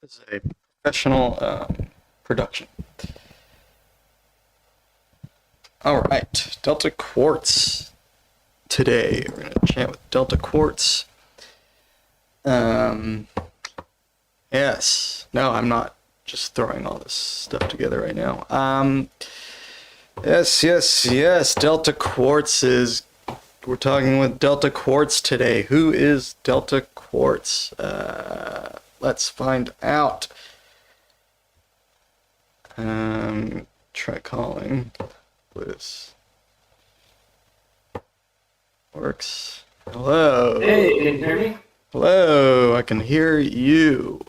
This is a professional production. All right, Delta Quartz. Today we're gonna chat with Delta Quartz. Yes. No, I'm not just throwing all this stuff together right now. Yes. Delta Quartz is. We're talking with Delta Quartz today. Who is Delta Quartz? Let's find out. Try calling. This works. Hello. Hey, can you hear me? Hello, I can hear you.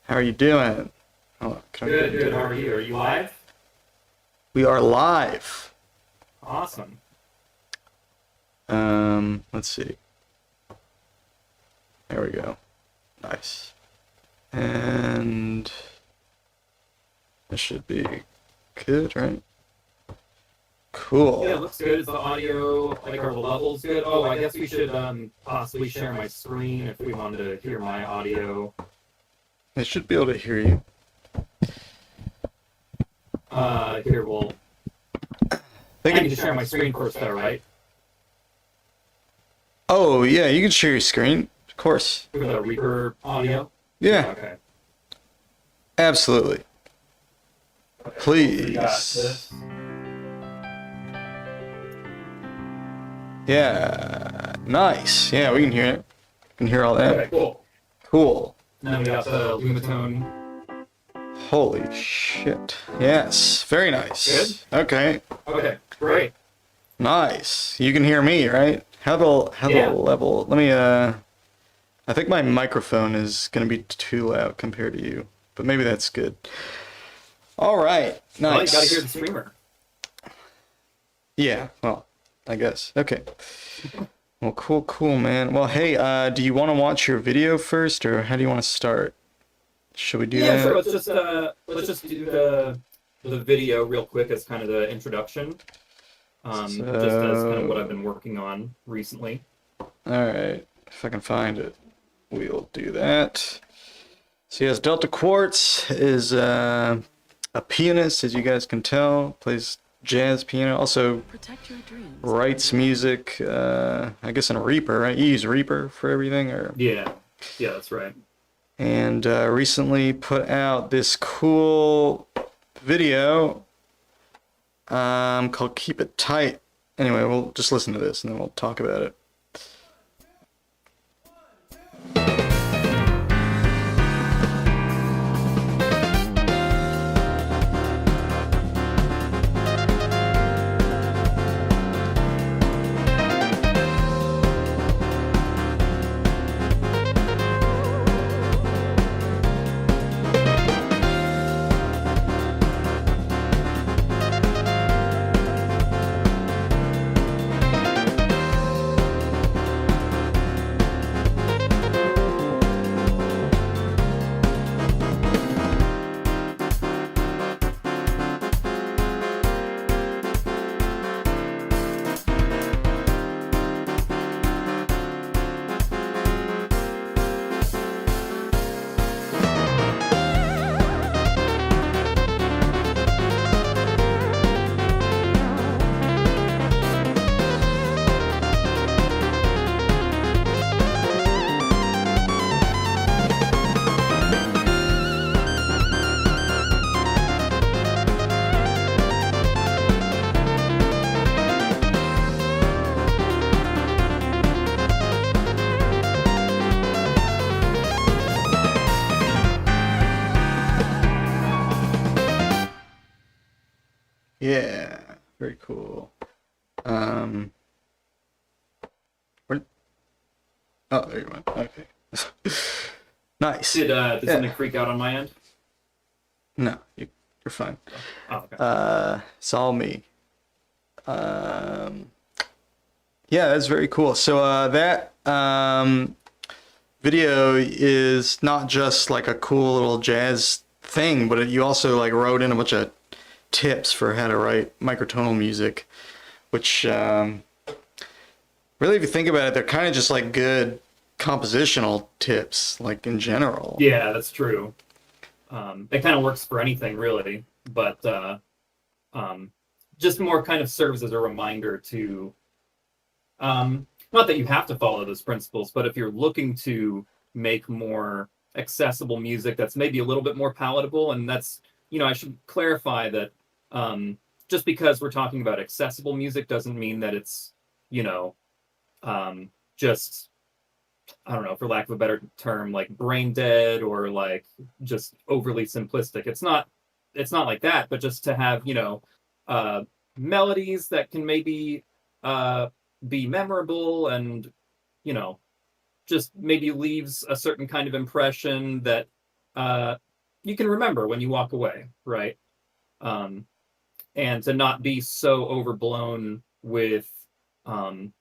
How are you doing? Oh, Good. How are you? Are you live? We are live. Awesome. Let's see. There we go. Nice. And this should be good, right? Cool. Yeah, looks good. Is the audio, like, are the levels good? Oh, I guess we should possibly share my screen if we wanted to hear my audio. I should be able to hear you. Here, well, I need to share my screen first, though, right? Oh, yeah, you can share your screen. Of course. For the Reaper audio? Yeah, Okay. absolutely. We got Please. this. Yeah, nice. Yeah, we can hear it. Can hear all that. Okay, cool. Cool. Then we got the Lumatone. Holy shit. Yes, very nice. Good? Okay, Okay, great. nice. You can hear me, right? How the Yeah. level? Let me I think my microphone is gonna be too loud compared to you, but maybe that's good. All right, Well, you nice. gotta hear the streamer. Yeah, well, I guess. Okay. Well, cool, man. Well, hey, do you want to watch your video first, or how do you want to start? Should we do Yeah, that? sure. Let's just do the video real quick as kind of the introduction. Just as kind of what I've been working on recently. All right, if I can find it, we'll do that. So yes, Delta Quartz is a pianist, as you guys can tell, plays jazz piano, also Protect your dreams. writes music, I guess in Reaper, right? You use Reaper for everything, or? Yeah, that's right. And recently put out this cool video called Keep It Tight. Anyway, we'll just listen to this and then we'll talk about it. Yeah, very cool. Where? Oh, there you went. Okay. Nice. Did Yeah. something freak out on my end? No, you're fine. Oh, okay. It's all me. Yeah, that's very cool. So that video is not just like a cool little jazz thing, but you also like wrote in a bunch of tips for how to write microtonal music, which really, if you think about it, they're kind of just like good compositional tips, like in general. Yeah, that's true. It kind of works for anything really, but um, just more kind of serves as a reminder to, not that you have to follow those principles, but if you're looking to make more accessible music that's maybe a little bit more palatable, and that's, I should clarify that just because we're talking about accessible music doesn't mean that it's, you know, just, I don't know, for lack of a better term, like brain dead or like just overly simplistic. It's not like that, but just to have, uh, melodies that can maybe be memorable and, you know, just maybe leaves a certain kind of impression that uh, you can remember when you walk away, right? Um, and to not be so overblown with um,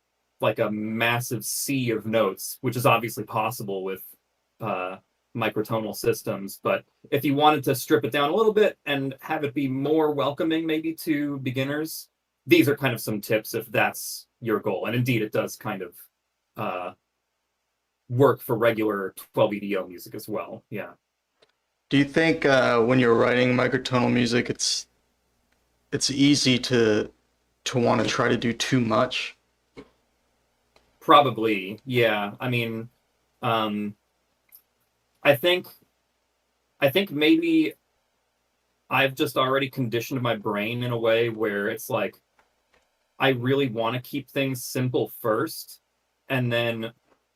like a massive sea of notes, which is obviously possible with uh, microtonal systems. But if you wanted to strip it down a little bit and have it be more welcoming, maybe to beginners, these are kind of some tips if that's your goal. And indeed, it does kind of uh, work for regular 12 EDO music as well. Yeah. Do you think when you're writing microtonal music, it's easy to want to try to do too much? Probably. Yeah. I mean, um, I think maybe I've just already conditioned my brain in a way where it's like I really want to keep things simple first, and then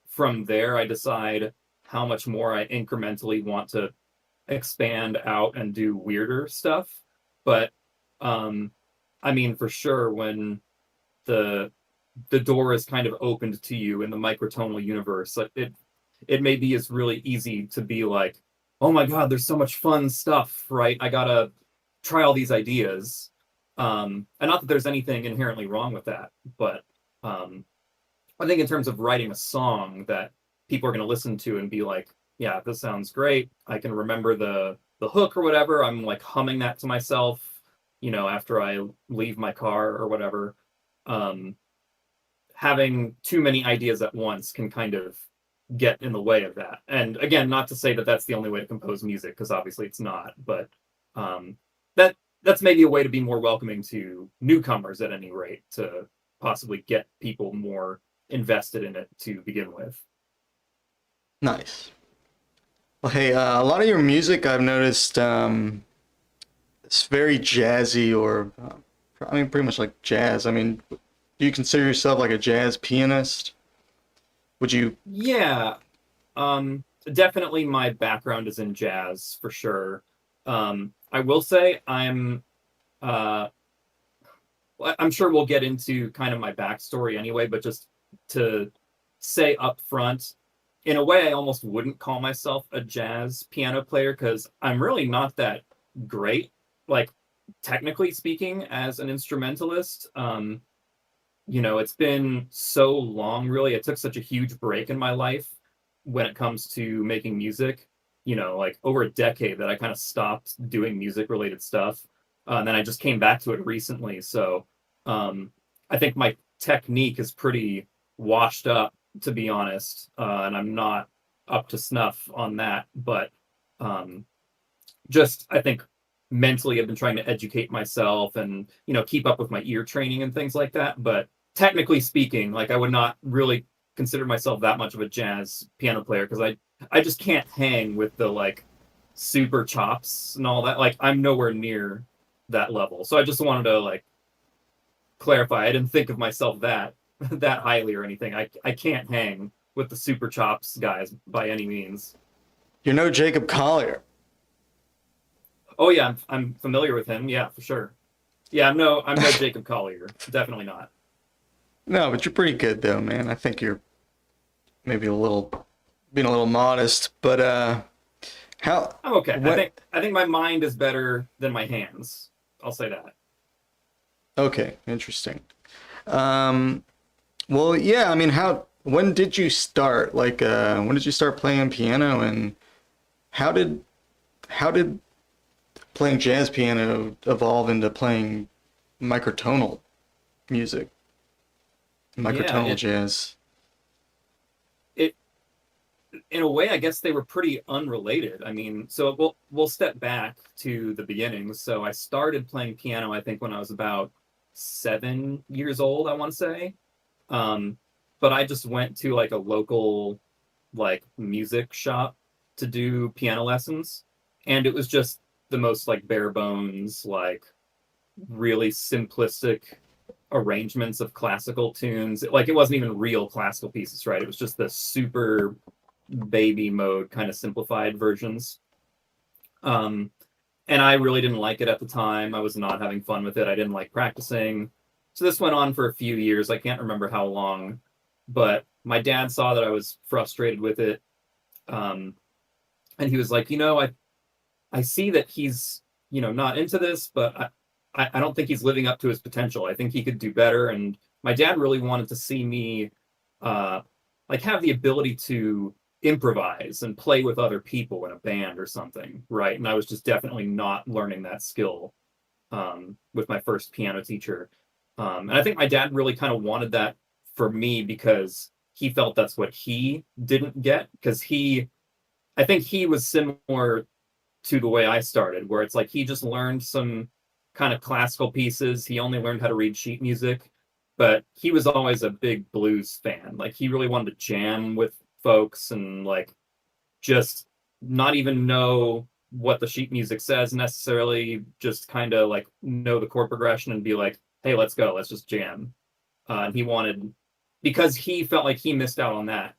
from there I decide how much more I incrementally want to expand out and do weirder stuff. But um I mean, for sure, when the the door is kind of opened to you in the microtonal universe, like it maybe is really easy to be like, oh my god, there's so much fun stuff, right? I gotta try all these ideas. And not that there's anything inherently wrong with that, but um, I think in terms of writing a song that people are going to listen to and be like, yeah, this sounds great. I can remember the hook or whatever. I'm like humming that to myself, after I leave my car or whatever. Um, Having too many ideas at once can kind of get in the way of that. And again, not to say that that's the only way to compose music, because obviously it's not. But um, that's maybe a way to be more welcoming to newcomers at any rate, to possibly get people more invested in it to begin with. Nice. Well, hey, a lot of your music I've noticed it's very jazzy or I mean pretty much like jazz. I mean, do you consider yourself like a jazz pianist? Would you? Yeah, definitely my background is in jazz for sure. I will say uh, I'm sure we'll get into kind of my backstory anyway, but just to say up front, in a way, I almost wouldn't call myself a jazz piano player because I'm really not that great, like technically speaking, as an instrumentalist. It's been so long, really. It took such a huge break in my life when it comes to making music, like over a decade that I kind of stopped doing music related stuff. And then I just came back to it recently. So um, I think my technique is pretty washed up, to be honest. And I'm not up to snuff on that. But um, just, I think mentally I've been trying to educate myself and, keep up with my ear training and things like that. But technically speaking, like I would not really consider myself that much of a jazz piano player because I just can't hang with the like super chops and all that. Like I'm nowhere near that level. So I just wanted to like clarify. I didn't think of myself that that highly or anything. I can't hang with the super chops guys by any means. You're no Jacob Collier. Oh yeah, I'm familiar with him. Yeah, for sure. Yeah, I'm no Jacob Collier. Definitely not. No, but you're pretty good though, man. I think you're maybe a little being a little modest, but how I'm okay. what I think my mind is better than my hands. I'll say that. okay, interesting. Um well, yeah, I mean, how when did you start? Like when did you start playing piano and how did how did playing jazz piano evolve into playing microtonal music? Yeah, Microtonal jazz. it in a way, I guess they were pretty unrelated. I mean, so we'll step back to the beginnings. So I started playing piano, I think, when I was about 7 years old, I want to say. Um, but I just went to like a local like music shop to do piano lessons, and it was just the most like bare bones, like really simplistic arrangements of classical tunes. Like it wasn't even real classical pieces, right? It was just the super baby mode kind of simplified versions. Um, and I really didn't like it at the time. I was not having fun with it. I didn't like practicing. So this went on for a few years. I can't remember how long, but my dad saw that I was frustrated with it. Um, and he was like, I see that he's, not into this, but I don't think he's living up to his potential. I think he could do better. And my dad really wanted to see me uh, like have the ability to improvise and play with other people in a band or something, right? And I was just definitely not learning that skill with my first piano teacher. And I think my dad really kind of wanted that for me because he felt that's what he didn't get. Because I think he was similar to the way I started, where it's like he just learned some kind of classical pieces. He only learned how to read sheet music, but he was always a big blues fan. Like he really wanted to jam with folks and like just not even know what the sheet music says necessarily, just kind of like know the chord progression and be like, hey, let's go, let's just jam. And he wanted, because he felt like he missed out on that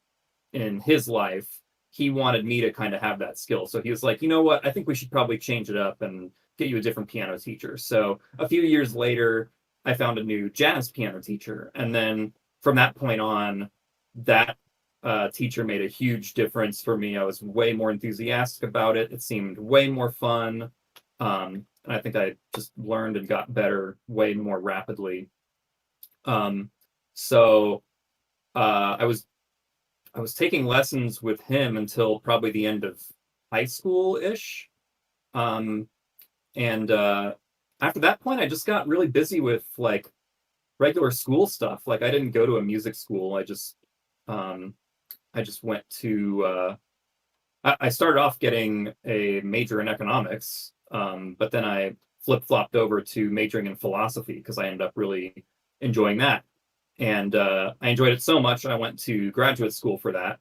in his life, he wanted me to kind of have that skill. So he was like, you know what? I think we should probably change it up and get you a different piano teacher. So a few years later, I found a new jazz piano teacher. And then from that point on, that teacher made a huge difference for me. I was way more enthusiastic about it. It seemed way more fun. And I think I just learned and got better way more rapidly. Um, so I was taking lessons with him until probably the end of high school ish. Um, and after that point, I just got really busy with like regular school stuff. Like I didn't go to a music school. Um, I just went to, I started off getting a major in economics, but then I flip flopped over to majoring in philosophy because I ended up really enjoying that. And I enjoyed it so much, I went to graduate school for that.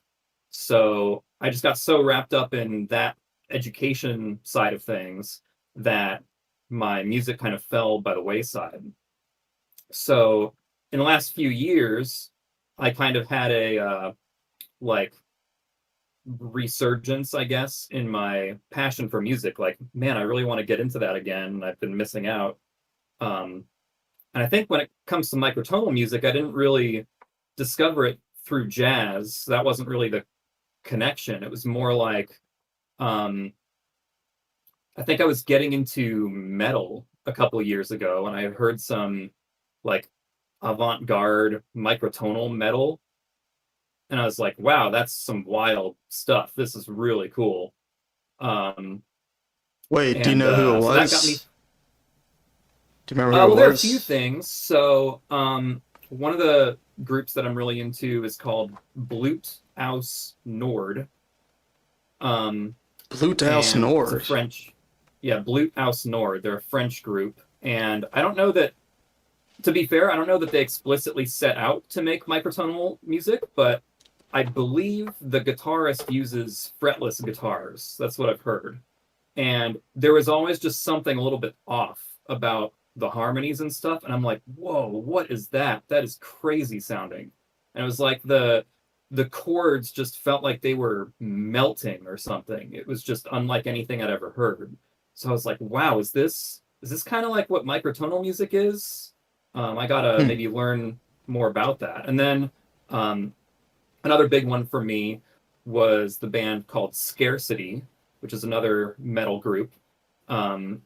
So I just got so wrapped up in that education side of things that my music kind of fell by the wayside. So in the last few years, I kind of had a like resurgence, I guess, in my passion for music. Like, man, I really want to get into that again. I've been missing out. Um, and I think when it comes to microtonal music, I didn't really discover it through jazz. That wasn't really the connection. It was more like um, I think I was getting into metal a couple of years ago, and I had heard some like avant-garde microtonal metal, and I was like, "Wow, that's some wild stuff. This is really cool." Um, Wait, do you and know who it so that got me. was? Do you remember who Well, it there are a few was? things. So, one of the groups that I'm really into is called Blut aus Nord, um, Bluetooth and it's a Nord. French, yeah, Blut aus Nord. They're a French group, and I don't know that. To be fair, I don't know that they explicitly set out to make microtonal music, but I believe the guitarist uses fretless guitars. That's what I've heard. And there was always just something a little bit off about the harmonies and stuff. And I'm like, whoa, what is that? That is crazy sounding. And it was like the chords just felt like they were melting or something. It was just unlike anything I'd ever heard. So I was like, wow, is this kind of like what microtonal music is? I gotta Hmm. maybe learn more about that. And then um, another big one for me was the band called Scarcity, which is another metal group. Um,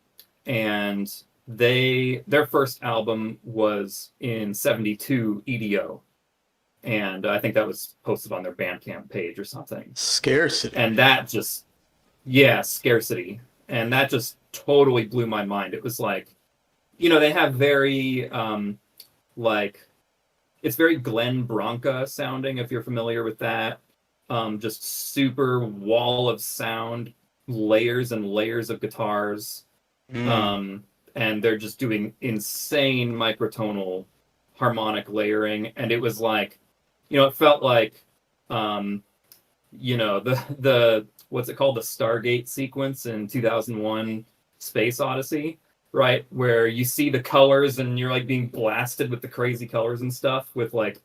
and their first album was in 72 EDO. And I think that was posted on their Bandcamp page or something. Scarcity. And that just, yeah, Scarcity. And that just totally blew my mind. It was like, they have very, like, it's very Glenn Branca sounding, if you're familiar with that. just super wall of sound, layers and layers of guitars, Mm. and they're just doing insane microtonal harmonic layering, and it was like, it felt like, um, the what's it called, the Stargate sequence in 2001 Space Odyssey, right, where you see the colors and you're like being blasted with the crazy colors and stuff with like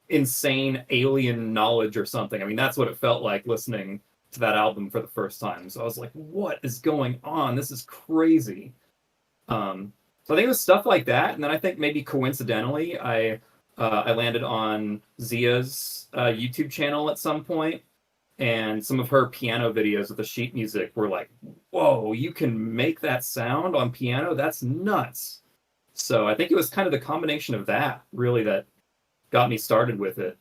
insane alien knowledge or something. I mean, that's what it felt like listening to that album for the first time. So I was like, what is going on? This is crazy. So I think it was stuff like that, and then I think maybe coincidentally, I landed on Zia's YouTube channel at some point, and some of her piano videos with the sheet music were like, "Whoa, you can make that sound on piano? That's nuts!" So I think it was kind of the combination of that really that got me started with it.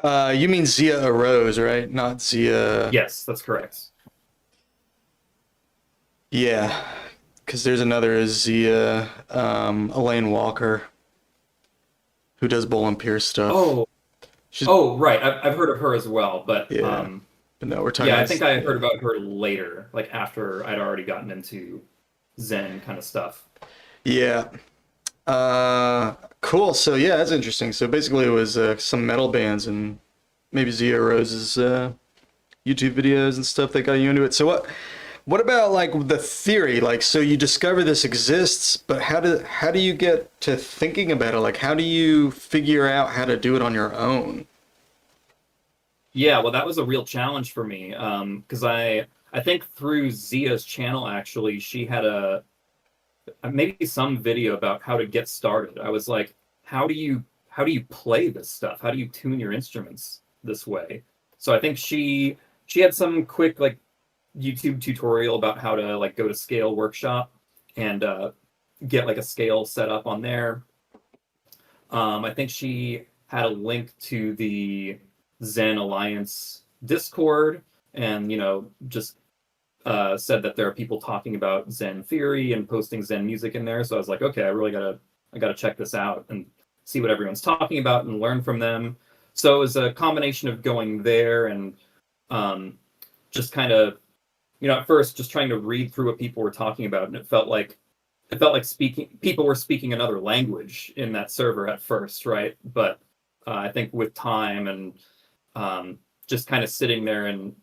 You mean Zia Arose, right? Not Zia. Yes, that's correct. Yeah, because there's another Zia, Elaine Walker, who does Bull and Pierce stuff. Oh, She's oh, right. I've heard of her as well, but yeah, but no, we're talking yeah, I about think I yeah. heard about her later, like after I'd already gotten into Zen kind of stuff. Yeah. Cool. So yeah, that's interesting. So basically, it was some metal bands and maybe Zia Rose's YouTube videos and stuff that got you into it. So what about like the theory? Like, so you discover this exists, but how do you get to thinking about it? Like, how do you figure out how to do it on your own? Yeah, well, that was a real challenge for me, because I think through Zia's channel actually, she had a maybe some video about how to get started. I was like, how do you play this stuff? How do you tune your instruments this way? So I think she had some quick like YouTube tutorial about how to like go to Scale Workshop and get like a scale set up on there. I think she had a link to the Zen Alliance Discord, and just said that there are people talking about Zen theory and posting Zen music in there. So I was like, okay, I gotta check this out and see what everyone's talking about and learn from them. So it was a combination of going there and um, just kind of, at first just trying to read through what people were talking about, and it felt like speaking people were speaking another language in that server at first, right? But I think with time and just kind of sitting there and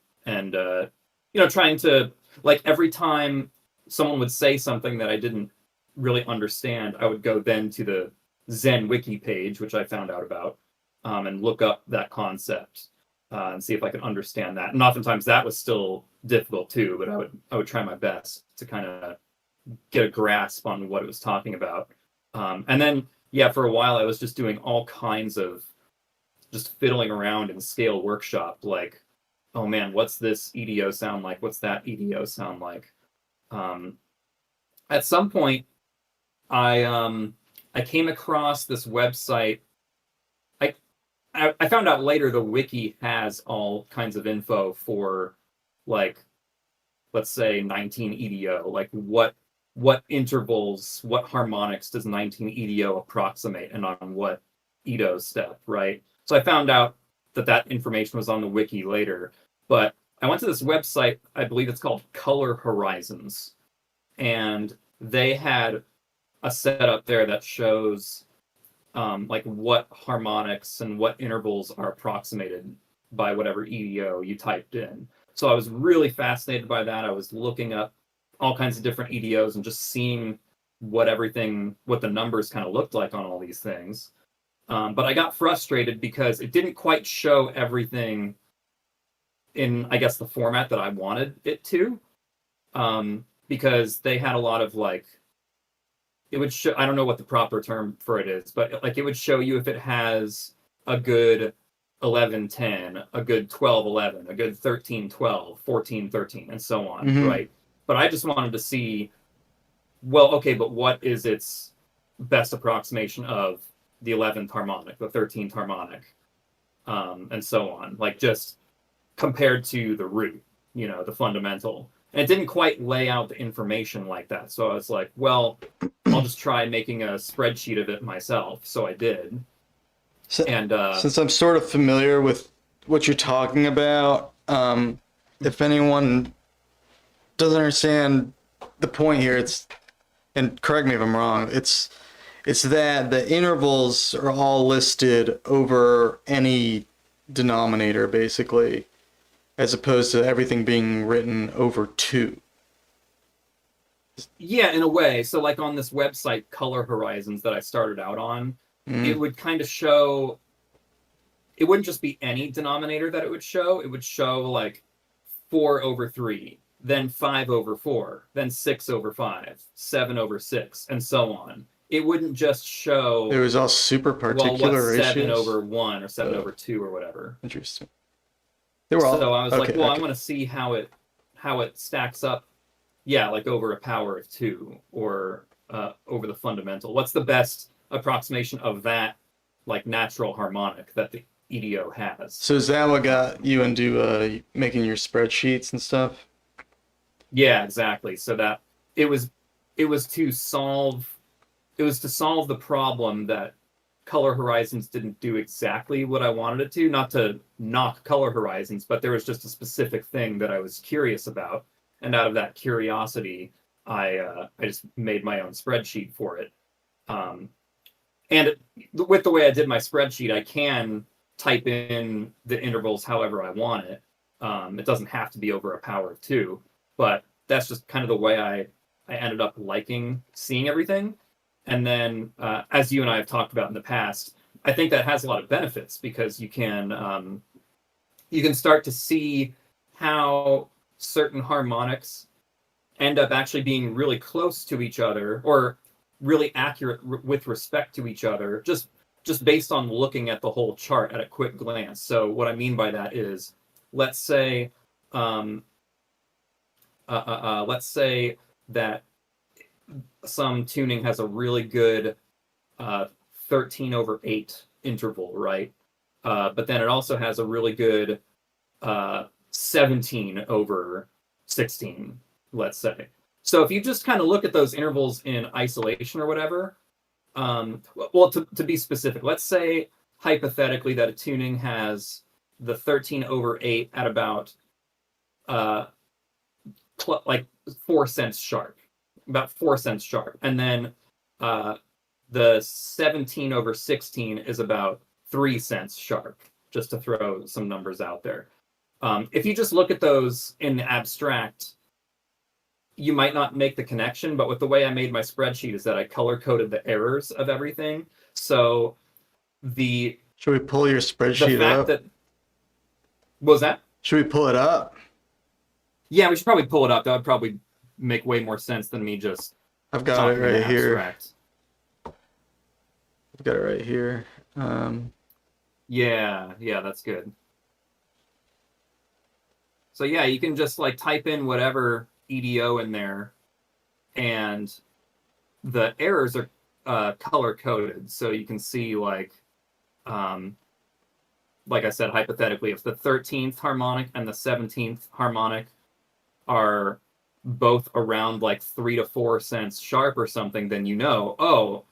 trying to, like, every time someone would say something that I didn't really understand, I would go then to the Zen wiki page, which I found out about, and look up that concept and see if I could understand that. And oftentimes that was still difficult too, but I would try my best to kind of get a grasp on what it was talking about. And then, yeah, for a while I was just doing all kinds of just fiddling around in Scale Workshop, like, oh man, what's this EDO sound like? What's that EDO sound like? Um, at some point, I came across this website. I I found out later the wiki has all kinds of info for, like, let's say 19 EDO, like what intervals, what harmonics does 19 EDO approximate, and on what EDO step, right? So I found out that information was on the wiki later, but I went to this website, I believe it's called Color Horizons, and they had a setup there that shows like what harmonics and what intervals are approximated by whatever EDO you typed in. So I was really fascinated by that. I was looking up all kinds of different EDOs and just seeing what the numbers kind of looked like on all these things. But I got frustrated because it didn't quite show everything in, I guess, the format that I wanted it to. Because they had a lot of, like, it would show, I don't know what the proper term for it is, but like it would show you if it has a good 11-10, a good 12-11, a good 13-12, 14-13, and so on, Mm-hmm. right? But I just wanted to see, well, okay, but what is its best approximation of the 11th harmonic, the 13th harmonic, and so on, like just compared to the root, the fundamental. And it didn't quite lay out the information like that. So I was like, well, I'll just try making a spreadsheet of it myself. So I did. So, And since I'm sort of familiar with what you're talking about, if anyone doesn't understand the point here, it's, and correct me if I'm wrong, it's that the intervals are all listed over any denominator, basically, as opposed to everything being written over 2. yeah, in a way. So like on this website, Color Horizons, that I started out on, it would kind of show, it wouldn't just be any denominator that it would show. It would show like 4/3, then 5/4, then 6/5, 7/6, and so on. It wouldn't just show, It was all super well, what's particular ratios. 7/1 or 7/2 or whatever. Interesting. They were all. So I was like, okay, well, okay. I want to see how it stacks up. Yeah, like over a power of 2 or over the fundamental. What's the best approximation of that, like natural harmonic that the EDO has? So is that what got you into making your spreadsheets and stuff? Yeah, exactly. So that it was to solve the problem that Color Horizons didn't do exactly what I wanted it to. Not to knock Color Horizons, but there was just a specific thing that I was curious about, and out of that curiosity, I just made my own spreadsheet for it. And with the way I did my spreadsheet, I can type in the intervals however I want it. It doesn't have to be over a power of 2, but that's just kind of the way I ended up liking seeing everything. And then, as you and I have talked about in the past, I think that has a lot of benefits because you can start to see how certain harmonics end up actually being really close to each other or really accurate with respect to each other, just based on looking at the whole chart at a quick glance. So what I mean by that is, let's say that some tuning has a really good 13/8 interval, right? But then it also has a really good 17/16, let's say. So if you just kind of look at those intervals in isolation or whatever, well, to be specific, let's say hypothetically that a tuning has the 13/8 at about like 4 cents sharp, about 4 cents sharp, and then the 17/16 is about 3 cents sharp, just to throw some numbers out there. If you just look at those in the abstract, you might not make the connection, but with the way I made my spreadsheet is that I color-coded the errors of everything. So Should we pull your the spreadsheet fact up? that, what was that? Should we pull it up? Yeah, we should probably pull it up. That would probably make way more sense than me just I've got it talking in right here. abstract. I've got it right here. Yeah, that's good. So yeah, you can just like type in whatever EDO in there, and the errors are color coded, so you can see like I said, hypothetically, if the 13th harmonic and the 17th harmonic are both around like 3 to 4 cents sharp or something, then you know,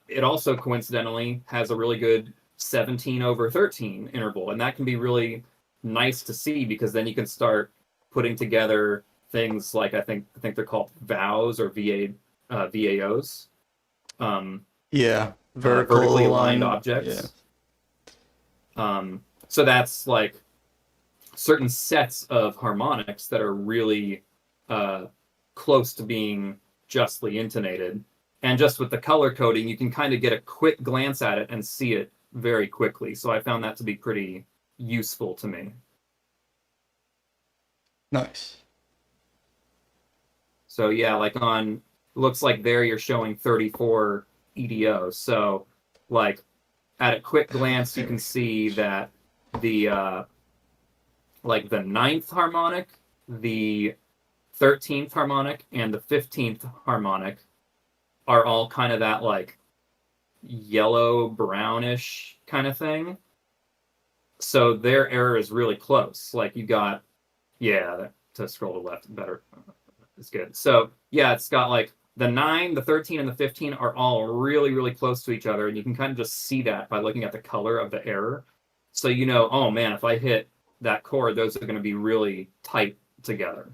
it also coincidentally has a really good 17/13 interval, and that can be really nice to see because then you can start putting together things like I think they're called VOWs or VAOs. Yeah, Vertically aligned line, objects. So that's like certain sets of harmonics that are really close to being justly intonated. And just with the color coding, you can kind of get a quick glance at it and see it very quickly. So I found that to be pretty useful to me. Nice. So yeah, like looks like there you're showing 34 EDO. So like at a quick glance, you can see that the like the 9th harmonic, the 13th harmonic, and the 15th harmonic are all kind of that like yellow brownish kind of thing. So their error is really close. Like you got, yeah, to scroll to left better is good. So yeah, it's got like The 9, the 13, and the 15 are all really, really close to each other, and you can kind of just see that by looking at the color of the error. So you know, oh man, if I hit that chord, those are going to be really tight together.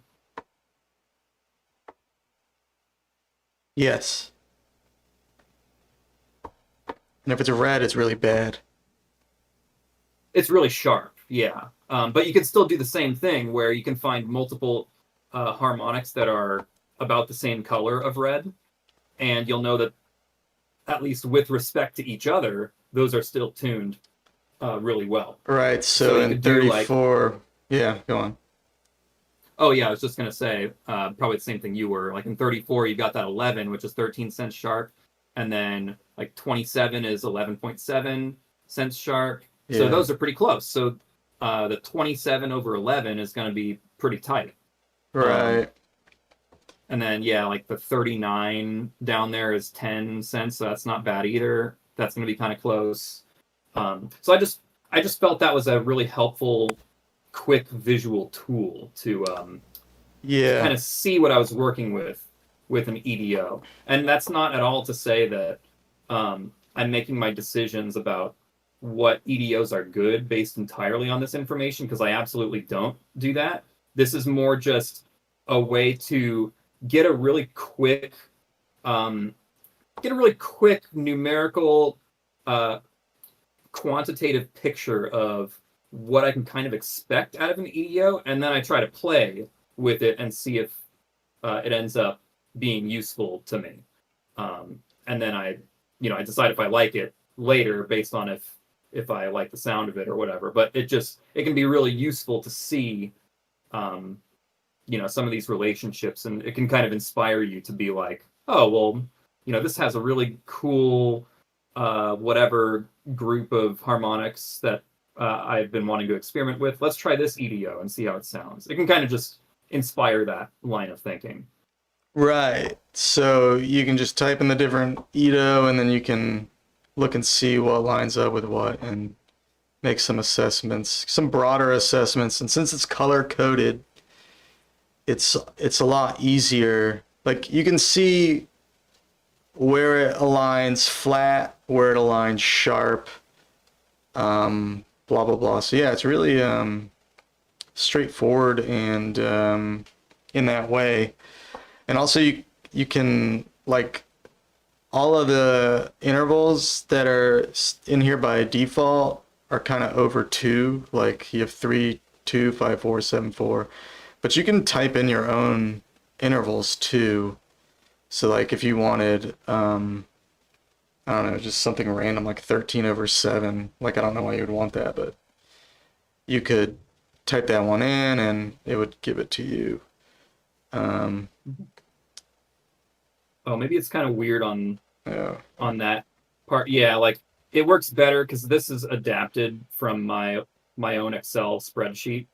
Yes. And if it's a red, it's really bad. It's really sharp, yeah. But you can still do the same thing where you can find multiple harmonics that are about the same color of red, and you'll know that, at least with respect to each other, those are still tuned really well. Right, So so you in could do, like, 34, yeah, go on. oh yeah, I was just gonna say probably the same thing you were. Like in 34, you got that 11, which is 13 cents sharp, and then like 27 is 11.7 cents sharp. So Yeah. those are pretty close. So the 27 over 11 is going to be pretty tight. Right. And then yeah, like the 39 down there is 10 cents, so that's not bad either. That's going to be kind of close. So I just felt that was a really helpful, quick visual tool to Yeah. kind of see what I was working with an EDO. And that's not at all to say that I'm making my decisions about what EDOs are good based entirely on this information, because I absolutely don't do that. This is more just a way to get a really quick numerical quantitative picture of what I can kind of expect out of an EDO, and then I try to play with it and see if it ends up being useful to me. And then I decide if I like it later based on if I like the sound of it or whatever. But it can be really useful to see, some of these relationships, and it can kind of inspire you to be like, oh, well, this has a really cool, whatever group of harmonics that I've been wanting to experiment with. Let's try this EDO and see how it sounds. It can kind of just inspire that line of thinking. Right. So you can just type in the different Edo, and then you can look and see what lines up with what and make some assessments, some broader assessments. And since it's color coded, it's a lot easier. Like you can see where it aligns flat, where it aligns sharp, blah blah blah. So yeah, it's really straightforward and in that way. And also you can, like, all of the intervals that are in here by default are kind of over 2. Like you have 3, 2, 5, 4, 7, 4. But you can type in your own intervals too. So like if you wanted, I don't know, just something random like 13 over 7. Like I don't know why you would want that, but you could type that one in and it would give it to you. Oh, maybe it's kind of weird on Yeah. that part. Yeah, like it works better because this is adapted from my own Excel spreadsheet.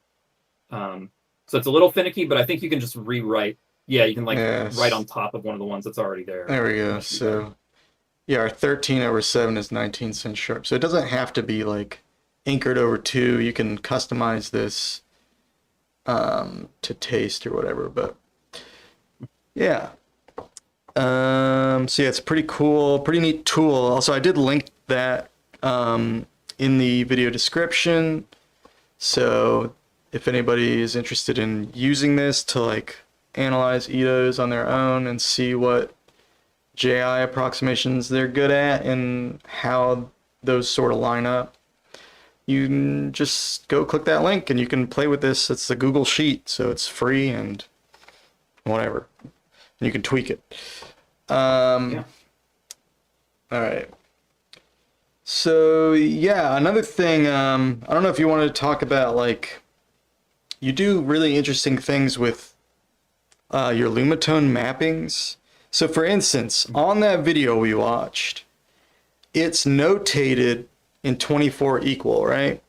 So it's a little finicky, but I think you can just rewrite. Yeah, you can Yes. write on top of one of the ones that's already there. There we go. So yeah, our 13 over 7 is 19 cents sharp. So it doesn't have to be like anchored over 2. You can customize this to taste or whatever, but yeah. So yeah, it's pretty cool, pretty neat tool. Also, I did link that in the video description. So if anybody is interested in using this to like analyze EDOs on their own and see what JI approximations they're good at and how those sort of line up, you can just go click that link and you can play with this. It's a Google Sheet, so it's free and whatever. And you can tweak it. Yeah. All right. So yeah, another thing, I don't know if you wanted to talk about, like, you do really interesting things with your Lumatone mappings. So for instance, on that video we watched, it's notated in 24 equal, right?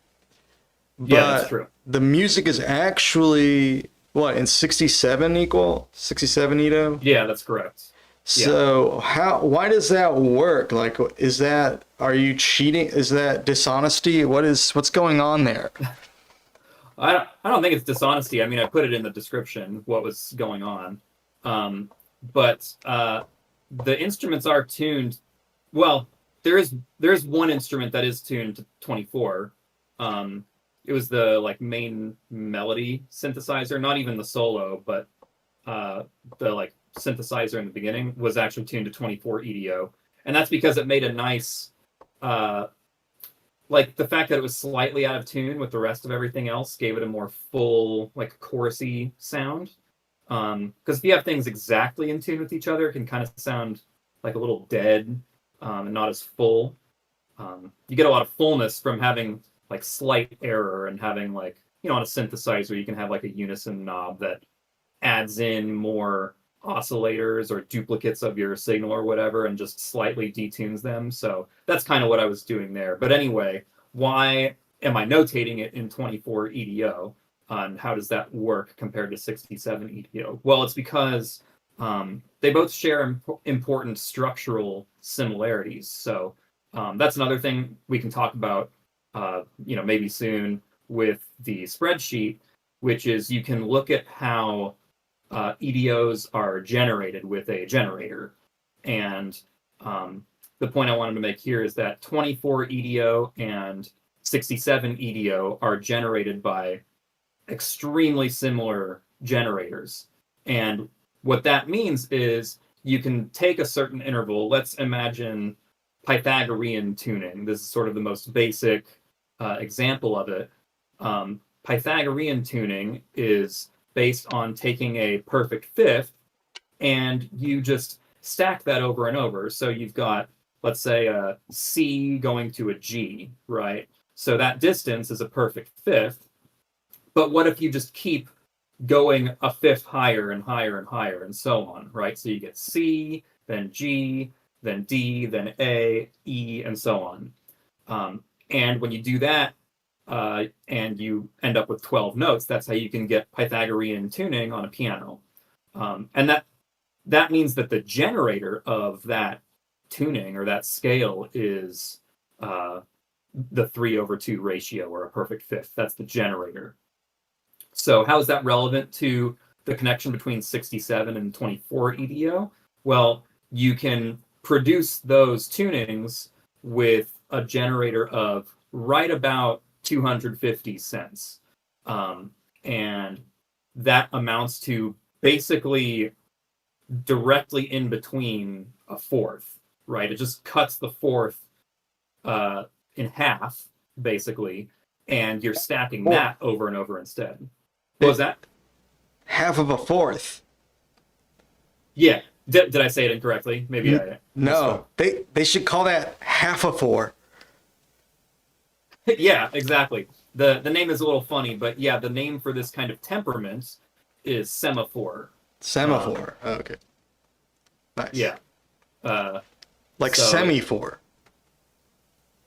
Yeah, that's true. The music is actually, what, in 67 equal? 67 Edo? Yeah, that's correct. So why does that work? Like, are you cheating? Is that dishonesty? What's going on there? I don't think it's dishonesty. I mean, I put it in the description what was going on. but the instruments are tuned. Well, there is one instrument that is tuned to 24. It was the like main melody synthesizer, not even the solo, but the like synthesizer in the beginning was actually tuned to 24 EDO, and that's because it made a nice like the fact that it was slightly out of tune with the rest of everything else gave it a more full, like chorusy sound. Because if you have things exactly in tune with each other, it can kind of sound like a little dead and not as full. You get a lot of fullness from having like slight error and having like, on a synthesizer, you can have like a unison knob that adds in more oscillators or duplicates of your signal or whatever and just slightly detunes them. So that's kind of what I was doing there. But anyway, why am I notating it in 24 EDO? And how does that work compared to 67 EDO? Well, it's because they both share important structural similarities. So that's another thing we can talk about, maybe soon with the spreadsheet, which is you can look at how EDOs are generated with a generator. And the point I wanted to make here is that 24 EDO and 67 EDO are generated by extremely similar generators. And what that means is you can take a certain interval. Let's imagine Pythagorean tuning. This is sort of the most basic example of it. Pythagorean tuning is based on taking a perfect fifth and you just stack that over and over. So you've got, let's say, a C going to a G, right? So that distance is a perfect fifth. But what if you just keep going a fifth higher and higher and higher and so on, right? So you get C, then G, then D, then A, E, and so on. And when you do that, and you end up with 12 notes, that's how you can get Pythagorean tuning on a piano. And that means that the generator of that tuning or that scale is the 3/2 ratio or a perfect fifth. That's the generator. So how is that relevant to the connection between 67 and 24 EDO? Well, you can produce those tunings with a generator of right about 250 cents. And that amounts to basically directly in between a fourth, right? It just cuts the fourth in half, basically, and you're stacking that over and over instead. What was that? Half of a fourth. Yeah. Did I say it incorrectly? Maybe I No. They should call that half a four. Yeah, exactly. The name is a little funny, but yeah, the name for this kind of temperament is semaphore. Semaphore. Okay. Nice. Yeah. Like so- semaphore.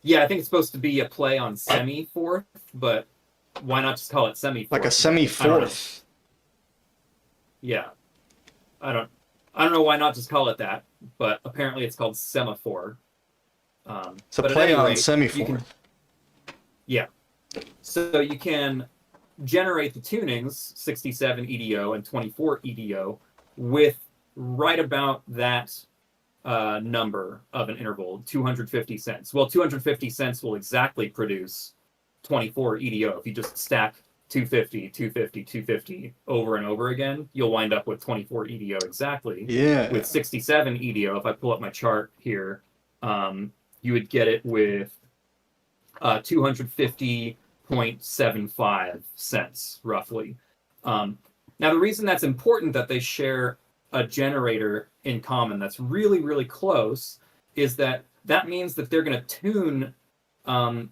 Yeah, I think it's supposed to be a play on semi-fourth, but why not just call it semi-fourth? Like a semi-fourth. Yeah. I don't know why not just call it that, but apparently it's called semaphore. It's a but at play any on rate, semi-fourth. Yeah. So you can generate the tunings, 67 EDO and 24 EDO, with right about that number of an interval, 250 cents. Well, 250 cents will exactly produce 24 EDO. If you just stack 250, 250, 250 over and over again, you'll wind up with 24 EDO exactly. Yeah. With 67 EDO, if I pull up my chart here, you would get it with 250.75 cents, roughly. Now, the reason that's important that they share a generator in common that's really, really close is that means that they're going to tune a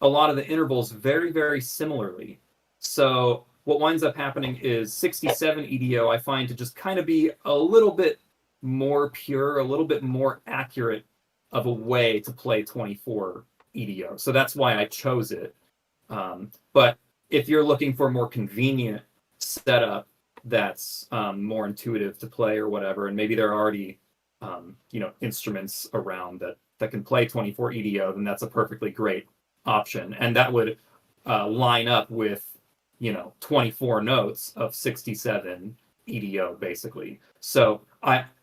lot of the intervals very, very similarly. So what winds up happening is 67 EDO I find to just kind of be a little bit more pure, a little bit more accurate of a way to play 24 EDO. So that's why I chose it. But if you're looking for a more convenient setup that's more intuitive to play or whatever, and maybe there are already instruments around that can play 24 EDO, then that's a perfectly great option. And that would line up with 24 notes of 67 EDO basically. So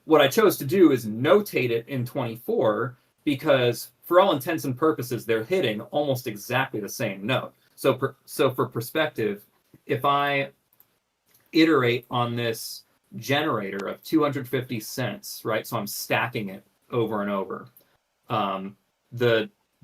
what I chose to do is notate it in 24 because for all intents and purposes, they're hitting almost exactly the same note. So for perspective, if I iterate on this generator of 250 cents, right? So I'm stacking it over and over.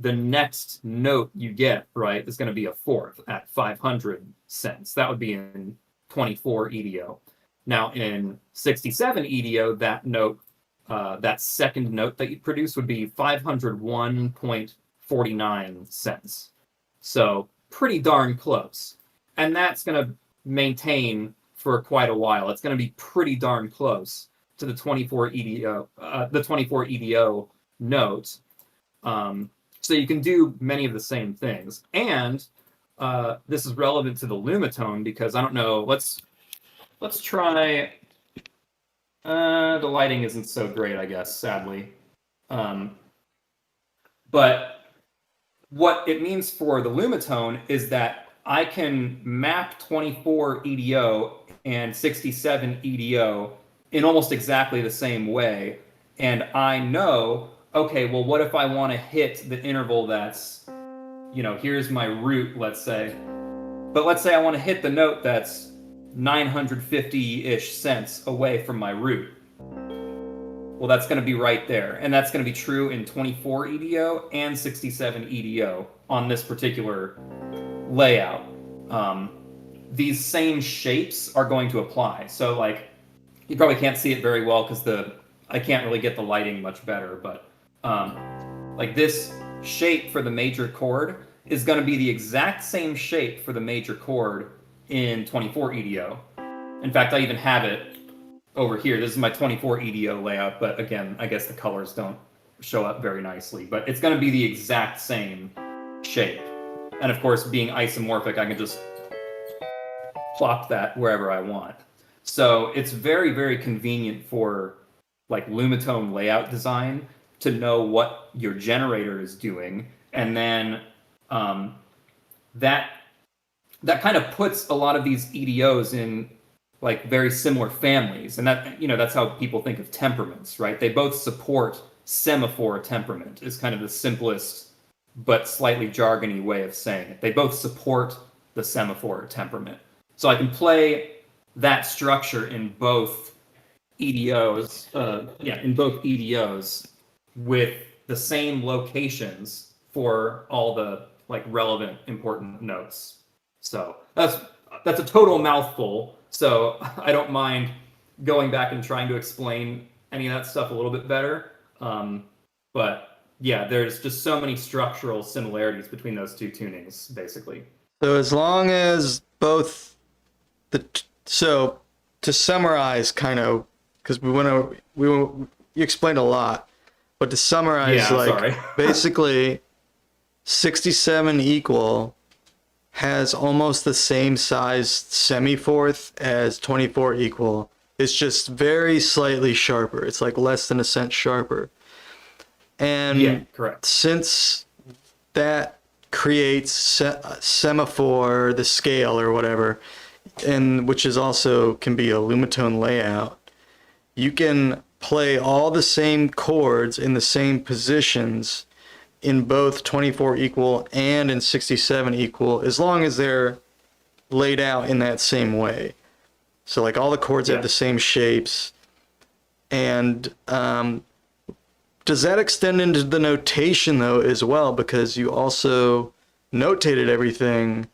The next note you get, right, is going to be a fourth at 500 cents. That would be in 24 EDO. Now in 67 EDO, that note, that second note that you produce would be 501.49 cents. So pretty darn close. And that's going to maintain for quite a while. It's going to be pretty darn close to the 24 EDO note. So you can do many of the same things. And this is relevant to the Lumatone because I don't know, let's try, the lighting isn't so great, I guess, sadly. But what it means for the Lumatone is that I can map 24 EDO and 67 EDO in almost exactly the same way. And I know, okay, well, what if I want to hit the interval that's, here's my root, let's say. But let's say I want to hit the note that's 950-ish cents away from my root. Well, that's going to be right there. And that's going to be true in 24 EDO and 67 EDO on this particular layout. These same shapes are going to apply. So, like, you probably can't see it very well because I can't really get the lighting much better, but like this shape for the major chord is going to be the exact same shape for the major chord in 24 EDO. In fact, I even have it over here. This is my 24 EDO layout, but again, I guess the colors don't show up very nicely, but it's going to be the exact same shape. And of course, being isomorphic, I can just plop that wherever I want. So it's very, very convenient for like Lumatone layout design to know what your generator is doing, and then that kind of puts a lot of these EDOs in like very similar families, and that's how people think of temperaments, right? They both support semaphore temperament. Is kind of the simplest but slightly jargony way of saying it. They both support the semaphore temperament. So I can play that structure in both EDOs, with the same locations for all the like relevant important notes. So that's a total mouthful. So I don't mind going back and trying to explain any of that stuff a little bit better. But yeah, there's just so many structural similarities between those two tunings, basically. So as long as both so to summarize, kind of, because you explained a lot, but to summarize, basically 67 equal has almost the same size semi-fourth as 24 equal. It's just very slightly sharper. It's like less than a cent sharper. And yeah, correct. Since that creates semaphore, the scale or whatever, and which is also can be a Lumatone layout, you can play all the same chords in the same positions in both 24 equal and in 67 equal, as long as they're laid out in that same way. So like all the chords have the same shapes. And does that extend into the notation though as well? Because you also notated everything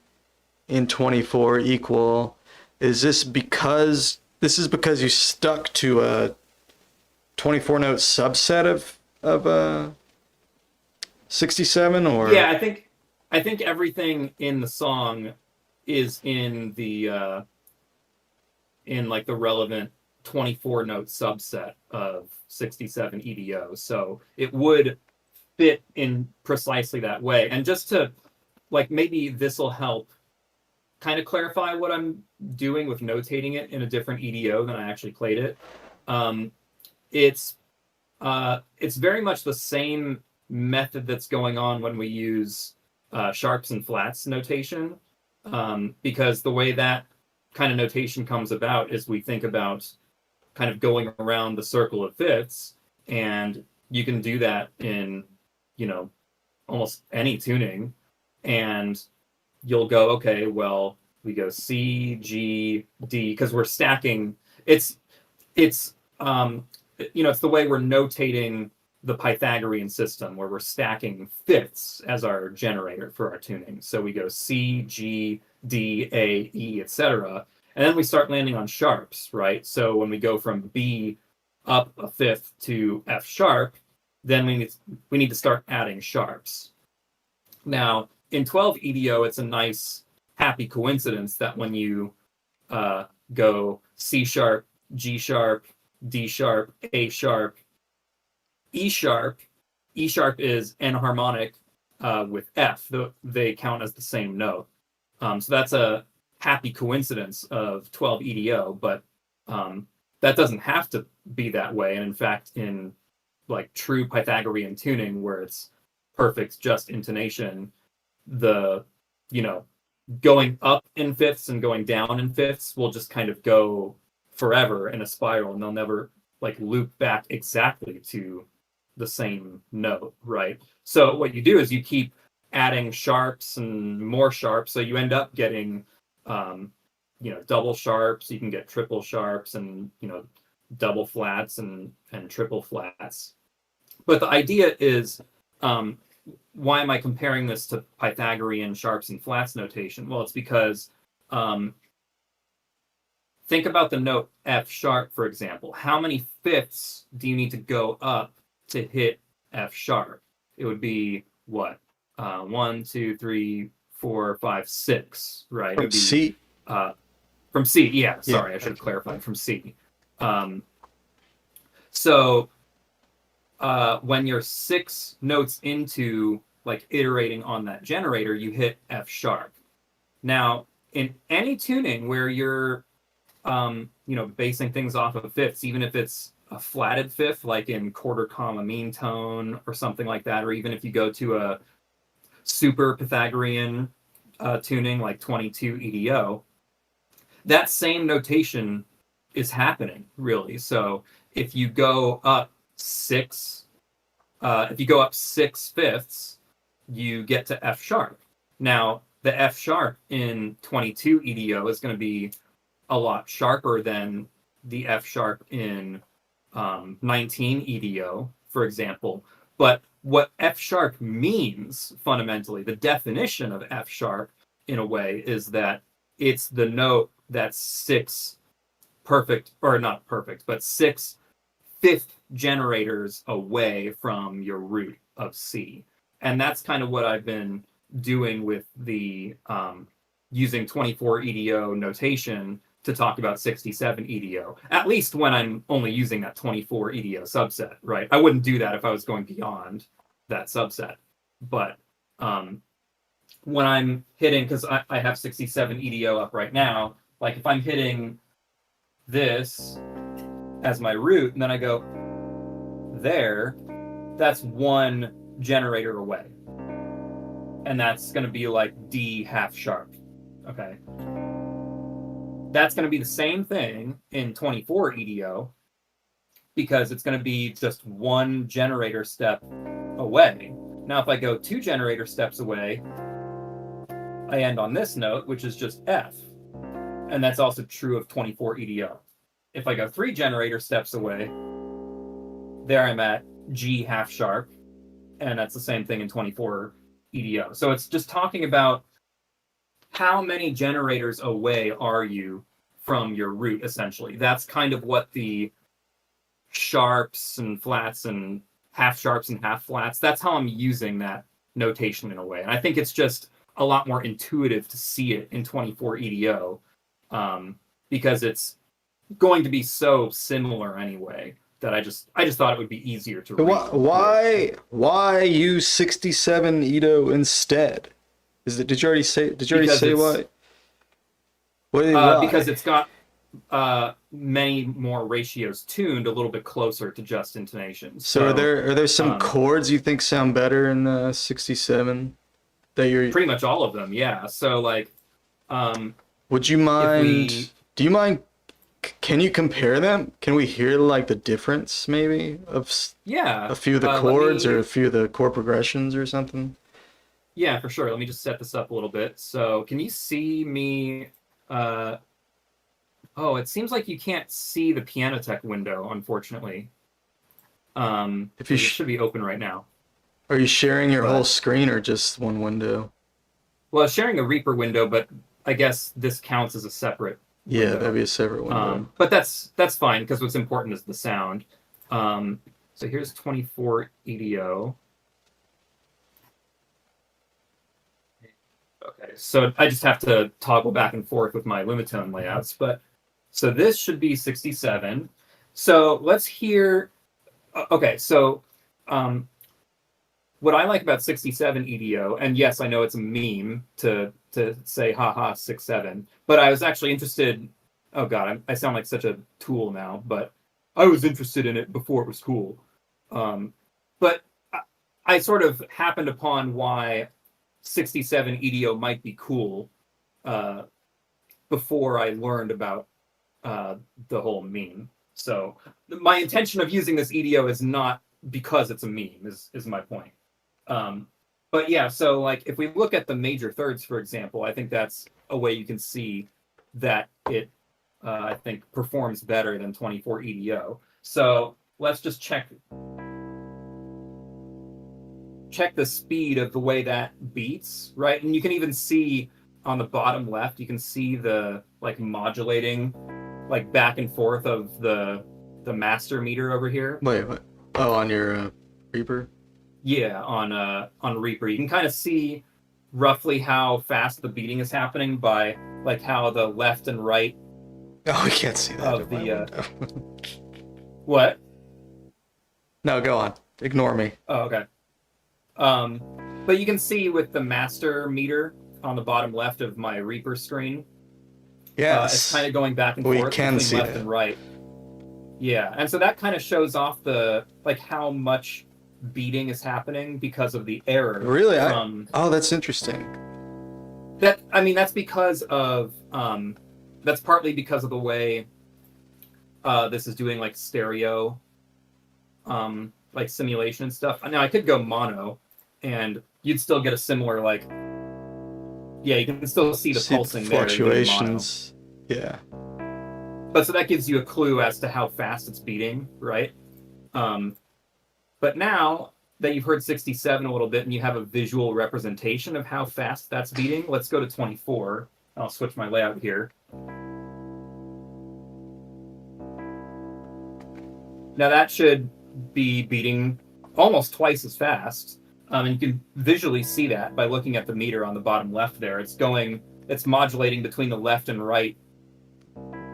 in 24 equal. Is this because you stuck to a 24 note subset of 67, or? Yeah, I think everything in the song is in the in like the relevant 24 note subset of 67 EDO. So it would fit in precisely that way. And just to like, maybe this will help kind of clarify what I'm doing with notating it in a different EDO than I actually played it. It's very much the same method that's going on when we use sharps and flats notation, because the way that kind of notation comes about is we think about kind of going around the circle of fifths, and you can do that in, you know, almost any tuning, and you'll go, okay, well, we go C, G, D, because we're stacking. It's you know, it's the way we're notating the Pythagorean system, where we're stacking fifths as our generator for our tuning. So we go C, G, D, A, E, etc. And then we start landing on sharps, right? So when we go from B up a fifth to F sharp, then we need to start adding sharps. Now, in 12 EDO, it's a nice, happy coincidence that when you go C sharp, G sharp, D sharp, A sharp, E sharp is enharmonic with F. They count as the same note. So that's a happy coincidence of 12 EDO, but that doesn't have to be that way. And in fact, in like true Pythagorean tuning, where it's perfect just intonation, the, you know, going up in fifths and going down in fifths will just kind of go forever in a spiral, and they'll never like loop back exactly to the same note, right? So what you do is you keep adding sharps and more sharps, so you end up getting you know, double sharps. You can get triple sharps, and, you know, double flats and triple flats. But the idea is, why am I comparing this to Pythagorean sharps and flats notation? Well, it's because think about the note F sharp, for example. How many fifths do you need to go up to hit F sharp? It would be what? 1, 2, 3, 4, 5, 6, right? From C? From C, yeah. Sorry, I should have clarified. From C. So when you're 6 notes into like iterating on that generator, you hit F sharp. Now, in any tuning where you're you know, basing things off of fifths, even if it's a flatted fifth, like in quarter comma mean tone or something like that, or even if you go to a super Pythagorean tuning like 22 EDO, that same notation is happening, really. So if you go up 6 fifths, you get to F sharp. Now, the F sharp in 22 EDO is going to be a lot sharper than the F sharp in 19 EDO, for example. But what F sharp means fundamentally, the definition of F sharp in a way, is that it's the note that's 6 perfect, or not perfect, but 6 fifth generators away from your root of C. And that's kind of what I've been doing with the using 24 EDO notation to talk about 67 EDO, at least when I'm only using that 24 EDO subset, right? I wouldn't do that if I was going beyond that subset. But when I'm hitting, because I have 67 EDO up right now, like if I'm hitting this as my root, and then I go there, that's 1 generator away. And that's going to be like D half sharp, okay? That's going to be the same thing in 24 EDO, because it's going to be just 1 generator step away. Now, if I go 2 generator steps away, I end on this note, which is just F. And that's also true of 24 EDO. If I go 3 generator steps away, there I'm at G half sharp, and that's the same thing in 24 EDO. So it's just talking about how many generators away are you from your root, essentially. That's kind of what the sharps and flats and half sharps and half flats, that's how I'm using that notation in a way. And I think it's just a lot more intuitive to see it in 24 EDO, because it's going to be so similar anyway, that I just thought it would be easier to read. Why use 67 EDO instead? Did you already say why? Because it's got many more ratios tuned a little bit closer to just intonation. So are there some chords you think sound better in 67 that you're pretty much all of them, yeah. So like Would you If mind? we, Do you mind? Can you compare them? Can we hear like the difference maybe of yeah, a few of the let chords or a me, few of the chord progressions or something? yeah, for sure. Let me just set this up a little bit. So can you see me? Uh, oh, it seems like you can't see the Pianotech window, unfortunately, If you because it should be open right now. are you sharing your whole But screen or just one window? well, it's sharing a Reaper window, but I guess this counts as a separate Yeah, that'd window. be a separate window. But that's fine because what's important is the sound. Um, so here's 24 EDO. Okay, so I just have to toggle back and forth with my Lumatone layouts. But so this should be 67. So let's hear. Okay, so um, what I like about 67 EDO, and yes, I know it's a meme to say haha 67, but I was actually interested. Oh god, I sound like such a tool now, but I was interested in it before it was cool. Um, but I sort of happened upon why 67 EDO might be cool uh, before I learned about uh, the whole meme. So my intention of using this EDO is not because it's a meme, is my point. Um, but yeah, so like if we look at the major thirds, for example, I think that's a way you can see that it, I think, performs better than 24 EDO. So let's just check the speed of the way that beats, right? And you can even see on the bottom left, you can see the like modulating, like back and forth of the master meter over here. Wait, what? Oh, on your Reaper? Yeah, on Reaper, you can kind of see roughly how fast the beating is happening by like how the left and right Oh, I can't see that in of my the window. what? No, go on. Ignore me. Oh, okay. Um, but you can see with the master meter on the bottom left of my Reaper screen, it's kind Yes, of going back and we forth can between see left that. and right. Yeah, and so that kind of shows off the like how much beating is happening because of the error Really? from Oh, that's interesting. that. I mean, that's partly because of the way this is doing like stereo like simulation and stuff. Now I could go mono and you'd still get a similar like yeah, you can still see the See the pulsing there doing mono. fluctuations. Yeah. But so that gives you a clue as to how fast it's beating, right? Um, but now that you've heard 67 a little bit and you have a visual representation of how fast that's beating, let's go to 24. I'll switch my layout here. Now that should be beating almost twice as fast. And you can visually see that by looking at the meter on the bottom left there. It's modulating between the left and right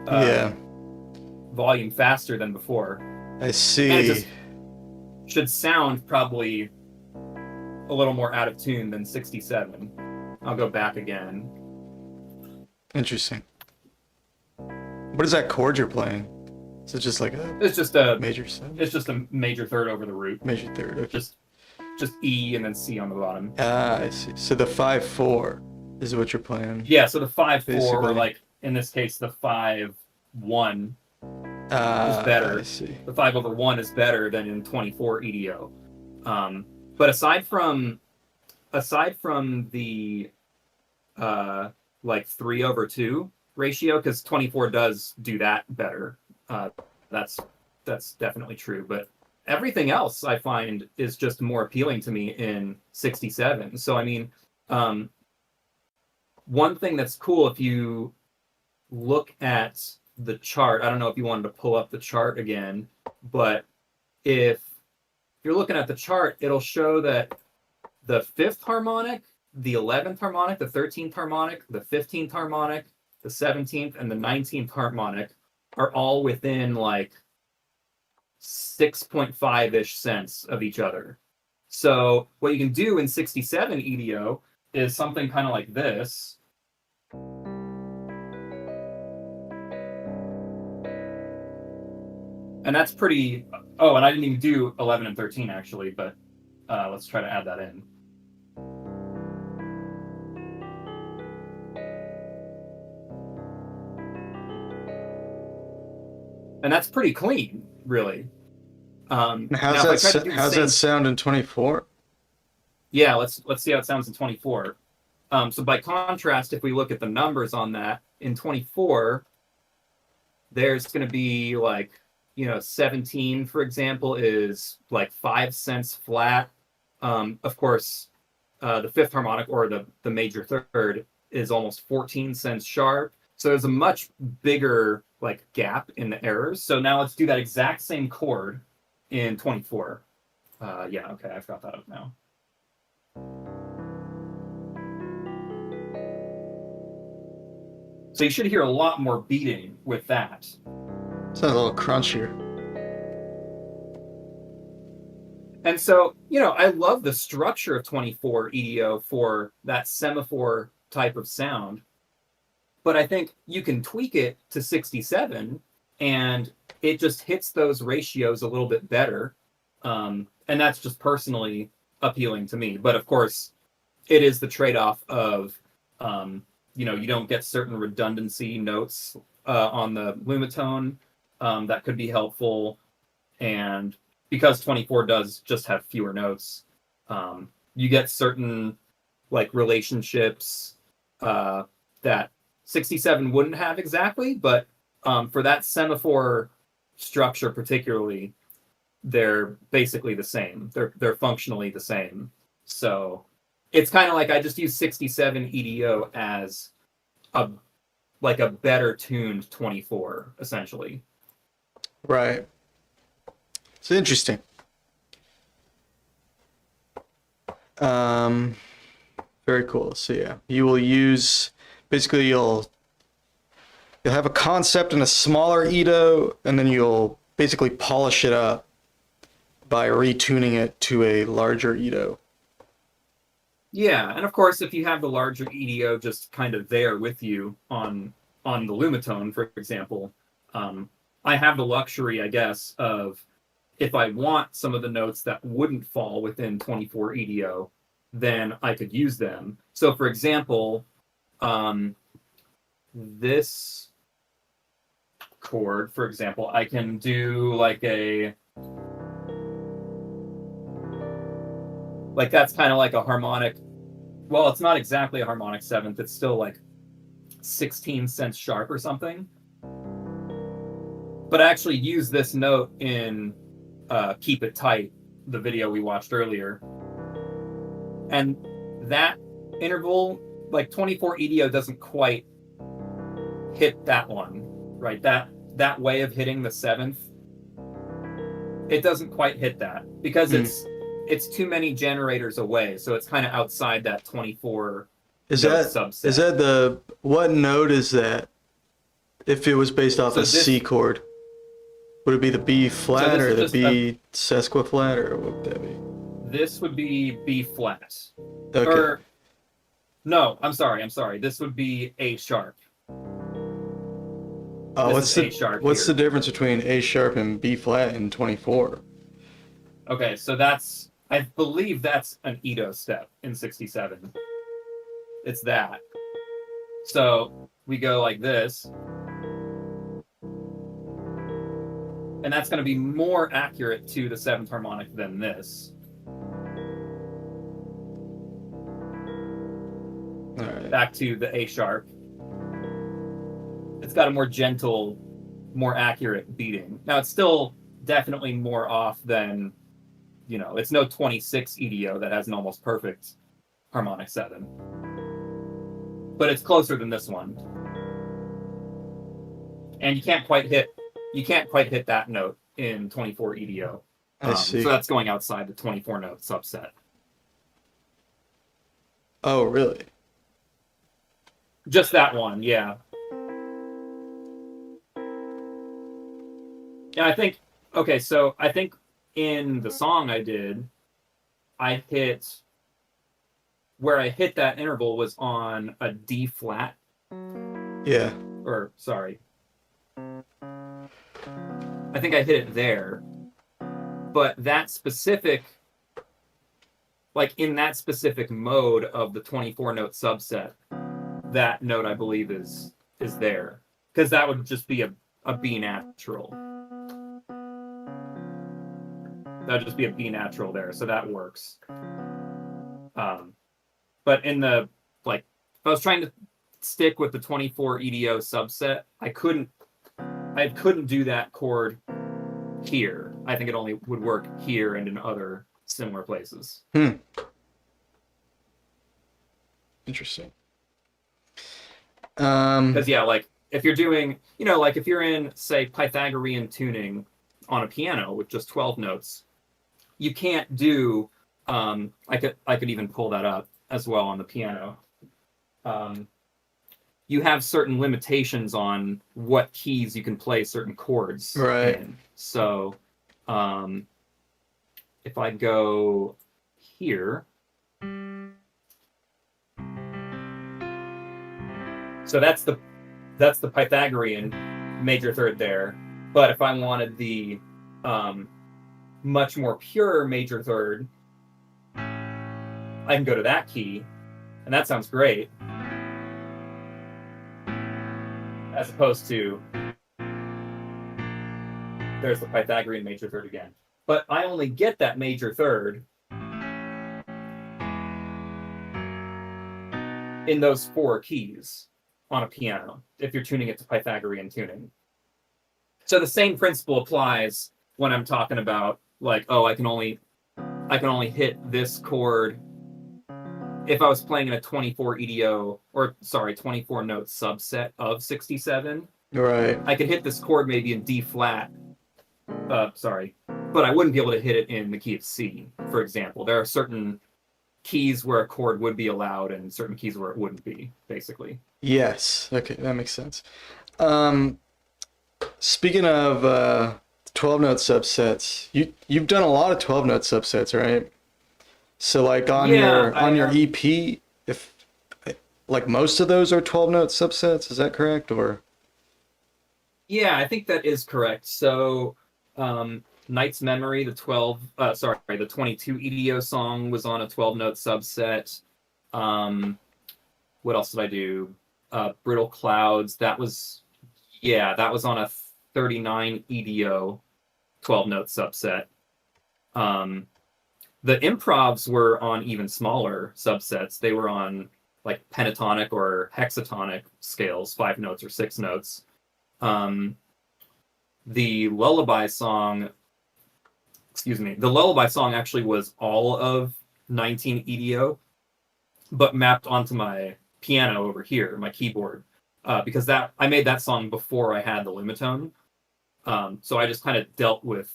uh, Yeah. volume faster than before. I And it see. just should sound probably a little more out of tune than 67. I'll go back again. Interesting. What is that chord you're playing? Is it just like a It's just a major seven? it's just a major third over the root. Major third. Okay. Just E and then C on the bottom. Ah, I see. So the 5/4 is what you're playing, Yeah, so the 5/4 or basically. like in this case the 5/1 is Ah, I better. see. The 5/1 is better than in 24 EDO. But aside from the like 3/2 ratio, because 24 does do that better. Uh, that's definitely true. But everything else I find is just more appealing to me in 67. So I mean, um, one thing that's cool if you look at the chart. I don't know if you wanted to pull up the chart again, but if you're looking at the chart, it'll show that the fifth harmonic, the 11th harmonic, the 13th harmonic, the 15th harmonic, the 17th, and the 19th harmonic are all within like 6.5 ish cents of each other. So, what you can do in 67 EDO is something kind of like this. And that's pretty. Oh, and I didn't even do 11 and 13 actually, but let's try to add that in. and that's pretty clean, really. And Now, if I try to do the how's same, that sound in 24? yeah, let's see how it sounds in 24. So by contrast, if we look at the numbers on that in 24, there's going to be like, 17, for example, is like 5 cents flat. Of course, the fifth harmonic, or the major third, is almost 14 cents sharp. So there's a much bigger like gap in the errors. So now let's do that exact same chord in 24. Yeah, okay, I've got that up now. So you should hear a lot more beating with that. Sounds a little crunchier. And so, I love the structure of 24 EDO for that semaphore type of sound. But I think you can tweak it to 67 and it just hits those ratios a little bit better. And that's just personally appealing to me. But of course, it is the trade-off of, you don't get certain redundancy notes on the Lumatone. That could be helpful. And because 24 does just have fewer notes, you get certain like relationships that 67 wouldn't have exactly, but for that semaphore structure particularly, they're basically the same. They're functionally the same. So it's kind of like I just use 67 EDO as a better tuned 24, essentially. Right. It's interesting. Very cool. So yeah, you will use, basically you'll have a concept in a smaller Edo, and then you'll basically polish it up by retuning it to a larger Edo. Yeah, and of course, if you have the larger EDO just kind of there with you on the Lumatone, for example, I have the luxury, I guess, of if I want some of the notes that wouldn't fall within 24 EDO, then I could use them. So, for example, this chord, for example, I can do like that's kind of like a harmonic. Well, it's not exactly a harmonic seventh. It's still like 16 cents sharp or something. But I actually use this note in Keep It Tight, the video we watched earlier. And that interval, like 24 EDO doesn't quite hit that one, right? That way of hitting the seventh, it doesn't quite hit that because it's too many generators away, so it's kind of outside that 24 subset. Is that what note is that? If it was based off a C chord, would it be the B flat or the B sesquiflat, or what would that be? This would be B flat. Okay. Or no, I'm sorry. This would be A sharp. What's the difference between A sharp and B flat in 24? Okay, so I believe that's an Edo step in 67. It's that. So we go like this. And that's going to be more accurate to the seventh harmonic than this. All right. Back to the A sharp. It's got a more gentle, more accurate beating. Now, it's still definitely more off than, it's no 26 EDO that has an almost perfect harmonic 7. But it's closer than this one. And you can't quite hit that note in 24 EDO. I see. So that's going outside the 24 note subset. Oh, really? Just that one, yeah. Yeah, I think in the song I hit where I hit that interval was on a D flat. Yeah. Or, sorry. I think I hit it there. But that specific, in that specific mode of the 24 note subset, that note I believe is there. Because that would just be a B natural. That would just be a B natural there, so that works. But in the, like, if I was trying to stick with the 24 EDO subset, I couldn't do that chord here. I think it only would work here and in other similar places. Interesting. Because yeah, like if you're doing, like if you're in, say, Pythagorean tuning on a piano with just 12 notes, you can't do. I could even pull that up as well on the piano. You have certain limitations on what keys you can play certain chords in. So, if I go here, so that's the Pythagorean major third there. But if I wanted the much more pure major third, I can go to that key, and that sounds great. As opposed to, there's the Pythagorean major third again. But I only get that major third in those 4 keys on a piano, if you're tuning it to Pythagorean tuning. So the same principle applies when I'm talking about, like, oh, I can only hit this chord if I was playing in a 24 EDO, 24 note subset of 67. Right. I could hit this chord maybe in D flat. But I wouldn't be able to hit it in the key of C, for example. There are certain keys where a chord would be allowed and certain keys where it wouldn't be, basically. Yes. Okay, that makes sense. Speaking of 12-note subsets, you've done a lot of 12-note subsets, right? So like on your EP, if like most of those are 12-note subsets, is that correct? Or yeah, I think that is correct. So Night's Memory, the 22 EDO song was on a 12-note subset. What else did I do? Brittle Clouds, that was on a 39 EDO 12-note subset. The improvs were on even smaller subsets. They were on like pentatonic or hexatonic scales, 5 notes or 6 notes. The lullaby song actually was all of 19 EDO, but mapped onto my piano over here, my keyboard, because I made that song before I had the Lumatone. So I just kind of dealt with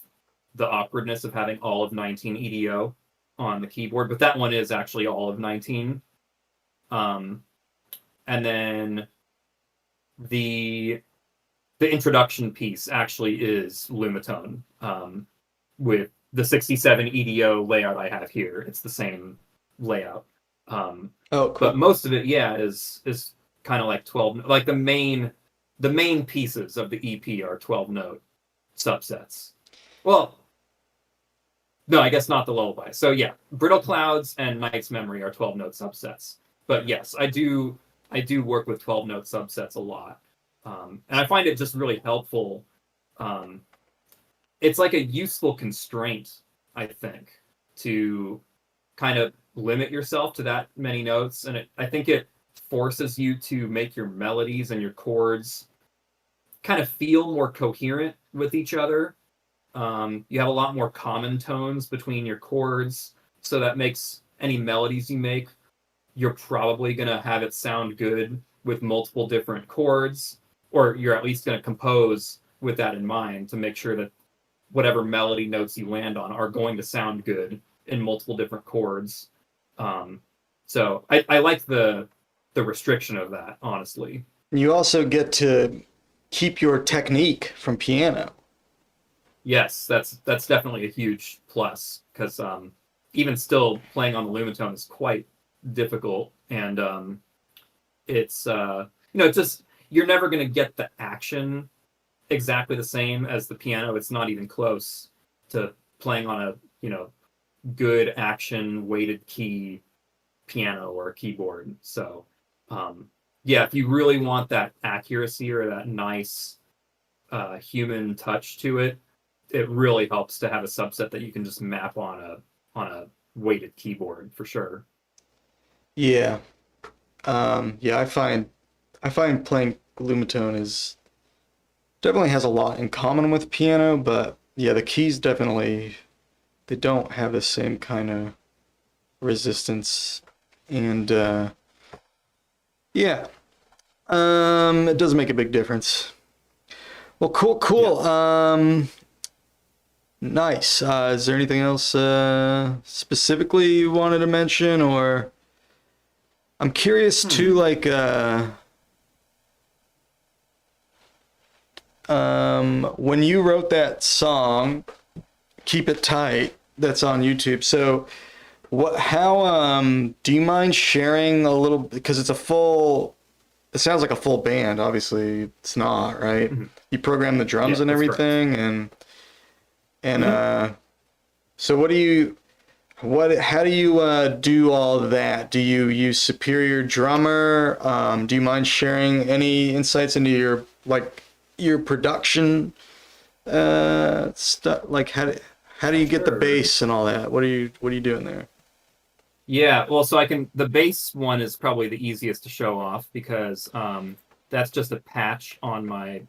the awkwardness of having all of 19 EDO on the keyboard, but that one is actually all of 19. And then the introduction piece actually is Lumatone, with the 67 EDO layout I have here. It's the same layout. cool. But most of it, is kind of like 12. Like the main pieces of the EP are 12-note subsets. Well, no, I guess not the lullaby. So yeah, Brittle Clouds and Night's Memory are 12-note subsets. But yes, I do work with 12-note subsets a lot. And I find it just really helpful. It's like a useful constraint, I think, to kind of limit yourself to that many notes. And I think it forces you to make your melodies and your chords kind of feel more coherent with each other. You have a lot more common tones between your chords, so that makes any melodies you make, you're probably going to have it sound good with multiple different chords, or you're at least going to compose with that in mind to make sure that whatever melody notes you land on are going to sound good in multiple different chords. So I like the restriction of that, honestly. You also get to keep your technique from piano. Yes, that's definitely a huge plus, because even still playing on the Lumatone is quite difficult, and it's just, you're never going to get the action exactly the same as the piano. It's not even close to playing on a good action weighted key piano or a keyboard. So if you really want that accuracy or that nice human touch to it, it really helps to have a subset that you can just map on a weighted keyboard for sure. Yeah. Yeah, I find playing Lumatone is definitely has a lot in common with piano, but yeah, the keys definitely they don't have the same kind of resistance and yeah. It does make a big difference. Well, Yeah. cool. Nice. Is there anything else specifically you wanted to mention, or I'm curious too, Hmm. like when you wrote that song, "Keep It Tight," that's on YouTube. So, what? How? Do you mind sharing a little? Because it's a full. It sounds like a full band. Obviously, it's not, right? Mhm. You program the drums Yeah, and that's correct. everything, and Hmm. so what do you? What? How do you do all of that? Do you use Superior Drummer? Do you mind sharing any insights into your like your production stuff? Like how do you get the Sure. bass and all that? What are you doing there? Yeah, well, so the bass one is probably the easiest to show off because that's just a patch on my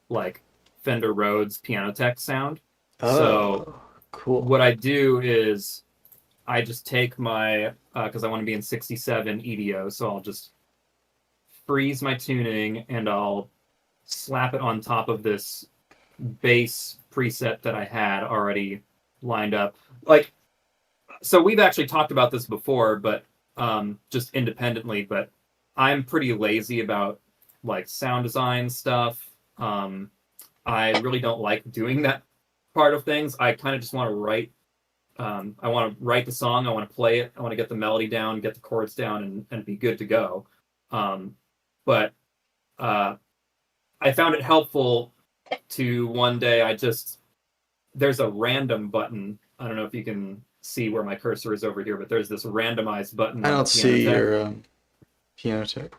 like Fender Rhodes Piano Tech sound. So Oh, cool. what I do is I just take my because I want to be in 67 EDO, so I'll just freeze my tuning and I'll slap it on top of this bass preset that I had already lined up. Like, so we've actually talked about this before, but just independently. But I'm pretty lazy about like sound design stuff. I really don't like doing that part of things. I kind of just want to write. I want to write the song. I want to play it. I want to get the melody down, get the chords down, and be good to go. Um, but uh, I found it helpful to one day. There's a random button. I don't know if you can see where my cursor is over here, but there's this randomized button I on the don't piano see tech. your piano tech.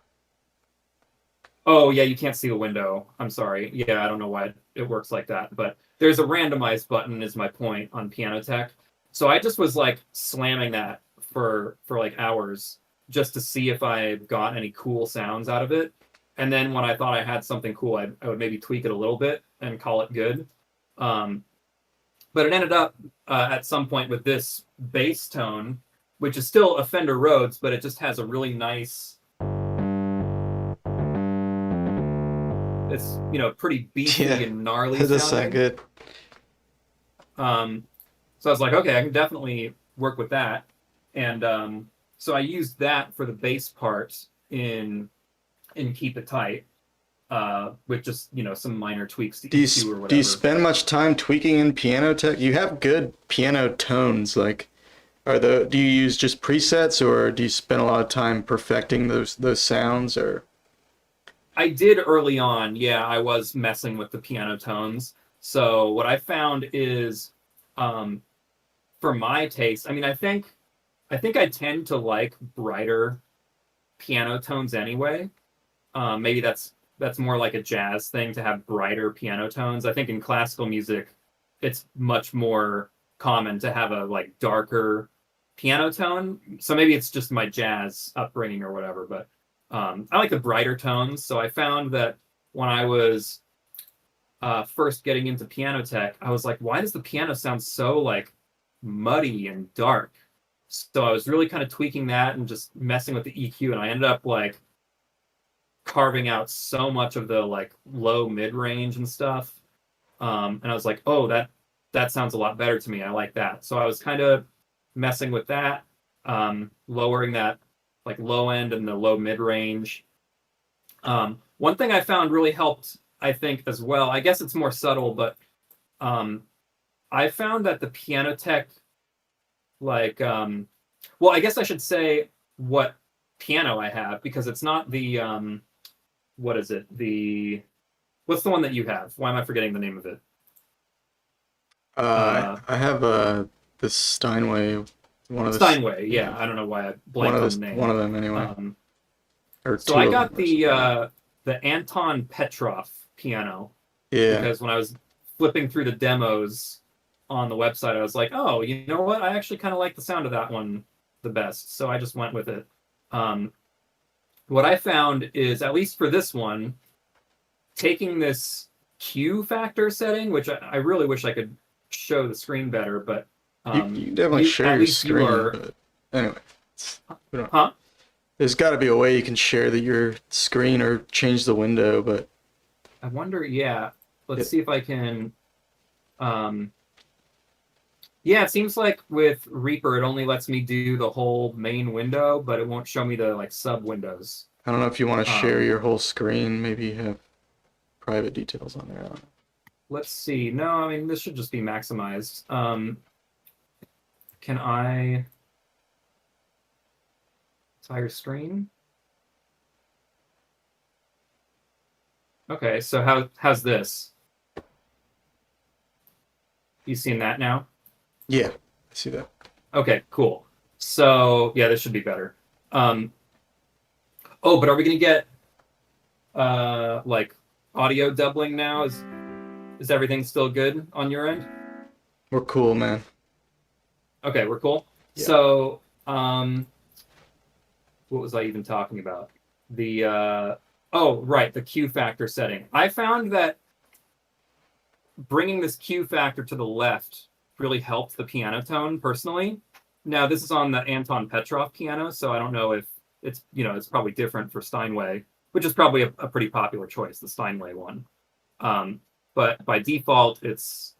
Oh yeah, you can't see the window. I'm sorry. Yeah, I don't know why it works like that, but there's a randomized button is my point on piano tech. So I just was like slamming that for like hours just to see if I got any cool sounds out of it. And then when I thought I had something cool, I would maybe tweak it a little bit and call it good. Um, but it ended up at some point with this bass tone, which is still a Fender Rhodes, but it just has a really nice, it's pretty beefy Yeah, and gnarly that does sound sounding. good. Um, so I was like, okay, I can definitely work with that. And so I used that for the bass part in Keep It Tight, with just some minor tweaks to EQ or Do you whatever. spend much time tweaking in piano tech? You have good piano tones. Like, do you use just presets or do you spend a lot of time perfecting those sounds or? I did early on, yeah, I was messing with the piano tones. So what I found is, um, for my taste, I mean, I think I tend to like brighter piano tones anyway. Maybe that's more like a jazz thing to have brighter piano tones. I think in classical music, it's much more common to have a like darker piano tone. So maybe it's just my jazz upbringing or whatever. But I like the brighter tones. So I found that when I was first getting into piano tech, I was like, why does the piano sound so like muddy and dark? So I was really kind of tweaking that and just messing with the EQ, and I ended up like carving out so much of the like low mid range and stuff. And I was like, oh, that sounds a lot better to me. I like that. So I was kind of messing with that, lowering that like low end and the low mid range. One thing I found really helped, I think, as well. I guess it's more subtle, but um, I found that the piano tech, like, well, I guess I should say what piano I have because it's not the what is it? What's the one that you have? Why am I forgetting the name of it? Uh, I have this Steinway, one of this, Steinway. yeah, Yeah, I don't know why I blanked on the one name. of them anyway, Um, or so two I of them got or something. the Anton Petrov piano Yeah, because when I was flipping through the demos on the website, I was like, oh, you know what? I actually kind of like the sound of that one the best, so I just went with it. What I found is, at least for this one, taking this Q factor setting, which I really wish I could show the screen better, but You can definitely share at your least you screen, are, but anyway, huh? there's got to be a way you can share your screen or change the window, but I wonder, yeah. Let's see if I can. Yeah, it seems like with Reaper, it only lets me do the whole main window, but it won't show me the like sub windows. I don't know if you want to share Um, your whole screen. Maybe you have private details on there. I don't know. let's see. No, I mean, this should just be maximized. Can I entire screen? Okay, so how's this? You seen that now? Yeah, I see that. Okay, cool. So yeah, this should be better. Oh, but are we gonna get like audio doubling now? Is everything still good on your end? We're cool, man. Okay, we're cool. Yeah. So what was I even talking about? The oh, right, the Q factor setting. I found that bringing this Q factor to the left really helped the piano tone personally. Now, this is on the Anton Petrov piano, so I don't know if it's, it's probably different for Steinway, which is probably a pretty popular choice, the Steinway one. But by default, it's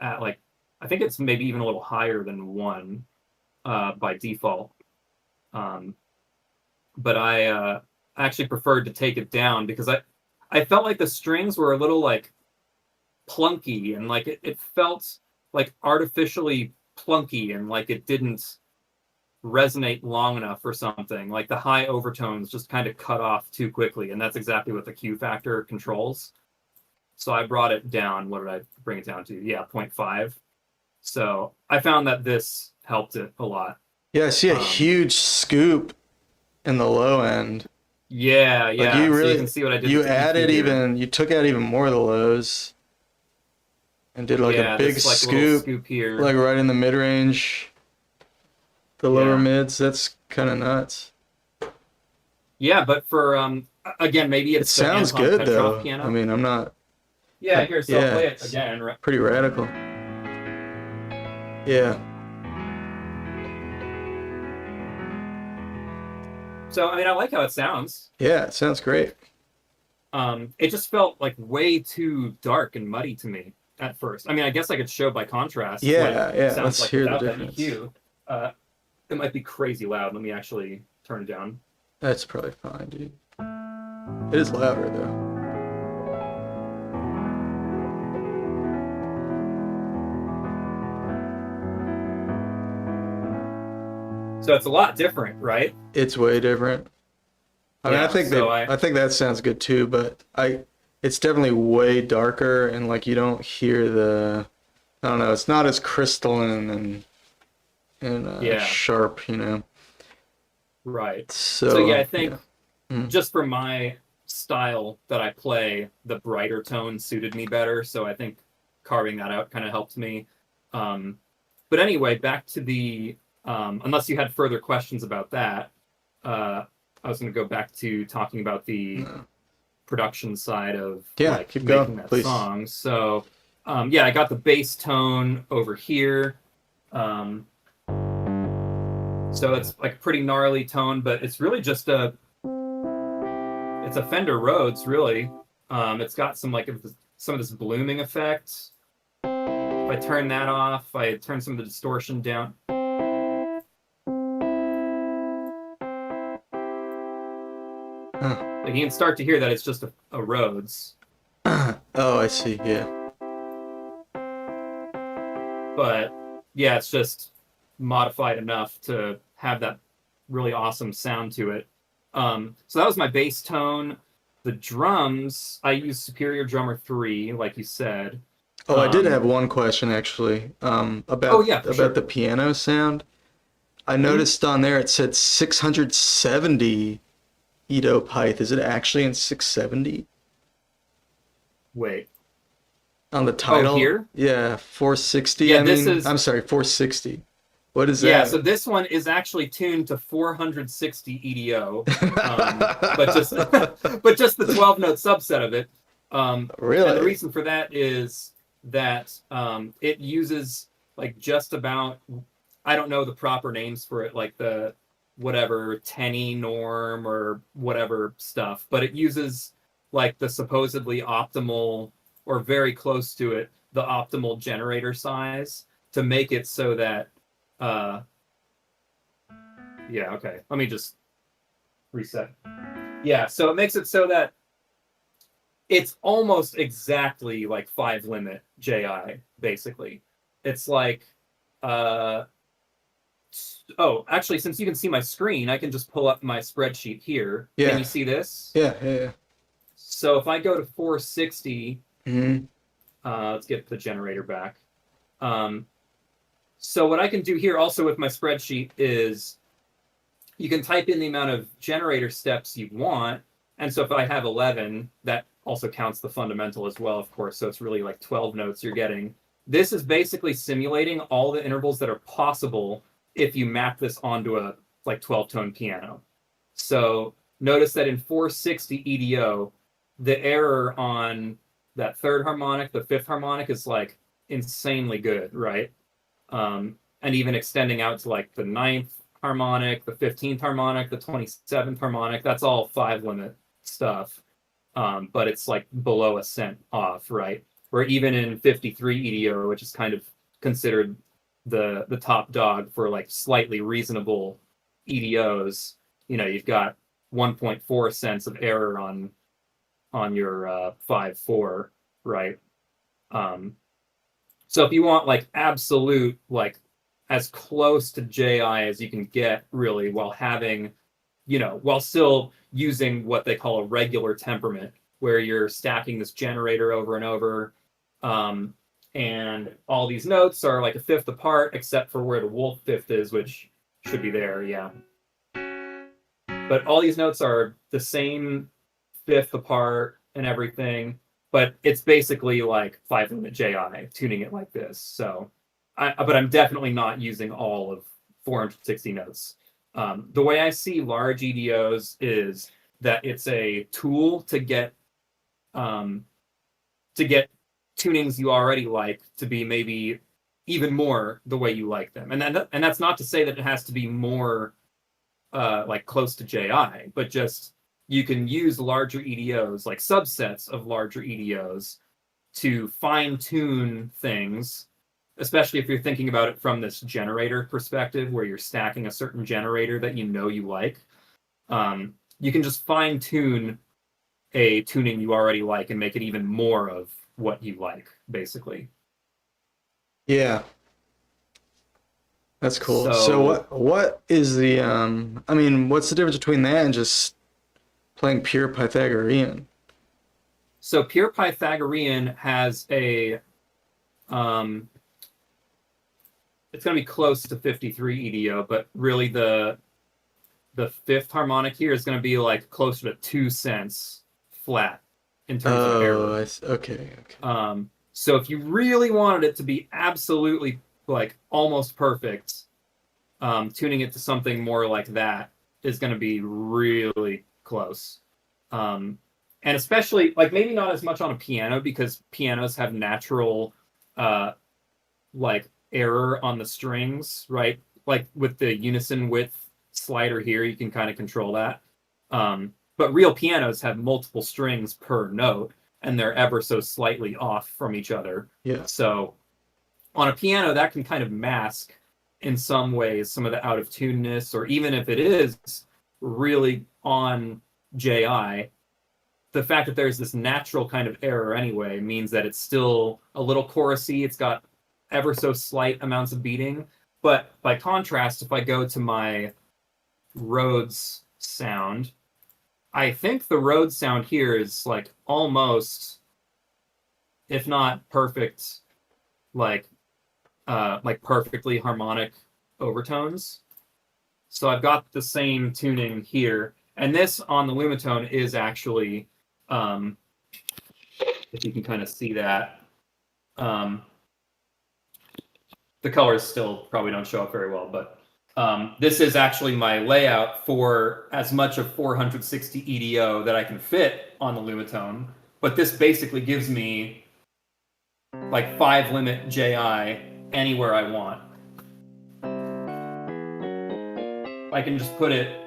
at like, I think it's maybe even a little higher than 1 by default. But I actually preferred to take it down because I felt like the strings were a little like plunky, and like it felt like artificially plunky, and like it didn't resonate long enough or something. Like the high overtones just kind of cut off too quickly, and that's exactly what the Q factor controls. So I brought it down. What did I bring it down to? Yeah, 0.5. So I found that this helped it a lot. Yeah, I see a huge scoop in the low end. Yeah, Like yeah. you So really, you can see what I did. you with the EQ added here. you took out even more of the lows and did like Yeah, a big this like little scoop here. like right in the mid range, the lower Yeah. mids. That's kind of nuts. Yeah, but for again, maybe It it's the sounds Anton good Petrov though. piano. I mean, I'm not. Yeah, here, so I'll Yeah, play it it's again. pretty radical. Yeah. So I mean, I like how it sounds. Yeah, it sounds great. It just felt like way too dark and muddy to me at first. I mean, I guess I could show by contrast what Yeah, it yeah. sounds Let's like hear the without that difference. EQ. It might be crazy loud. Let me actually turn it down. That's probably fine, dude. It is louder though. So it's a lot different, right? It's way different. I mean, Yeah, so I think that sounds good too, but it's definitely way darker and like you don't hear I don't know, it's not as crystalline and Yeah. sharp, you know. Right. So, So yeah, I think Mm. just for my style that I play, the brighter tone suited me better. So I think carving that out kind of helped me. But anyway, back to the unless you had further questions about that, I was going to go back to talking about the No. production side of Yeah, like keep making going, that please. song. So yeah, I got the bass tone over here. So it's like a pretty gnarly tone, but it's really just it's a Fender Rhodes, really. It's got some of this blooming effect. If I turn that off, I turn some of the distortion down. Huh. Like you can start to hear that it's just a Rhodes. Oh, I see. Yeah. But yeah, it's just modified enough to have that really awesome sound to it. So that was my bass tone. The drums, I used Superior Drummer 3, like you said. Oh, I did have one question actually. Oh yeah, for About sure. the piano sound. I noticed on there it said 670 Edo Pyth. Is it actually in 670? Wait. On the Oh, title? here? Yeah, 460. Yeah, I this mean, is I'm sorry, 460. What is yeah. So that? this one is actually tuned to 460 EDO, but just but just the 12 note subset of it. And the Really? reason for that is that it uses like just about, I don't know the proper names for it, like the whatever Tenny norm or whatever stuff, but it uses like the supposedly optimal or very close to it, the optimal generator size to make it so that uh yeah, okay. Let me just reset. Yeah, so it makes it so that it's almost exactly like 5 limit JI, basically. It's like uh oh, actually, since you can see my screen, I can just pull up my spreadsheet here. Can you Yeah. see this? Yeah, yeah, yeah. So if I go to 460, Hmm. let's get the generator back. Um, so what I can do here also with my spreadsheet is you can type in the amount of generator steps you want. And so if I have 11, that also counts the fundamental as well, of course. So it's really like 12 notes you're getting. This is basically simulating all the intervals that are possible if you map this onto a like 12-tone piano. So notice that in 460 EDO, the error on that third harmonic, the fifth harmonic is like insanely good, right? And even extending out to like the ninth harmonic, the 15th harmonic, the 27th harmonic, that's all 5 limit stuff. But it's like below a cent off, right? Where even in 53 EDO, which is kind of considered the top dog for like slightly reasonable EDOs, you've got 1.4 cents of error on your 5/4, right? Um, so if you want like absolute, like as close to JI as you can get, really, while having, while still using what they call a regular temperament, where you're stacking this generator over and over, and all these notes are like a fifth apart, except for where the wolf fifth is, which should be there, yeah. But all these notes are the same fifth apart and everything, but it's basically like 5 limit JI tuning it like this. So, but I'm definitely not using all of 460 notes. The way I see large EDOs is that it's a tool um, to get tunings you already like to be maybe even more the way you like them, and that's not to say that it has to be more like close to JI, but just you can use larger EDOs, like subsets of larger EDOs, to fine tune things, especially if you're thinking about it from this generator perspective, where you're stacking a certain generator that you like. You can just fine tune a tuning you already like and make it even more of what you like, basically. Yeah, that's cool. So So, what is the I mean, what's the difference between that and just playing pure Pythagorean? so pure Pythagorean has a um, it's going to be close to 53 EDO, but really the fifth harmonic here is going to be like closer to 2 cents flat in terms of Oh, error. okay, okay. So if you really wanted it to be absolutely like almost perfect, tuning it to something more like that is going to be really close. And especially like maybe not as much on a piano, because pianos have natural like error on the strings, right? Like with the unison width slider here, you can kind of control that. But real pianos have multiple strings per note, and they're ever so slightly off from each other. Yeah. So on a piano, that can kind of mask in some ways some of the out of tuneness, or even if it is really on JI, the fact that there's this natural kind of error anyway means that it's still a little chorusy. It's got ever so slight amounts of beating. But by contrast, if I go to my Rhodes sound, I think the Rhodes sound here is like almost, if not perfect, like perfectly harmonic overtones. So I've got the same tuning here, and this on the Lumatone is actually, if you can kind of see that, Um, the colors still probably don't show up very well, but this is actually my layout for as much of 460 EDO that I can fit on the Lumatone. But this basically gives me like 5 limit JI anywhere I want. I can just put it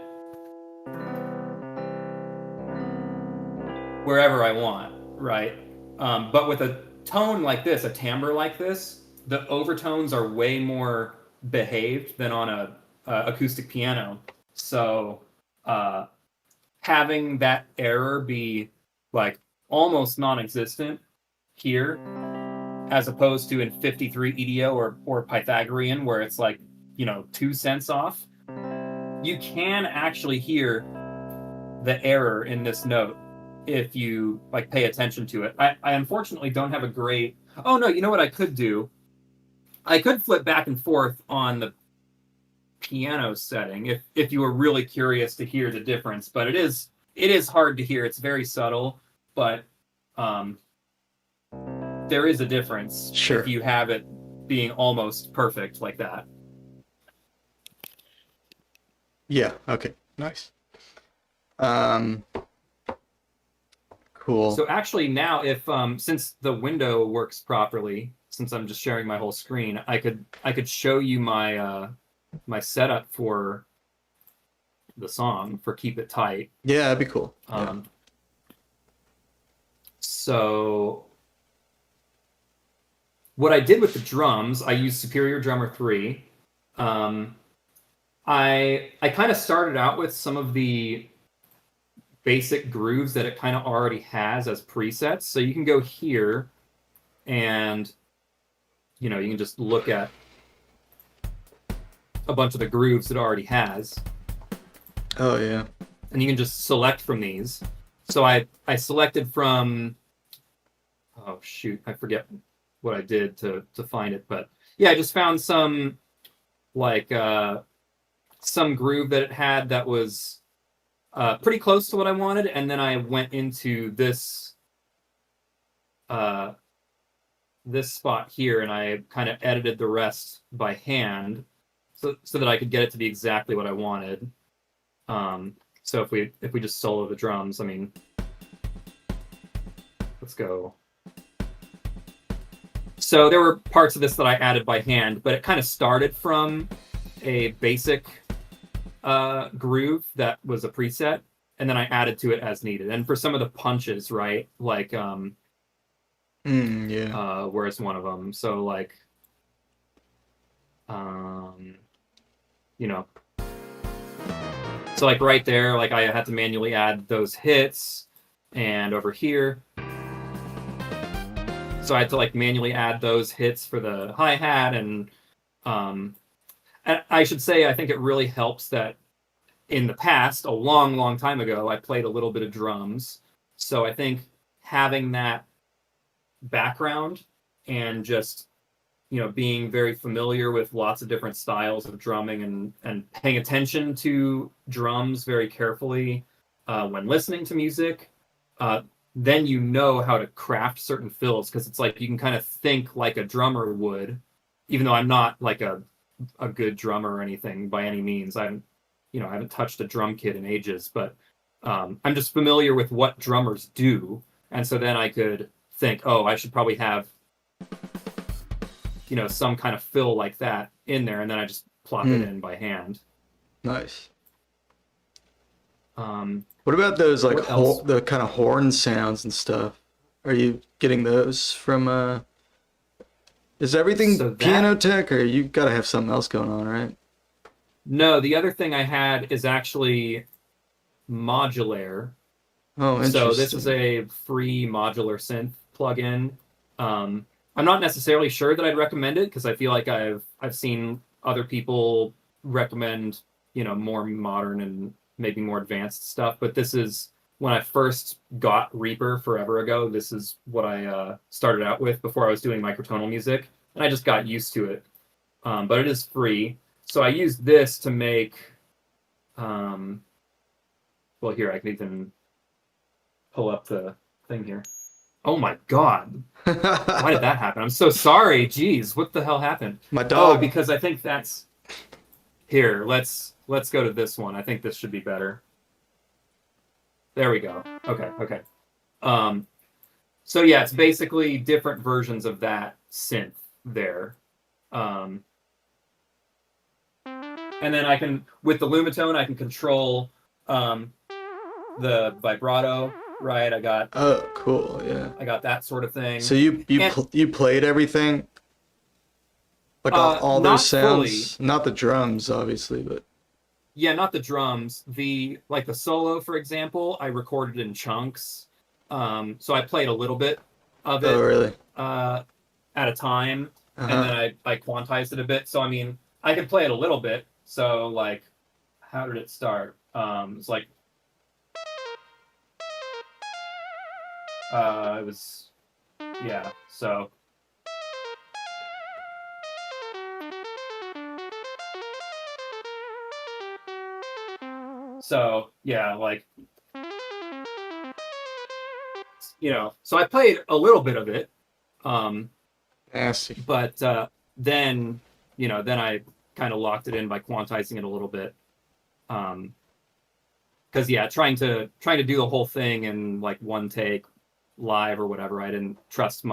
wherever I want, right? But with a tone like this, a timbre like this, the overtones are way more behaved than on a acoustic piano. So having that error be like almost non-existent here, as opposed to in 53 EDO or Pythagorean, where it's like, 2 cents off, you can actually hear the error in this note if you like pay attention to it. I unfortunately don't have a great. Oh no, you know what I could do? I could flip back and forth on the piano setting if you were really curious to hear the difference. But it is hard to hear. It's very subtle, but there is a difference Sure. if you have it being almost perfect like that. Yeah. Okay. Nice. Cool. So actually now, if since the window works properly, since I'm just sharing my whole screen, I could show you my my setup for the song for Keep It Tight. Yeah, that'd be cool. Yeah. So what I did with the drums, I used Superior Drummer 3. I kind of started out with some of the basic grooves that it kind of already has as presets. So you can go here and, you can just look at a bunch of the grooves it already has. Oh, yeah. And you can just select from these. So I selected from, oh shoot, I forget what I did to find it. But yeah, I just found some, like, some groove that it had that was pretty close to what I wanted, and then I went into this this spot here, and I kind of edited the rest by hand, so that I could get it to be exactly what I wanted. So if we just solo the drums, I mean, let's go. So there were parts of this that I added by hand, but it kind of started from a basic groove that was a preset, and then I added to it as needed. And for some of the punches, right, like where's one of them? So like so like right there, like I had to manually add those hits, and over here, so I had to like manually add those hits for the hi-hat. And I should say, I think it really helps that in the past, a long, long time ago, I played a little bit of drums. So I think having that background and just, being very familiar with lots of different styles of drumming and paying attention to drums very carefully when listening to music, then you know how to craft certain fills, because it's like you can kind of think like a drummer would, even though I'm not like a good drummer or anything by any means. I haven't touched a drum kit in ages, but I'm just familiar with what drummers do. And so then I could think, oh, I should probably have, some kind of fill like that in there. And then I just plop it in by hand. Nice. What about those like the kind of horn sounds and stuff? Are you getting those from is everything piano tech, or you gotta have something else going on, right? No, the other thing I had is actually Modulaire. Oh, interesting. So this is a free modular synth plugin. I'm not necessarily sure that I'd recommend it, because I feel like I've seen other people recommend, more modern and maybe more advanced stuff. But this is, when I first got Reaper forever ago, this is what I started out with before I was doing microtonal music, and I just got used to it. But it is free. So I used this to make, well, here, I can even pull up the thing here. Oh my God. Why did that happen? I'm so sorry. Jeez, what the hell happened? My Oh, dog. because I think that's here. Let's go to this one. I think this should be better. There we go. Okay, okay. Um, so yeah, it's basically different versions of that synth there. Um, and then I can, with the Lumatone, I can control the vibrato, right? Oh, cool. Yeah. I got that sort of So thing. you And you played everything, like all those not fully. sounds, not the drums, obviously, but Yeah, not the drums. The like the solo, for example, I recorded in chunks. So I played a little bit of oh, it really? uh, at a time, and Uh-huh. then I quantized it a bit. So I mean, I could play it a little bit. So like, how did it start? It's like it was yeah. So yeah, like so I played a little bit of it. Um, Nasty. but then then I kind of locked it in by quantizing it a little bit. Because yeah, trying to do the whole thing in like one take live or whatever, I didn't trust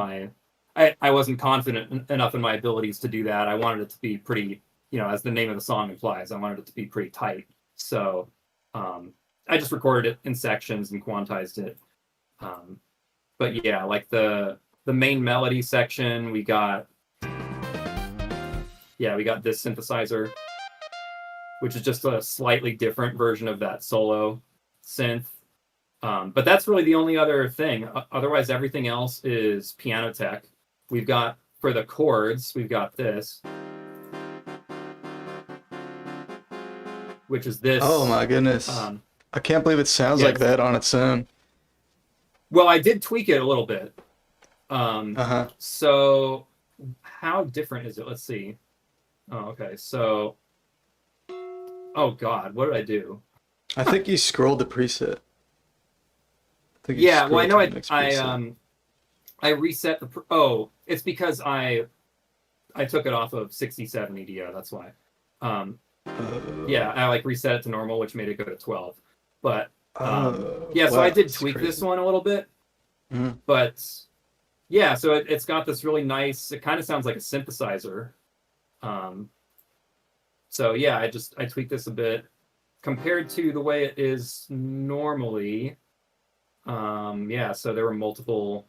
I wasn't confident enough in my abilities to do that. I wanted it to be pretty, as the name of the song implies, I wanted it to be pretty tight. So um, I just recorded it in sections and quantized it. Um, but yeah, like the main melody section, we got this synthesizer, which is just a slightly different version of that solo synth. But that's really the only other thing. Otherwise, everything else is piano tech. We've got, for the chords, we've got this, which is Oh this. my goodness. Um, I can't believe it sounds yeah, like that on its own. well, I did tweak it a little bit. Uh-huh. So how different is it? Let's see. Oh, okay. So, oh God, what did I do? I think you scrolled the preset. I think you Yeah, well, I scrolled know to the next preset. I reset oh, it's because I took it off of 67 EDO. That's why. Um, yeah, I like reset it to normal, which made it go to 12. But yeah, so I wow, did that's tweak this crazy. one a little bit, Mhm. but yeah, so it's got this really nice. It kind of sounds like a synthesizer. Um, so yeah, I tweaked this a bit compared to the way it is normally. Yeah, so there were multiple.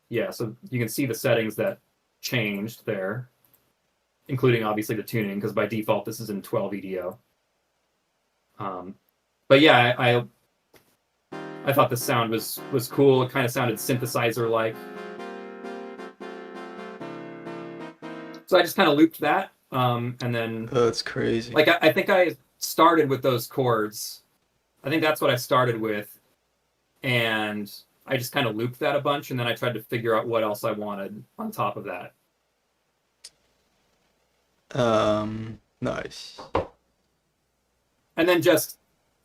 Yeah, so you can see the settings that changed there, including obviously the tuning, because by default this is in 12 EDO. But yeah, I thought the sound was cool. It kind of sounded synthesizer like. So I just kind of looped that, and then Oh, it's crazy. like I think I started with those chords. I think that's what I started with, and I just kind of looped that a bunch, and then I tried to figure out what else I wanted on top of that. Nice. And then just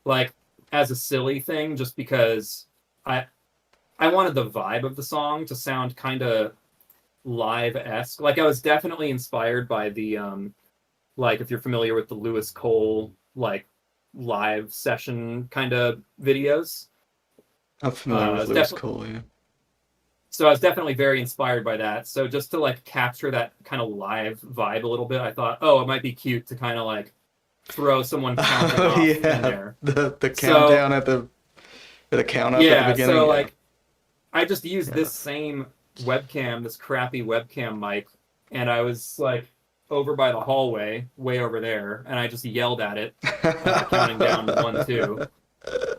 like as a silly thing, just because I I wanted the vibe of the song to sound kind of live-esque. Like I was definitely inspired by the like if you're familiar with the Lewis Cole like live session kind of videos. I'm familiar with It's Lewis definitely Cole, yeah. so I was definitely very inspired by that. So just to like capture that kind of live vibe a little bit, I thought, oh, it might be cute to kind of like throw someone counting Oh off in yeah, there. the So countdown at the count up at the yeah, beginning, so yeah. like I just used Yeah. this same webcam, this crappy webcam mic, and I was like over by the hallway, way over there, and I just yelled at it, counting down 1, 2.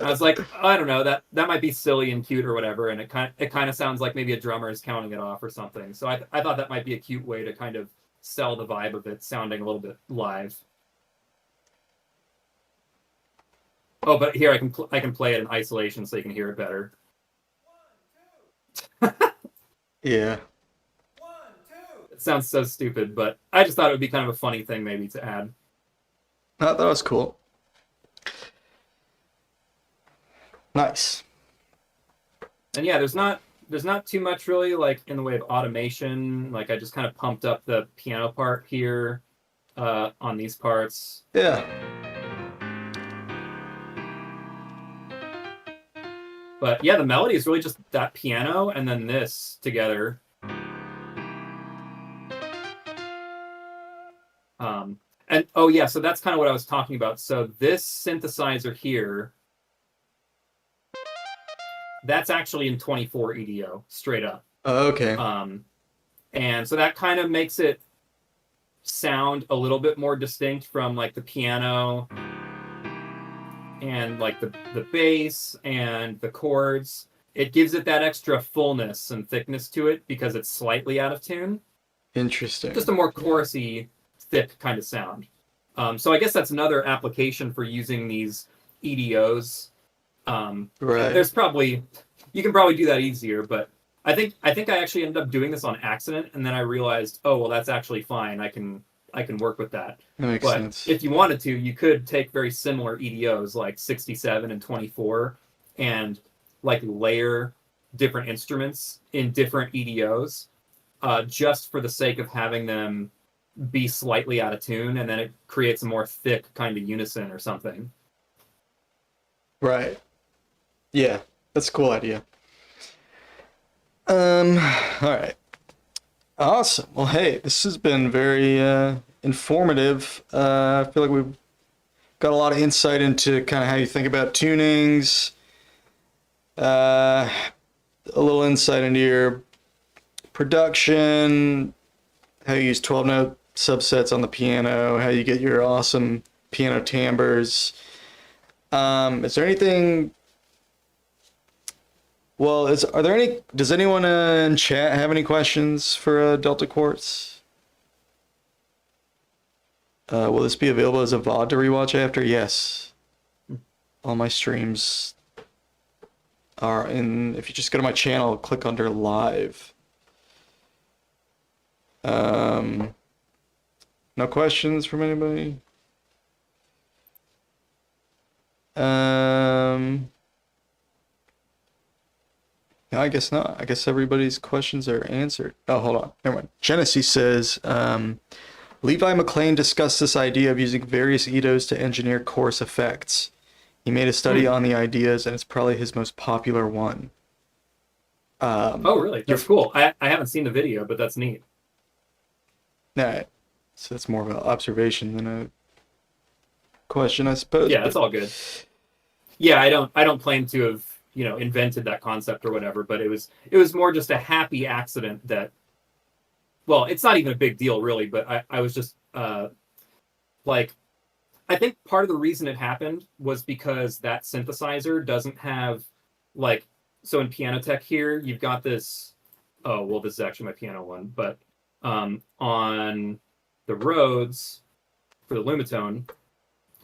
I was like, I don't know, that might be silly and cute or whatever, and it kind of sounds like maybe a drummer is counting it off or something. So I thought that might be a cute way to kind of sell the vibe of it sounding a little bit live. Oh, but here I can play it in isolation so you can hear it better. Yeah. It sounds so stupid, but I just thought it would be kind of a funny thing maybe to add. No, that was cool. Nice. And yeah, there's not there's not too much really like in the way of automation. Like I just kind of pumped up the piano part here on these parts. Yeah. But yeah, the melody is really just that piano and then this together. And oh yeah, so that's kind of what I was talking about. So this synthesizer here, that's actually in 24 EDO, straight up. Okay. And so that kind of makes it sound a little bit more distinct from like the piano and like the bass and the chords. It gives it that extra fullness and thickness to it because it's slightly out of tune. Interesting. Just a more chorusy, thick kind of sound. So I guess that's another application for using these EDOs. Right. There's probably, you can probably do that easier, but I think I actually ended up doing this on accident, and then I realized, oh well, that's actually fine. I can work with that. That makes But sense. if you wanted to, you could take very similar EDOs like 67 and 24 and like layer different instruments in different EDOs just for the sake of having them be slightly out of tune, and then it creates a more thick kind of unison or something. Right. Yeah, that's a cool idea. All right. Awesome. Well, hey, this has been very informative. I feel like we've got a lot of insight into kind of how you think about tunings, a little insight into your production, how you use 12-note subsets on the piano, how you get your awesome piano timbres. Is there anything... Well, are there any... Does anyone in chat have any questions for Delta Quartz? Will this be available as a VOD to rewatch after? Yes. All my streams are in... If you just go to my channel, click under live. No questions from anybody? No, I guess not. I guess everybody's questions are answered. Oh, hold on. Never mind. Genesee says, Levi McLean discussed this idea of using various edos to engineer coarse effects. He made a study on the ideas, and it's probably his most popular one. Oh, really? That's cool. I haven't seen the video, but that's neat. Alright. So that's more of an observation than a question, I suppose. Yeah, that's all good. Yeah, I don't claim to have, invented that concept or whatever, but it was more just a happy accident that, well, it's not even a big deal really, but I was just like, I think part of the reason it happened was because that synthesizer doesn't have like, so in Piano Tech here, you've got this, oh, well, this is actually my piano one, but on the Rhodes for the Lumatone,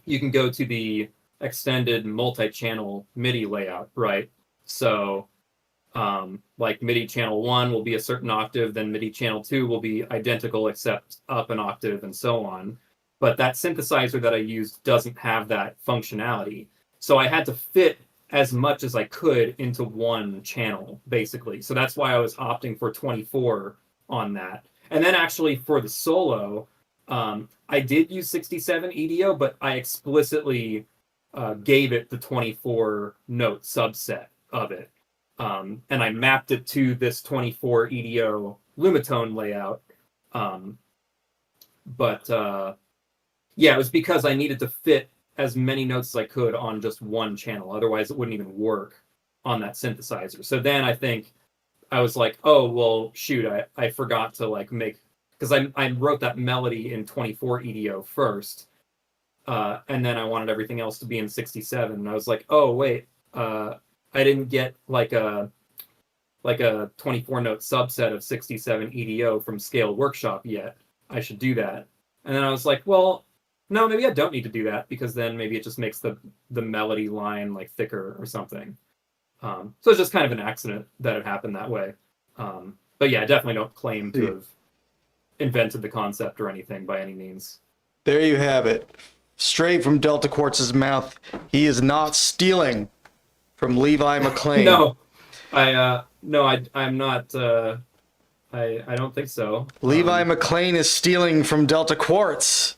you can go to the extended multi-channel MIDI layout, right? So like MIDI channel 1 will be a certain octave, then MIDI channel 2 will be identical except up an octave and so on. But that synthesizer that I used doesn't have that functionality. So I had to fit as much as I could into one channel, basically. So that's why I was opting for 24 on that. And then actually for the solo, I did use 67 EDO, but I explicitly gave it the 24 note subset of it. And I mapped it to this 24 EDO Lumatone layout. Yeah, it was because I needed to fit as many notes as I could on just one channel. Otherwise, it wouldn't even work on that synthesizer. So then I think I was like, oh, well, shoot, I forgot to like make, because I wrote that melody in 24 EDO first. And then I wanted everything else to be in 67. And I was like, oh, wait, I didn't get like a 24 note subset of 67 EDO from Scale Workshop yet. I should do that. And then I was like, well, no, maybe I don't need to do that because then maybe it just makes the melody line like thicker or something. So it's just kind of an accident that it happened that way. But yeah, I definitely don't claim to have invented the concept or anything by any means. There you have it. Straight from Delta Quartz's mouth. He is not stealing from Levi McLean. No. I'm not. I don't think so. Levi McLean is stealing from Delta Quartz.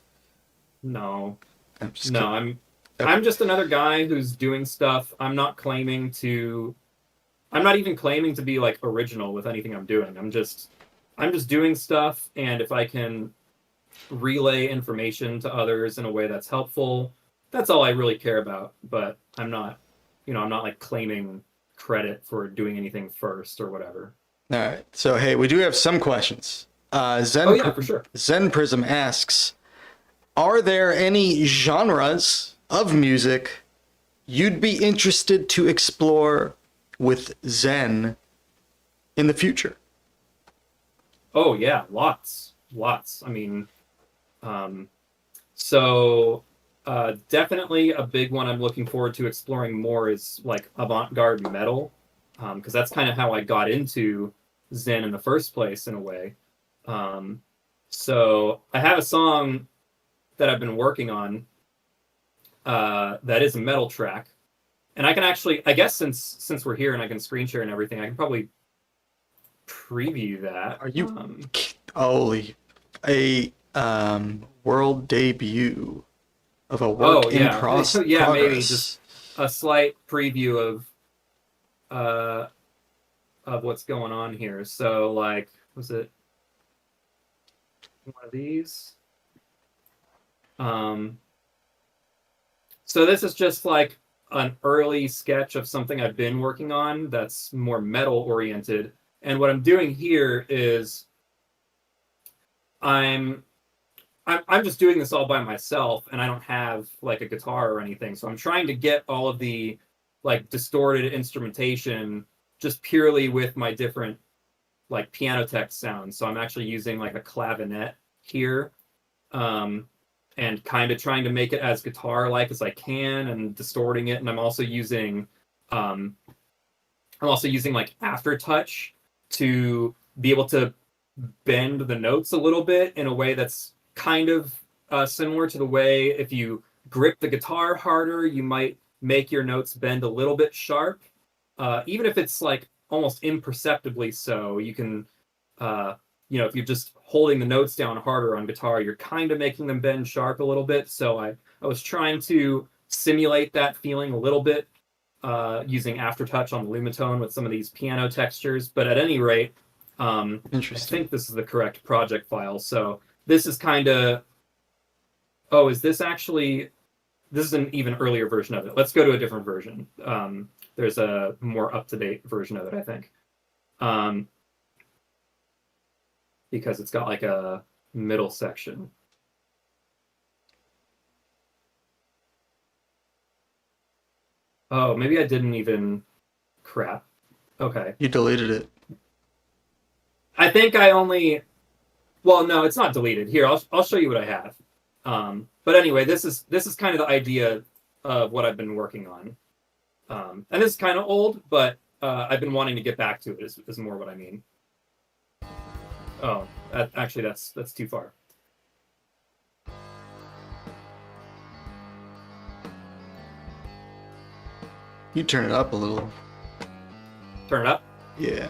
No, I'm just no, kidding. I'm just another guy who's doing stuff. I'm not claiming to. I'm not even claiming to be like original with anything I'm doing. I'm just doing stuff, and if I can relay information to others in a way that's helpful, that's all I really care about. But I'm not, I'm not like claiming credit for doing anything first or whatever. All right. So, hey, we do have some questions. Oh yeah, for sure. Zen Prism asks, are there any genres of music you'd be interested to explore with Zen in the future? Oh yeah, lots. I mean, um, so definitely a big one I'm looking forward to exploring more is like avant-garde metal, because that's kind of how I got into Zen in the first place in a way. Um, so I have a song that I've been working on that is a metal track, and I can actually, I guess since we're here and I can screen share and everything, I can probably preview that. Are you holy a world debut of a work Oh in yeah, yeah, maybe just progress? a slight preview uh of what's going on here. So like, was it one of these? Um, so this is just like an early sketch of something I've been working on that's more metal oriented. And what I'm doing here is I'm I'm just doing this all by myself, and I don't have like a guitar or anything. So I'm trying to get all of the like distorted instrumentation just purely with my different like piano text sounds. So I'm actually using like a clavinet here, um, and kind of trying to make it as guitar-like as I can, and distorting it. And um, I'm also using like aftertouch to be able to bend the notes a little bit in a way that's kind of similar to the way if you grip the guitar harder, you might make your notes bend a little bit sharp. Even if it's like almost imperceptibly so, you can, if you're just holding the notes down harder on guitar, you're kind of making them bend sharp a little bit. So I was trying to simulate that feeling a little bit using aftertouch on the Lumatone with some of these piano textures. But at any rate, I Interesting. think this is the correct project file. So this is kind of, oh, is this actually, this is an even earlier version of it. Let's go to a different version. There's a more up-to-date version of it, I think. Because it's got like a middle section. Oh, maybe I didn't even, crap. Okay. You deleted it. I think I only, well, no, it's not deleted. Here, I'll show you what I have. But anyway, this is kind of the idea of what I've been working on. And this is kind of old, but I've been wanting to get back to it. Is more what I mean. Oh, actually, that's too far. You turn it up a little. Turn it up. Yeah.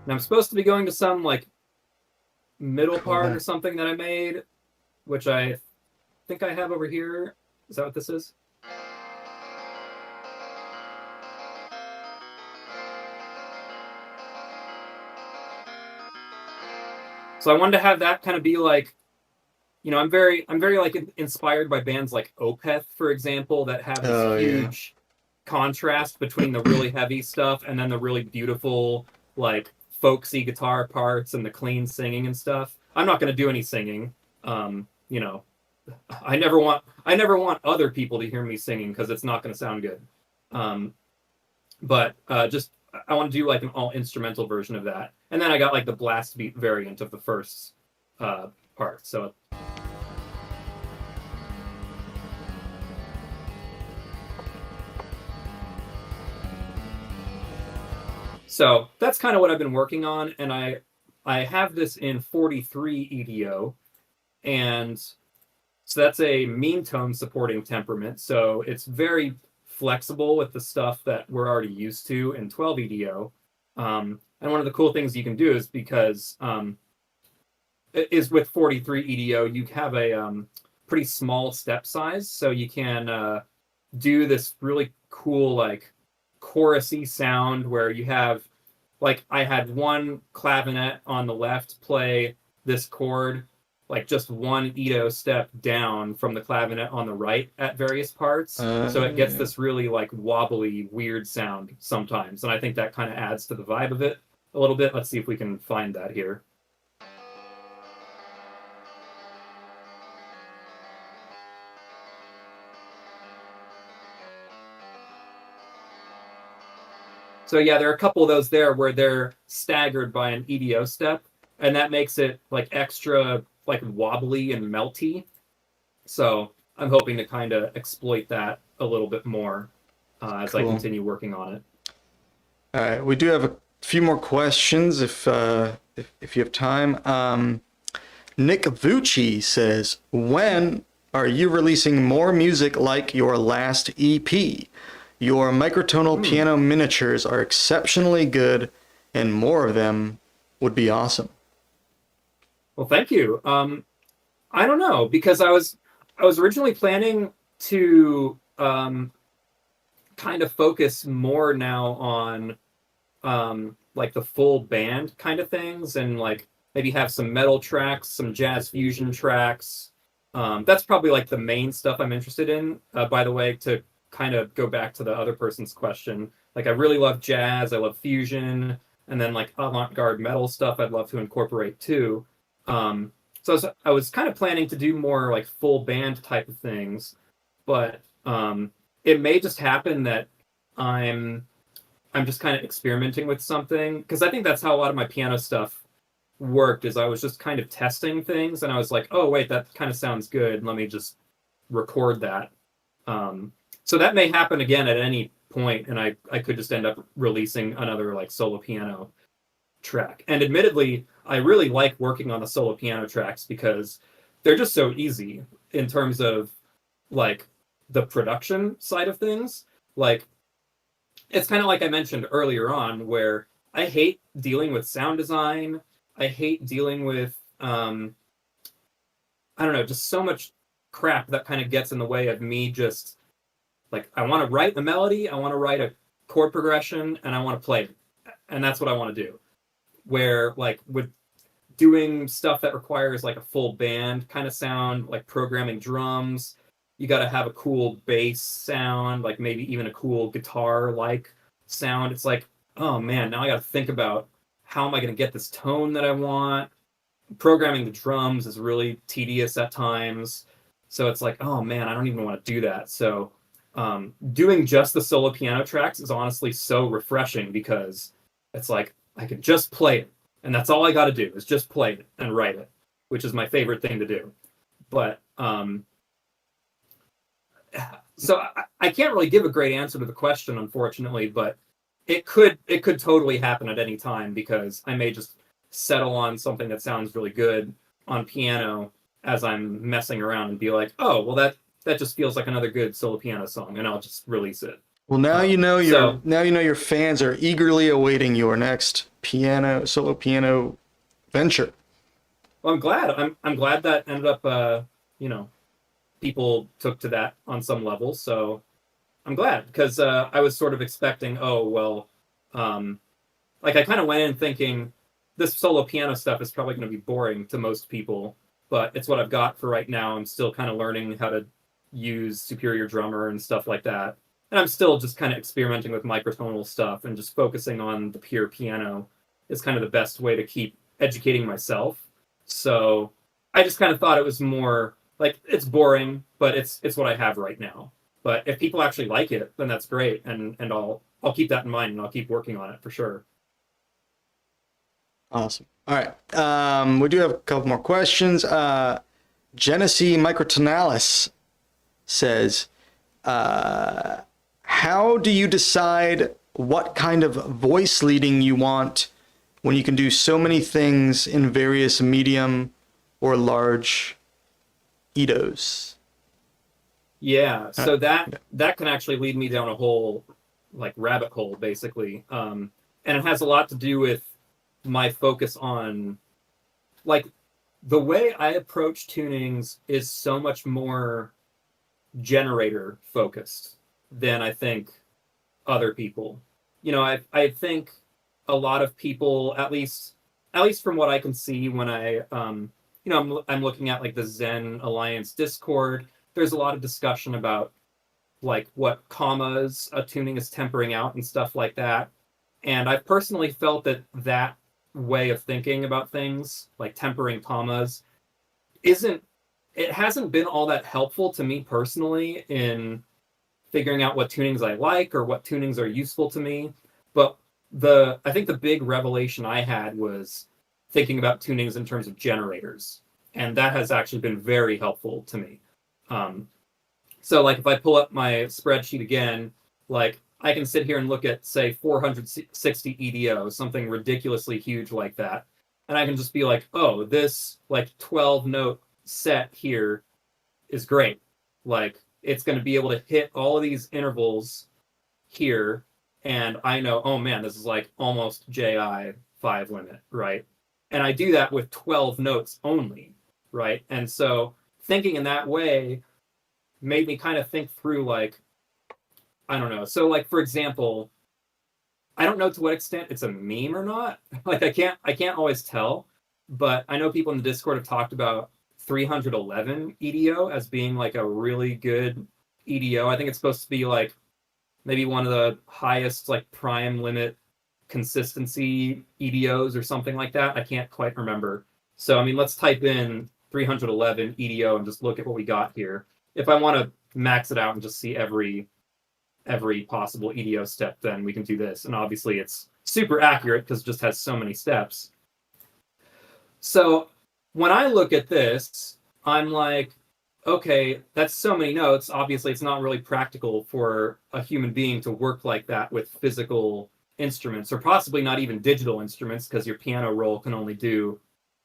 And I'm supposed to be going to some like middle Cool. part or something that I made, which I think I have over here. Is that what this is? So I wanted to have that kind of be like, I'm very like inspired by bands like Opeth, for example, that have this huge contrast between the really heavy stuff and then the really beautiful, like folksy guitar parts and the clean singing and stuff. I'm not going to do any singing. You know, I never want other people to hear me singing because it's not going to sound good. But just I want to do like an all instrumental version of that, and then I got like the blast beat variant of the first part. So that's kind of what I've been working on, and I have this in 43 EDO, and so that's a mean tone supporting temperament. So it's very flexible with the stuff that we're already used to in 12 EDO. And one of the cool things you can do is because is with 43 EDO, you have a pretty small step size, so you can do this really cool like chorusy sound where you have like I had one clavinet on the left play this chord like just one edo step down from the clavinet on the right at various parts. So it gets this really like wobbly, weird sound sometimes. And I think that kind of adds to the vibe of it a little bit. Let's see if we can find that here. So yeah, there are a couple of those there where they're staggered by an EDO step, and that makes it like extra like wobbly and melty. So I'm hoping to kind of exploit that a little bit more as I continue working on it. All right, we do have a few more questions if you have time. Nick Vucci says, when are you releasing more music like your last EP? Your microtonal piano miniatures are exceptionally good, and more of them would be awesome. Well, thank you. I don't know, because I was originally planning to kind of focus more now on like the full band kind of things, and like maybe have some metal tracks, some jazz fusion tracks. That's probably like the main stuff I'm interested in. By the way, to kind of go back to the other person's question, like I really love jazz, I love fusion, and then like avant-garde metal stuff I'd love to incorporate too. So I was kind of planning to do more like full band type of things, but it may just happen that I'm just kind of experimenting with something, because I think that's how a lot of my piano stuff worked, is I was just kind of testing things, and I was like, oh wait, that kind of sounds good, let me just record that. So that may happen again at any point, and I could just end up releasing another like solo piano track. And admittedly, I really like working on the solo piano tracks because they're just so easy in terms of like the production side of things. Like it's kind of like I mentioned earlier on, where I hate dealing with sound design. I hate dealing with I don't know, just so much crap that kind of gets in the way of me just like, I want to write a melody, I want to write a chord progression, and I want to play it. And that's what I want to do. Where, like, with doing stuff that requires, like, a full band kind of sound, like programming drums, you got to have a cool bass sound, like maybe even a cool guitar-like sound. It's like, oh, man, now I got to think about how am I going to get this tone that I want. Programming the drums is really tedious at times. So it's like, oh, man, I don't even want to do that. So doing just the solo piano tracks is honestly so refreshing, because it's like I could just play it, and that's all I got to do is just play it and write it, which is my favorite thing to do. But so I can't really give a great answer to the question, unfortunately, but it could totally happen at any time, because I may just settle on something that sounds really good on piano as I'm messing around and be like, oh, well, that just feels like another good solo piano song, and I'll just release it. Well, now you know your fans are eagerly awaiting your next solo piano venture. Well, I'm glad. I'm glad that ended up people took to that on some level. So I'm glad, because I was sort of expecting, oh well, like I kind of went in thinking this solo piano stuff is probably going to be boring to most people, but it's what I've got for right now. I'm still kind of learning how to use Superior Drummer and stuff like that. And I'm still just kind of experimenting with microtonal stuff, and just focusing on the pure piano is kind of the best way to keep educating myself. So I just kind of thought it was more like, it's boring, but it's what I have right now. But if people actually like it, then that's great, and I'll keep that in mind, and I'll keep working on it for sure. Awesome. All right. We do have a couple more questions. Genesee Microtonalis says, how do you decide what kind of voice leading you want when you can do so many things in various medium or large edos? Yeah, so that can actually lead me down a whole like rabbit hole basically. And it has a lot to do with my focus on like the way I approach tunings is so much more generator focused than I think other people. You know, I think a lot of people, at least from what I can see when I'm looking at like the Zen Alliance Discord, there's a lot of discussion about like what commas a tuning is tempering out and stuff like that. And I've personally felt that way of thinking about things, like tempering commas, isn't it hasn't been all that helpful to me personally in figuring out what tunings I like or what tunings are useful to me. But I think the big revelation I had was thinking about tunings in terms of generators. And that has actually been very helpful to me. So like if I pull up my spreadsheet again, like I can sit here and look at say 460 EDO, something ridiculously huge like that. And I can just be like, oh, this like 12 note set here is great. Like it's going to be able to hit all of these intervals here. And I know, oh man, this is like almost JI 5 limit, right? And I do that with 12 notes only, right? And so thinking in that way made me kind of think through like, I don't know. So like, for example, I don't know to what extent it's a meme or not. Like I can't always tell, but I know people in the Discord have talked about 311 EDO as being like a really good EDO. I think it's supposed to be like maybe one of the highest like prime limit consistency EDOs or something like that. I can't quite remember. So I mean, let's type in 311 EDO and just look at what we got here. If I want to max it out and just see every possible EDO step, then we can do this. And obviously it's super accurate because it just has so many steps. So when I look at this, I'm like, okay, that's so many notes. Obviously, it's not really practical for a human being to work like that with physical instruments, or possibly not even digital instruments, because your piano roll can only do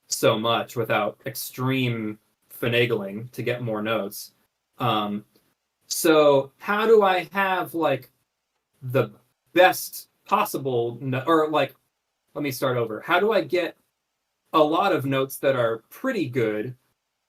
so much without extreme finagling to get more notes. So how do I have like the best possible or like, let me start over. How do I get a lot of notes that are pretty good,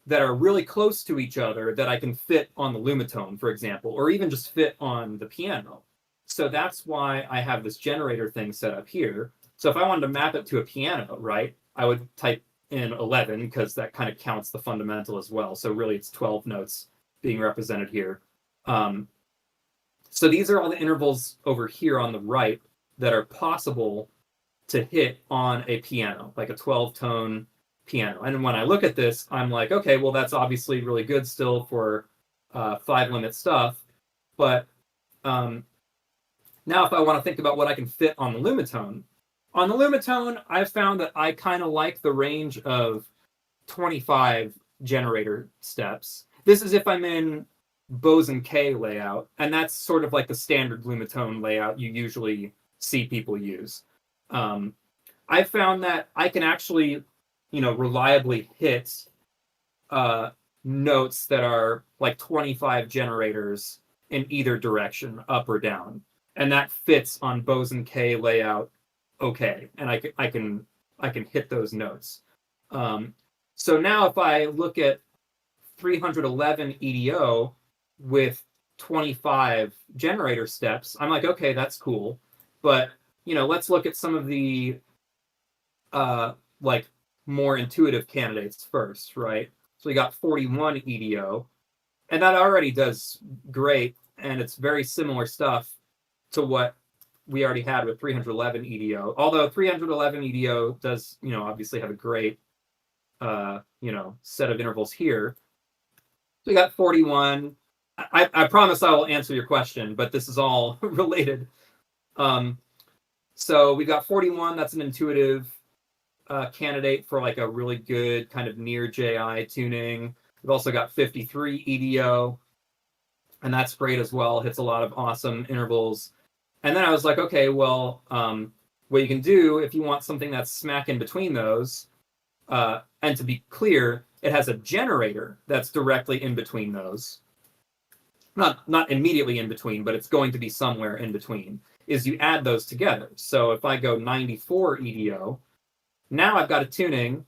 that are really close to each other, that I can fit on the Lumatone, for example, or even just fit on the piano? So that's why I have this generator thing set up here. So if I wanted to map it to a piano, right, I would type in 11 because that kind of counts the fundamental as well. So really it's 12 notes being represented here. So these are all the intervals over here on the right that are possible to hit on a piano, like a 12-tone piano. And when I look at this, I'm like, okay, well, that's obviously really good still for 5-limit stuff. But now if I want to think about what I can fit on the Lumatone, I've found that I kind of like the range of 25 generator steps. This is if I'm in Bose K layout, and that's sort of like the standard Lumatone layout you usually see people use. I found that I can actually, reliably hit notes that are like 25 generators in either direction, up or down, and that fits on Bose K layout. Okay, and I can hit those notes. So now if I look at 311 EDO with 25 generator steps, I'm like, okay, that's cool. But, let's look at some of the like more intuitive candidates first, right? So we got 41 EDO, and that already does great, and it's very similar stuff to what we already had with 311 EDO. Although 311 EDO does, obviously have a great, set of intervals here. So we got 41. I promise I will answer your question, but this is all related. So we got 41. That's an intuitive. candidate for like a really good kind of near JI tuning. We've also got 53 EDO, and that's great as well. Hits a lot of awesome intervals. And then I was like, okay, well, what you can do if you want something that's smack in between those, and to be clear, it has a generator that's directly in between those. Not immediately in between, but it's going to be somewhere in between, is you add those together. So if I go 94 EDO, now I've got a tuning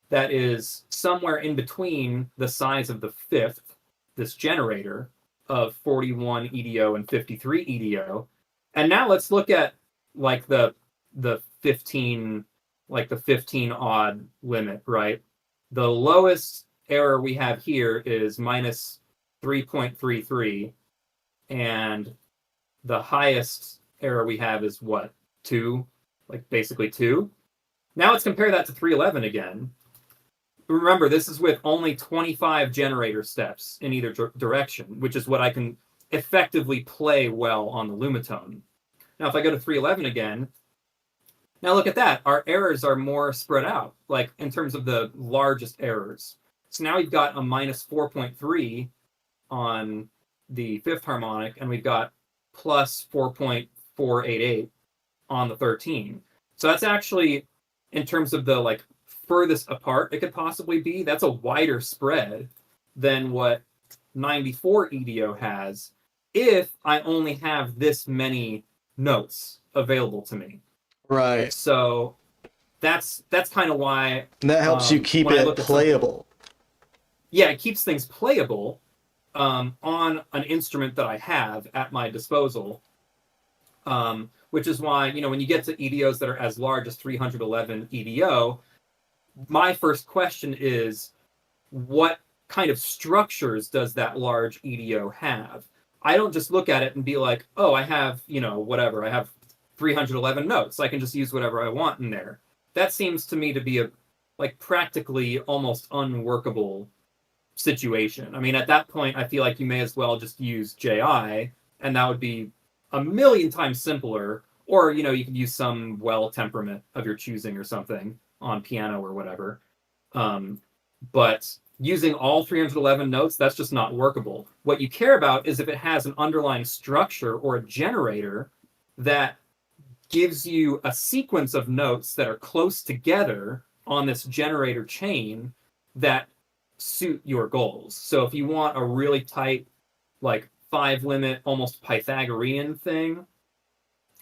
that is somewhere in between the size of the fifth, this generator, of 41 EDO and 53 EDO. And now let's look at like the 15 odd limit, right? The lowest error we have here is minus 3.33, and the highest error we have is what? 2, like basically 2. Now let's compare that to 311 again. Remember, this is with only 25 generator steps in either direction, which is what I can effectively play well on the Lumatone. Now, if I go to 311 again, now look at that. Our errors are more spread out, like in terms of the largest errors. So now we've got a minus 4.3 on the fifth harmonic, and we've got plus 4.488 on the 13. So that's actually, in terms of the like furthest apart it could possibly be, that's a wider spread than what 94 EDO has if I only have this many notes available to me. Right. So that's kind of why. And that helps you keep it playable. Yeah, it keeps things playable on an instrument that I have at my disposal. Which is why, when you get to EDOs that are as large as 311 EDO, my first question is, what kind of structures does that large EDO have? I don't just look at it and be like, oh, I have, whatever. I have 311 notes. I can just use whatever I want in there. That seems to me to be a practically almost unworkable situation. I mean, at that point, I feel like you may as well just use JI, and that would be a million times simpler. Or, you could use some well temperament of your choosing or something on piano or whatever. But using all 311 notes, that's just not workable. What you care about is if it has an underlying structure or a generator that gives you a sequence of notes that are close together on this generator chain that suit your goals. So if you want a really tight, 5-limit, almost Pythagorean thing,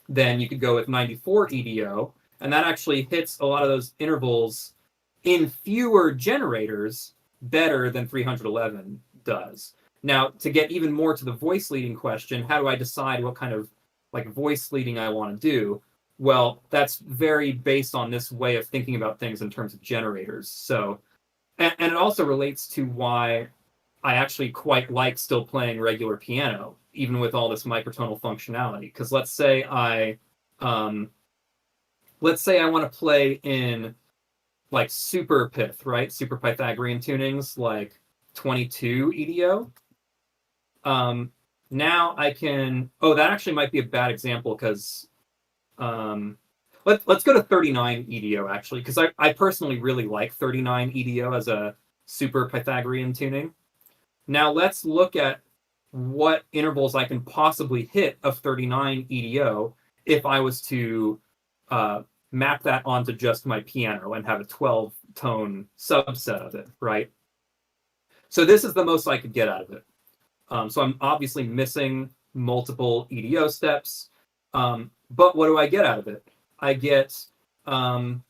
then you could go with 94 EDO, and that actually hits a lot of those intervals in fewer generators better than 311 does. Now, to get even more to the voice leading question, how do I decide what kind of voice leading I want to do? Well, that's very based on this way of thinking about things in terms of generators. So, and it also relates to why I actually quite like still playing regular piano, even with all this microtonal functionality. Because let's say I want to play in super pith, right? Super Pythagorean tunings, 22 EDO. Now I can. Oh, that actually might be a bad example because let's go to 39 EDO actually, because I personally really like 39 EDO as a super Pythagorean tuning. Now let's look at what intervals I can possibly hit of 39 EDO if I was to map that onto just my piano and have a 12-tone subset of it, right? So this is the most I could get out of it. So I'm obviously missing multiple EDO steps, but what do I get out of it? I get I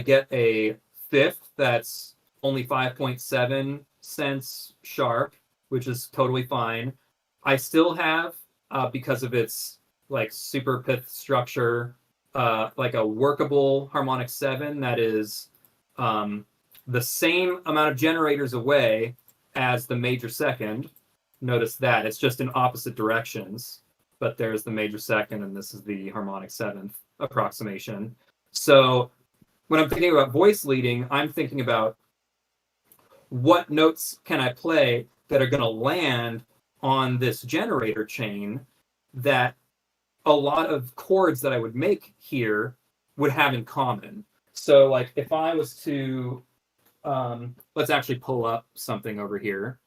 get a fifth that's only 5.7 cents sharp, which is totally fine. I still have, because of its super pith structure, a workable harmonic 7 that is the same amount of generators away as the major second. Notice that it's just in opposite directions, but there's the major second and this is the harmonic 7th approximation. So when I'm thinking about voice leading, I'm thinking about what notes can I play that are going to land on this generator chain that a lot of chords that I would make here would have in common. So like if I was to let's actually pull up something over here.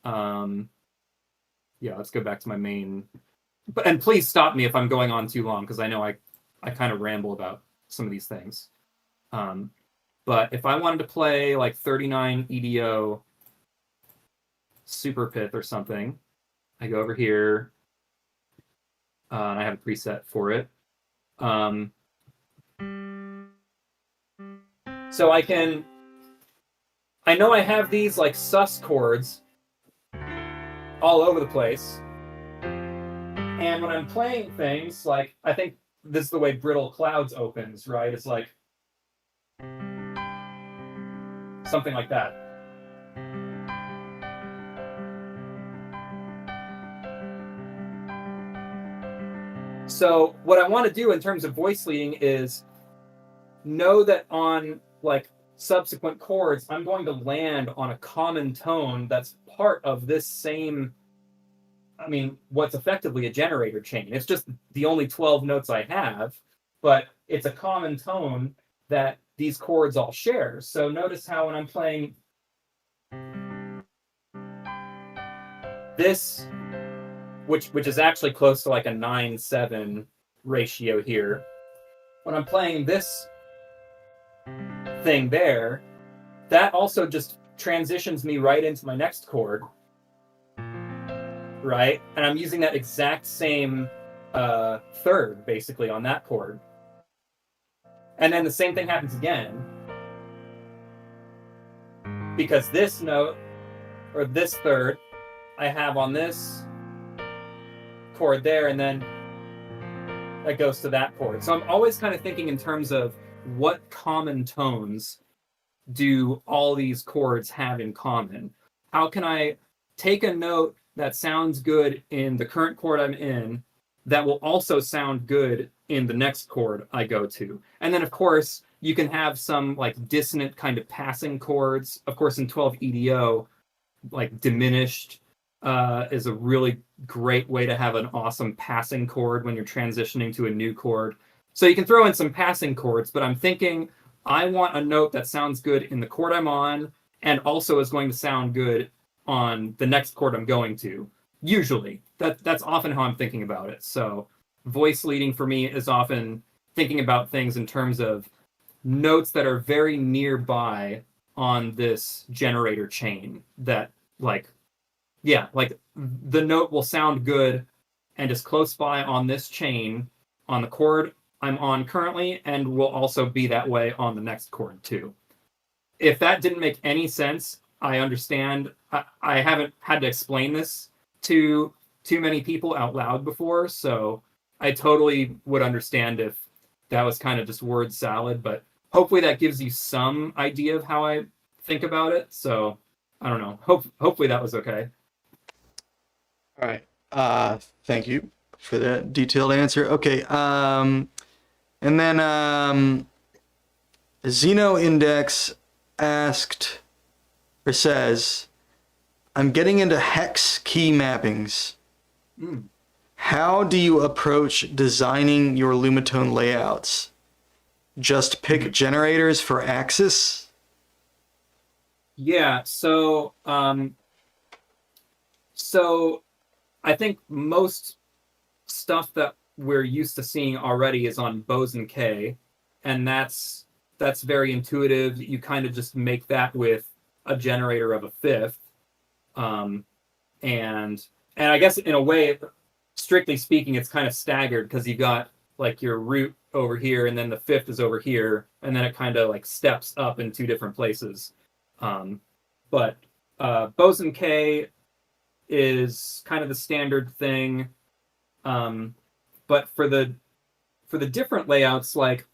Yeah, let's go back to my main. And please stop me if I'm going on too long, because I know I kind of ramble about some of these things. But if I wanted to play like 39 EDO Super Pith or something, I go over here, and I have a preset for it. So I know I have these like sus chords all over the place. And when I'm playing things, like, I think this is the way Brittle Clouds opens, right? It's like something like that. So what I want to do in terms of voice leading is know that on like subsequent chords, I'm going to land on a common tone that's part of this same, I mean, what's effectively a generator chain. It's just the only 12 notes I have, but it's a common tone that these chords all share. So notice how when I'm playing this, which is actually close to like a 9-7 ratio here, when I'm playing this thing there, that also just transitions me right into my next chord, right? And I'm using that exact same third, basically, on that chord. And then the same thing happens again, because this note, or this third, I have on this chord there, and then that goes to that chord. So I'm always kind of thinking in terms of what common tones do all these chords have in common? How can I take a note that sounds good in the current chord I'm in that will also sound good in the next chord I go to? And then, of course, you can have some like dissonant kind of passing chords. Of course, in 12 EDO, like diminished is a really great way to have an awesome passing chord when you're transitioning to a new chord. So you can throw in some passing chords, but I'm thinking I want a note that sounds good in the chord I'm on and also is going to sound good on the next chord I'm going to. Usually. That's often how I'm thinking about it. So voice leading for me is often thinking about things in terms of notes that are very nearby on this generator chain that like the note will sound good and is close by on this chain on the chord I'm on currently, and will also be that way on the next chord too. If that didn't make any sense, I understand. I haven't had to explain this to too many people out loud before, so I totally would understand if that was kind of just word salad, but hopefully that gives you some idea of how I think about it. So I don't know. Hopefully that was okay. All right. Thank you for that detailed answer. Okay. And then Zeno Index asked or says, I'm getting into hex key mappings. How do you approach designing your Lumatone layouts? Just pick generators for axis? Yeah, so I think most stuff that we're used to seeing already is on Boson K, and that's very intuitive. You kind of just make that with a generator of a fifth, and I guess in a way, strictly speaking, it's kind of staggered because you got like your root over here, and then the fifth is over here, and then it kind of like steps up in two different places. But Boson K is kind of the standard thing. But for the different layouts, like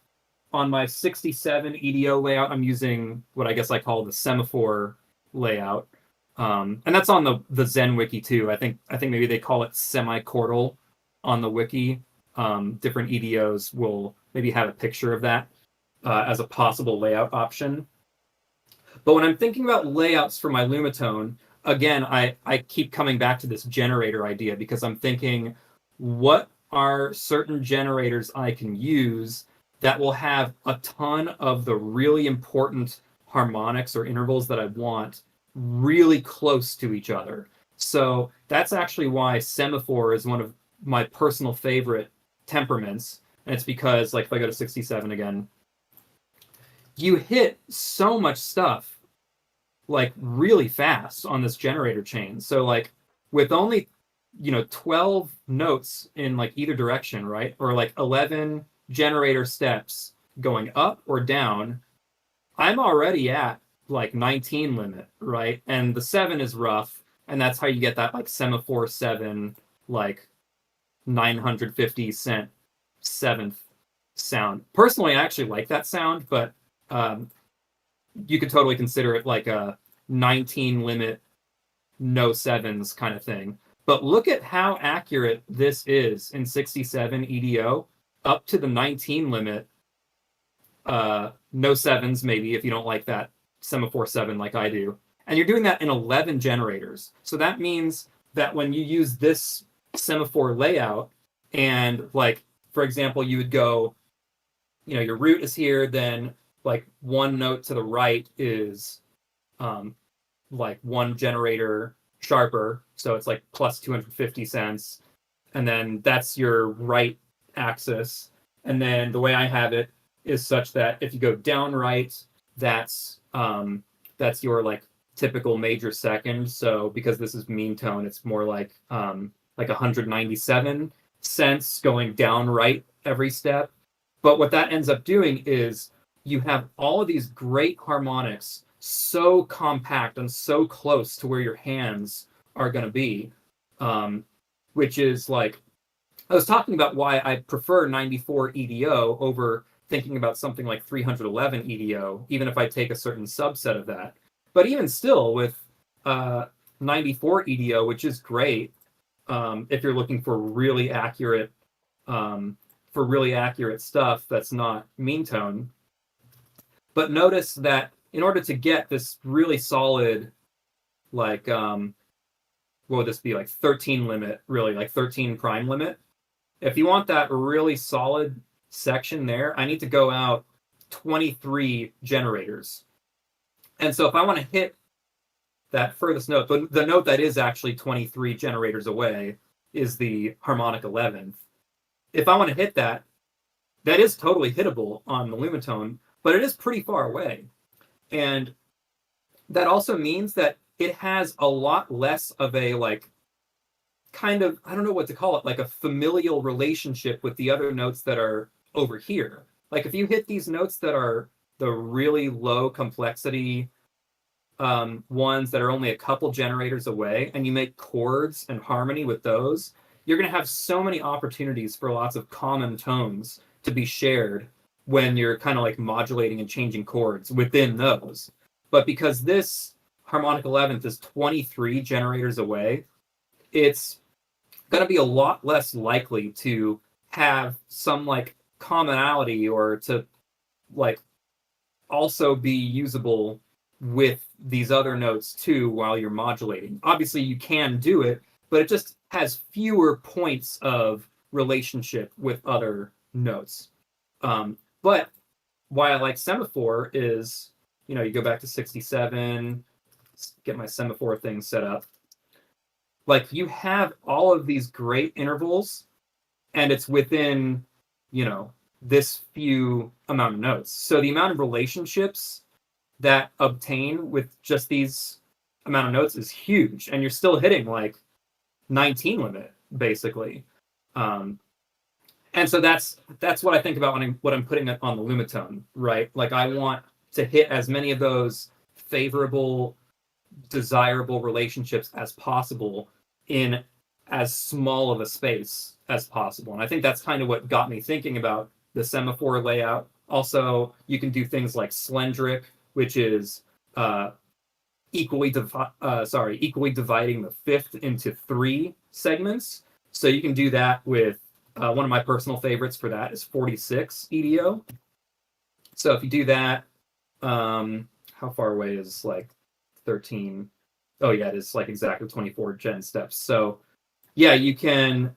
on my 67 EDO layout, I'm using what I guess I call the semaphore layout. And that's on the Zen wiki too. I think maybe they call it semi-chordal on the wiki. Different EDOs will maybe have a picture of that as a possible layout option. But when I'm thinking about layouts for my Lumatone, again, I keep coming back to this generator idea because I'm thinking, what are certain generators I can use that will have a ton of the really important harmonics or intervals that I want really close to each other. So that's actually why semaphore is one of my personal favorite temperaments. And it's because, like, if I go to 67 again, you hit so much stuff like really fast on this generator chain. So like with only 12 notes in like either direction, right? Or like 11 generator steps going up or down, I'm already at like 19 limit, right? And the 7 is rough, and that's how you get that like semaphore 7, like 950 cent seventh sound. Personally, I actually like that sound, but you could totally consider it like a 19 limit, no sevens kind of thing. But look at how accurate this is in 67 EDO up to the 19 limit. No sevens, maybe, if you don't like that semaphore 7 like I do. And you're doing that in 11 generators. So that means that when you use this semaphore layout, and like, for example, you would go, your root is here, then like one note to the right is like one generator sharper, so it's like plus 250 cents, and then that's your right axis. And then the way I have it is such that if you go down right, that's your like typical major second. So because this is mean tone, it's more like 197 cents going down right every step. But what that ends up doing is you have all of these great harmonics so compact and so close to where your hands are going to be, which is like, I was talking about why I prefer 94 EDO over thinking about something like 311 EDO, even if I take a certain subset of that. But even still, with 94 EDO, which is great if you're looking for really accurate stuff that's not mean tone. But notice that in order to get this really solid, like, what would this be, like 13 limit, really, like 13 prime limit? If you want that really solid section there, I need to go out 23 generators. And so if I want to hit that furthest note, the note that is actually 23 generators away is the harmonic 11th. If I want to hit that, that is totally hittable on the Lumatone, but it is pretty far away. And that also means that it has a lot less of a, like, kind of, I don't know what to call it, like a familial relationship with the other notes that are over here. Like if you hit these notes that are the really low complexity ones that are only a couple generators away, and you make chords and harmony with those, you're going to have so many opportunities for lots of common tones to be shared when you're kind of like modulating and changing chords within those. But because this harmonic 11th is 23 generators away, it's going to be a lot less likely to have some like commonality or to like also be usable with these other notes too while you're modulating. Obviously you can do it, but it just has fewer points of relationship with other notes. But why I like semaphore is, you go back to 67, get my semaphore thing set up. Like you have all of these great intervals, and it's within, this few amount of notes. So the amount of relationships that obtain with just these amount of notes is huge, and you're still hitting like 19 limit basically. And so that's what I think about when I'm putting it on the Lumatone, right? Like I want to hit as many of those favorable, desirable relationships as possible in as small of a space as possible. And I think that's kind of what got me thinking about the semaphore layout. Also, you can do things like Slendrick, which is equally dividing the fifth into 3 segments. So you can do that with one of my personal favorites for that is 46 EDO. So if you do that, how far away is like 13? Oh yeah, it is like exactly 24 gen steps. So yeah, you can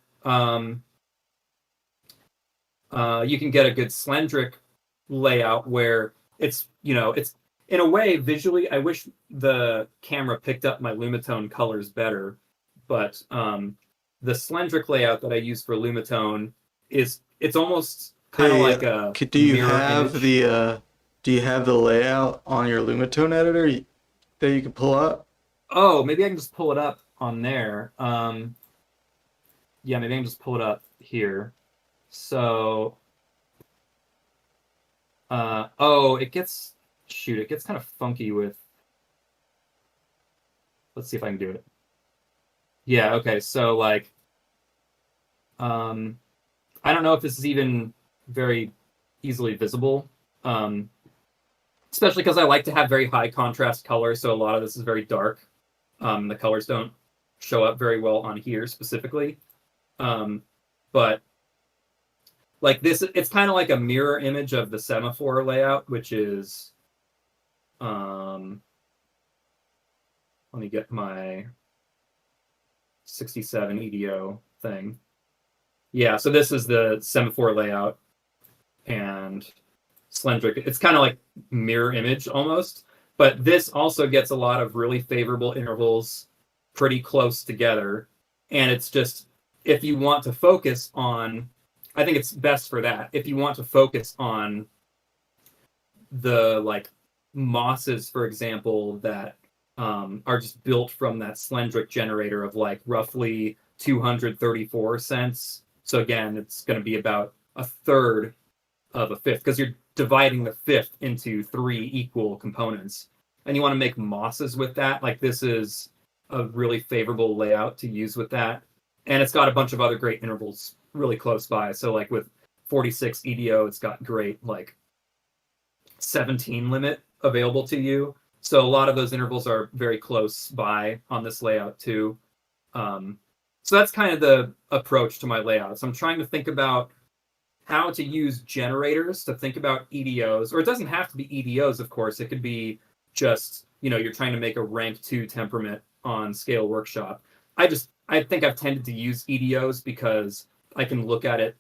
you can get a good Slendrick layout where it's, it's in a way visually. I wish the camera picked up my Lumatone colors better, but the Slendrick layout that I use for Lumatone it's almost kind of Hey, like a do you mirror have image. the layout on your Lumatone editor that you can pull up? Oh, maybe I can just pull it up on there. Yeah, maybe I can just pull it up here. So, oh, it gets kind of funky with. Let's see if I can do it. Yeah, okay. So like, um, I don't know if this is even very easily visible. Um, Especially because I like to have very high contrast color, so a lot of this is very dark. The colors don't show up very well on here specifically. Um, but like this, it's kind of like a mirror image of the semaphore layout, which is, um, let me get my 67 EDO thing. Yeah, so this is the semaphore layout, and Slendrick. It's kind of like mirror image almost, but this also gets a lot of really favorable intervals pretty close together. And it's just, if you want to focus on, I think it's best for that. If you want to focus on the like mosses, for example, that are just built from that Slendrick generator of like roughly 234 cents. So again, it's going to be about a third of a fifth because you're dividing the fifth into 3 equal components. And you want to make mosses with that. Like this is a really favorable layout to use with that. And it's got a bunch of other great intervals really close by. So like with 46 EDO, it's got great like 17 limit available to you. So a lot of those intervals are very close by on this layout too. So that's kind of the approach to my layout. So I'm trying to think about how to use generators to think about EDOs, or it doesn't have to be EDOs, of course. It could be just, you're trying to make a rank 2 temperament on Scale Workshop. I think I've tended to use EDOs because I can look at it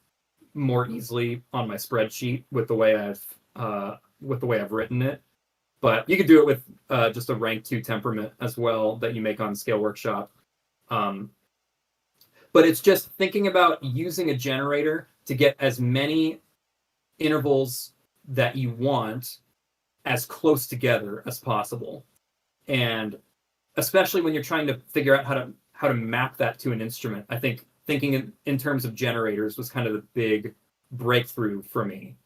more easily on my spreadsheet with the way I've written it. But you could do it with just a rank 2 temperament as well that you make on Scale Workshop. But it's just thinking about using a generator to get as many intervals that you want as close together as possible. And especially when you're trying to figure out how to map that to an instrument, I think thinking in terms of generators was kind of the big breakthrough for me.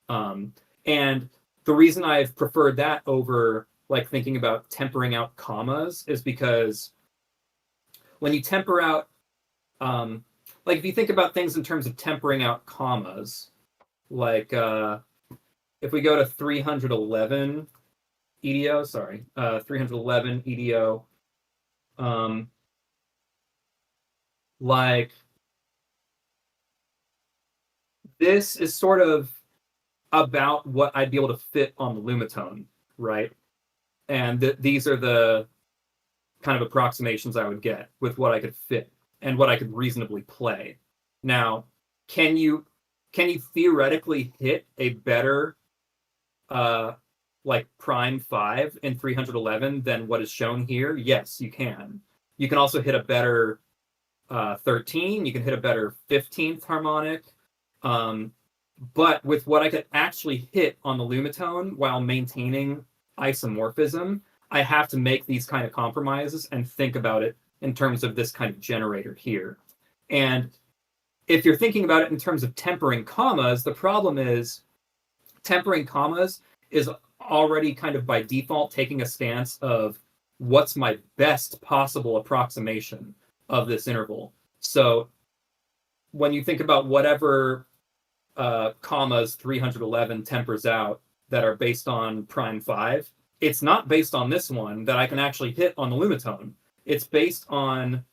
And the reason I've preferred that over like thinking about tempering out commas is because when you temper out, like if you think about things in terms of tempering out commas, like if we go to 311 EDO, 311 EDO, like this is sort of about what I'd be able to fit on the Lumatone, right? And these are the kind of approximations I would get with what I could fit and what I could reasonably play. Now, can you theoretically hit a better like prime 5 in 311 than what is shown here? Yes, you can. You can also hit a better 13. You can hit a better 15th harmonic. But with what I could actually hit on the Lumatone while maintaining isomorphism, I have to make these kind of compromises and think about it in terms of this kind of generator here. And if you're thinking about it in terms of tempering commas, the problem is tempering commas is already kind of by default taking a stance of what's my best possible approximation of this interval. So when you think about whatever commas 311 tempers out that are based on prime 5, it's not based on this one that I can actually hit on the Lumatone. It's based on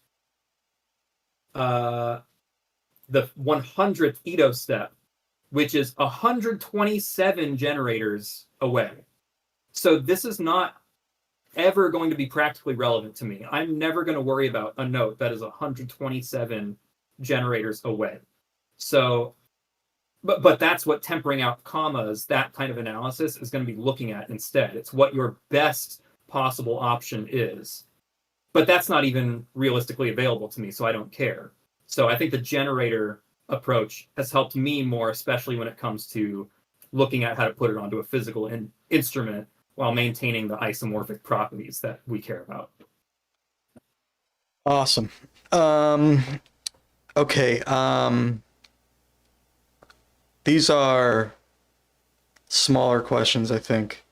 the 100th edo step, which is 127 generators away. So this is not ever going to be practically relevant to me. I'm never going to worry about a note that is 127 generators away. So but that's what tempering out commas, that kind of analysis is going to be looking at instead. It's what your best possible option is. But that's not even realistically available to me, so I don't care. So I think the generator approach has helped me more, especially when it comes to looking at how to put it onto a physical instrument while maintaining the isomorphic properties that we care about. Awesome. Okay. These are smaller questions, I think.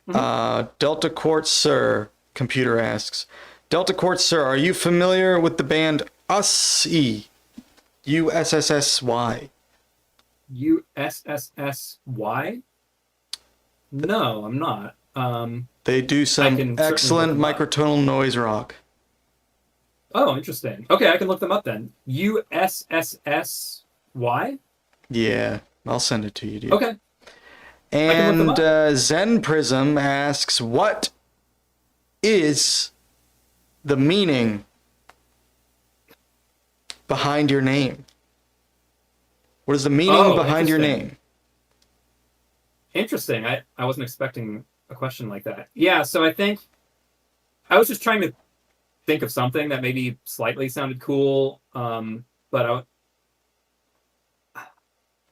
Delta Quartz Sir, computer asks, Delta Quartz Sir, are you familiar with the band USSY? USSSY. USSSY? No, I'm not. They do some excellent microtonal noise rock. Oh, interesting. Okay, I can look them up then. USSSY? Yeah, I'll send it to you, dude. Okay. And Zen Prism asks, what is the meaning behind your name? What is the meaning behind your name? Interesting. I wasn't expecting a question like that. Yeah, so I think I was just trying to think of something that maybe slightly sounded cool.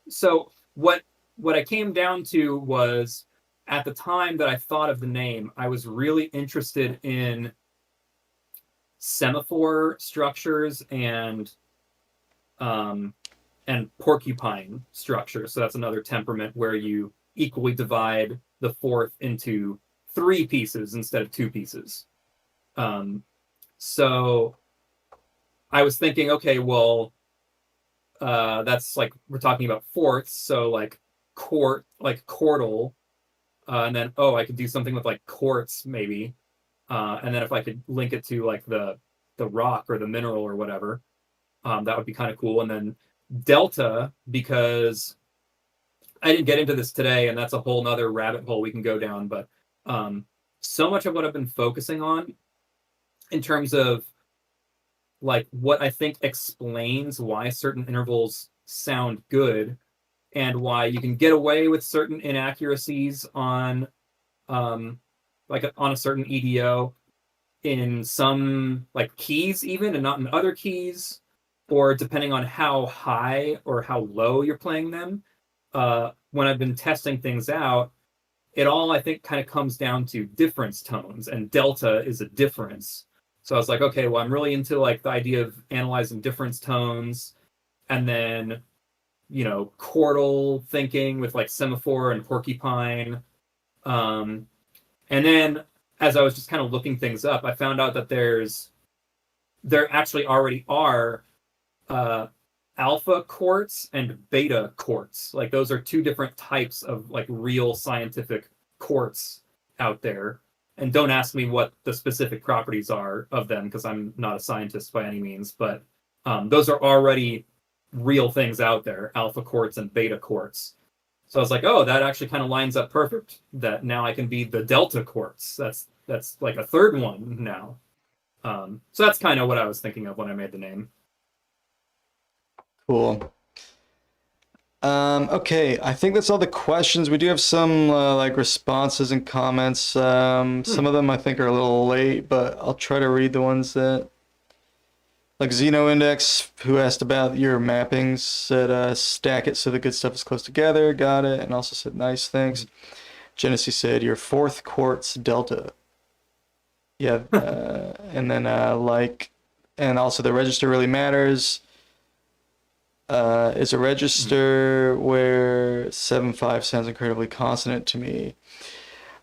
So what I came down to was, at the time that I thought of the name, I was really interested in semaphore structures and porcupine structures. So that's another temperament where you equally divide the fourth into 3 pieces instead of 2 pieces. So I was thinking, okay, well, that's like, we're talking about fourths, so like quartal, and then I could do something with like quartz maybe, and then if I could link it to like the rock or the mineral or whatever, that would be kind of cool. And then delta, because I didn't get into this today, and that's a whole nother rabbit hole we can go down, but so much of what I've been focusing on in terms of like what I think explains why certain intervals sound good and why you can get away with certain inaccuracies on on a certain EDO in some like keys even, and not in other keys, or depending on how high or how low you're playing them. When I've been testing things out, it all, I think, kind of comes down to difference tones, and delta is a difference. So I was like, okay, well, I'm really into like the idea of analyzing difference tones, and then, quartal thinking with like semaphore and porcupine. And then as I was just kind of looking things up, I found out that there actually already are alpha quartz and beta quartz. Like those are 2 different types of like real scientific quartz out there. And don't ask me what the specific properties are of them, because I'm not a scientist by any means, but those are already real things out there, alpha quartz and beta quartz. So I was like, oh, that actually kind of lines up perfect, that now I can be the delta quartz. That's like a 3rd one now. So that's kind of what I was thinking of when I made the name. Cool. Okay, I think that's all the questions. We do have some like responses and comments. Some of them I think are a little late, but I'll try to read the ones that, like Xeno Index, who asked about your mappings, said stack it so the good stuff is close together. Got it. And also said nice, thanks. Genesee said your 4th quartz delta. Yeah, and then and also the register really matters. Is a register where 7/5 sounds incredibly consonant to me.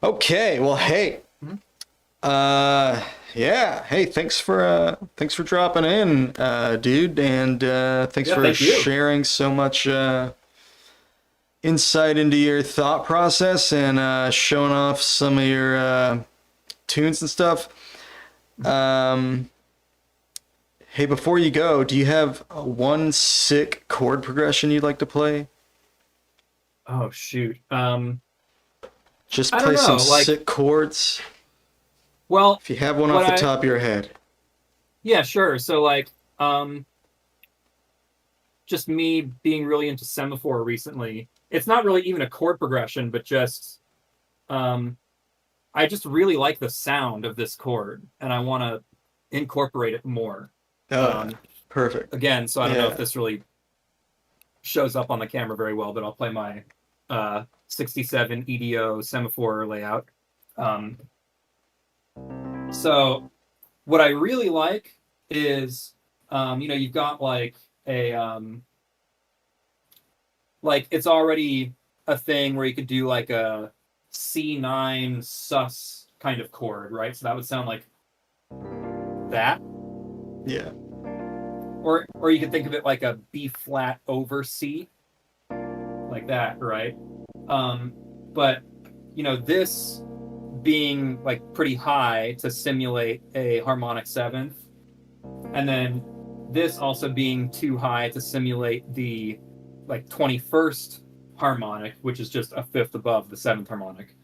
Okay, well, hey, yeah, hey, thanks for dropping in, dude, and thanks for sharing so much insight into your thought process and showing off some of your tunes and stuff. Hey, before you go, do you have one sick chord progression you'd like to play? Oh, shoot. Just play some sick chords. Well, if you have one off the top of your head. Yeah, sure. So like, just me being really into semaphore recently. It's not really even a chord progression, but just I just really like the sound of this chord, and I want to incorporate it more. Oh, perfect. Again, so I don't know if this really shows up on the camera very well, but I'll play my 67 EDO semaphore layout. So what I really like is, you've got like a, like it's already a thing where you could do like a C9 sus kind of chord, right? So that would sound like that. Yeah. Or you could think of it like a B flat over C, like that, right? But this being like pretty high to simulate a harmonic seventh, and then this also being too high to simulate the like 21st harmonic, which is just a fifth above the seventh harmonic.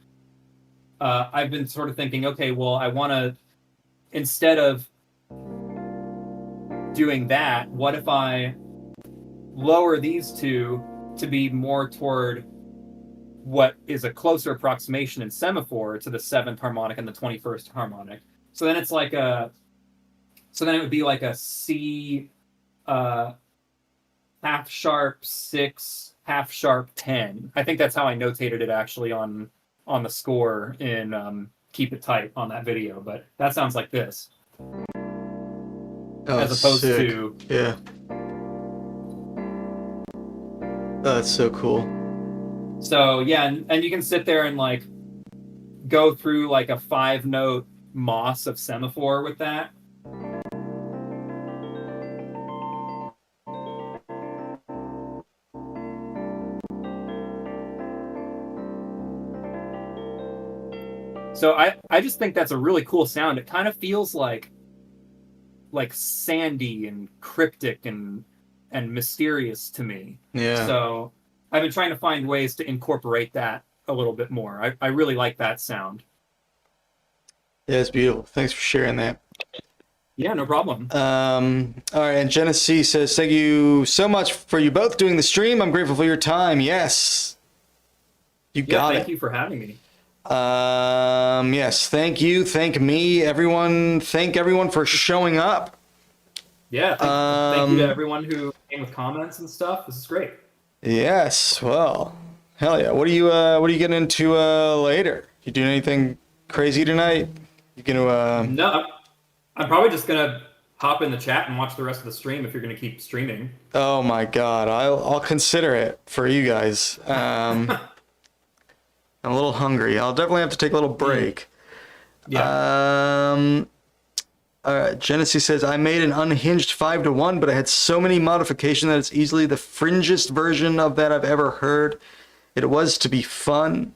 I've been sort of thinking, okay, well, I want to, instead of doing that, what if I lower these two to be more toward what is a closer approximation in semaphore to the seventh harmonic and the 21st harmonic? So then it's like so then it would be like a C half sharp 6, half sharp 10. I think that's how I notated it actually on the score in Keep It Tight on that video, but that sounds like this. Oh, as opposed sick. to Yeah. Oh, that's so cool. So yeah, and you can sit there and like go through like a 5-note moss of semaphore with that. So I just think that's a really cool sound. It kind of feels like sandy and cryptic and mysterious to me. Yeah. So I've been trying to find ways to incorporate that a little bit more. I really like that sound. Yeah, it's beautiful. Thanks for sharing that. Yeah, no problem. All right, and Genesee says, thank you so much for you both doing the stream. I'm grateful for your time. Yes. You got it. Thank you for having me. Yes, thank you. Thank me, everyone. Thank everyone for showing up. Yeah, thank you to everyone who came with comments and stuff. This is great. Yes, well, hell yeah. What are you getting into later? You doing anything crazy tonight? You gonna No, I'm probably just gonna hop in the chat and watch the rest of the stream if you're gonna keep streaming. Oh my god, I'll consider it for you guys. I'm a little hungry. I'll definitely have to take a little break. Yeah. All right, Genesee says, I made an unhinged 5-to-1, but I had so many modifications that it's easily the fringest version of that I've ever heard. It was to be fun.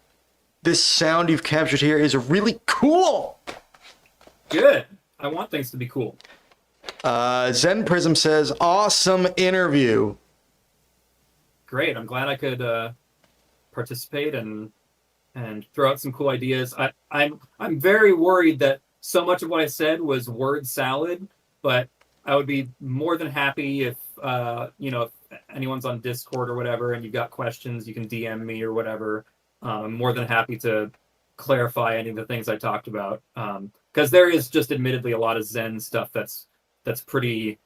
This sound you've captured here is really cool. Good. I want things to be cool. Zen Prism says, awesome interview. Great. I'm glad I could participate and throw out some cool ideas. I'm very worried that so much of what I said was word salad, but I would be more than happy if if anyone's on Discord or whatever and you've got questions, you can DM me or whatever. I'm more than happy to clarify any of the things I talked about, because there is just admittedly a lot of Zen stuff that's pretty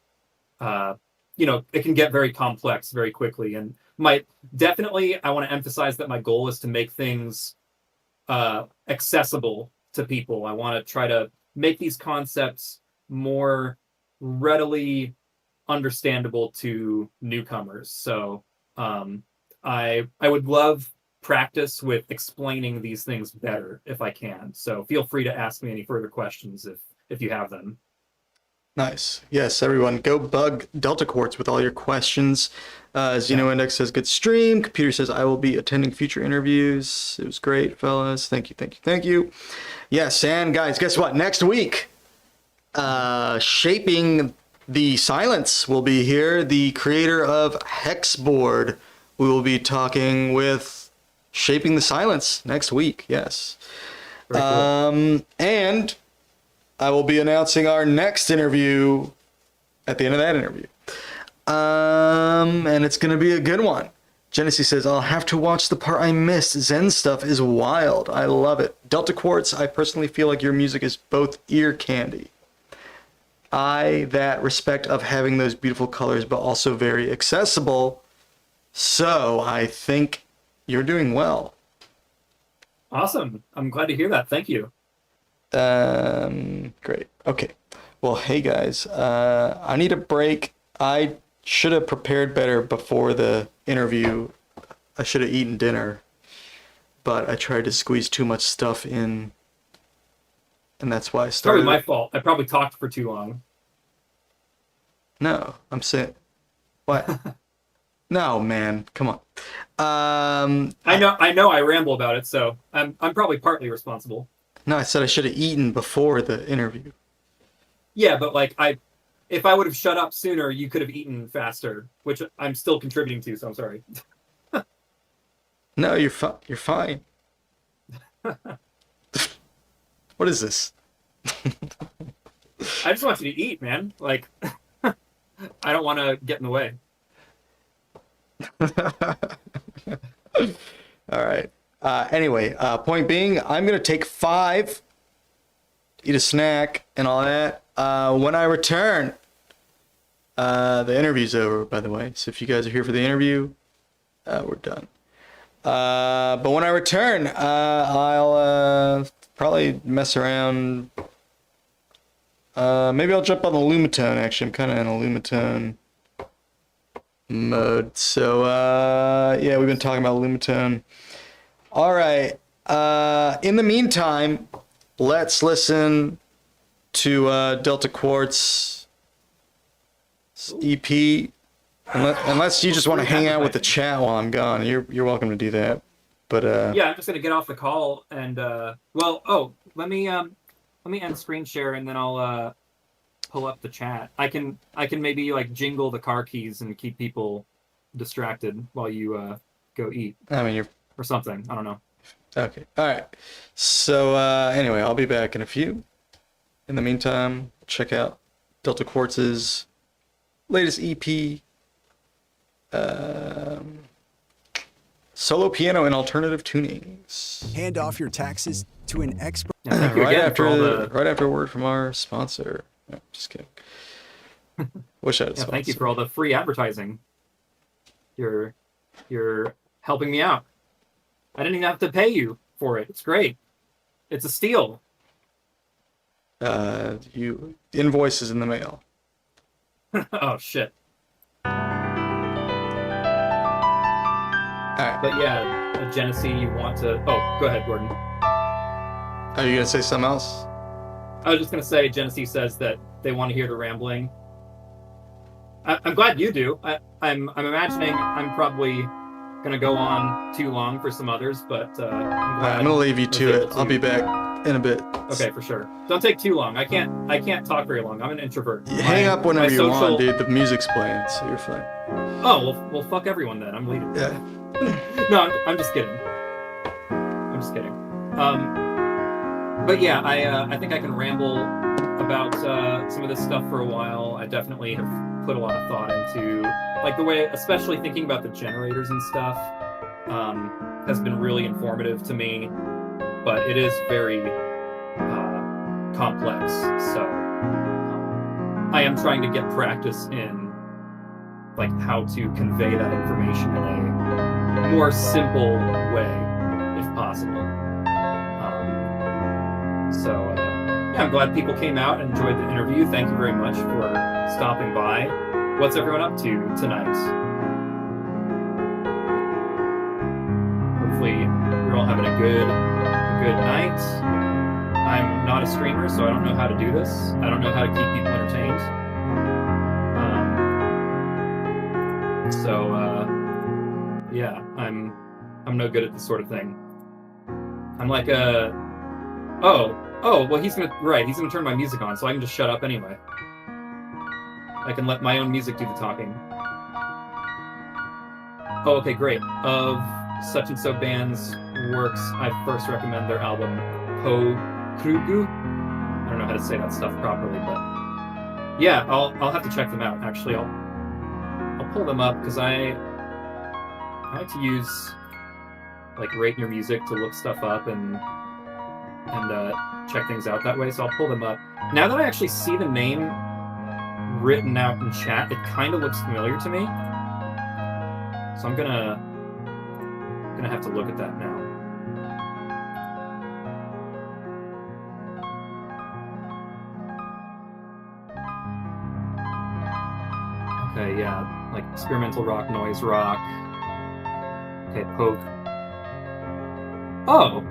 it can get very complex very quickly, and I want to emphasize that my goal is to make things accessible to people. I want to try to make these concepts more readily understandable to newcomers. So I would love practice with explaining these things better if I can. So feel free to ask me any further questions if you have them. Nice. Yes, everyone, go bug Delta Quartz with all your questions. Xeno Index says, good stream. Computer says, I will be attending future interviews. It was great, fellas. Thank you, thank you, thank you. Yes, and guys, guess what? Next week, Shaping the Silence will be here. The creator of Hexboard. We will be talking with Shaping the Silence next week. Yes. Very cool. And I will be announcing our next interview at the end of that interview. And it's gonna be a good one. Genesee says, I'll have to watch the part I missed. Zen stuff is wild. I love it. Delta Quartz, I personally feel like your music is both ear candy. That respect of having those beautiful colors, but also very accessible. So I think you're doing well. Awesome. I'm glad to hear that. Thank you. Great. Okay. Well, hey guys, I need a break. I should have prepared better before the interview. I should have eaten dinner, but I tried to squeeze too much stuff in, and that's why I started. Probably my fault. I probably talked for too long. No, I'm saying, what? No, man, come on. I know I ramble about it, so I'm probably partly responsible. No, I said I should have eaten before the interview. Yeah, but like if I would have shut up sooner, you could have eaten faster, which I'm still contributing to, so I'm sorry. No, you're fine. What is this? I just want you to eat, man. Like, I don't want to get in the way. All right. Anyway, point being, I'm going to take 5, eat a snack and all that. When I return, the interview's over, by the way. So if you guys are here for the interview, we're done. But when I return, I'll probably mess around. Maybe I'll jump on the Lumatone, actually. I'm kind of in a Lumatone mode. So, yeah, we've been talking about Lumatone. All right. In the meantime, let's listen to Delta Quartz EP. Unless you just want to hang out with the chat while I'm gone, you're welcome to do that. But yeah, I'm just gonna get off the call and let me end screen share and then I'll pull up the chat. I can maybe like jingle the car keys and keep people distracted while you go eat. I mean, or something. I don't know. Okay. All right. So anyway, I'll be back in a few. In the meantime, check out Delta Quartz's latest EP, solo piano and alternative tunings. Hand off your taxes to an expert. Yeah, thank you right again after for all the... right after a word from our sponsor. No, just kidding. Wish I had a sponsor. Thank you for all the free advertising. You're helping me out. I didn't even have to pay you for it. It's great. It's a steal. Invoices in the mail. Oh shit. All right. But yeah, Genesee, you want to... Oh, go ahead, Gordon. Are you gonna say something else? I was just gonna say, Genesee says that they want to hear the rambling. I'm glad you do. I'm imagining I'm probably gonna go on too long for some others, but I'm gonna leave you to it. I'll be back in a bit. Okay, for sure. Don't take too long. I can't talk very long. I'm an introvert. Hang up whenever you want, dude. The music's playing, so you're fine. Oh well, fuck everyone then. I'm leaving. Yeah. No, I'm just kidding. I'm just kidding. But yeah, I think I can ramble about some of this stuff for a while. I definitely have put a lot of thought into like the way, especially thinking about the generators and stuff, has been really informative to me. But it is very complex, so I am trying to get practice in like how to convey that information in a more simple way, if possible. Yeah, I'm glad people came out and enjoyed the interview. Thank you very much for stopping by. What's everyone up to tonight? Hopefully you're all having a good night. I'm not a streamer, so I don't know how to do this. I don't know how to keep people entertained. Yeah, I'm no good at this sort of thing. I'm like well, he's gonna turn my music on, so I can just shut up anyway. I can let my own music do the talking. Oh, okay, great. Of such and so band's works, I first recommend their album Po Krugu. I don't know how to say that stuff properly, but yeah, I'll have to check them out. Actually, pull them up because I like to use like Rate Your Music to look stuff up and check things out that way. So I'll pull them up. Now that I actually see the name written out in chat, it kind of looks familiar to me. So I'm gonna have to look at that now. Okay, yeah, like experimental rock, noise rock. Okay, Poke. Oh,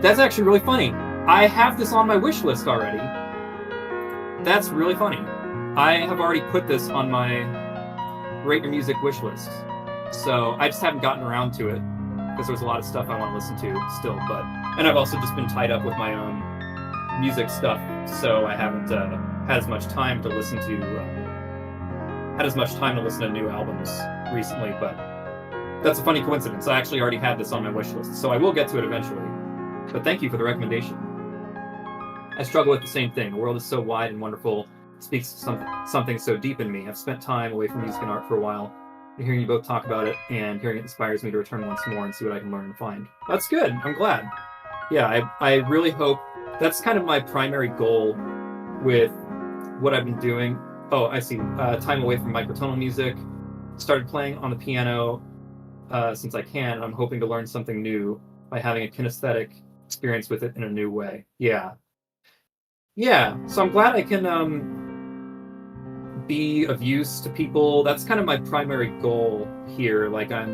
that's actually really funny. I have this on my wish list already. That's really funny. I have already put this on my Rate Your Music wish list. So I just haven't gotten around to it because there's a lot of stuff I want to listen to still. And I've also just been tied up with my own music stuff, so I haven't had as much time to listen to new albums recently. But that's a funny coincidence. I actually already had this on my wish list, so I will get to it eventually. But thank you for the recommendation. I struggle with the same thing. The world is so wide and wonderful. It speaks to something so deep in me. I've spent time away from music and art for a while. Hearing you both talk about it and hearing it inspires me to return once more and see what I can learn and find. That's good. I'm glad. Yeah, I really hope that's kind of my primary goal with what I've been doing. Oh, I see. Time away from microtonal music. Started playing on the piano since I can. I'm hoping to learn something new by having a kinesthetic experience with it in a new way. Yeah. So I'm glad I can be of use to people. That's kind of my primary goal here. Like I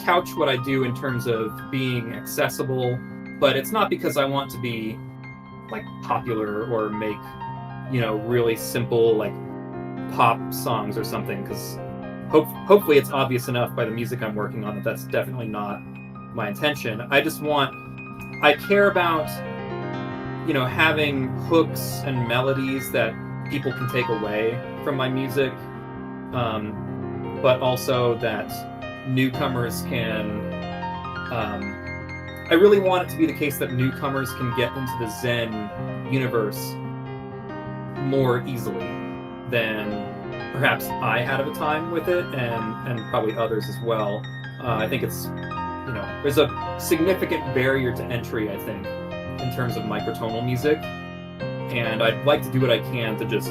couch what I do in terms of being accessible, but it's not because I want to be like popular or make, really simple like pop songs or something, because hopefully it's obvious enough by the music I'm working on that that's definitely not my intention. I care about, having hooks and melodies that people can take away from my music, but also that newcomers can, I really want it to be the case that newcomers can get into the Zen universe more easily than perhaps I had of a time with it, and probably others as well. I think it's, there's a significant barrier to entry, I think, in terms of microtonal music, and I'd like to do what I can to just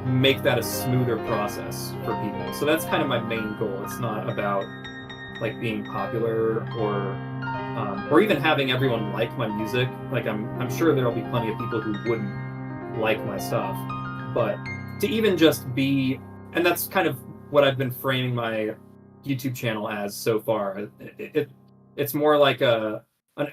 make that a smoother process for people. So that's kind of my main goal. It's not about like being popular or even having everyone like my music. Like I'm sure there'll be plenty of people who wouldn't like my stuff, but to even just be, and that's kind of what I've been framing my YouTube channel as so far. It's more like an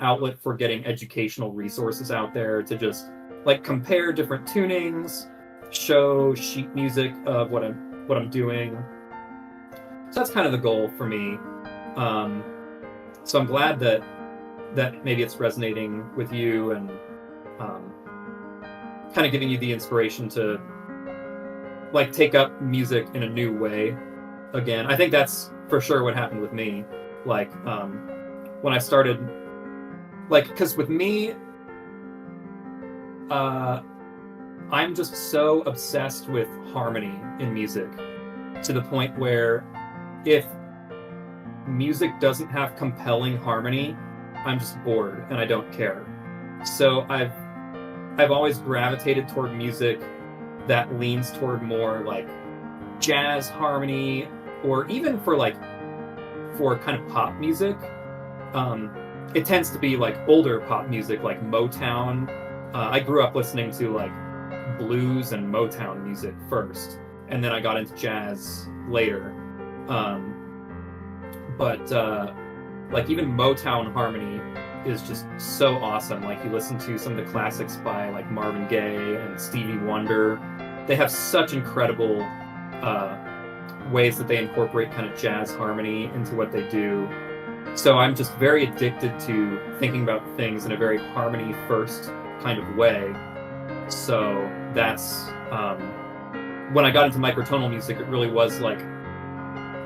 outlet for getting educational resources out there to just like compare different tunings, show sheet music of what I'm doing. So that's kind of the goal for me. So I'm glad that maybe it's resonating with you and kind of giving you the inspiration to like take up music in a new way again. I think that's for sure what happened with me. Like when I started, like, because with me, I'm just so obsessed with harmony in music to the point where if music doesn't have compelling harmony, I'm just bored and I don't care. So I've always gravitated toward music that leans toward more like jazz harmony, or even for kind of pop music. It tends to be like older pop music, like Motown. I grew up listening to like blues and Motown music first, and then I got into jazz later. But like even Motown harmony is just so awesome. Like you listen to some of the classics by like Marvin Gaye and Stevie Wonder. They have such incredible ways that they incorporate kind of jazz harmony into what they do. So I'm just very addicted to thinking about things in a very harmony first kind of way. So that's when I got into microtonal music, it really was like,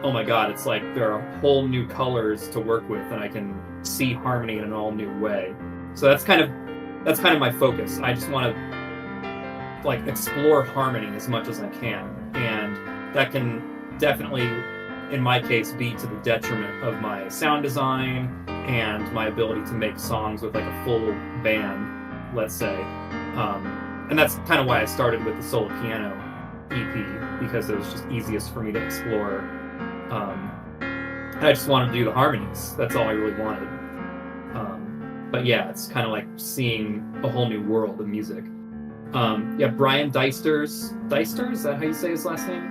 oh my god, it's like there are whole new colors to work with, and I can see harmony in an all new way. So that's kind of my focus. I just want to like explore harmony as much as I can, and that can definitely, in my case, be to the detriment of my sound design and my ability to make songs with like a full band, let's say. And that's kind of why I started with the solo piano EP, because it was just easiest for me to explore. And I just wanted to do the harmonies. That's all I really wanted. But yeah, it's kind of like seeing a whole new world of music. Yeah, Brian Deisters, is that how you say his last name?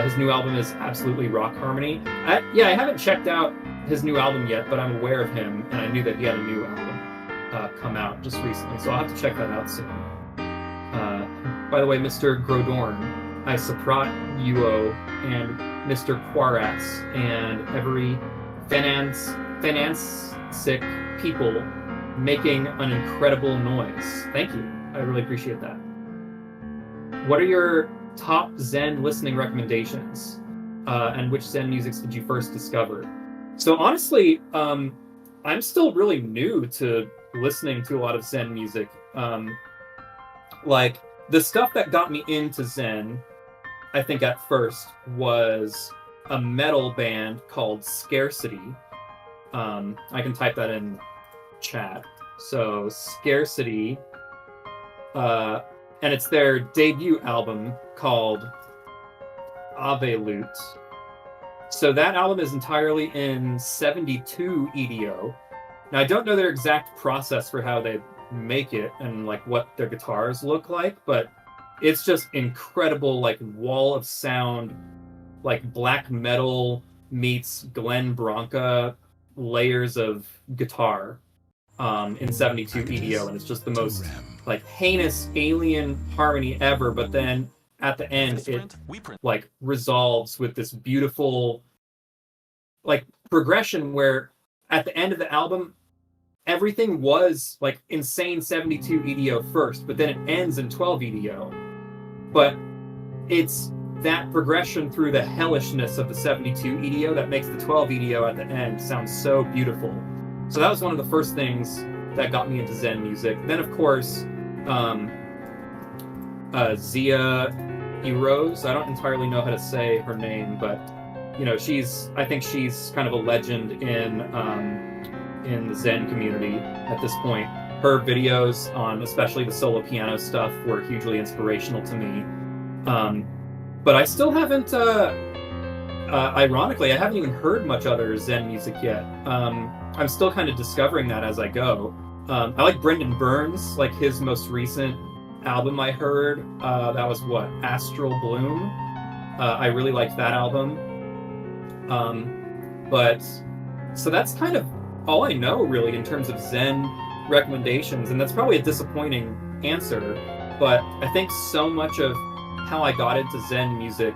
His new album is absolutely rock harmony. I haven't checked out his new album yet, but I'm aware of him, and I knew that he had a new album come out just recently, so I'll have to check that out soon. By the way, Mr. Grodorn, I support you and Mr. Quartz and every sick people making an incredible noise. Thank you. I really appreciate that. What are your top Zen listening recommendations? And which Zen musics did you first discover? So honestly, I'm still really new to listening to a lot of Zen music. Like, the stuff that got me into Zen, I think at first, was a metal band called Scarcity. I can type that in chat. So Scarcity, and it's their debut album called Avelut. So that album is entirely in 72 EDO. Now I don't know their exact process for how they make it and like what their guitars look like, but it's just incredible, like wall of sound, like black metal meets Glenn Branca layers of guitar in 72 EDO, and it's just the most like heinous alien harmony ever. But then at the end, it like resolves with this beautiful like progression where at the end of the album, everything was like insane 72 EDO first, but then it ends in 12 EDO. But it's that progression through the hellishness of the 72 EDO that makes the 12 EDO at the end sound so beautiful. So that was one of the first things that got me into Zen music. Then, of course, Zia Eros. I don't entirely know how to say her name, but you know, I think she's kind of a legend in the Zen community at this point. Her videos on especially the solo piano stuff were hugely inspirational to me. But I still haven't, ironically, I haven't even heard much other Zen music yet. I'm still kind of discovering that as I go. I like Brendan Burns, like his most recent album I heard, that was what, Astral Bloom? I really liked that album. But, so that's kind of all I know really in terms of Zen recommendations, and that's probably a disappointing answer, but I think so much of how I got into Zen music,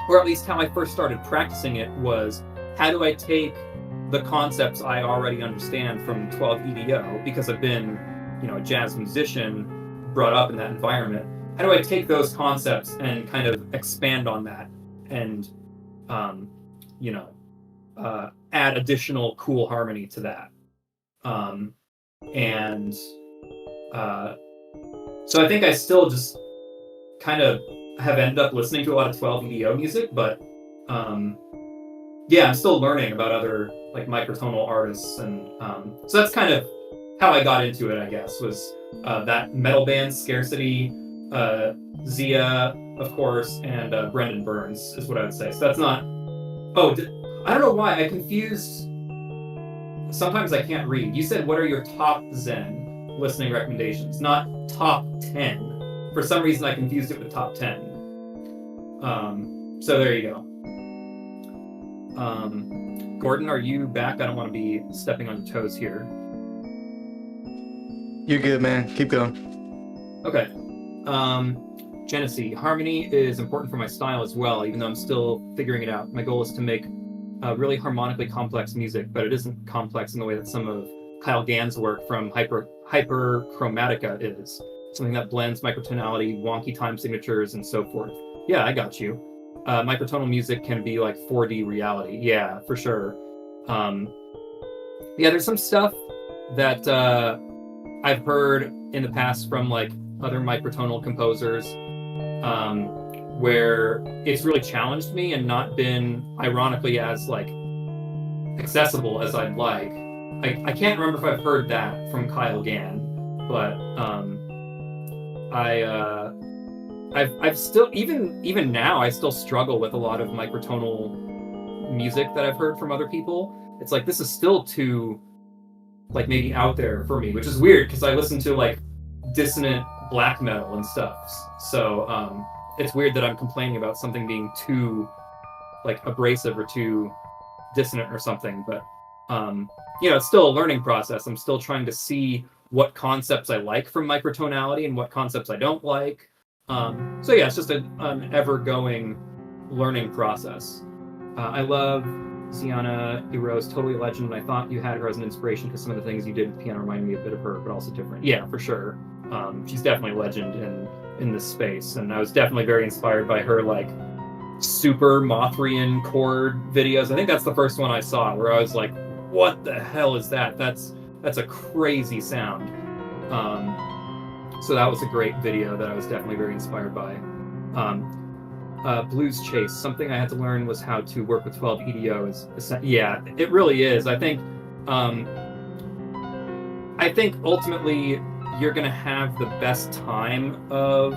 or at least how I first started practicing it, was how do I take the concepts I already understand from 12 EDO, because I've been, you know, a jazz musician, brought up in that environment. How do I take those concepts and kind of expand on that and, you know, add additional cool harmony to that? So I think I still just kind of have ended up listening to a lot of 12 EDO music, but yeah, I'm still learning about other like microtonal artists, and so that's kind of how I got into it, I guess, was that metal band Scarcity, Zia, of course, and Brendan Burns is what I would say. So that's not. Oh, I don't know why I confused. Sometimes I can't read. You said what are your top Zen listening recommendations, not top 10. For some reason, I confused it with top 10. So there you go. Gordon, are you back? I don't want to be stepping on your toes here. You're good, man. Keep going. Okay. Genesee, harmony is important for my style as well, even though I'm still figuring it out. My goal is to make really harmonically complex music, but it isn't complex in the way that some of Kyle Gann's work from Hyperchromatica is. Something that blends microtonality, wonky time signatures, and so forth. Yeah, I got you. Microtonal music can be like 4D reality. Yeah, for sure. Yeah, there's some stuff that I've heard in the past from like other microtonal composers, where it's really challenged me and not been, ironically, as like accessible as I'd like. I can't remember if I've heard that from Kyle Gann, but I've still, even now, I still struggle with a lot of microtonal music that I've heard from other people. It's like, this is still too, like, maybe out there for me, which is weird because I listen to like dissonant black metal and stuff. So it's weird that I'm complaining about something being too like abrasive or too dissonant or something. But it's still a learning process. I'm still trying to see what concepts I like from microtonality and what concepts I don't like. So yeah, it's just an ever-going learning process. I love Sienna Eros, totally a legend, and I thought you had her as an inspiration because some of the things you did with piano reminded me a bit of her, but also different. Yeah, for sure. She's definitely a legend in this space, and I was definitely very inspired by her like super Mothrian chord videos. I think that's the first one I saw where I was like, what the hell is that? That's a crazy sound. So that was a great video that I was definitely very inspired by. Blues Chase, something I had to learn was how to work with 12 EDOs. Yeah, it really is. I think ultimately you're going to have the best time of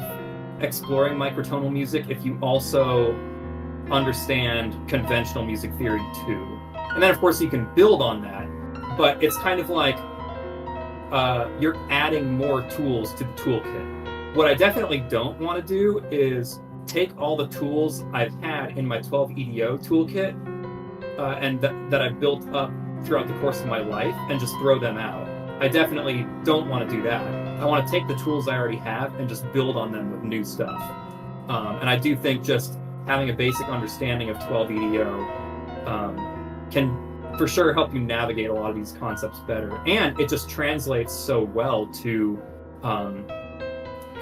exploring microtonal music if you also understand conventional music theory too. And then of course you can build on that, but it's kind of like you're adding more tools to the toolkit. What I definitely don't want to do is take all the tools I've had in my 12 EDO toolkit and that I've built up throughout the course of my life and just throw them out. I definitely don't want to do that. I want to take the tools I already have and just build on them with new stuff. And I do think just having a basic understanding of 12 EDO can for sure help you navigate a lot of these concepts better. And it just translates so well to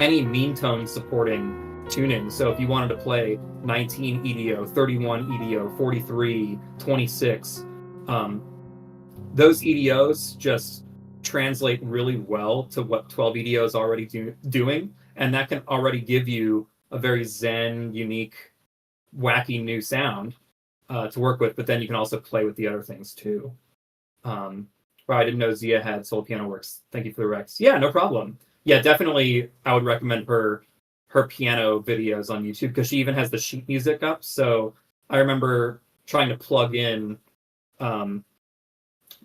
any mean tone supporting tuning. So if you wanted to play 19 EDO, 31 EDO, 43, 26, those EDOs just translate really well to what 12 EDO is already doing. And that can already give you a very zen, unique, wacky new sound to work with. But then you can also play with the other things too. Wow, I didn't know Zia had Soul Piano Works. Thank you for the Rex. Yeah, no problem. Yeah, definitely I would recommend her piano videos on YouTube because she even has the sheet music up. So I remember trying to plug in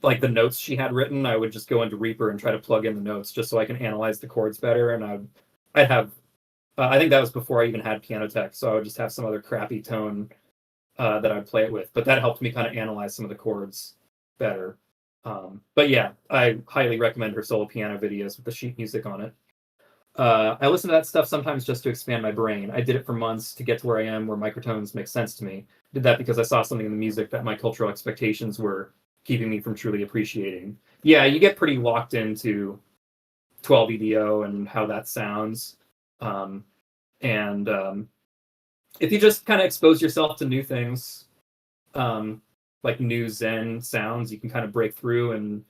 like the notes she had written. I would just go into Reaper and try to plug in the notes just so I can analyze the chords better. And I'd have, I think that was before I even had Piano Tech. So I would just have some other crappy tone that I'd play it with. But that helped me kind of analyze some of the chords better. But yeah, I highly recommend her solo piano videos with the sheet music on it. I listen to that stuff sometimes just to expand my brain. I did it for months to get to where I am, where microtones make sense to me. Did that because I saw something in the music that my cultural expectations were keeping me from truly appreciating. Yeah, you get pretty locked into 12 EDO and how that sounds. If you just kind of expose yourself to new things, like new Zen sounds, you can kind of break through and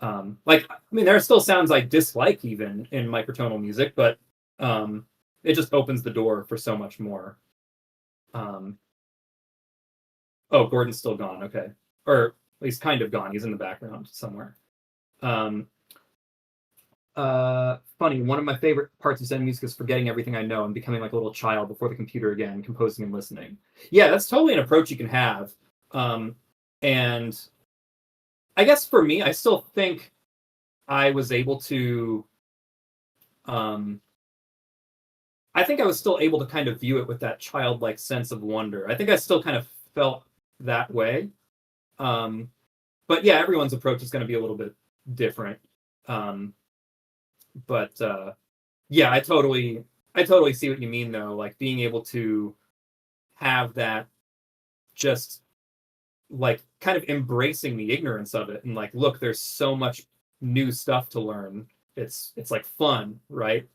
there are still sounds I dislike even in microtonal music, but it just opens the door for so much more. Oh, Gordon's still gone. Okay. Or he's kind of gone. He's in the background somewhere. Funny, one of my favorite parts of Zen music is forgetting everything I know and becoming like a little child before the computer again, composing and listening. Yeah, that's totally an approach you can have. And I guess for me, I still think I was able to, I think I was still able to kind of view it with that childlike sense of wonder. I think I still kind of felt that way. But yeah, everyone's approach is going to be a little bit different. Yeah, I totally see what you mean though. Like being able to have that just like kind of embracing the ignorance of it and like, look, there's so much new stuff to learn. It's like fun, right?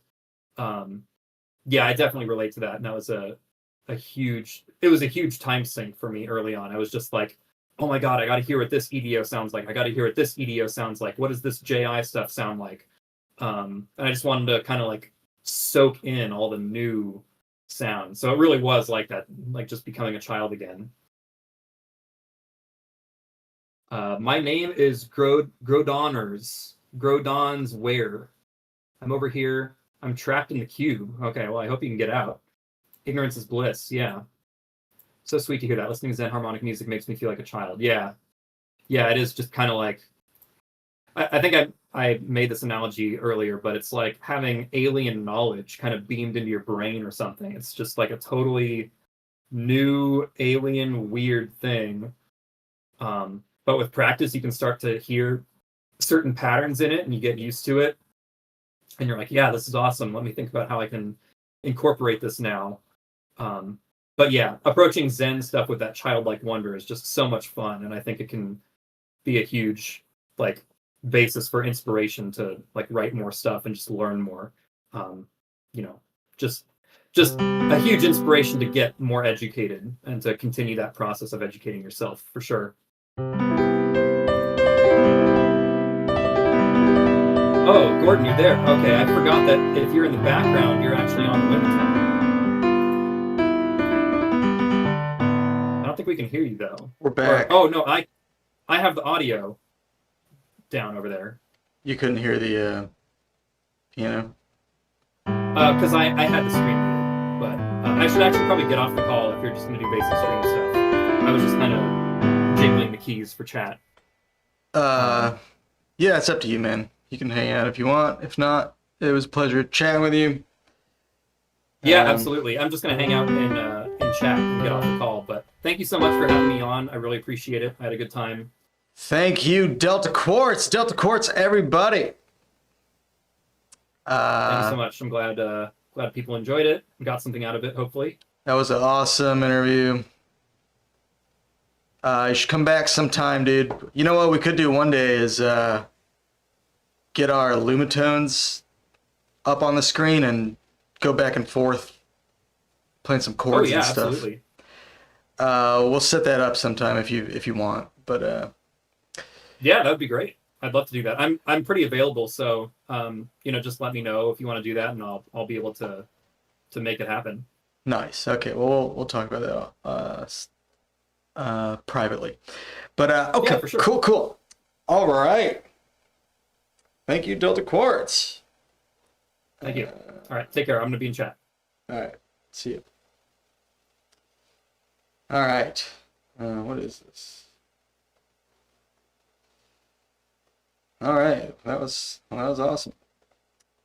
Yeah, I definitely relate to that. And that was a huge time sink for me early on. I was just like, oh my God, I got to hear what this EDO sounds like. I got to hear what this EDO sounds like. What does this JI stuff sound like? And I just wanted to kind of like soak in all the new sounds. So it really was like that, like just becoming a child again. My name is Grodon's Where. I'm over here. I'm trapped in the cube. Okay, well, I hope you can get out. Ignorance is bliss. Yeah. So sweet to hear that. Listening to xenharmonic music makes me feel like a child. Yeah. Yeah, it is just kind of like... I think I made this analogy earlier, but it's like having alien knowledge kind of beamed into your brain or something. It's just like a totally new, alien, weird thing. But with practice, you can start to hear certain patterns in it and you get used to it. And you're like, yeah, this is awesome. Let me think about how I can incorporate this now. But yeah, approaching Zen stuff with that childlike wonder is just so much fun. And I think it can be a huge like basis for inspiration to like write more stuff and just learn more. Just a huge inspiration to get more educated and to continue that process of educating yourself for sure. Oh, Gordon, you're there. Okay, I forgot that if you're in the background, you're actually on Lumatone. I don't think we can hear you though. We're back. Oh no, I have the audio down over there. You couldn't hear the piano? Because I had the screen muted, but I should actually probably get off the call if you're just going to do basic stream stuff. I was just kind of jiggling the keys for chat. Yeah, it's up to you, man. You can hang out if you want. If not, it was a pleasure chatting with you. Yeah, absolutely. I'm just going to hang out in chat and get off the call. But thank you so much for having me on. I really appreciate it. I had a good time. Thank you, Delta Quartz. Delta Quartz, everybody. Thank you so much. I'm glad people enjoyed it and got something out of it, hopefully. That was an awesome interview. You should come back sometime, dude. You know what we could do one day is get our Lumatones up on the screen and go back and forth playing some chords and stuff. Absolutely. We'll set that up sometime if you want. But yeah, that would be great. I'd love to do that. I'm pretty available, so just let me know if you want to do that, and I'll be able to make it happen. Nice. Okay. Well, we'll talk about that privately. But okay. Yeah, for sure. Cool. All right. Thank you, Delta Quartz. Thank you. All right. Take care. I'm gonna be in chat. All right. See you. All right. What is this? All right. That was awesome.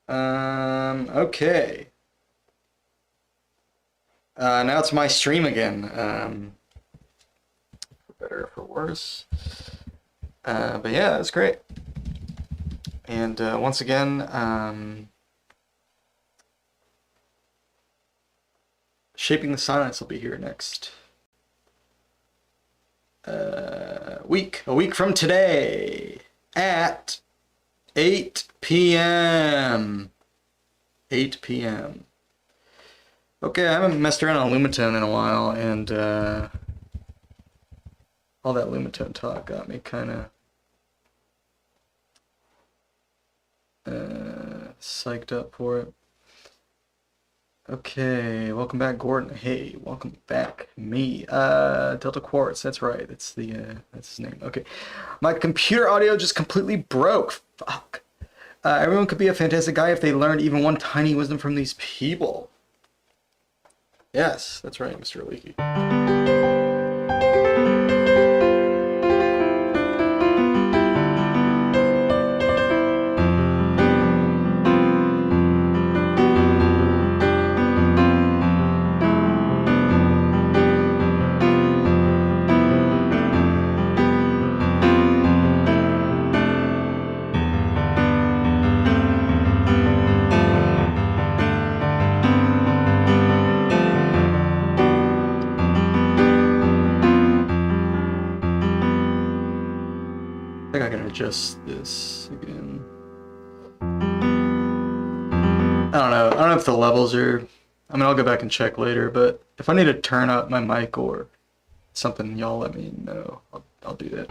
Okay. Now it's my stream again. For better or for worse. But yeah, that's great. And once again, Shaping the Silence will be here next week. A week from today at 8 p.m. 8 p.m. Okay, I haven't messed around on Lumatone in a while, and all that Lumatone talk got me kind of psyched up for it. Okay, welcome back, Gordon. Hey, welcome back, me. Delta Quartz, that's right. That's his name. Okay, my computer audio just completely broke. Fuck. Everyone could be a fantastic guy if they learned even one tiny wisdom from these people. Yes, that's right, Mr. Leaky. I think I can adjust this again. I don't know if the levels are... I mean, I'll go back and check later, but if I need to turn up my mic or something, y'all let me know. I'll do that.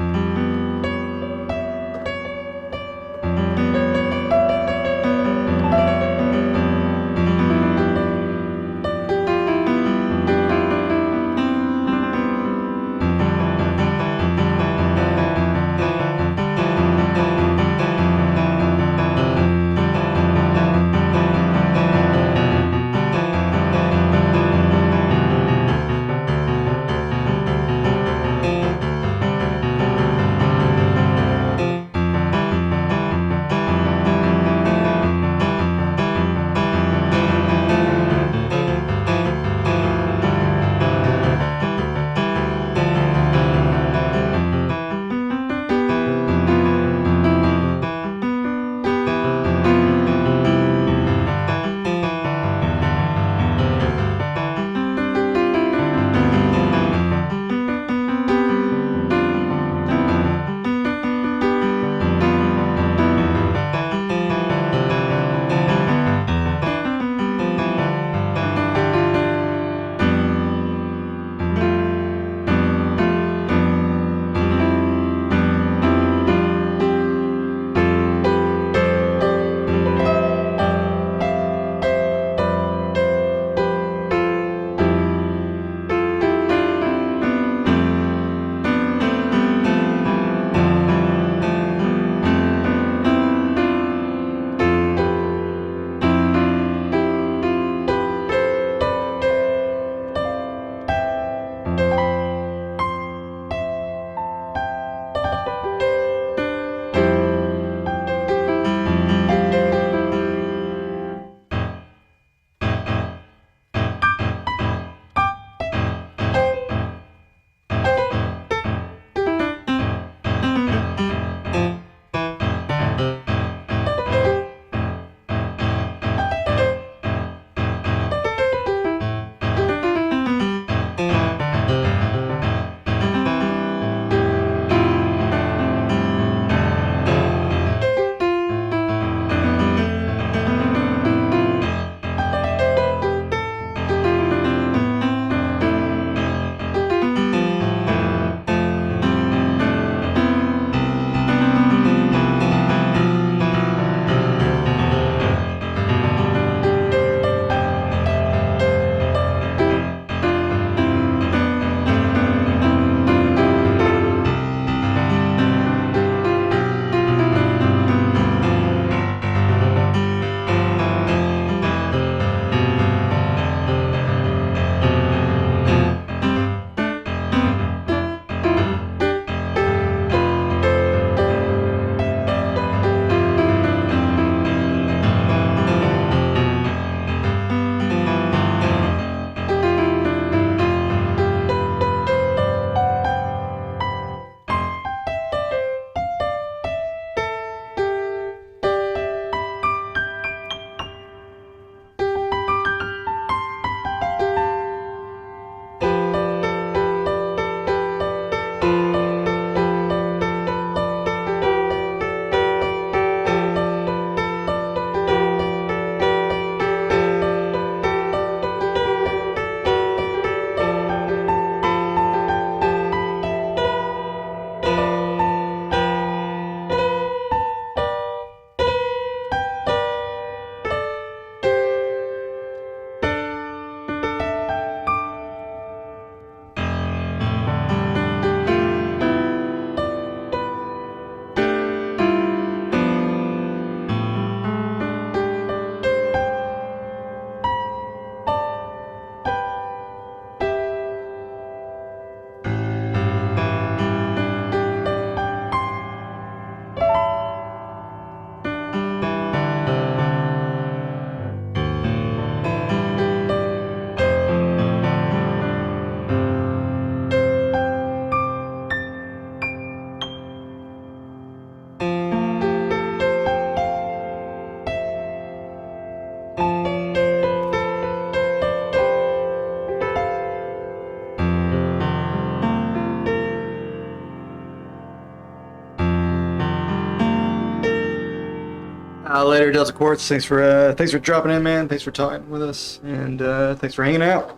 Later, Delta Quartz. Thanks for dropping in, man. Thanks for talking with us, and thanks for hanging out.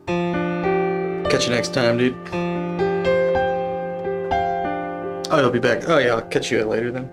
Catch you next time, dude. Oh, you'll be back. Oh yeah, I'll catch you later then.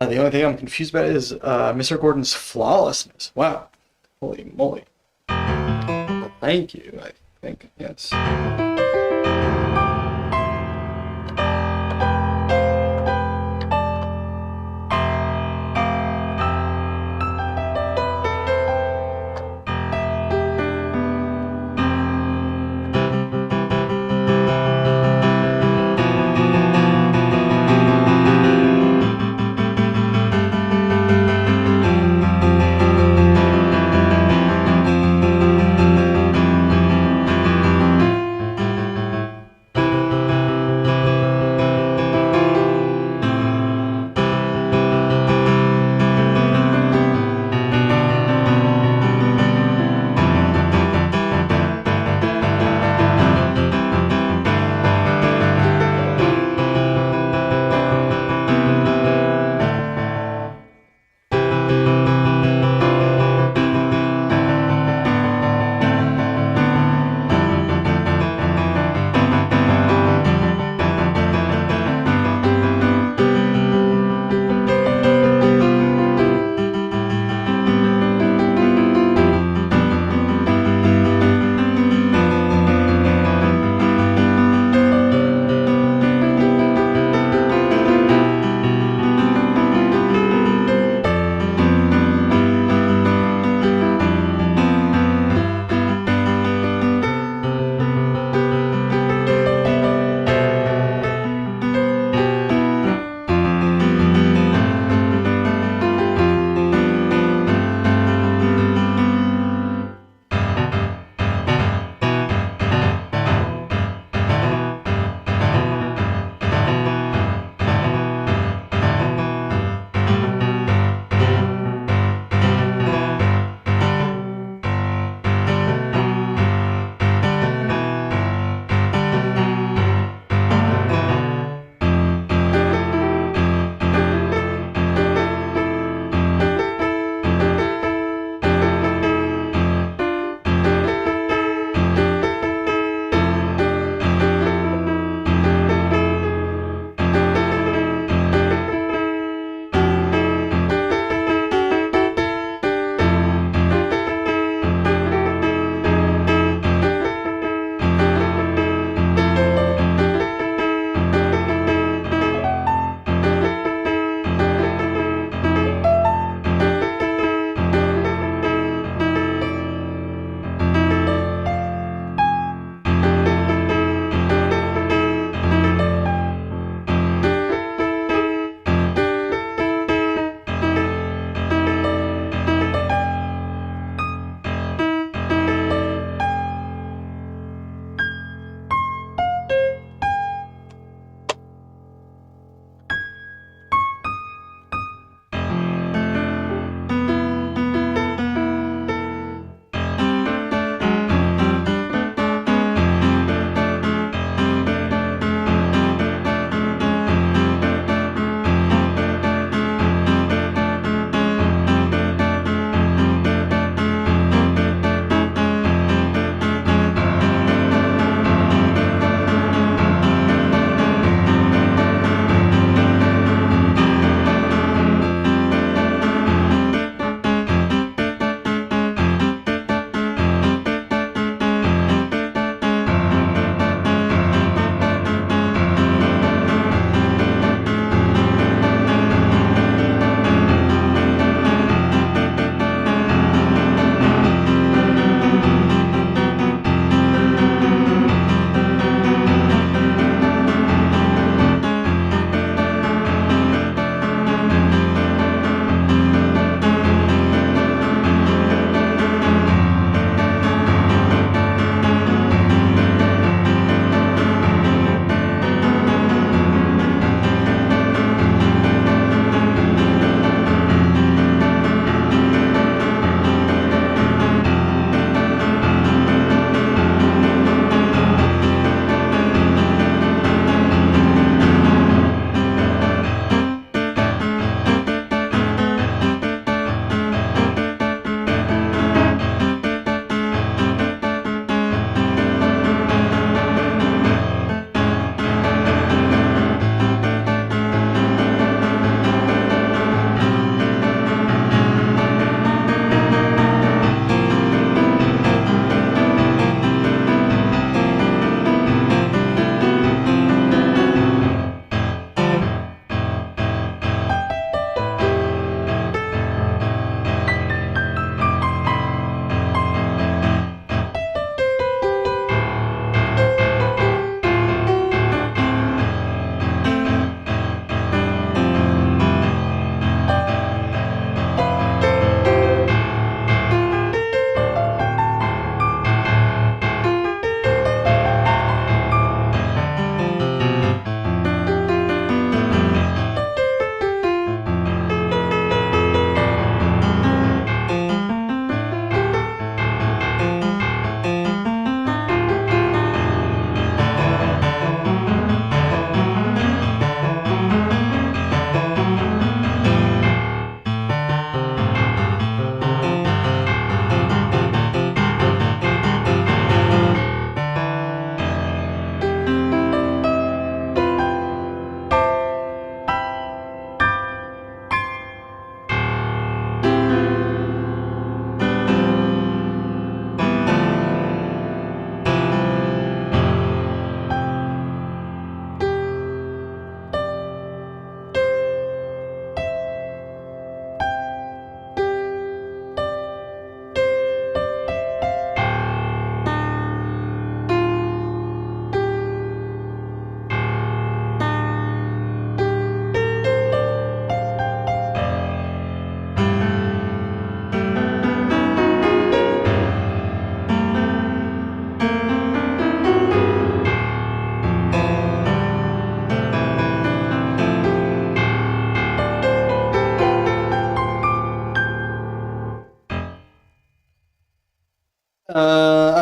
The only thing I'm confused about is Mr. Gordon's flawlessness. Wow. Holy moly. Thank you, I think. Yes.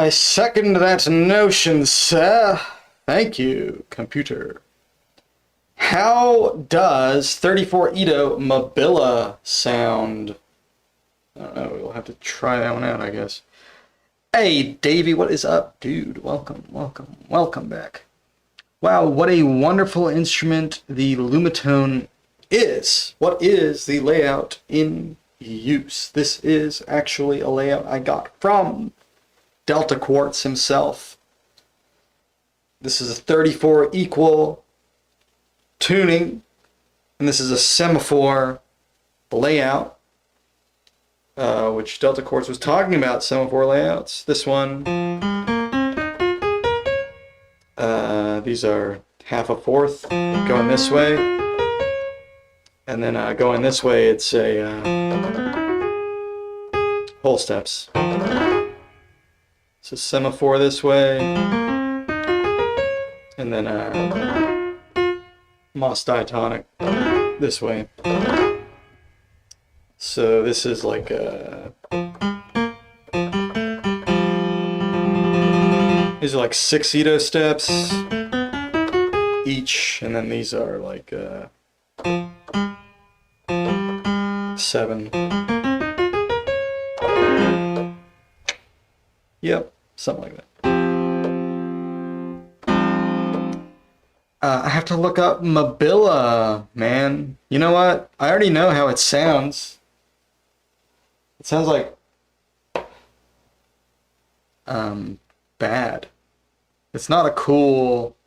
I second that notion, sir. Thank you, computer. How does 34 Edo Mobilla sound? I don't know, we'll have to try that one out, I guess. Hey, Davey, what is up, dude? Welcome, welcome, welcome back. Wow, what a wonderful instrument the Lumatone is. What is the layout in use? This is actually a layout I got from Delta Quartz himself. This is a 34 equal tuning, and this is a semaphore layout, which Delta Quartz was talking about, semaphore layouts. This one, these are half a fourth going this way, and then going this way it's a whole steps. So semaphore this way, and then Moss diatonic this way. So this is like these are like 6 edo steps each, and then these are like 7. Yep, something like that. I have to look up Mobilla, man. You know what? I already know how it sounds. It sounds like bad. It's not cool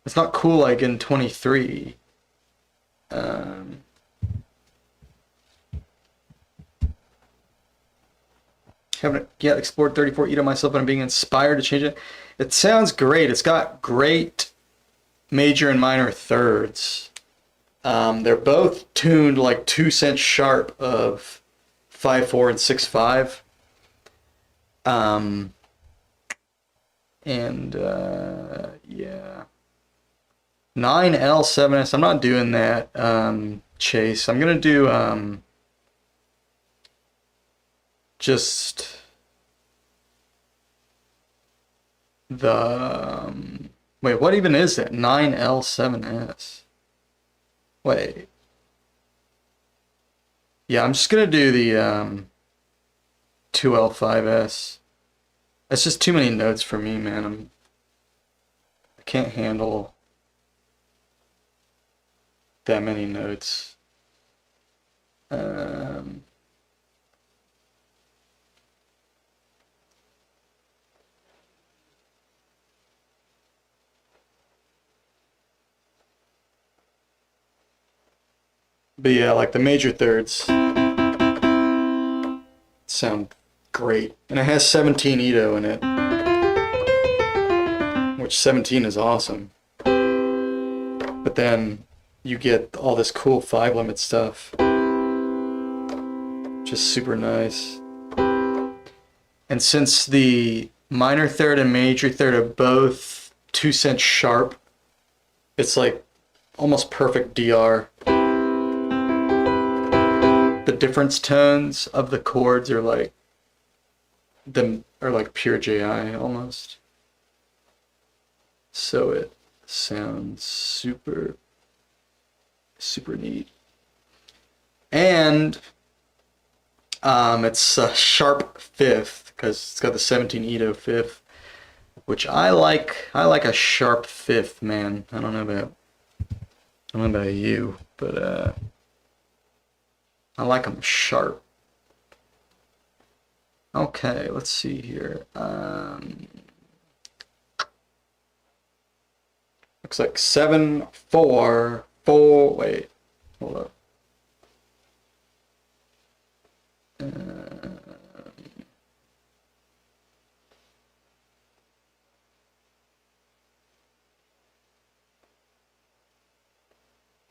like in 23. Haven't yet explored 34 Edo myself, but I'm being inspired to change it. It sounds great. It's got great major and minor thirds. They're both tuned like 2 cents sharp of 5/4 and 6/5. Yeah. 9L7S. I'm not doing that, Chase. I'm gonna do just the wait, what even is that? 9L7S. Wait. Yeah, I'm just gonna do the 2L5S. That's just too many notes for me, man. I can't handle that many notes. But yeah, like the major thirds sound great. And it has 17 Edo in it, which 17 is awesome. But then you get all this cool 5 limit stuff, just super nice. And since the minor third and major third are both 2 cents sharp, it's like almost perfect DR. The difference tones of the chords are like pure JI almost. So it sounds super neat. And it's a sharp fifth because it's got the 17 Edo fifth, which I like. I like a sharp fifth, man. I don't know about you, but I like them sharp. Okay, let's see here. Looks like 7/4/4. Wait, hold up.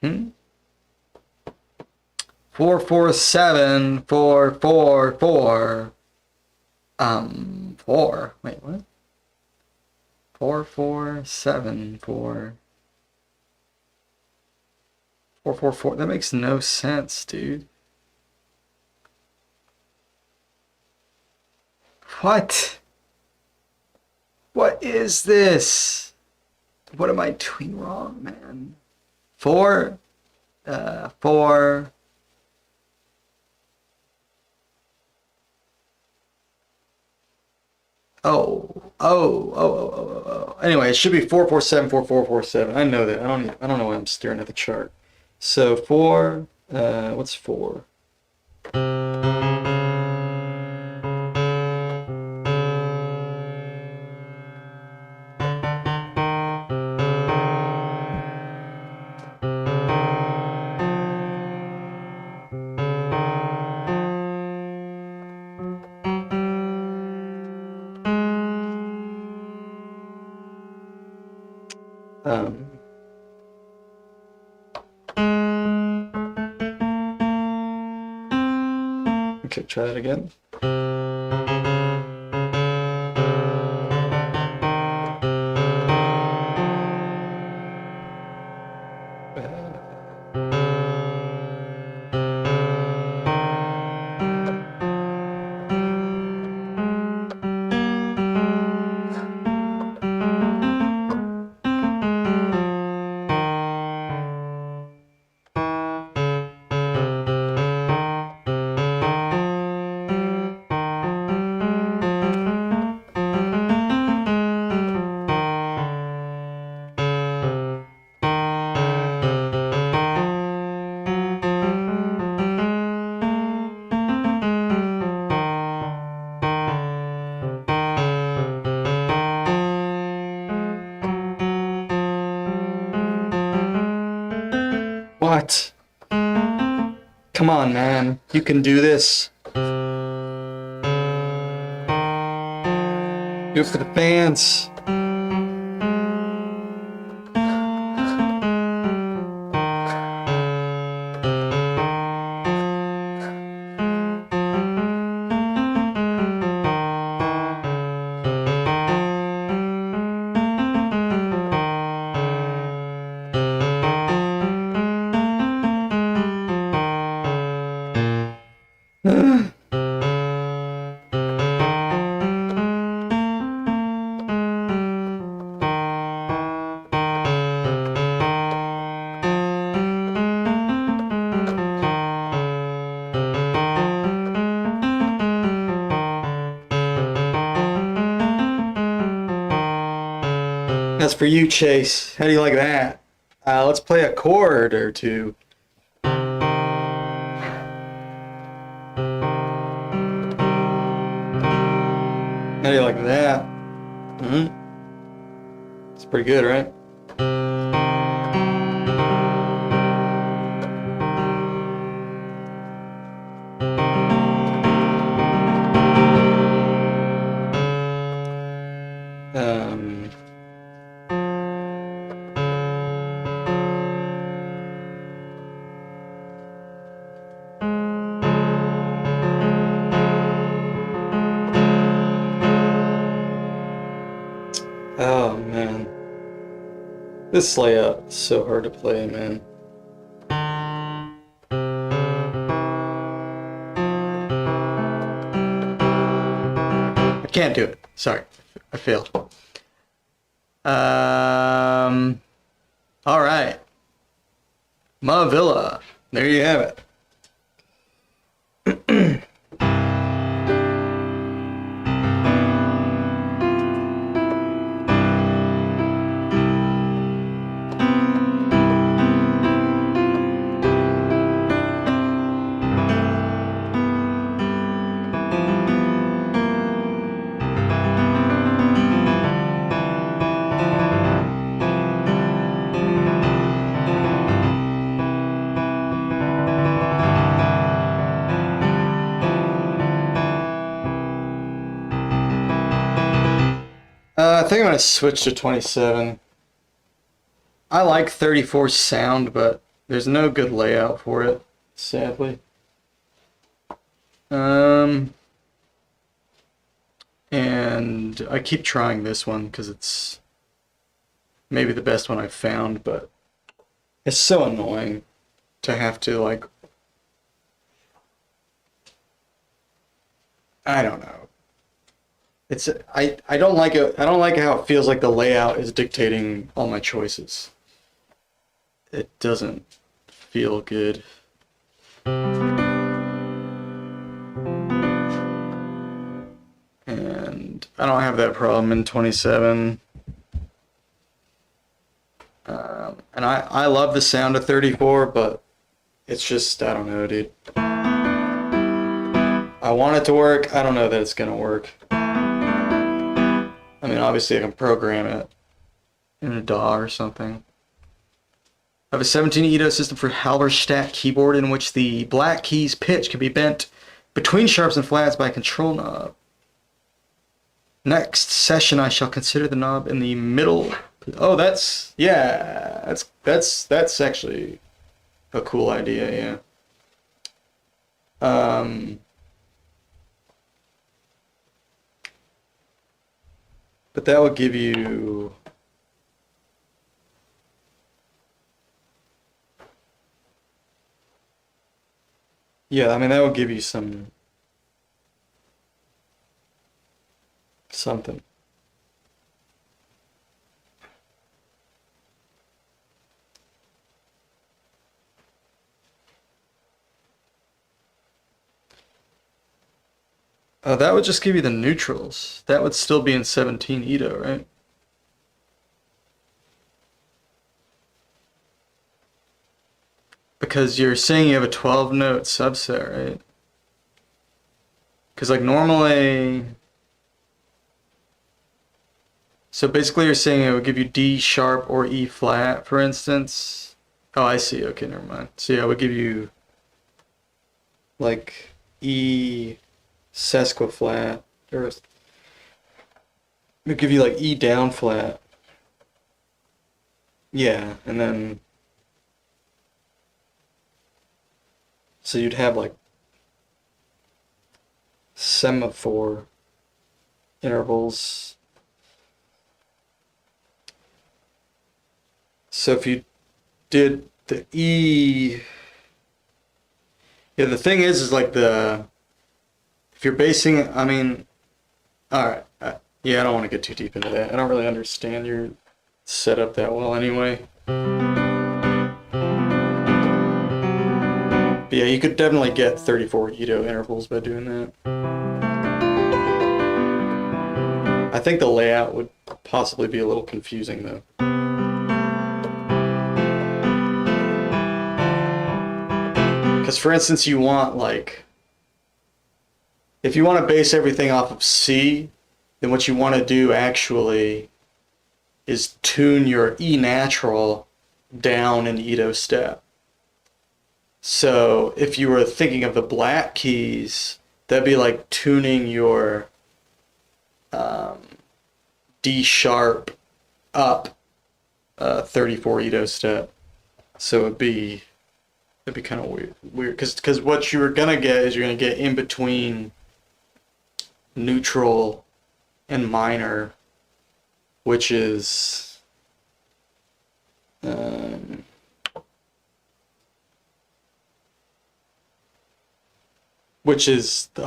Hmm. 4/4/7/4/4/4. 4. Wait, what? 4/4/7/4. 4/4/4. That makes no sense, dude. What? What is this? What am I doing wrong, man? 4, 4. Oh. Anyway, it should be 447, 4447. I know that. I don't know why I'm staring at the chart. So 4, what's 4? Okay, try that again. What? Come on, man. You can do this. Do it for the fans. That's for you, Chase. How do you like that? Let's play a chord or two. How do you like that? It's pretty good, right? Oh man, this layout is so hard to play, man. I can't do it. Sorry, I failed. All right, Ma Villa. There you have it. I think I'm gonna switch to 27. I like 34 sound, but there's no good layout for it, sadly. And I keep trying this one because it's maybe the best one I've found, but it's so annoying to have to, like, I don't know. It's I don't like it. I don't like how it feels like the layout is dictating all my choices. It doesn't feel good. And I don't have that problem in 27. And I love the sound of 34, but it's just, I don't know, dude. I want it to work. I don't know that it's gonna work. I mean, obviously I can program it in a DAW or something. I have a 17 edo system for Halberstadt keyboard in which the black key's pitch can be bent between sharps and flats by a control knob. Next session, I shall consider the knob in the middle. Oh, yeah, that's actually a cool idea, yeah. But that would give you. Yeah, I mean, that would give you something. That would just give you the neutrals. That would still be in 17 edo, right? Because you're saying you have a 12 note subset, right? Because like normally, so basically you're saying it would give you D sharp or E flat, for instance. Oh, I see. Okay, never mind. So yeah, it would give you like E sesquiflat, or it would give you like E down flat. Yeah, and then so you'd have like semaphore intervals. So if you did the E, yeah, the thing is like if you're basing, I mean, all right, yeah, I don't want to get too deep into that. I don't really understand your setup that well anyway. But yeah, you could definitely get 34 edo intervals by doing that. I think the layout would possibly be a little confusing though. Because for instance, you want like, if you want to base everything off of C, then what you want to do actually is tune your E natural down an edo step. So if you were thinking of the black keys, that'd be like tuning your D sharp up 34 edo step. So it'd be kind of weird because what you're gonna get is you're gonna get in between neutral and minor, which is a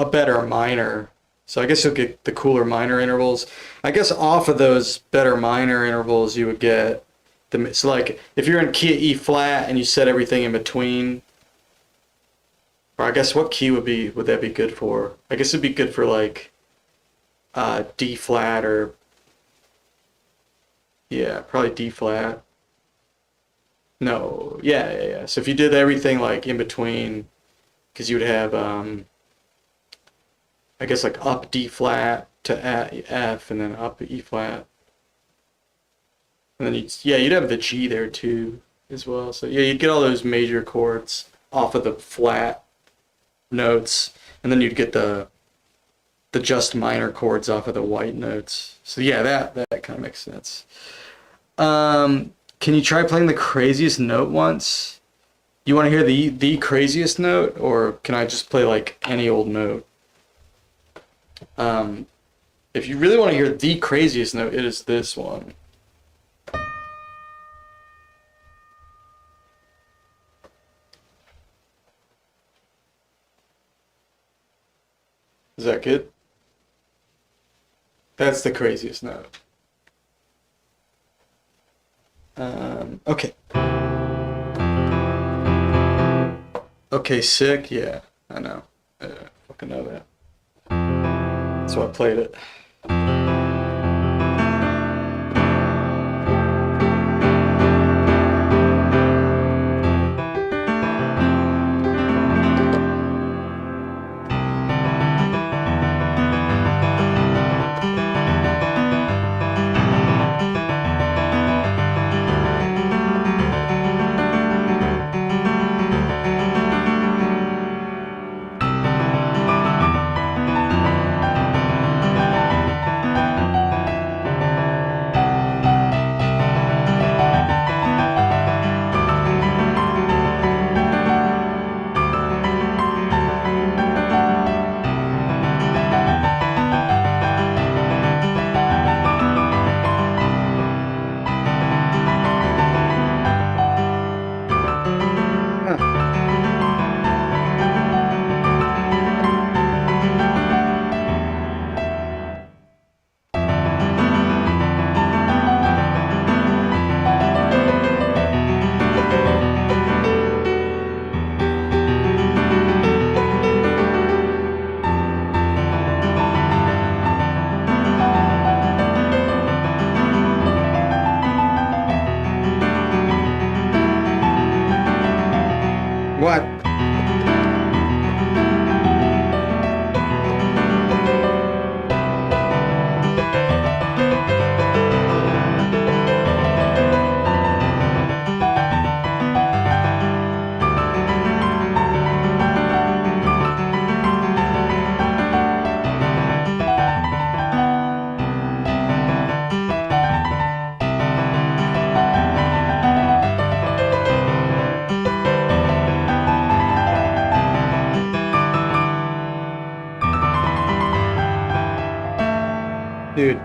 better minor. So I guess you'll get the cooler minor intervals. I guess off of those better minor intervals, you would get so like if you're in key E flat and you set everything in between, or I guess what key would that be good for? I guess it'd be good for like D flat or yeah, probably D flat. No, yeah. So if you did everything like in between, because you would have I guess like up D flat to F and then up E flat. And then you'd have the G there too as well. So yeah, you'd get all those major chords off of the flat notes, and then you'd get the just minor chords off of the white notes. So yeah, that kind of makes sense. Can you try playing the craziest note once? You want to hear the craziest note, or can I just play like any old note? If you really want to hear the craziest note, it is this one. Is that good? That's the craziest note. Okay. Okay, sick. Yeah, I know. I fucking know that. So I played it. What? Dude.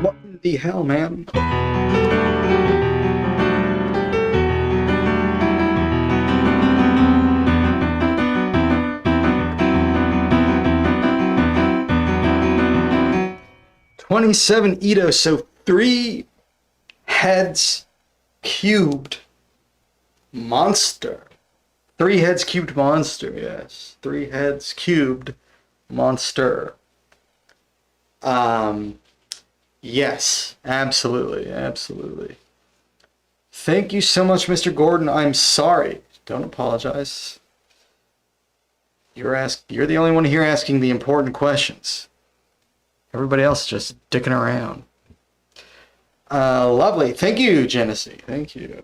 What the hell, man? 27 edos, so 3 heads cubed monster. 3 heads cubed monster, yes. 3 heads cubed monster. Yes, absolutely, absolutely. Thank you so much, Mr. Gordon. I'm sorry. Don't apologize. You're the only one here asking the important questions. Everybody else is just dicking around. Lovely. Thank you, Genesee. Thank you.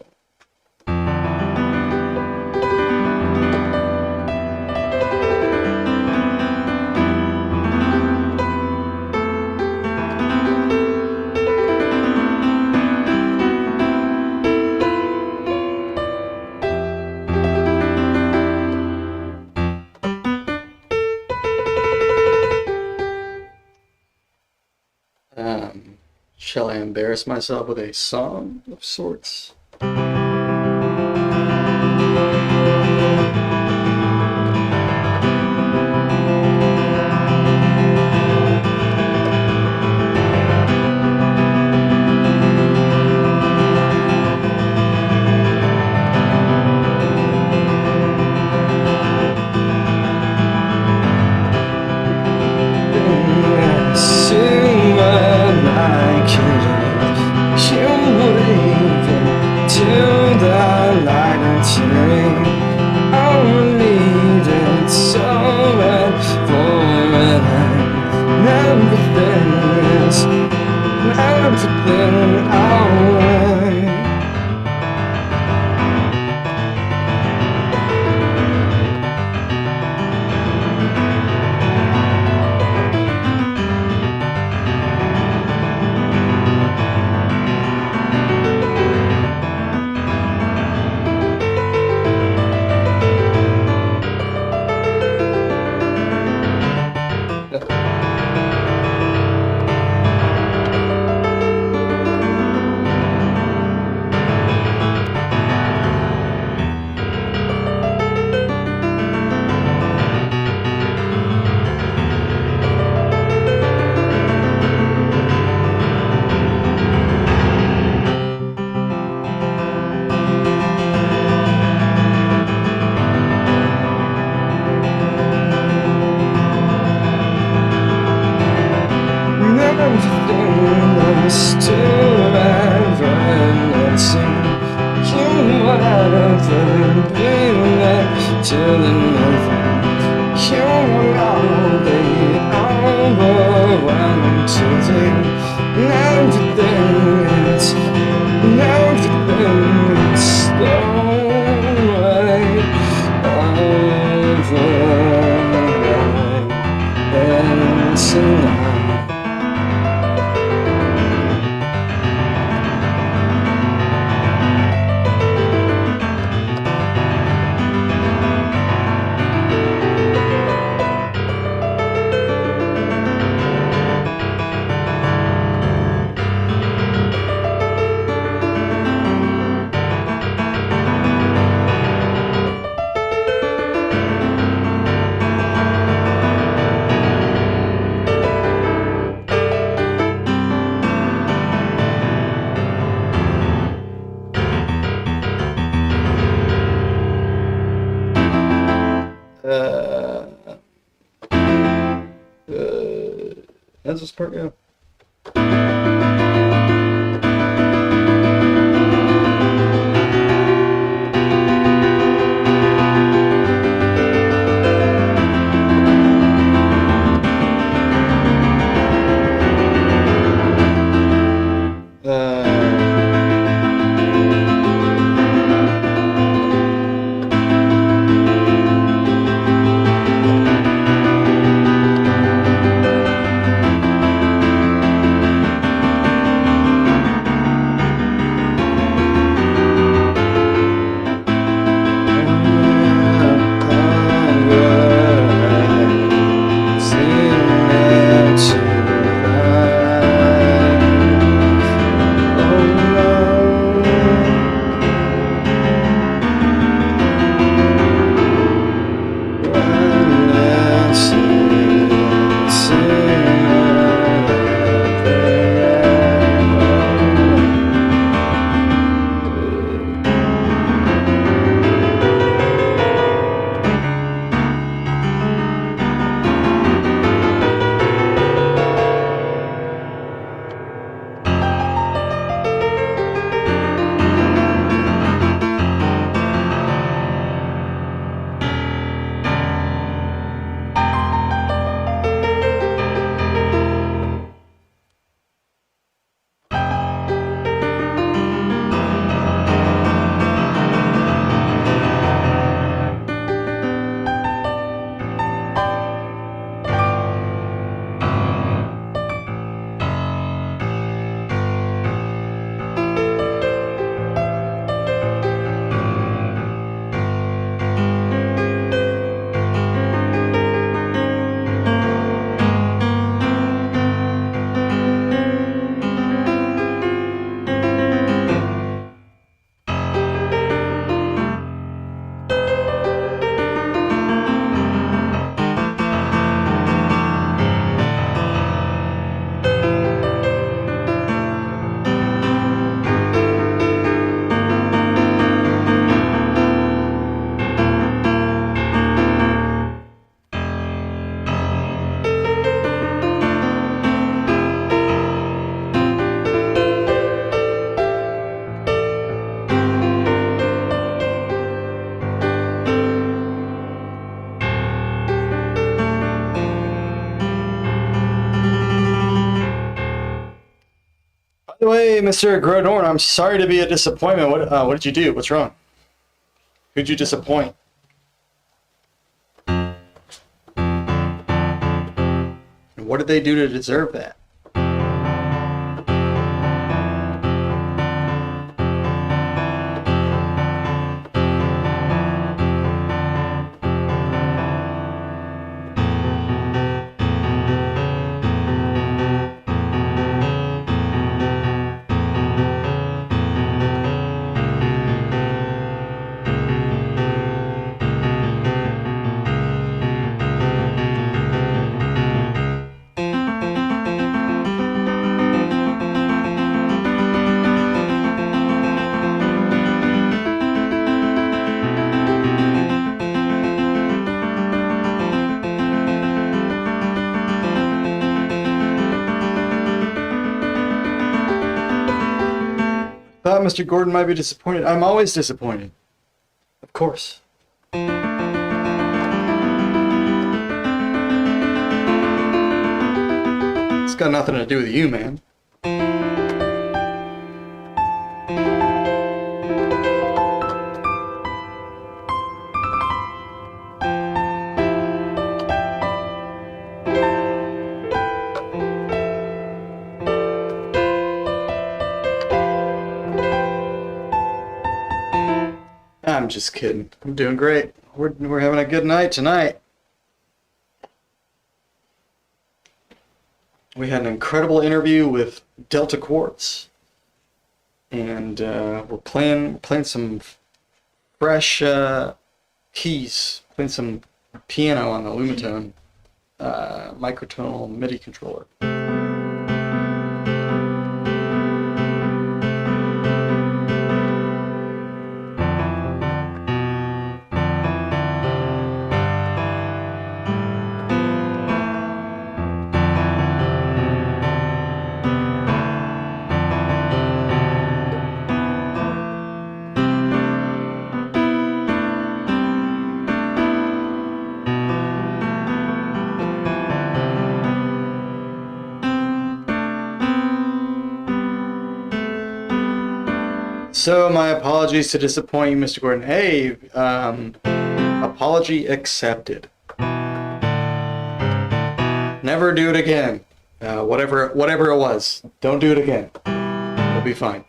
Shall I embarrass myself with a song of sorts? How's this part go? way, Mr. Grodorn, I'm sorry to be a disappointment. What did you do? What's wrong? Who'd you disappoint? And what did they do to deserve that? Thought Mr. Gordon might be disappointed. I'm always disappointed. Of course. It's got nothing to do with you, man. I'm just kidding. I'm doing great. We're having a good night tonight. We had an incredible interview with Delta Quartz, and we're playing some fresh keys, playing some piano on the Lumatone microtonal MIDI controller. So my apologies to disappoint you, Mr. Gordon. Hey, apology accepted. Never do it again. Whatever it was, don't do it again. We'll be fine.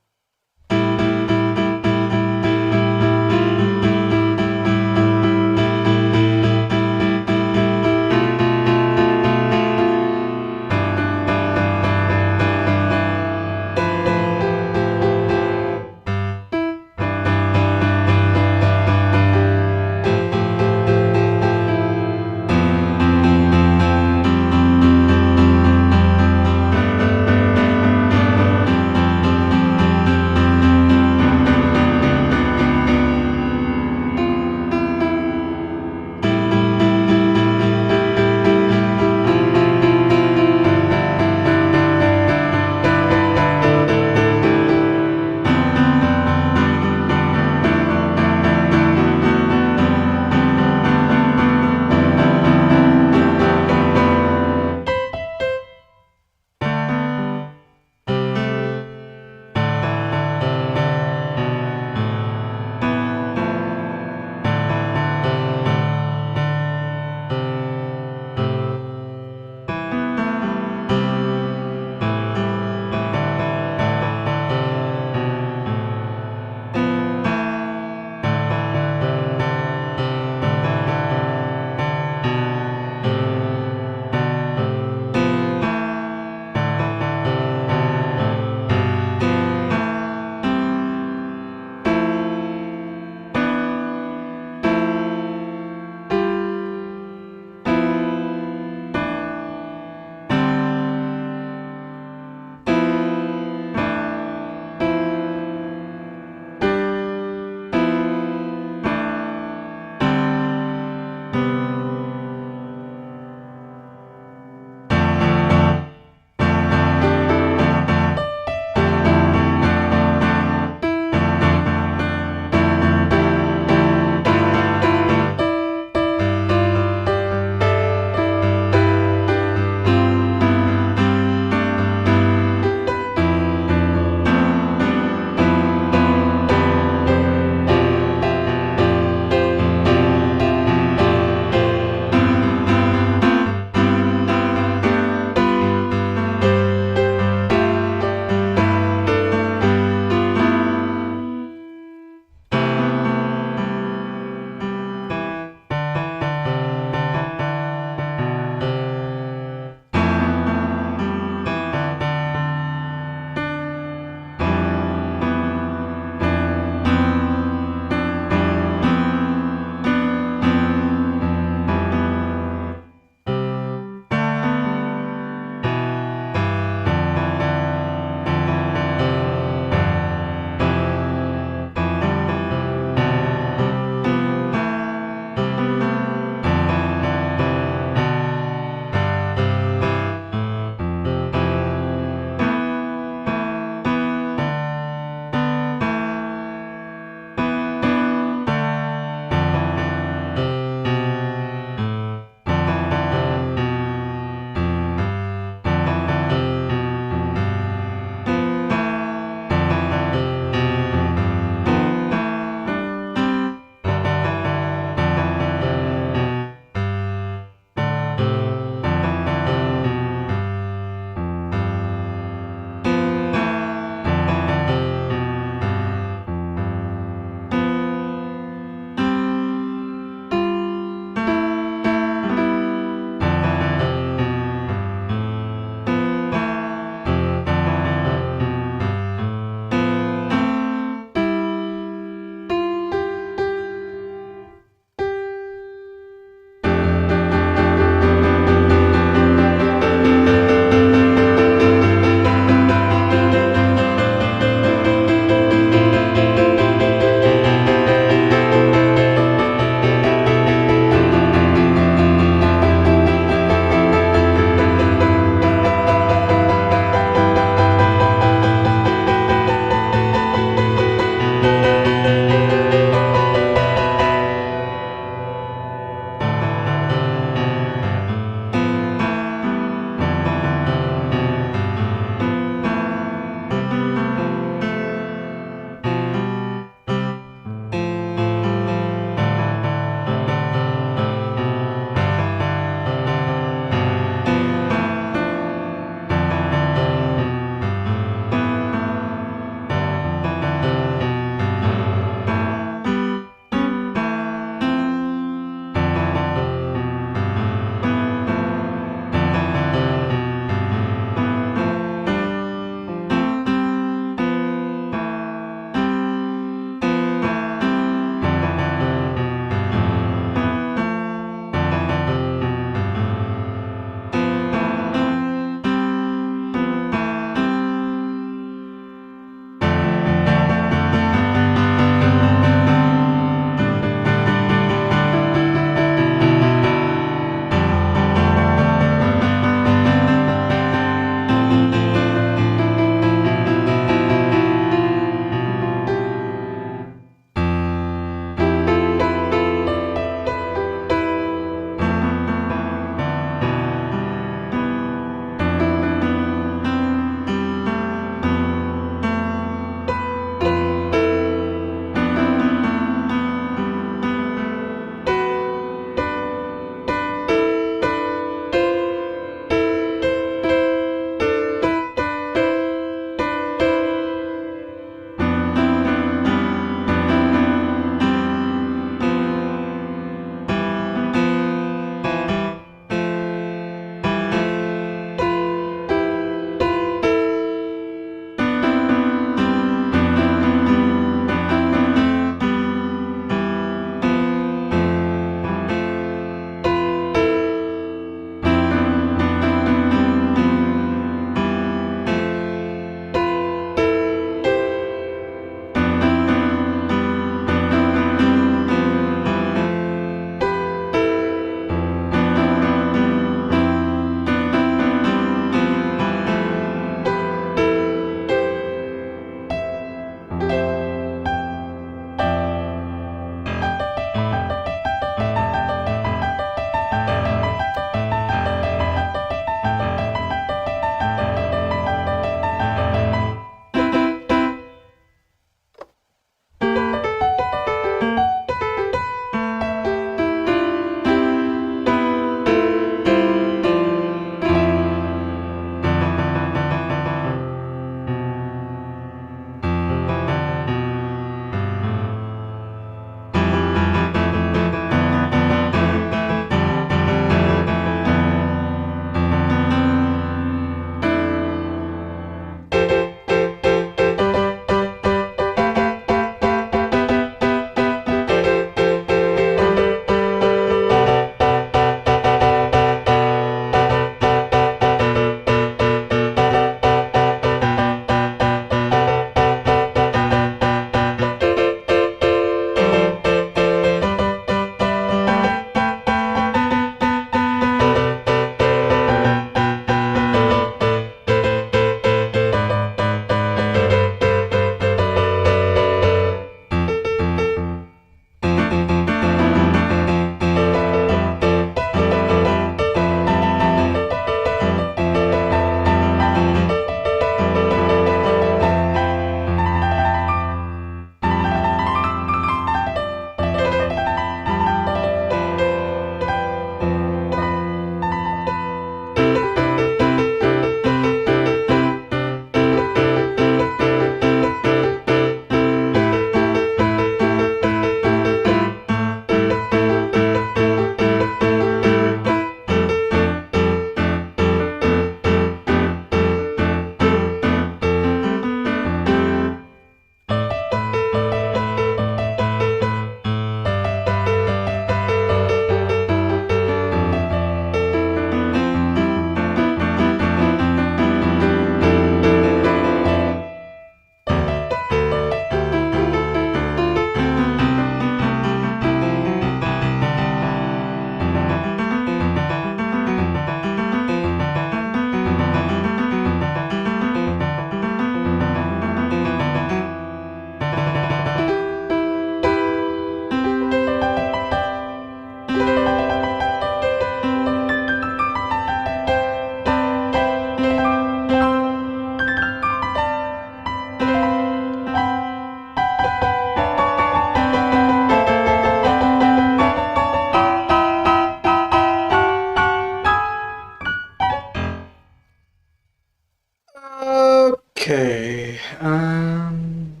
Okay. Hmm.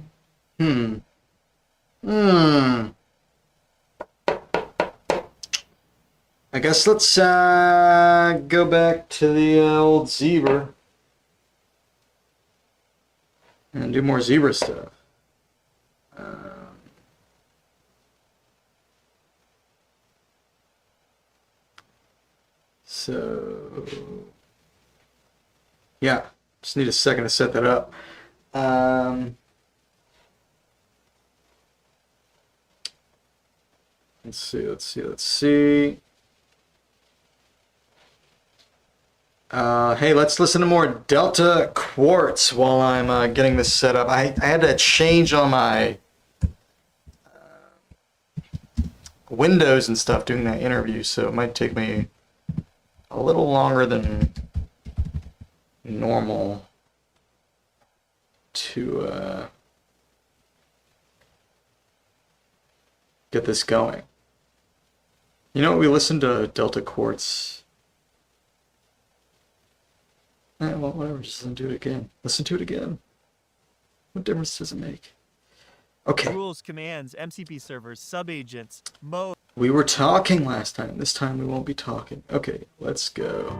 Hmm. I guess let's go back to the old zebra and do more zebra stuff. So yeah, just need a second to set that up. Let's see. Hey, let's listen to more Delta Quartz while I'm getting this set up. I had to change on my windows and stuff doing that interview, so it might take me a little longer than normal to get this going. You know what? We listened to Delta Quartz. Well, whatever. Just listen to it again. Listen to it again. What difference does it make? Okay. Rules, commands, MCP servers, subagents, mode. We were talking last time. This time we won't be talking. Okay, let's go.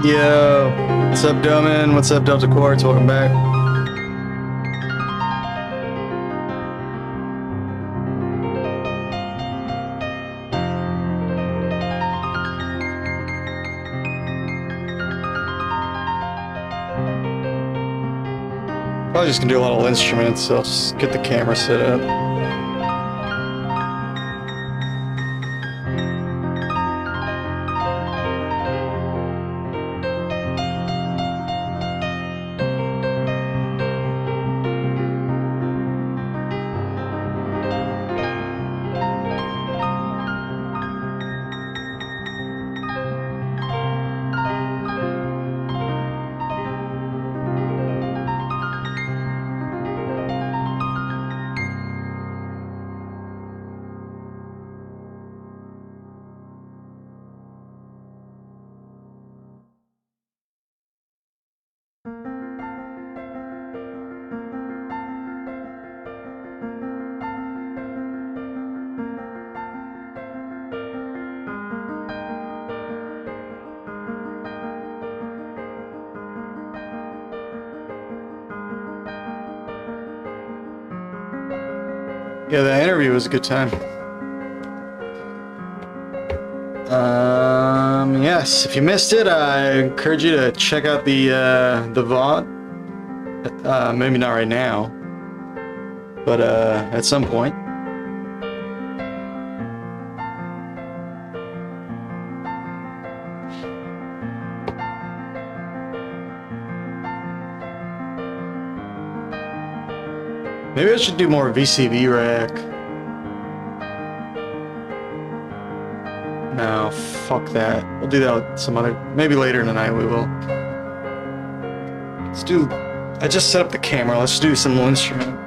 Yo, what's up, Doman? What's up, Delta Quartz? Welcome back. Probably just gonna do a lot of instruments, so I'll just get the camera set up. Yeah, the interview was a good time. Yes, if you missed it, I encourage you to check out the VOD. Maybe not right now, but at some point. Maybe I should do more VCV rack. No, fuck that. We'll do that with some other... Maybe later tonight we will. Let's do... I just set up the camera. Let's do some instrument.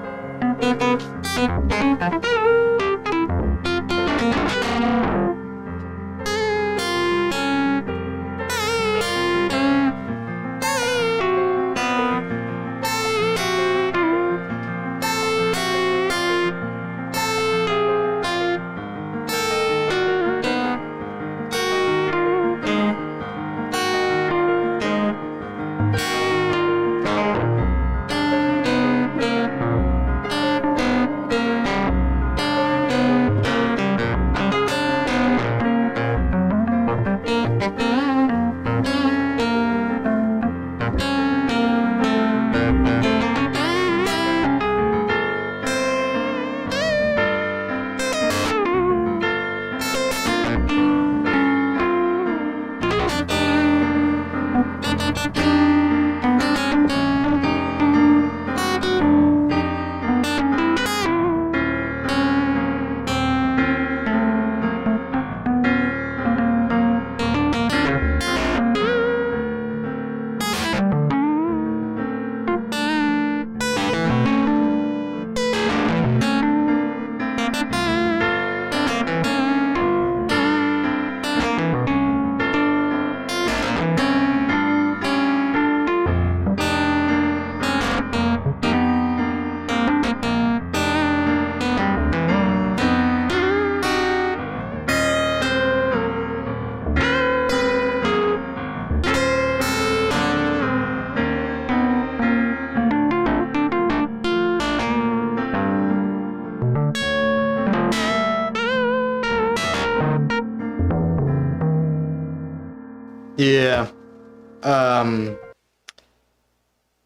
Yeah.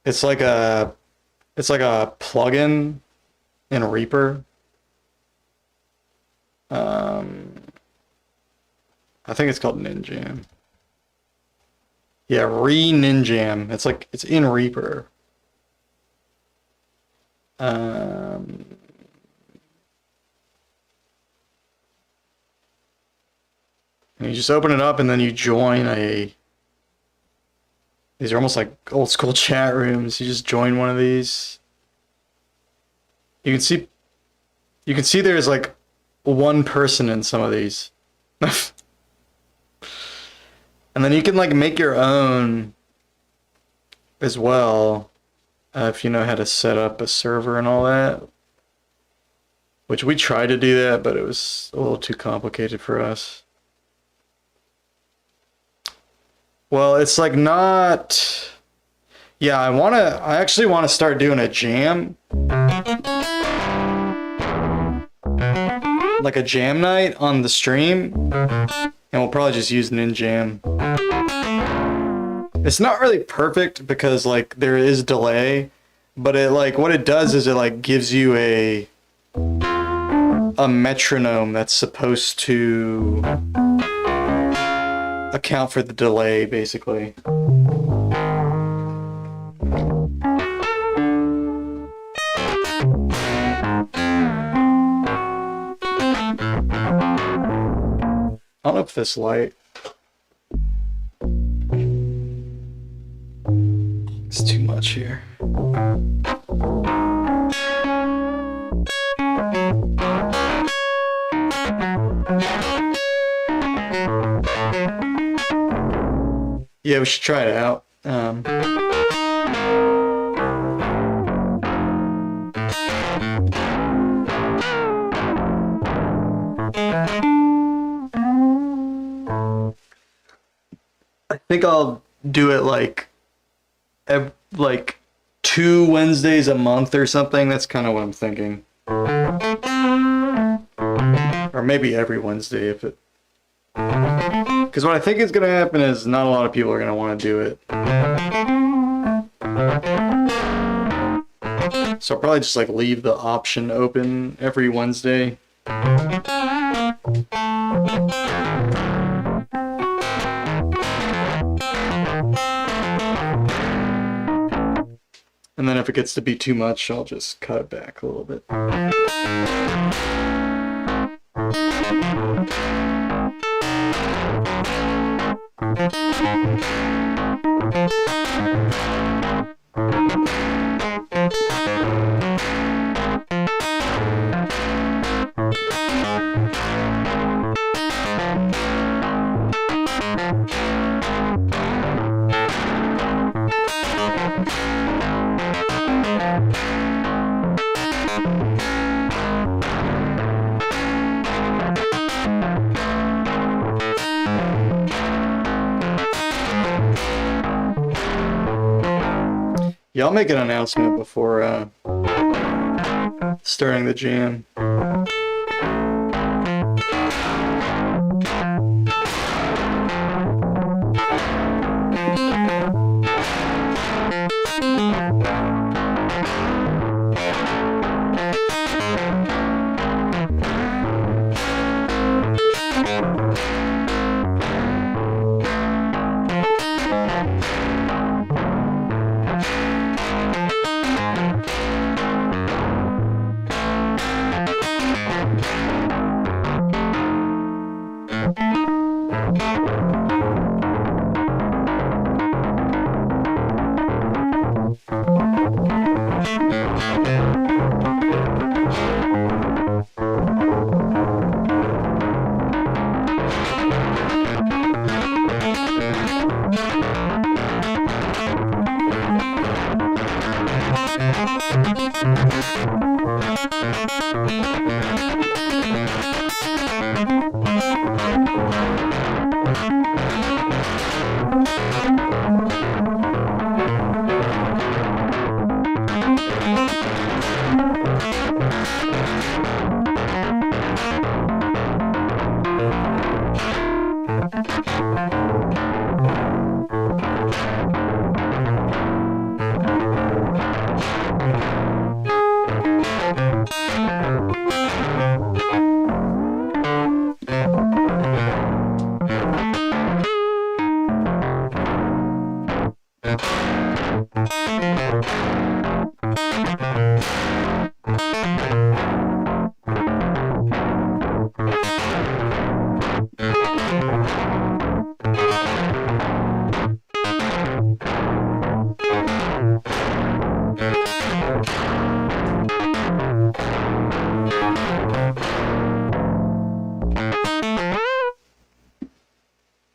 It's like a plugin in Reaper. I think it's called Ninjam. Yeah, Ninjam. It's in Reaper. And you just open it up and then you join these are almost like old school chat rooms. You just join one of these. You can see there's like one person in some of these. And then you can like make your own as well, if you know how to set up a server and all that. Which we tried to do that, but it was a little too complicated for us. Well, it's like not. Yeah, I actually want to start doing a jam. Like a jam night on the stream. And we'll probably just use an in-jam. It's not really perfect because like there is delay, but it like what it does is it like gives you a metronome that's supposed to account for the delay, basically. I don't know if this light. It's too much here. Yeah, we should try it out. I think I'll do it like 2 Wednesdays a month or something. That's kind of what I'm thinking. Or maybe every Wednesday if it. Because what I think is going to happen is not a lot of people are going to want to do it. So I'll probably just like leave the option open every Wednesday. And then if it gets to be too much, I'll just cut it back a little bit. Yeah, I'll make an announcement before starting the jam.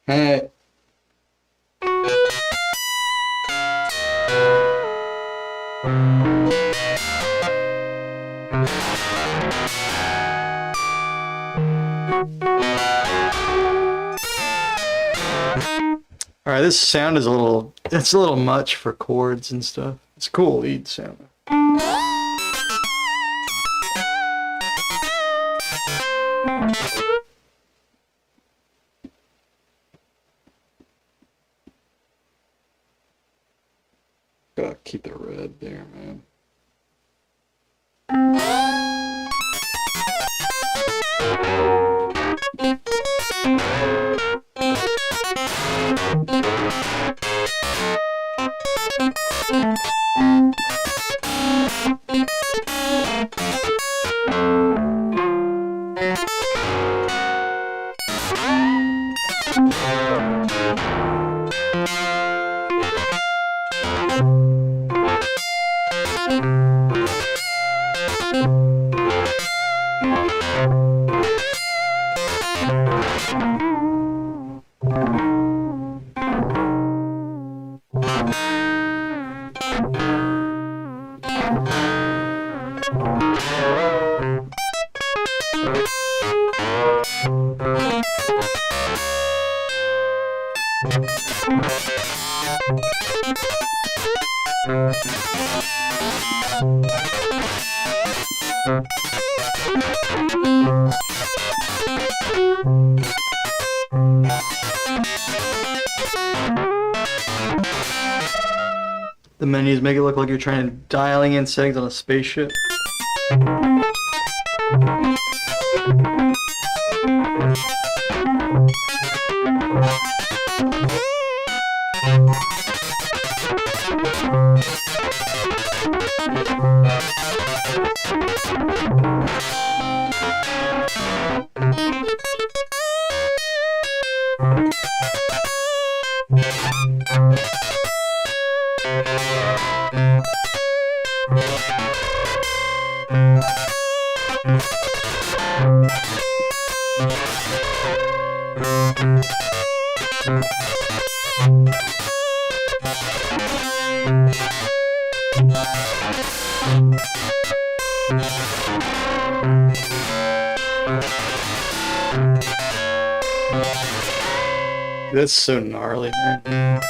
Hey. Alright, this sound is it's a little much for chords and stuff. It's cool lead sound. Gotta keep the red there, man. The menus make it look like you're trying to dialing in settings on a spaceship. That's so gnarly, man.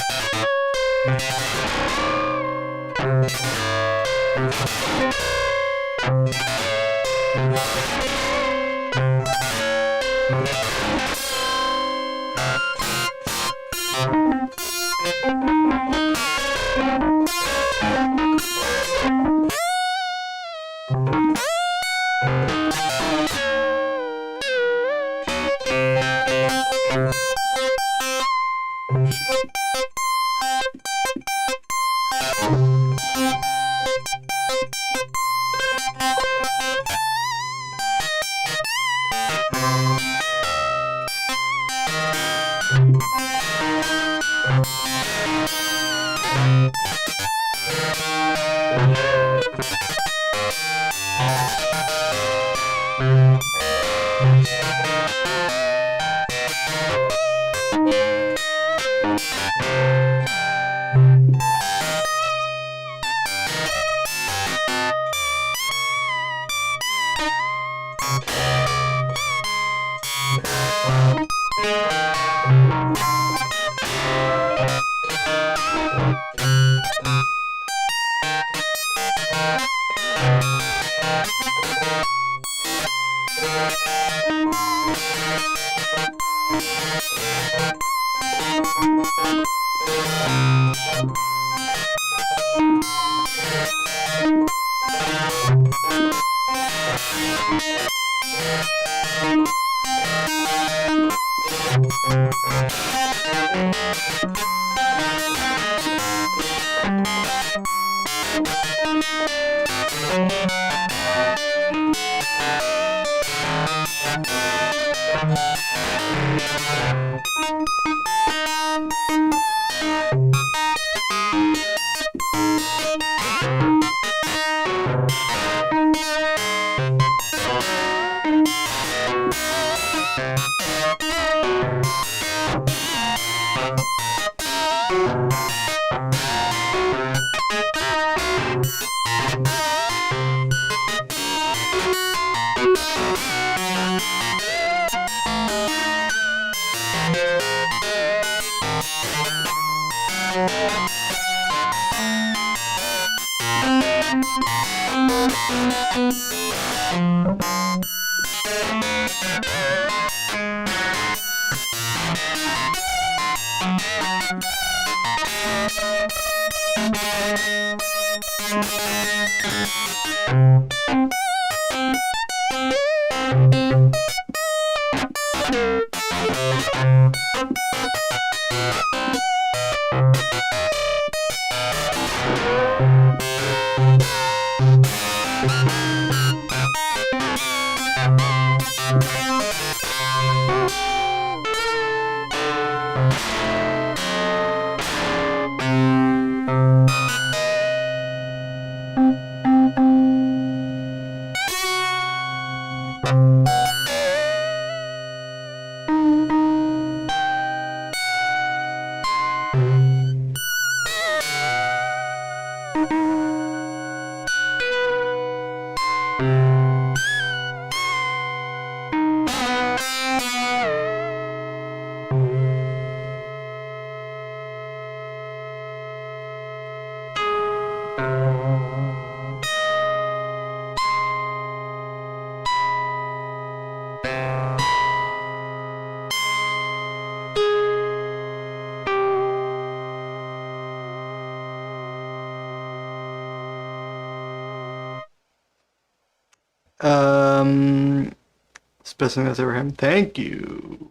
It's the best thing that's ever happened. Thank you.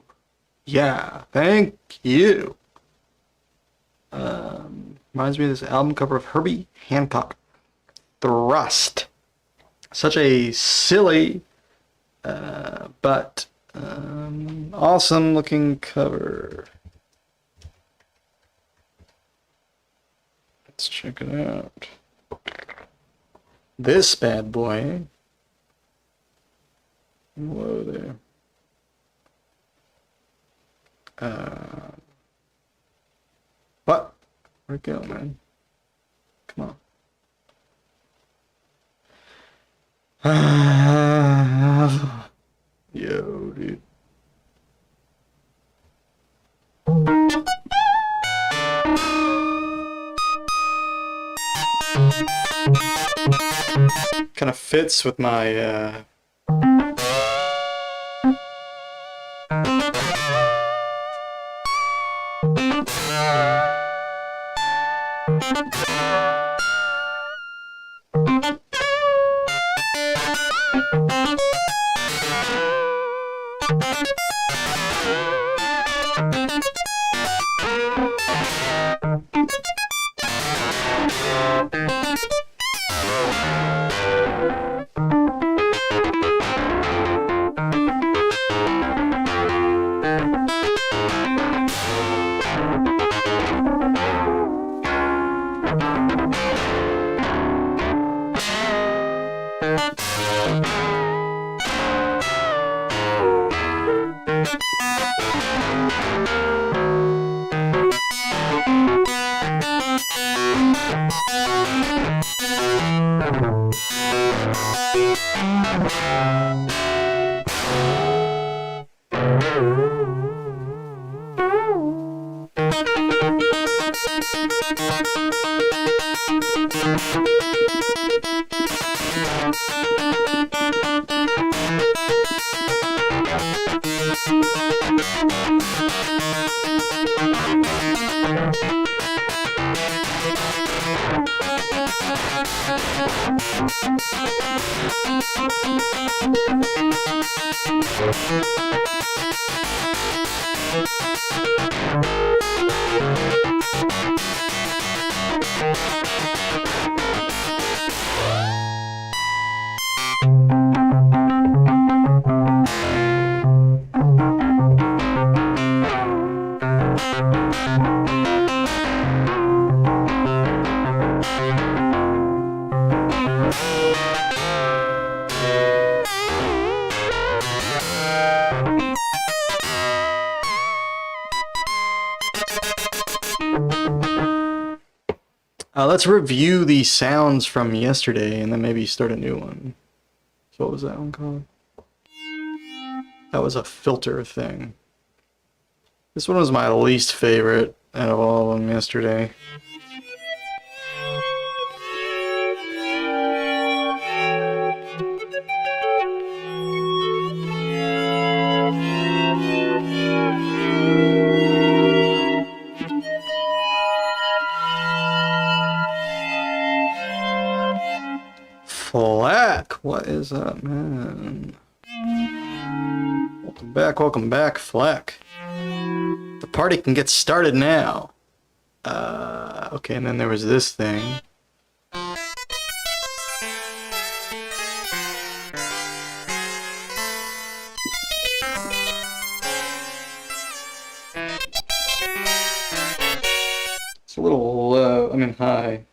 Yeah, thank you. Reminds me of this album cover of Herbie Hancock. Thrust. Such a silly, but awesome looking cover. Let's check it out. This bad boy. Whoa there. What? Where'd it go, man? Come on. Yo, dude. Kind of fits with my let's review the sounds from yesterday and then maybe start a new one. So what was that one called? That was a filter thing. This one was my least favorite out of all of them yesterday. what is up, man? Welcome back, Fleck. The party can get started now. Okay, and then there was this thing. It's a little low, I mean high.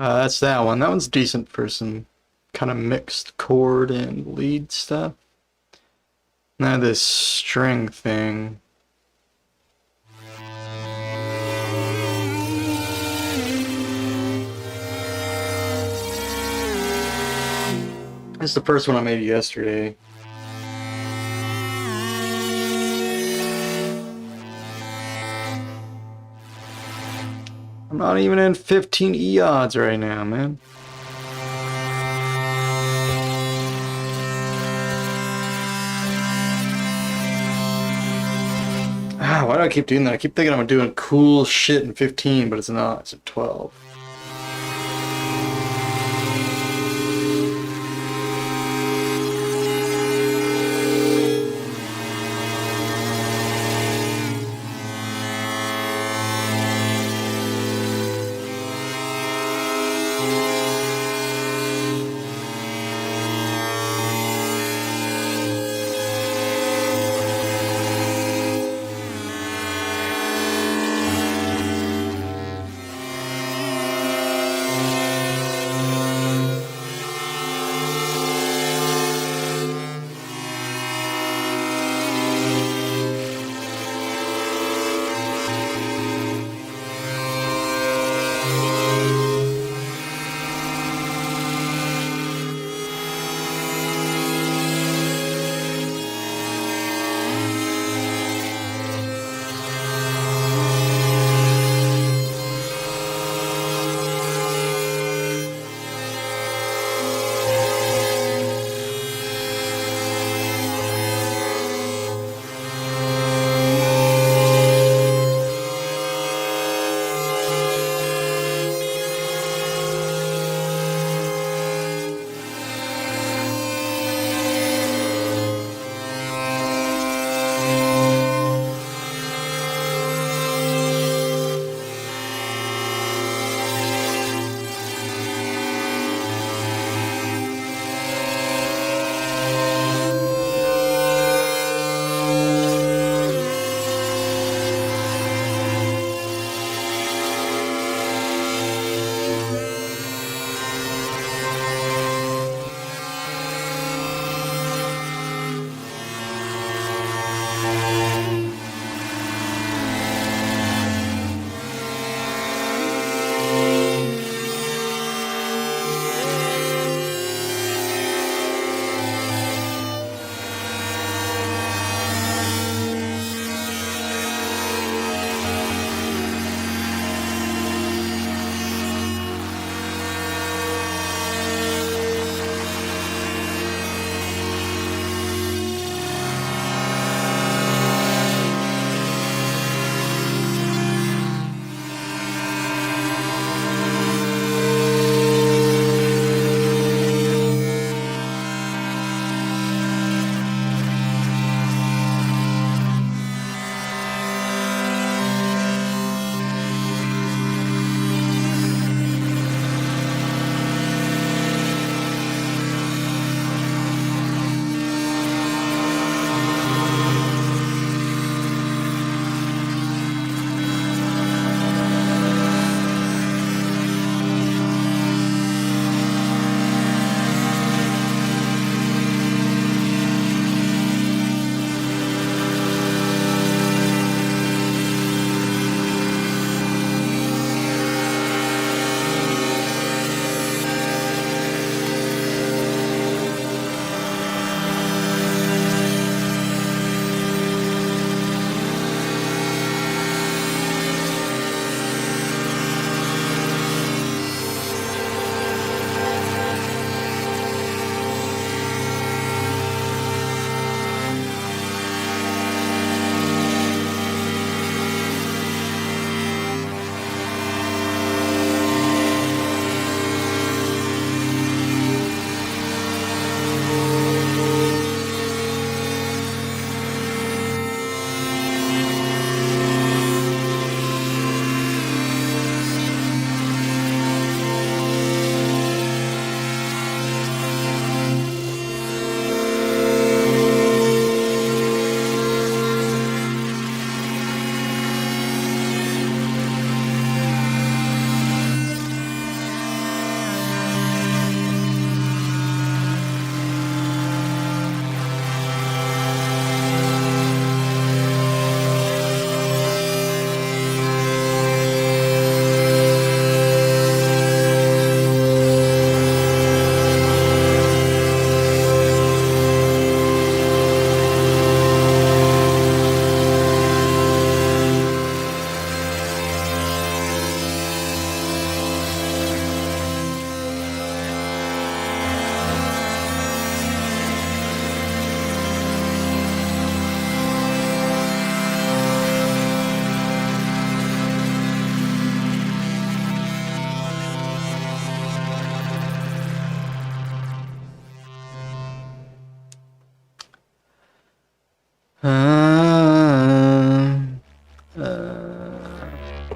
That's that one. That one's decent for some kind of mixed chord and lead stuff. Now this string thing. This is the first one I made yesterday. I'm not even in 15 eods right now, man. Why do I keep doing that? I keep thinking I'm doing cool shit in 15, but it's not. It's at 12.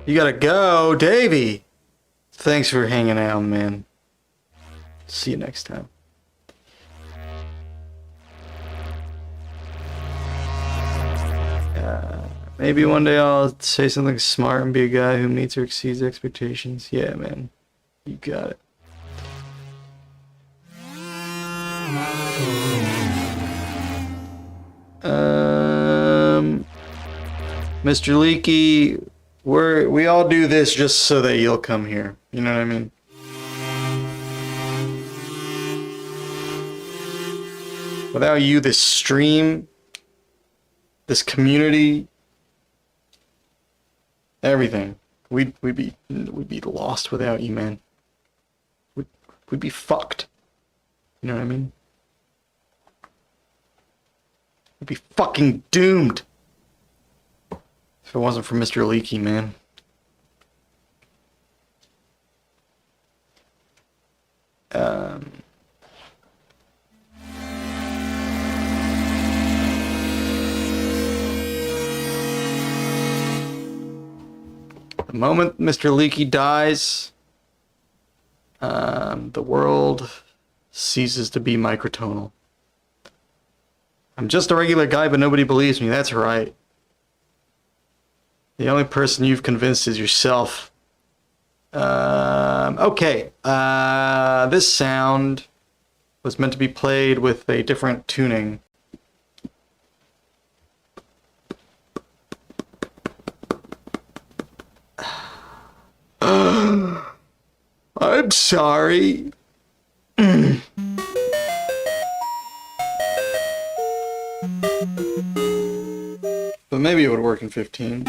You gotta go, Davey. Thanks for hanging out, man. See you next time. Maybe one day I'll say something smart and be a guy who meets or exceeds expectations. Yeah, man. You got it. Mr. Leaky, we all do this just so that you'll come here. You know what I mean? Without you, this stream, this community, everything, we'd be lost without you, man. We'd be fucked. You know what I mean? We'd be fucking doomed if it wasn't for Mr. Leaky, man. The moment Mr. Leaky dies, the world ceases to be microtonal. I'm just a regular guy, but nobody believes me. That's right. The only person you've convinced is yourself. Okay. This sound was meant to be played with a different tuning. I'm sorry. But maybe it would work in 15.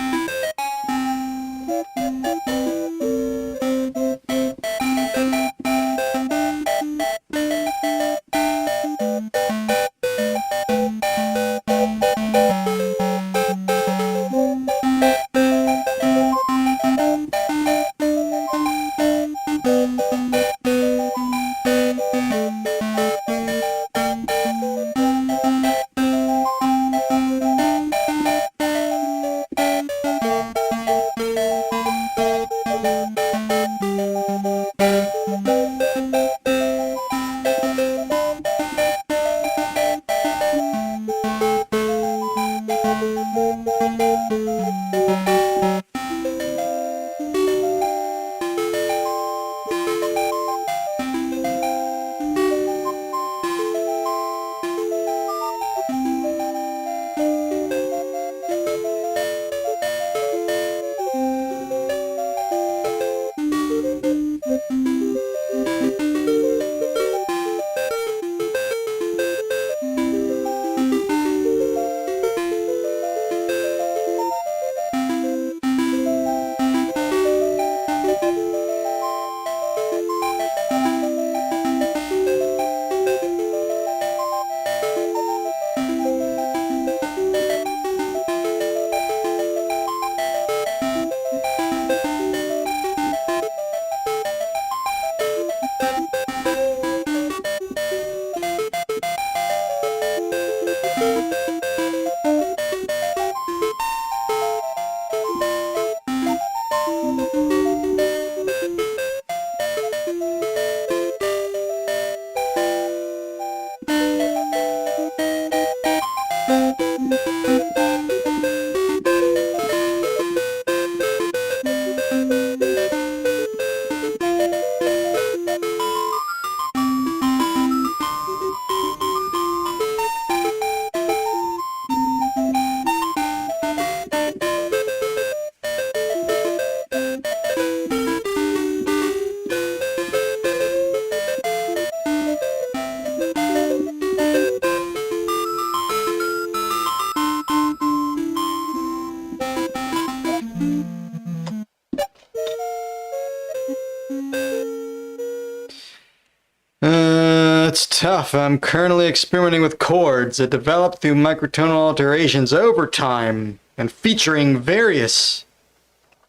It's tough. I'm currently experimenting with chords that develop through microtonal alterations over time and featuring various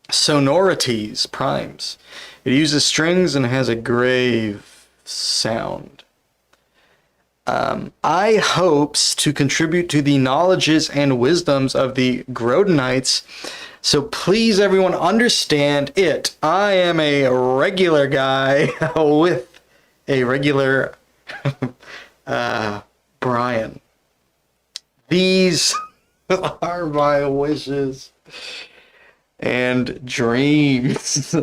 sonorities, primes. It uses strings and has a grave sound. I hopes to contribute to the knowledges and wisdoms of the Grodenites So please, everyone, understand it. I am a regular guy with a regular Brian. These are my wishes and dreams.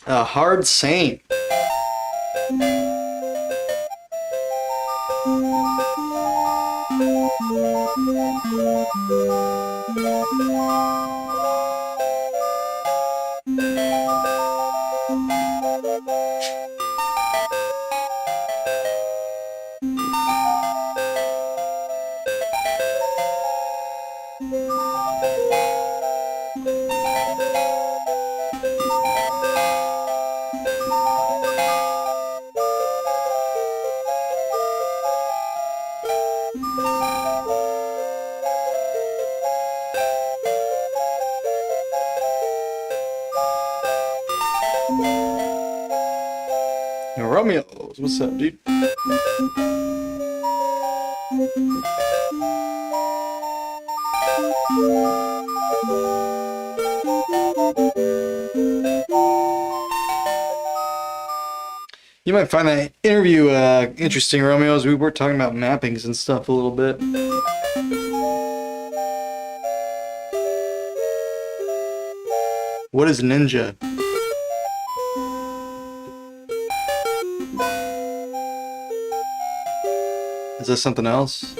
A hard saint. Romeo, what's up, dude? You might find that interview interesting, Romeo, as we were talking about mappings and stuff a little bit. What is ninja? Is that something else?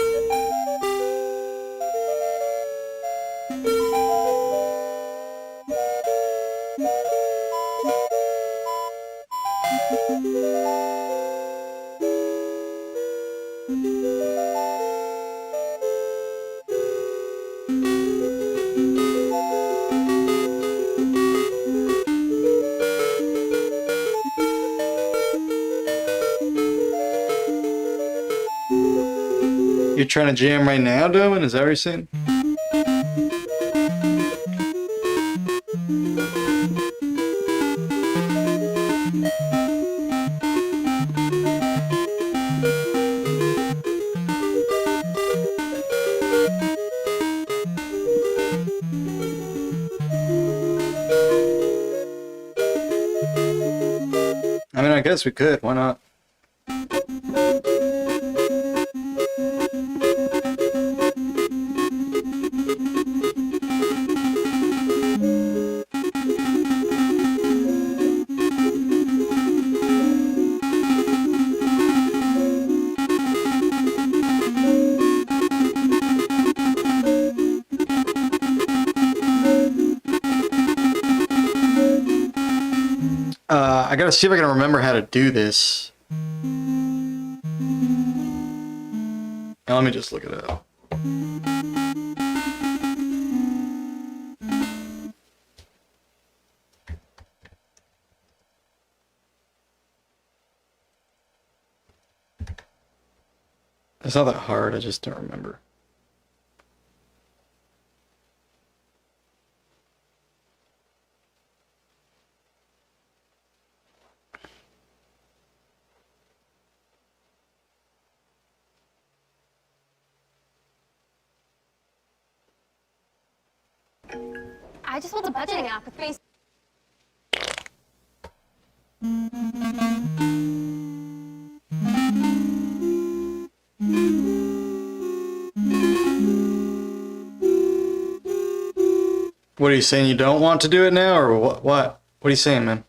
You're trying to jam right now, Doman? Is that what you're saying? I mean, I guess we could. Why not? I gotta see if I can remember how to do this. Now, let me just look it up. It's not that hard, I just don't remember. I just want a budgeting app with face. What are you saying? You don't want to do it now, or what? What are you saying, man?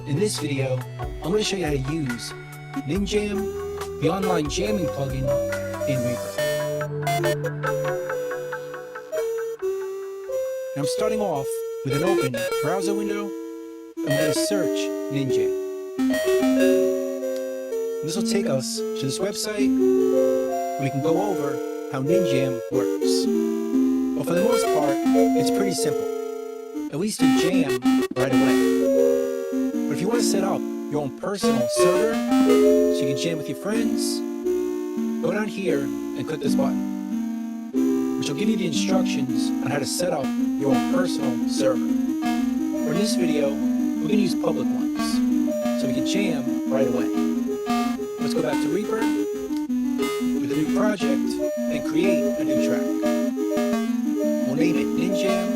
In this video, I'm going to show you how to use Ninjam, the online jamming plugin in Reaper. And I'm starting off with an open browser window. I'm going to search Ninjam. This will take us to this website where we can go over how Ninjam works. But for the most part, it's pretty simple. At least to jam right away. But if you want to set up your own personal server so you can jam with your friends, go down here and click this button, which will give you the instructions on how to set up your own personal server. For this video, we're going to use public ones, so we can jam right away. Let's go back to Reaper with a new project and create a new track. We'll name it Ninjam.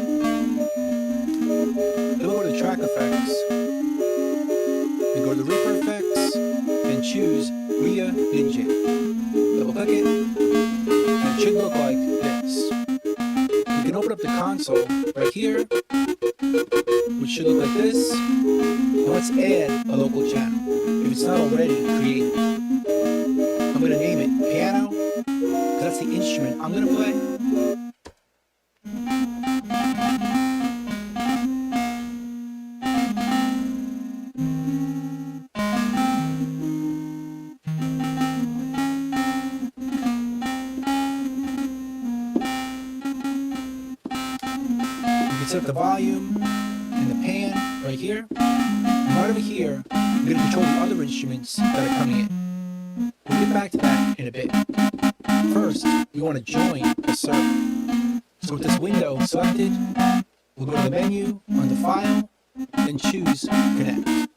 Then we'll go to track effects, and go to the Reaper effects, and choose Via Ninjam. Double click it, and it should look like this. You can open up the console right here, which should look like this. And let's add a local channel, if it's not already created. I'm going to name it Piano, because that's the instrument I'm going to play. Set up the volume and the pan right here. And right over here, I'm going to control the other instruments that are coming in. We'll get back to that in a bit. First, we want to join a server. So with this window selected, we'll go to the menu, under File, and choose Connect. And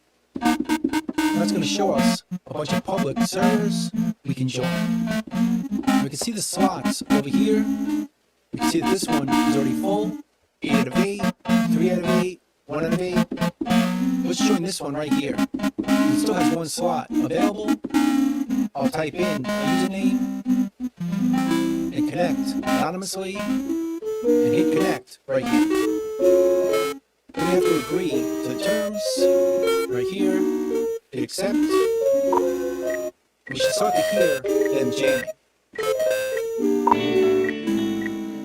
that's going to show us a bunch of public servers we can join. And we can see the slots over here. We can see that this one is already full. 8 out of 8, 3 out of 8, 1 out of 8. Let's join this one right here. It still has one slot available. I'll type in a username and connect anonymously and hit connect right here. Then we have to agree to the terms right here. Hit accept. We should start to hear them jamming.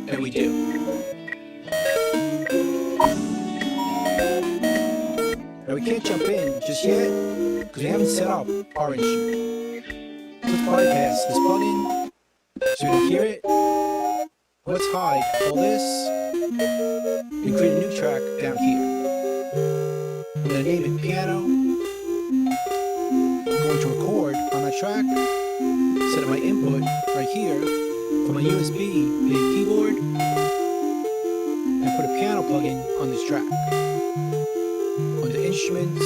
And we do. Now we can't jump in just yet because we haven't set up our instrument. Let's bypass this plugin so we don't hear it. Let's hide all this and create a new track down here. I'm going to name it Piano. I'm going to record on that track. Set up my input right here for my USB MIDI keyboard and put a piano plugin on this track. Under Instruments,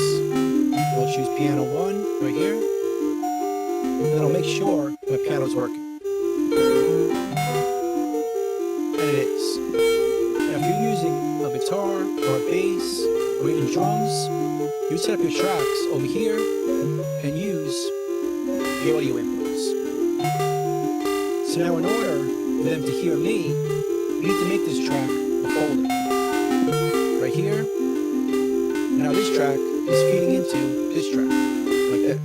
we'll choose Piano 1 right here, and then I'll make sure my piano's working. And it is. Now if you're using a guitar or a bass or even drums, you set up your tracks over here and use the audio inputs. So now in order for them to hear me, we need to make this track a folder. Right here. Now this track is feeding into this track, like this.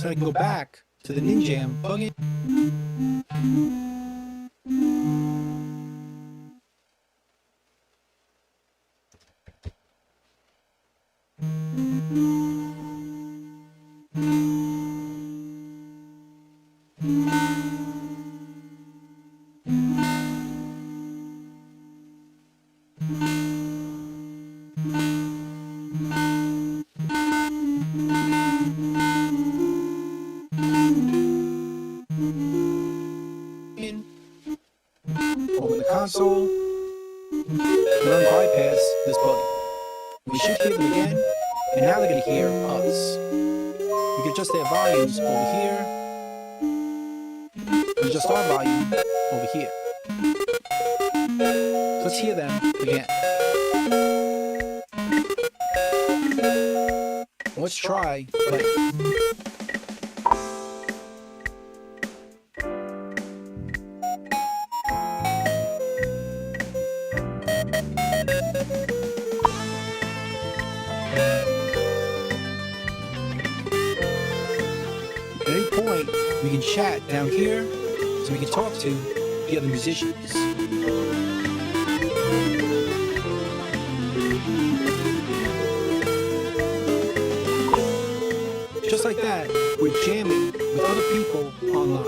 So I can go back to the Ninjam plugin. Open the console, and then bypass this plugin. We should hear them again, and now they're going to hear us. We can adjust their volumes over here, and adjust our volume over here. Let's hear them again. Let's try playing. At any point, we can chat down here so we can talk to the other musicians. Just like that, with jamming with other people online.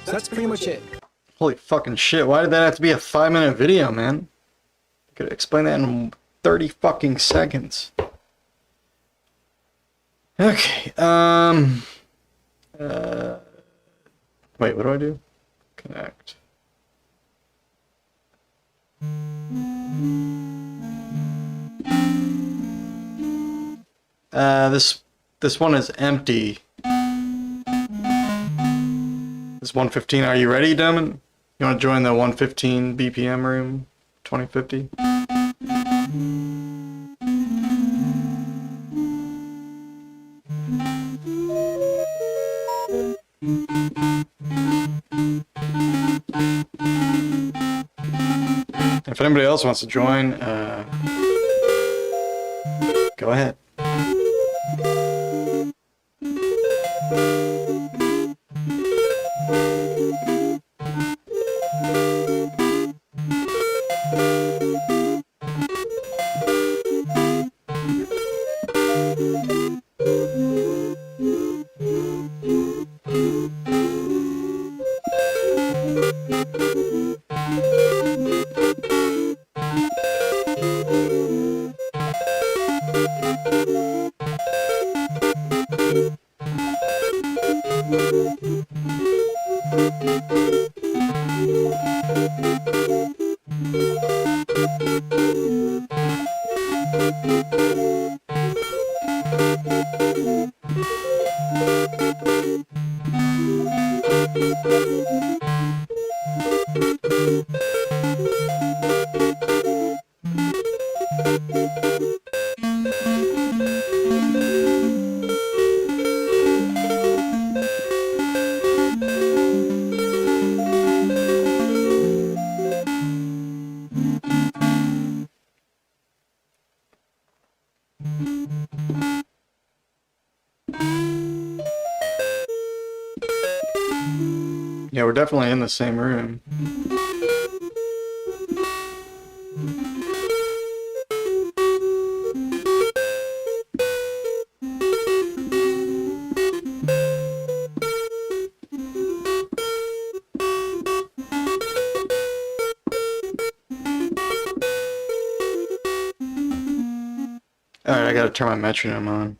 So that's pretty much it. Holy fucking shit, why did that have to be a 5-minute video, man? I could explain that in 30 fucking seconds. Okay, wait, what do I do? Connect. This one is empty. This 115, are you ready, Demon? You want to join the 115 BPM room 2050? If anybody else wants to join, go ahead. Yeah, we're definitely in the same room. Alright, I gotta turn my metronome on.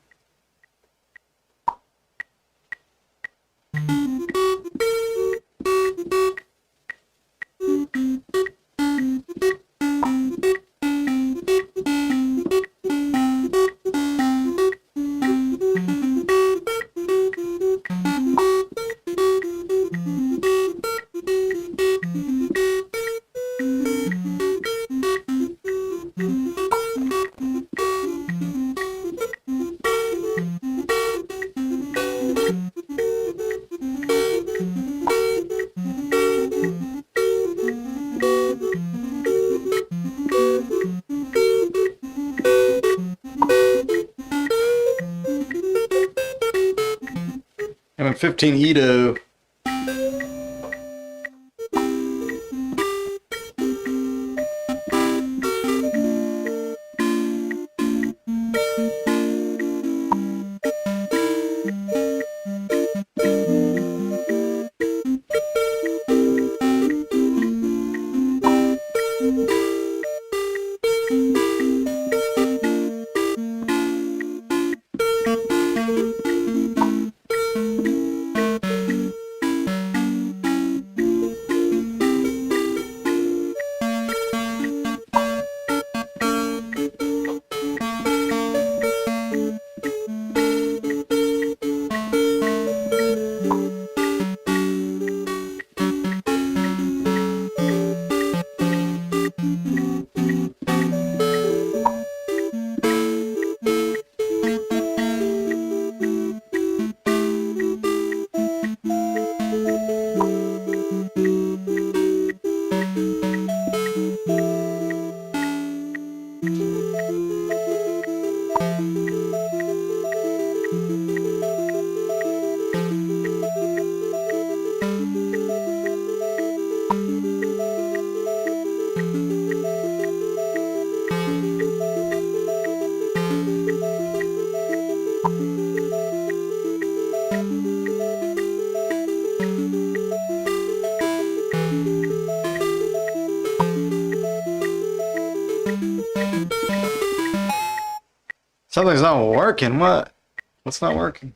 I'm at 15 Edo. Something's not working. What? What's not working?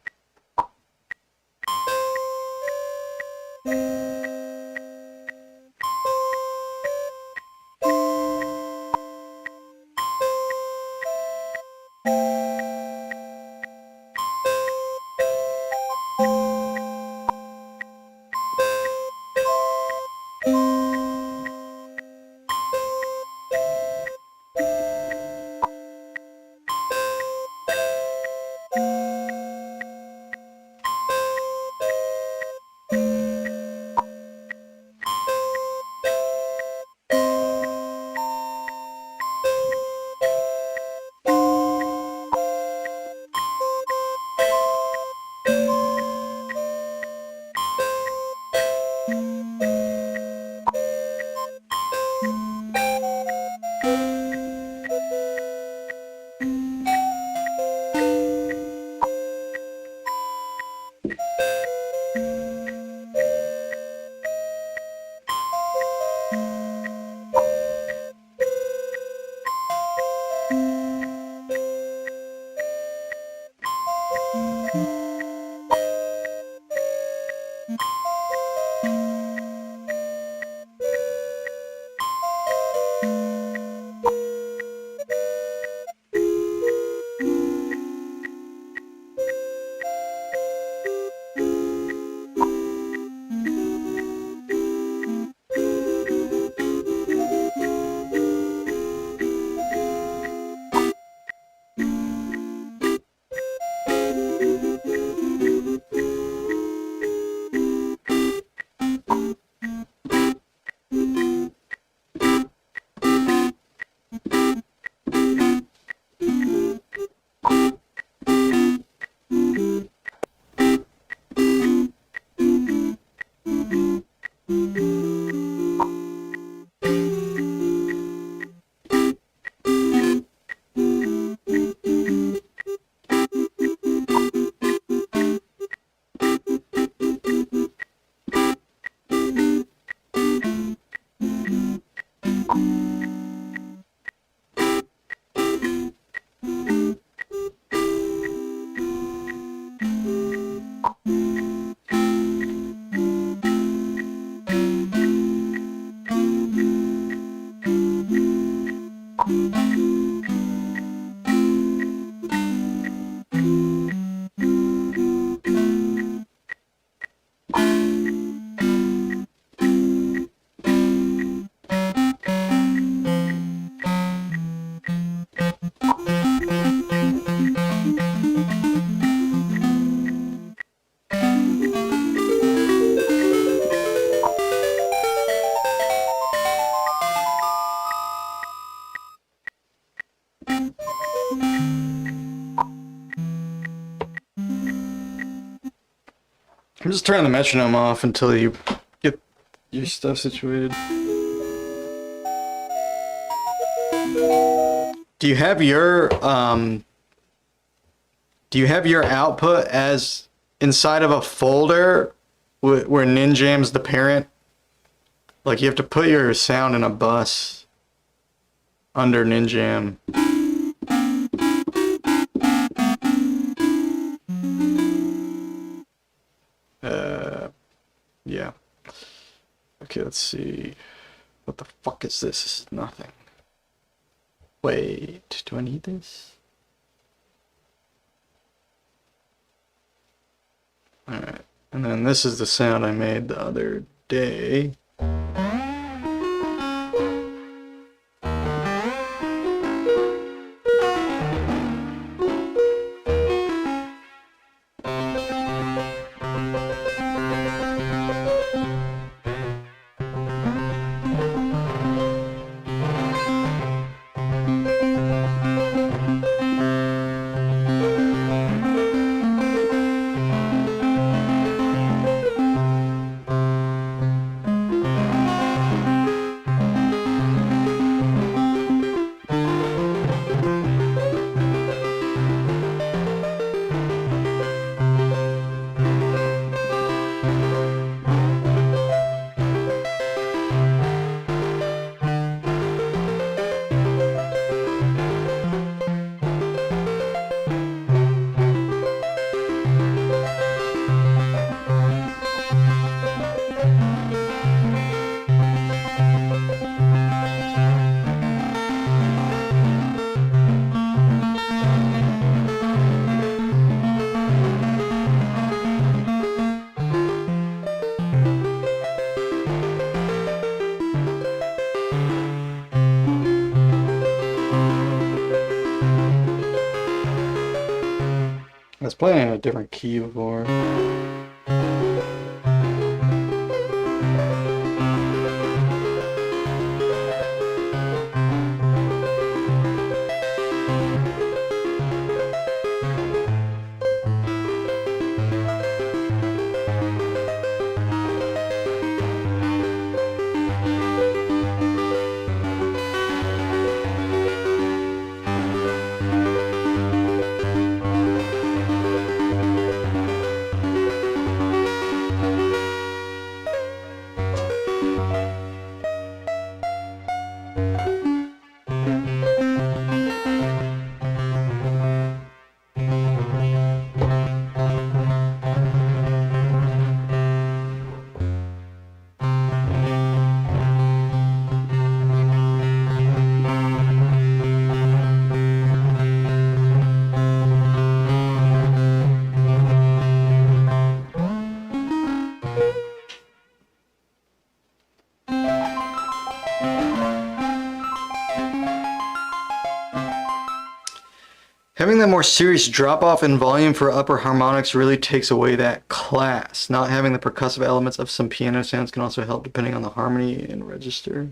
I'm just turning the metronome off until you get your stuff situated. Do you have your output as inside of a folder where Ninjam's the parent? Like you have to put your sound in a bus under Ninjam. Yeah. Okay, let's see. What the fuck is this? This is nothing. Wait, do I need this? Alright, and then this is the sound I made the other day. playing in a different key before. Having that more serious drop-off in volume for upper harmonics really takes away that class. Not having the percussive elements of some piano sounds can also help depending on the harmony and register.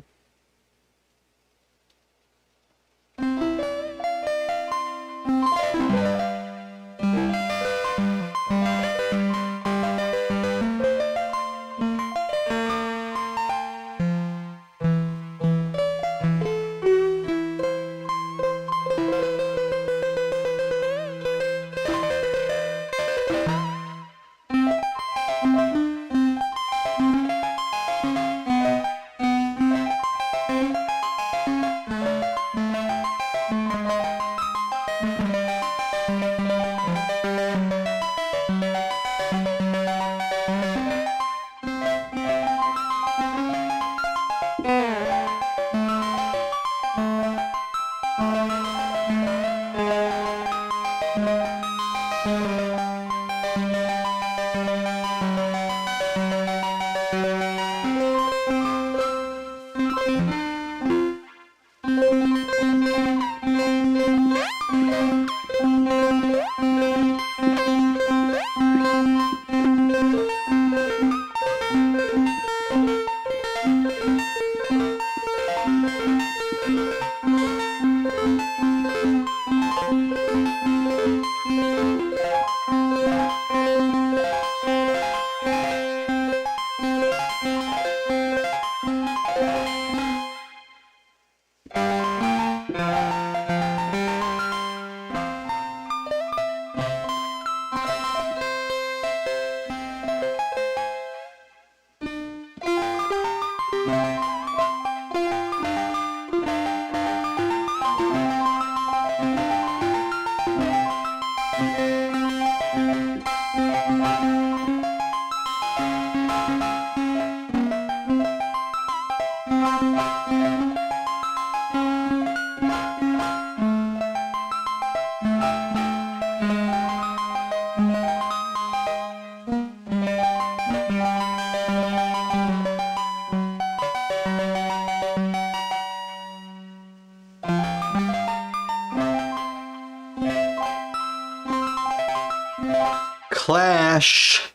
Clash,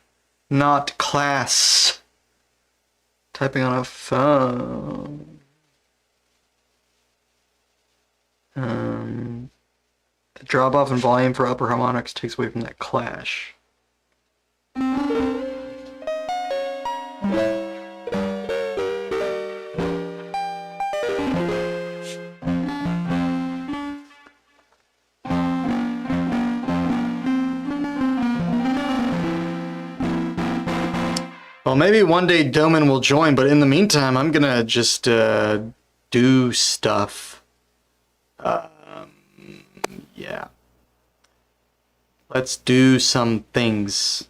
not class. Typing on a phone. The drop off in volume for upper harmonics takes away from that clash. Well, maybe one day Doman will join, but in the meantime, I'm gonna just do stuff. Yeah. Let's do some things.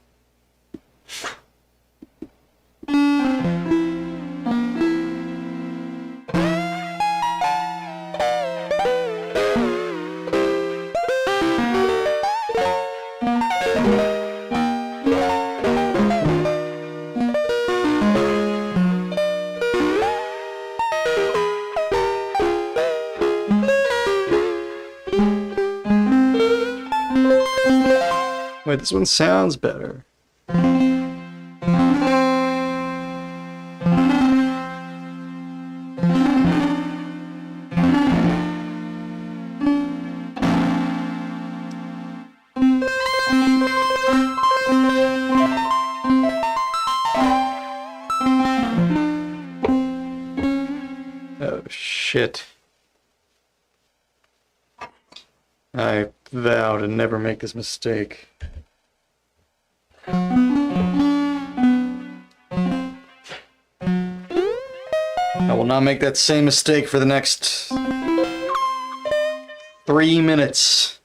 Wait, this one sounds better. Oh, shit. I vow to never make this mistake. I will not make that same mistake for the next 3 minutes.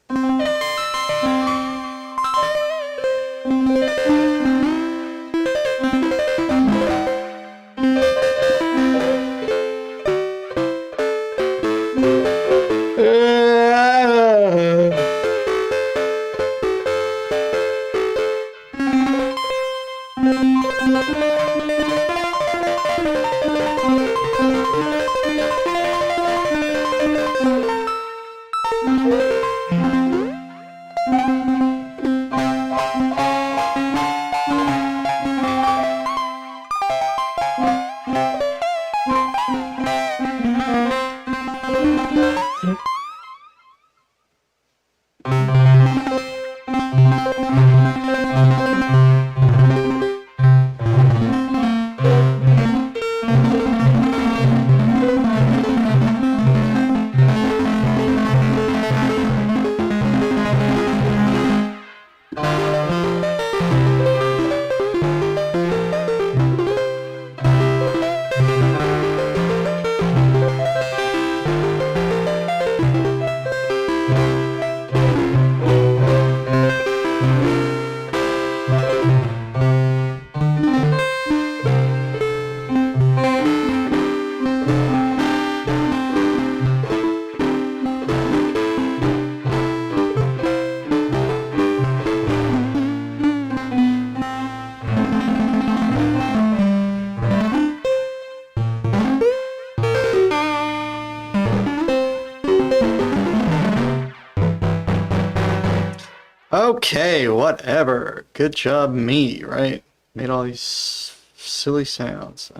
Okay, whatever. Good job, me, right? Made all these silly sounds.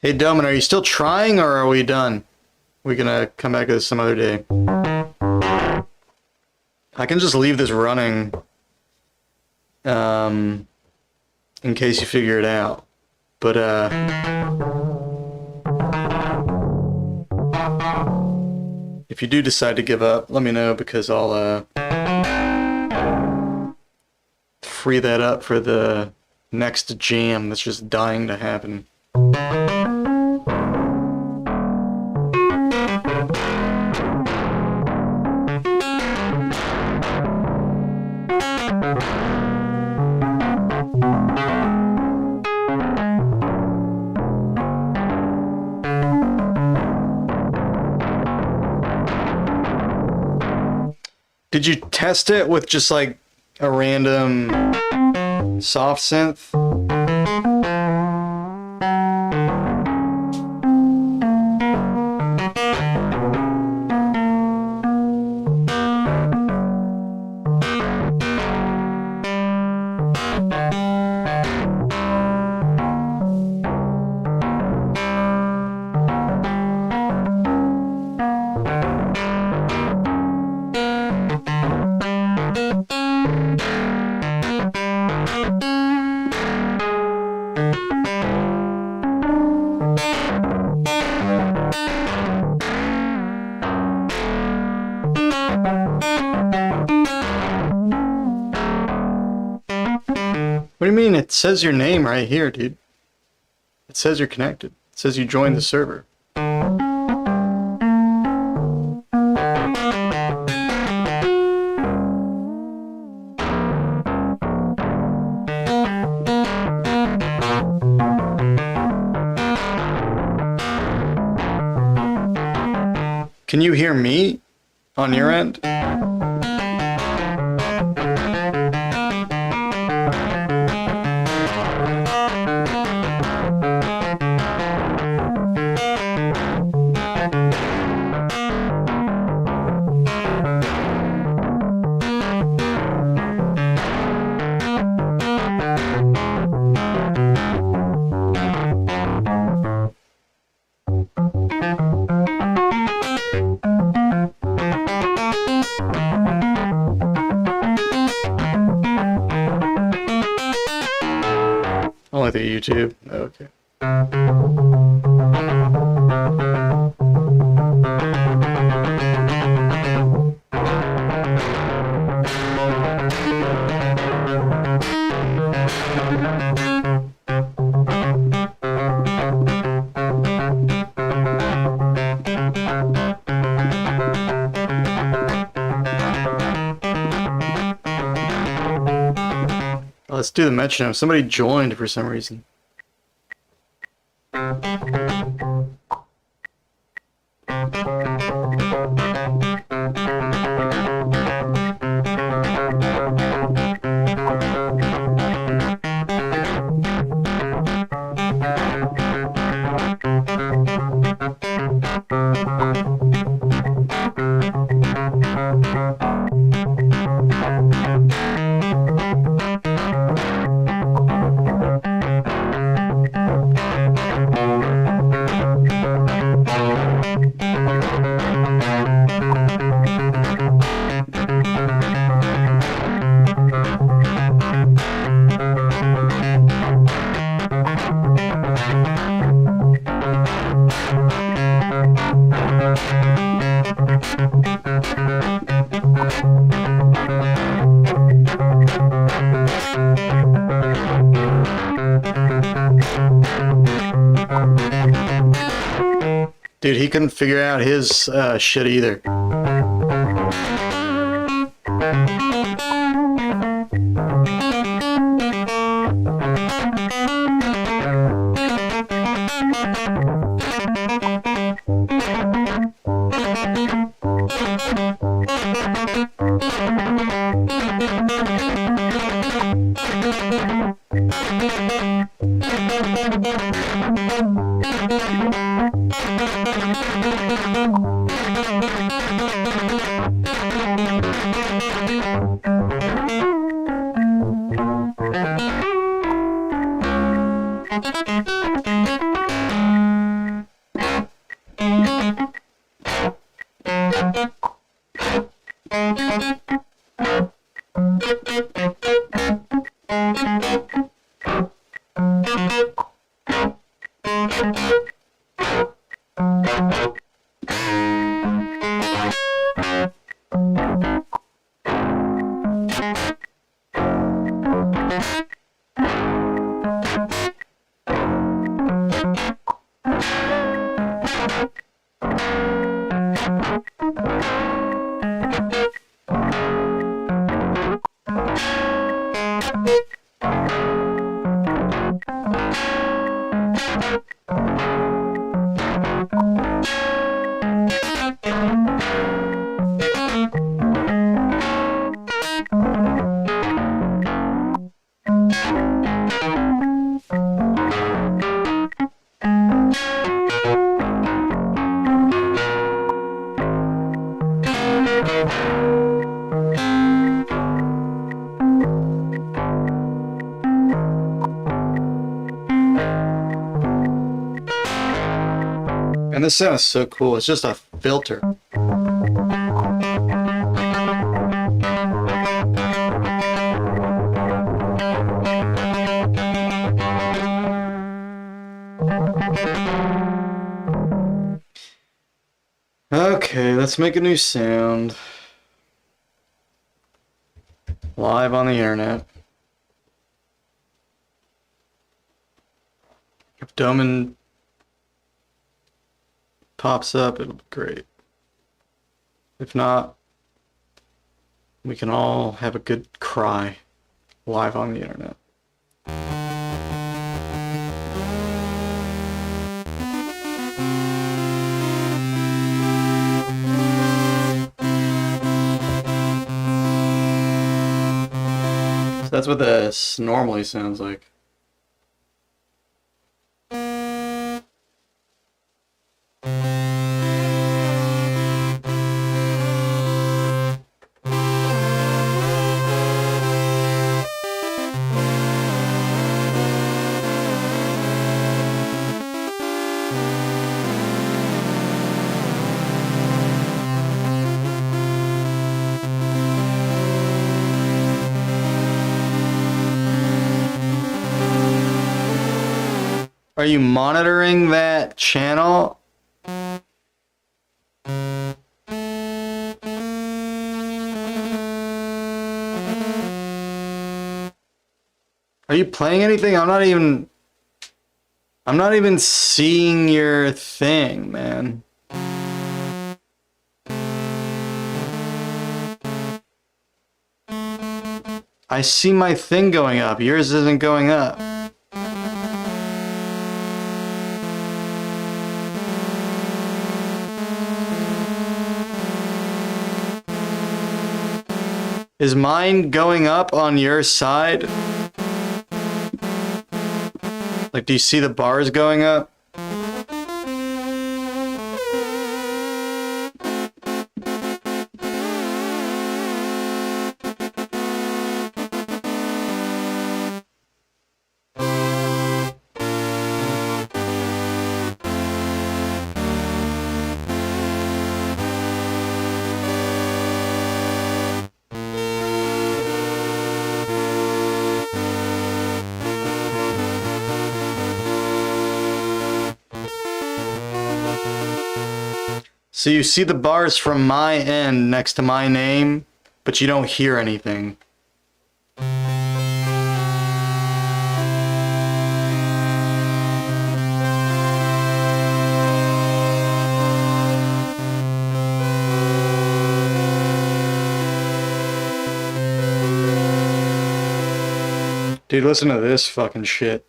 Hey, Domin, are you still trying, or are we done? We gonna come back to this some other day? I can just leave this running. In case you figure it out. But, if you do decide to give up, let me know, because I'll, free that up for the next jam that's just dying to happen. Did you test it with just like a random soft synth? What do you mean? It says your name right here, dude. It says you're connected. It says you joined the server. Can you hear me on your end? only through YouTube. Okay. Let's do the metronome. Somebody joined for some reason. Dude, he couldn't figure out his shit either. And this sounds so cool. It's just a filter. Okay, let's make a new sound. Live on the internet. If Doman pops up, it'll be great. If not, we can all have a good cry live on the internet. So that's what this normally sounds like. Are you monitoring that channel? Are you playing anything? I'm not even seeing your thing, man. I see my thing going up. Yours isn't going up. Is mine going up on your side? Like, do you see the bars going up? So you see the bars from my end next to my name, but you don't hear anything. Dude, listen to this fucking shit.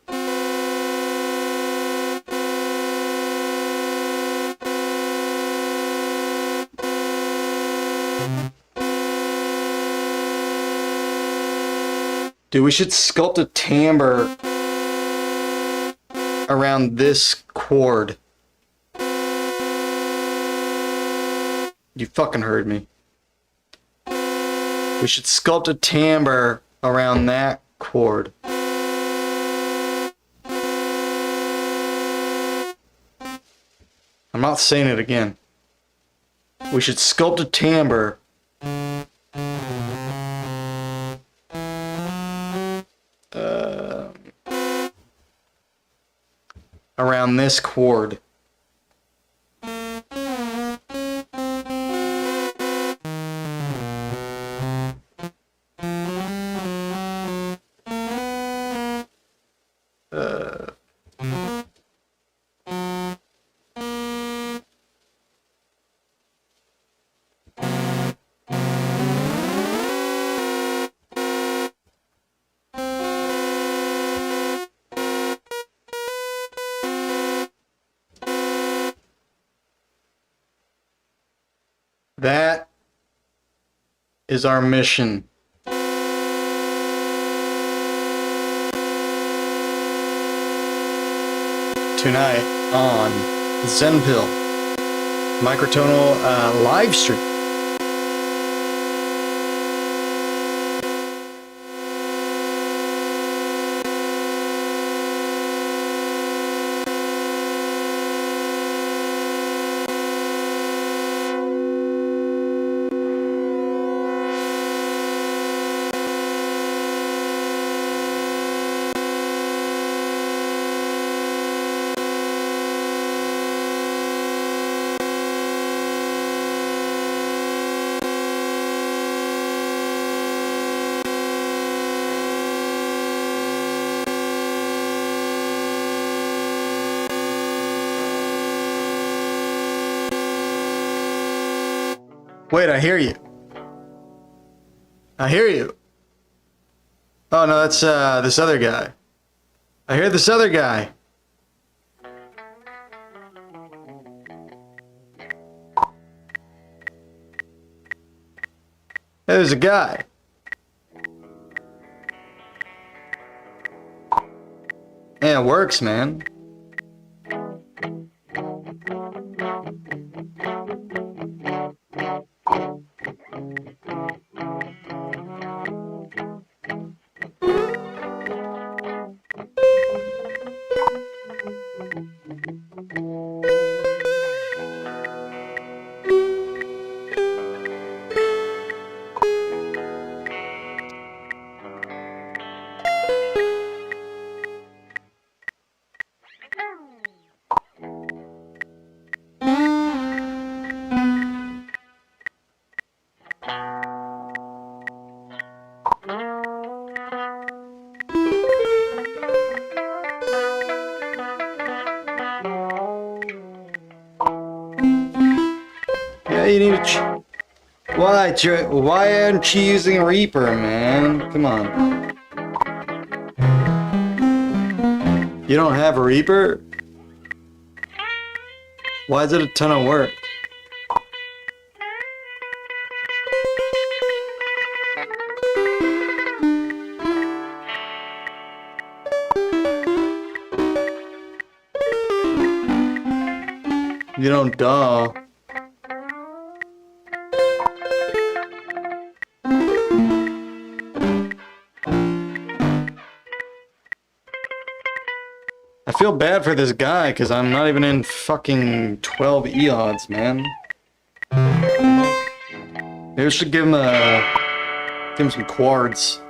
Dude, we should sculpt a timbre around this chord. You fucking heard me. We should sculpt a timbre around that chord. I'm not saying it again. We should sculpt a timbre around this chord. That is our mission. Tonight on Zenpill Microtonal live stream. Wait, I hear you. I hear you. Oh no, that's this other guy. I hear this other guy. Hey, there's a guy. Yeah, it works, man. you need to... Why aren't you using Reaper, man? Come on. You don't have a Reaper? Why is it a ton of work? You don't duh. I feel bad for this guy because I'm not even in fucking 12 eods, man. Maybe we should give him some quartz.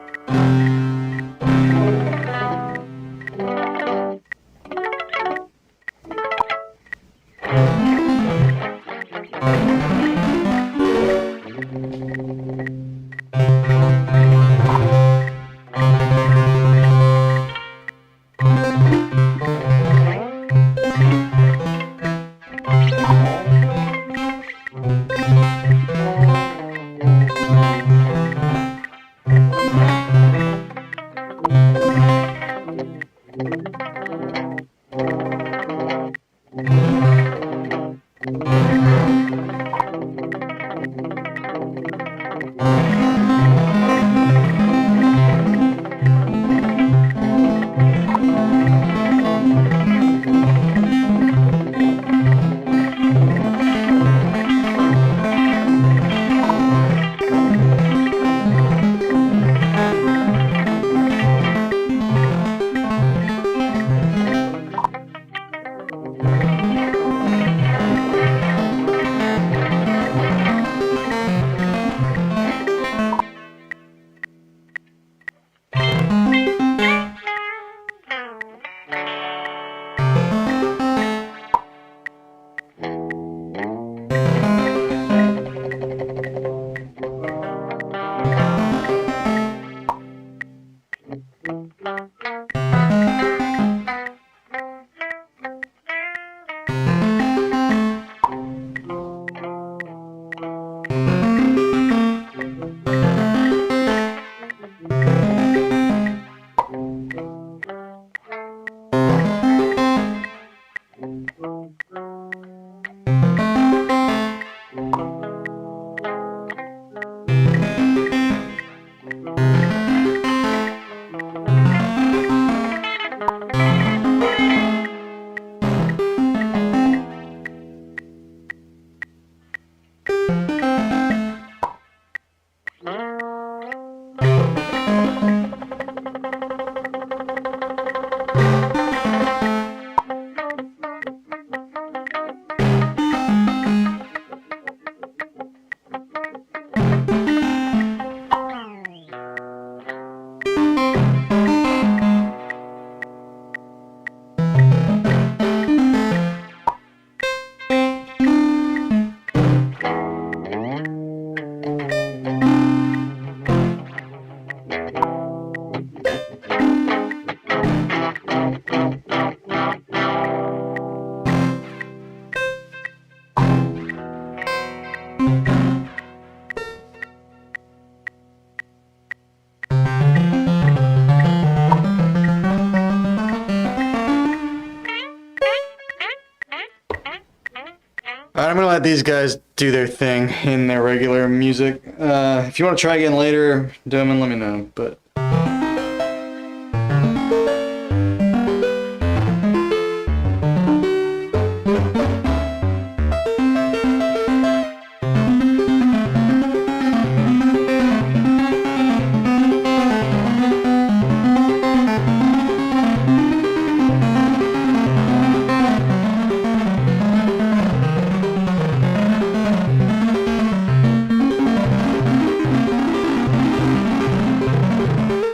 Alright, I'm gonna let these guys do their thing in their regular music. If you want to try again later, do them and let me know, but...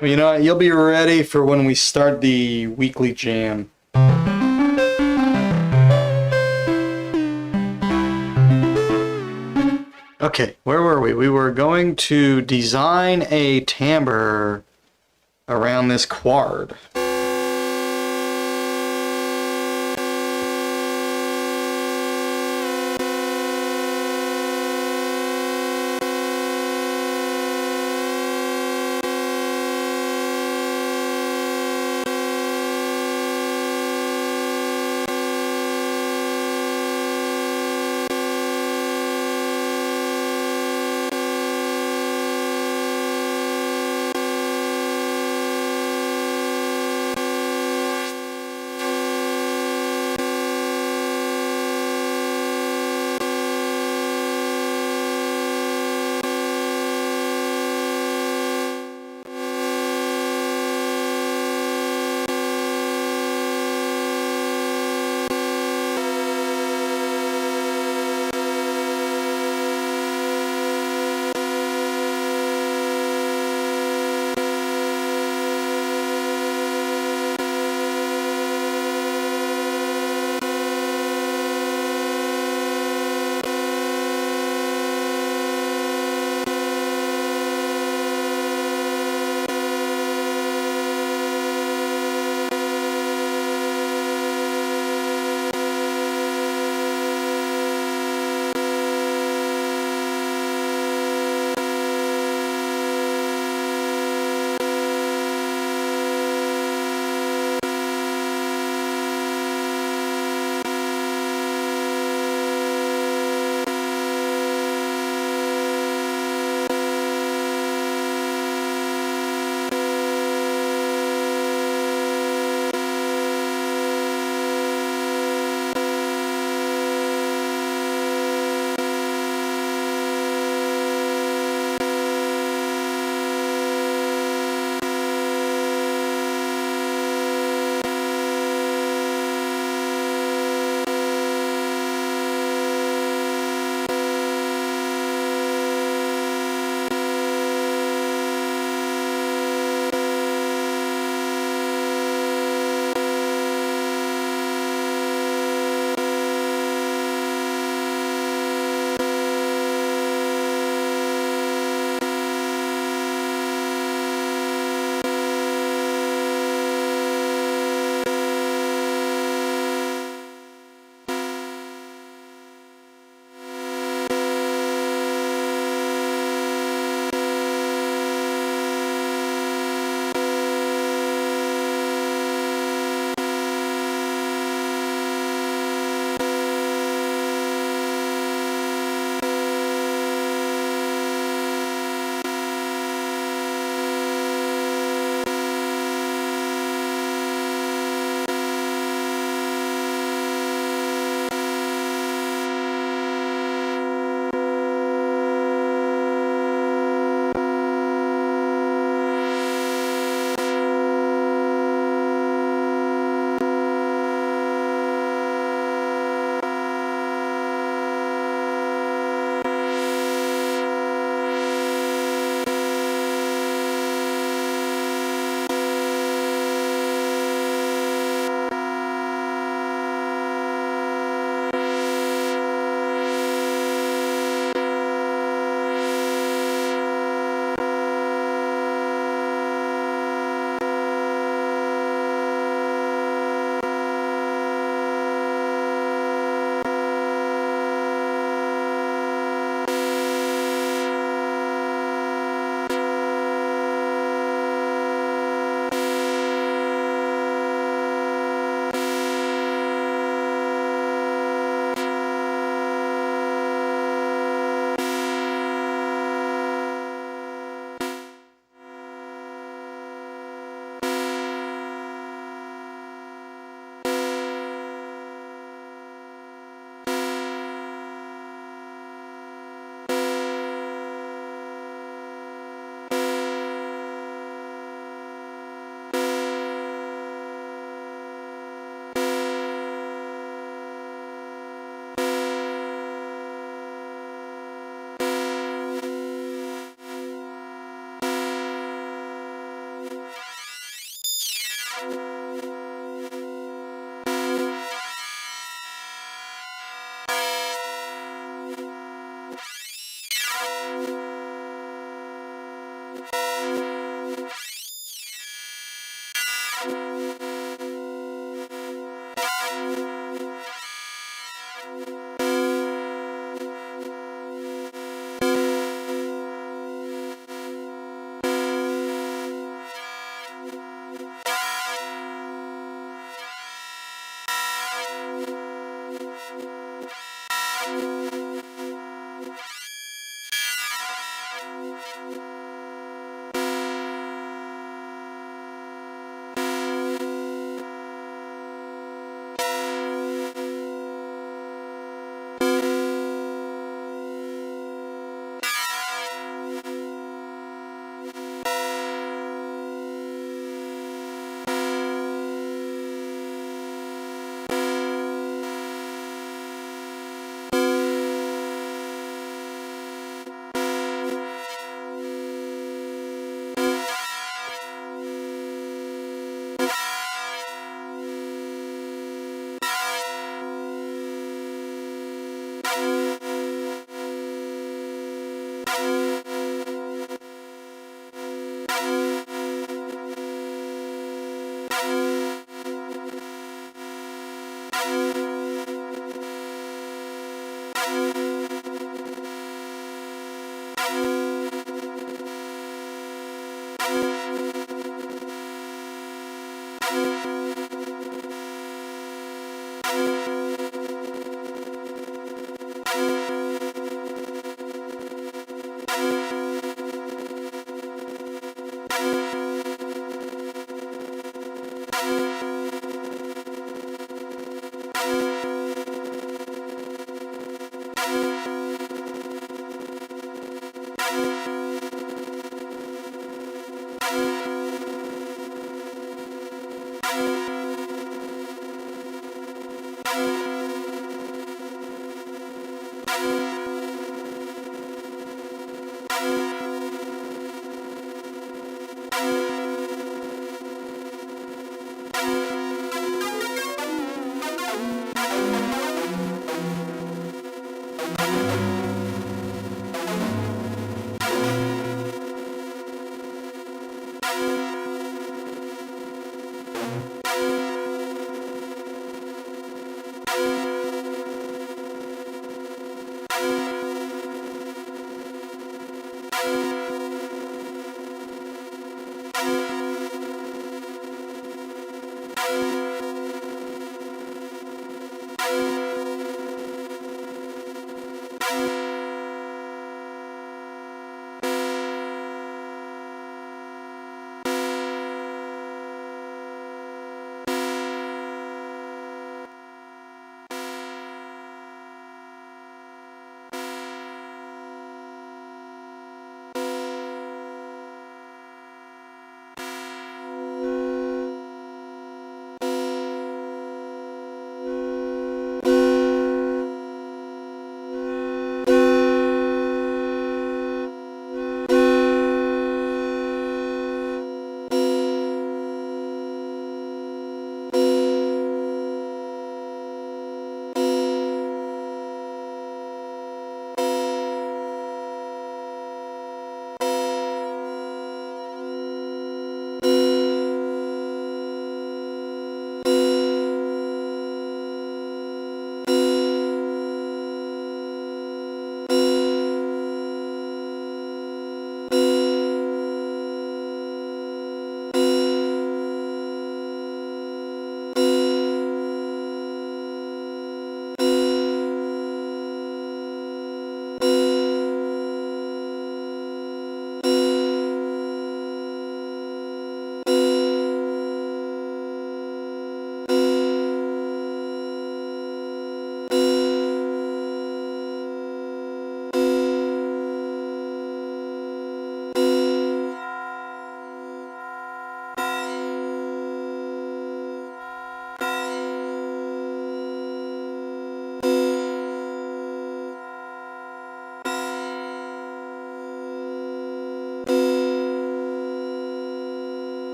You know what? You'll be ready for when we start the weekly jam. Okay, where were we? We were going to design a timbre around this quad.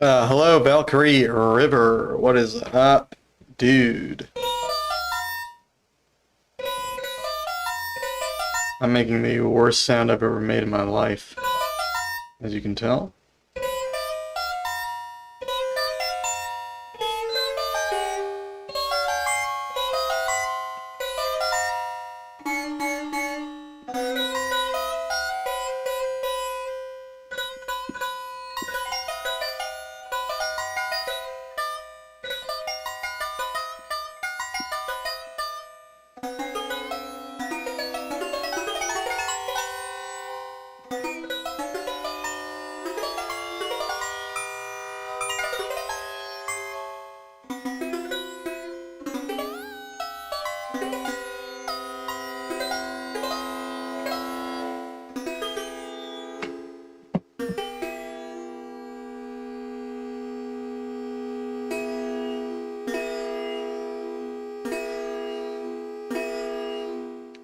Hello, ValkyRiver. What is up, dude? I'm making the worst sound I've ever made in my life, as you can tell.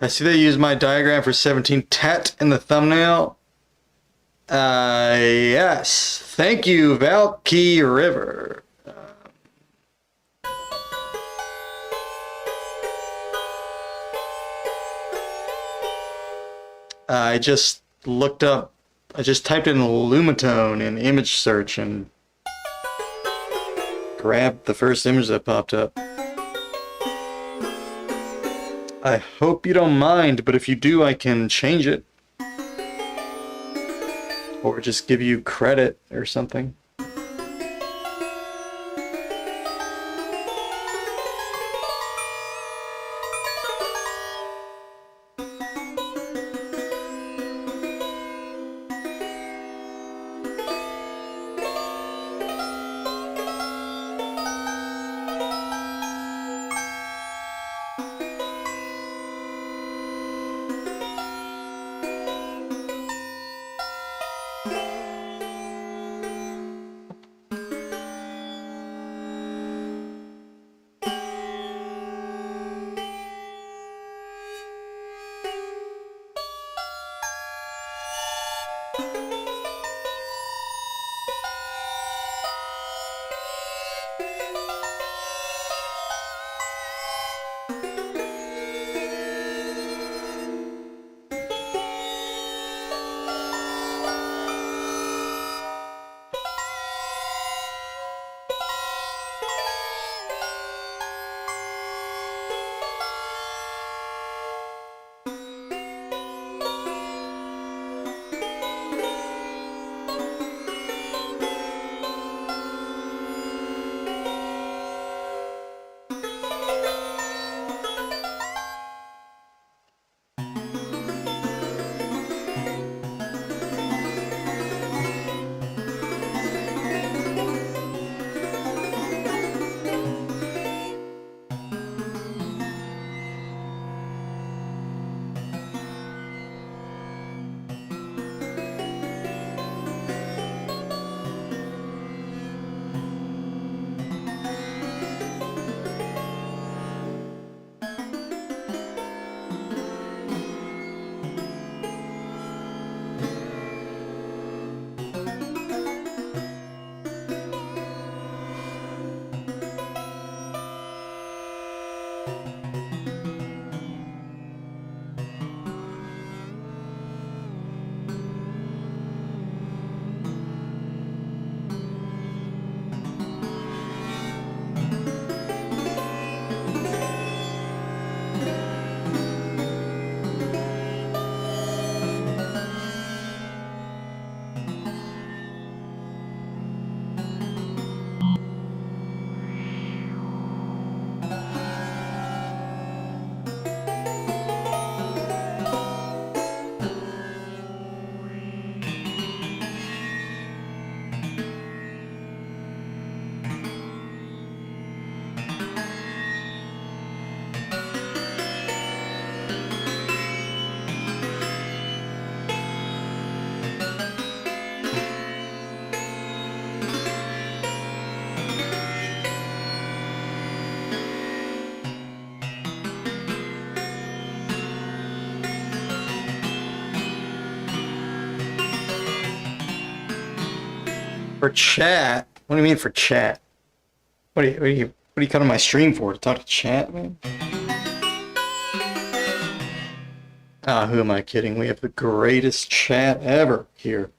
I see they use my diagram for 17 tet in the thumbnail. Yes. Thank you, ValkyRiver. I just looked up, I just typed in Lumatone in image search and grabbed the first image that popped up. I hope you don't mind, but if you do, I can change it. Or just give you credit or something. For chat, What do you mean for chat? What are you cutting my stream for? To talk to chat, man? Ah, who am I kidding? We have the greatest chat ever here.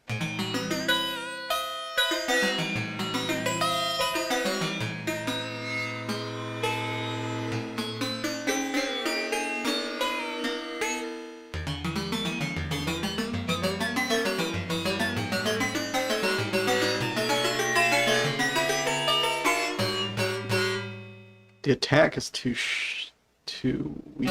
The attack is too weak.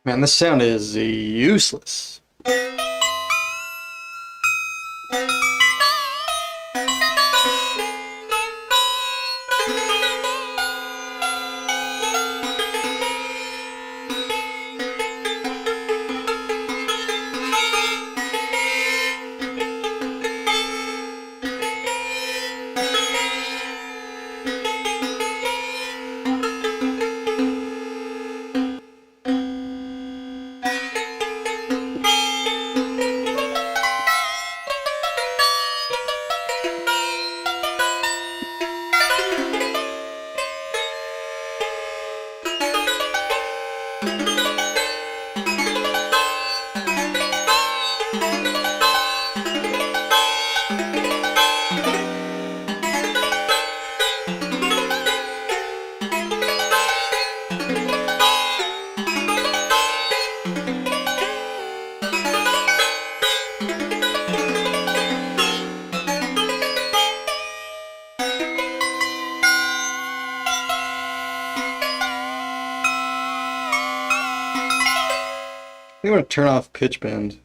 Man, this sound is useless. I want to turn off pitch bend.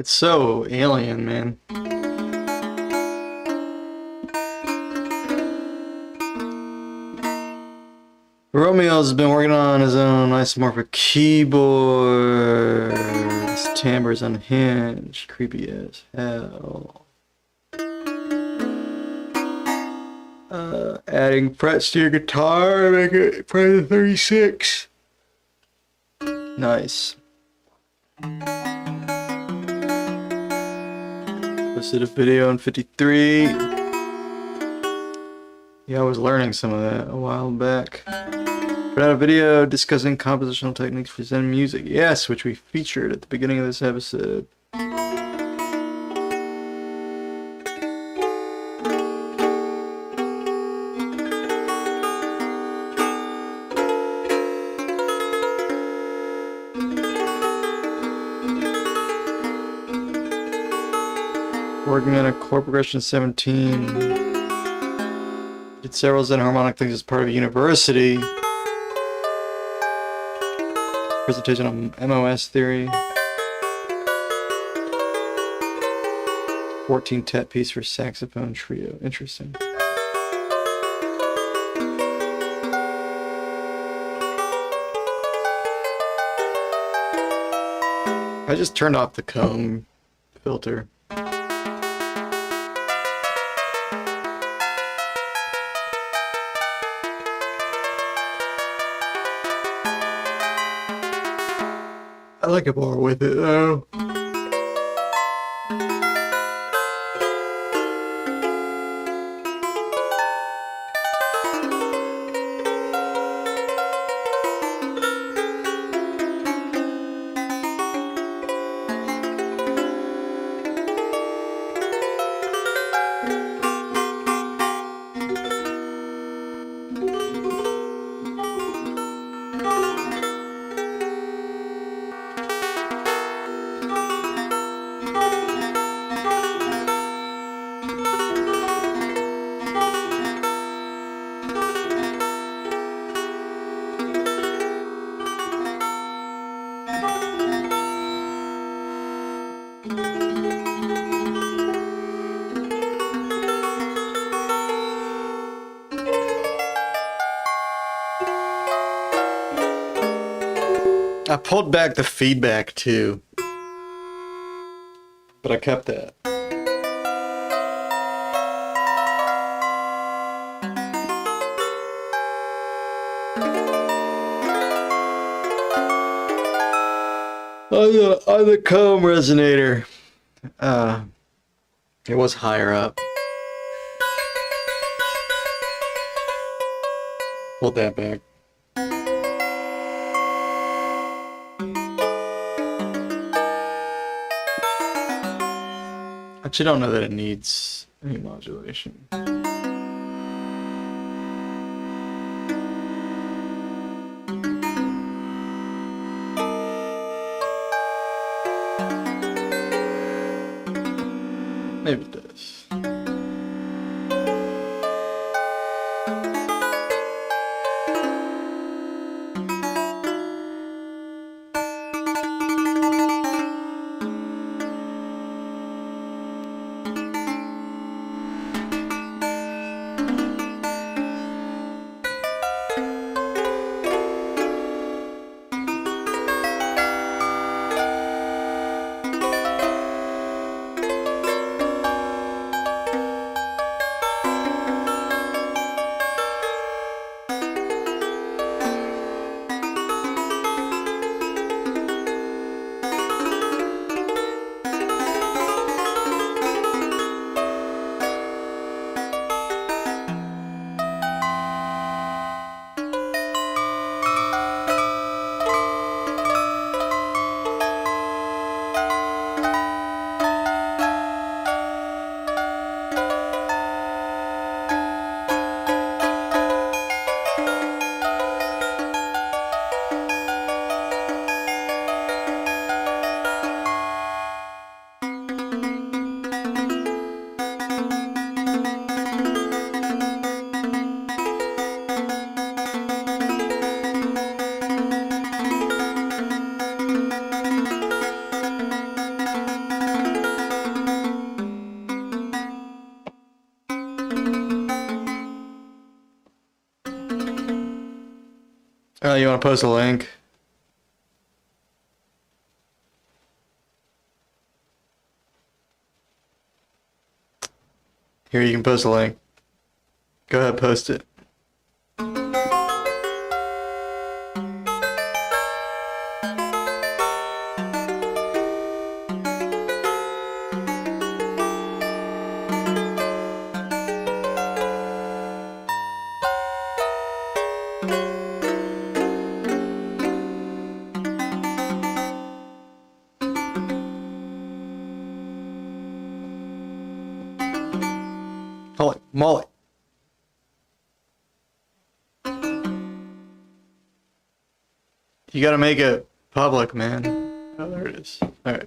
It's so alien, man. Romeo's been working on his own isomorphic keyboard. His timbre's unhinged. Creepy as hell. Adding frets to your guitar, make it fret to 36. Nice. Posted a video in 53. Yeah, I was learning some of that a while back. Put out a video discussing compositional techniques for Zen music. Yes, which we featured at the beginning of this episode. Working on a chord progression 17. Did several xenharmonic things as part of a university. Presentation on MOS theory. 14 tet piece for saxophone trio. Interesting. I just turned off the comb filter. I like it more with it though. I pulled back the feedback too, but I kept that. On the comb resonator, it was higher up. Pulled that back. Actually, don't know that it needs any modulation. Maybe it does. Oh, you want to post a link? Here, you can post a link. Go ahead, post it. Holy moly. You gotta make it public, man. Oh, there it is. Alright.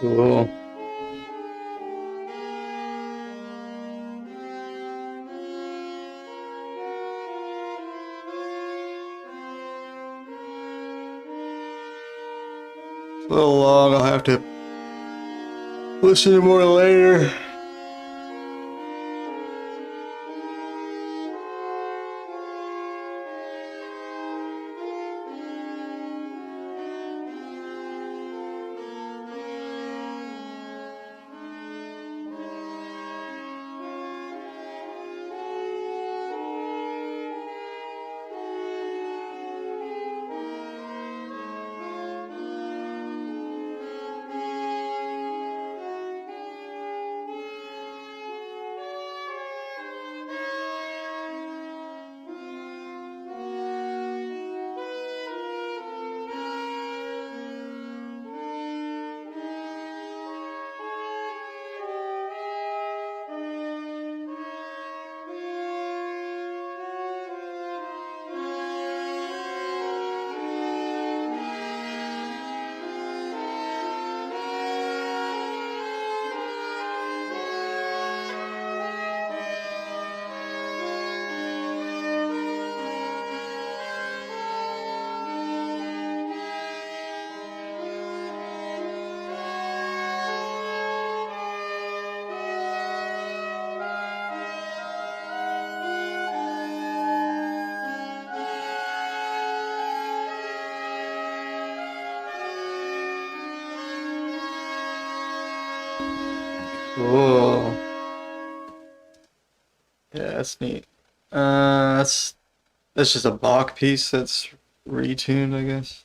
Cool. A little long, I'll have to listen to more later. Cool. Yeah, that's neat. That's just a Bach piece that's retuned, I guess.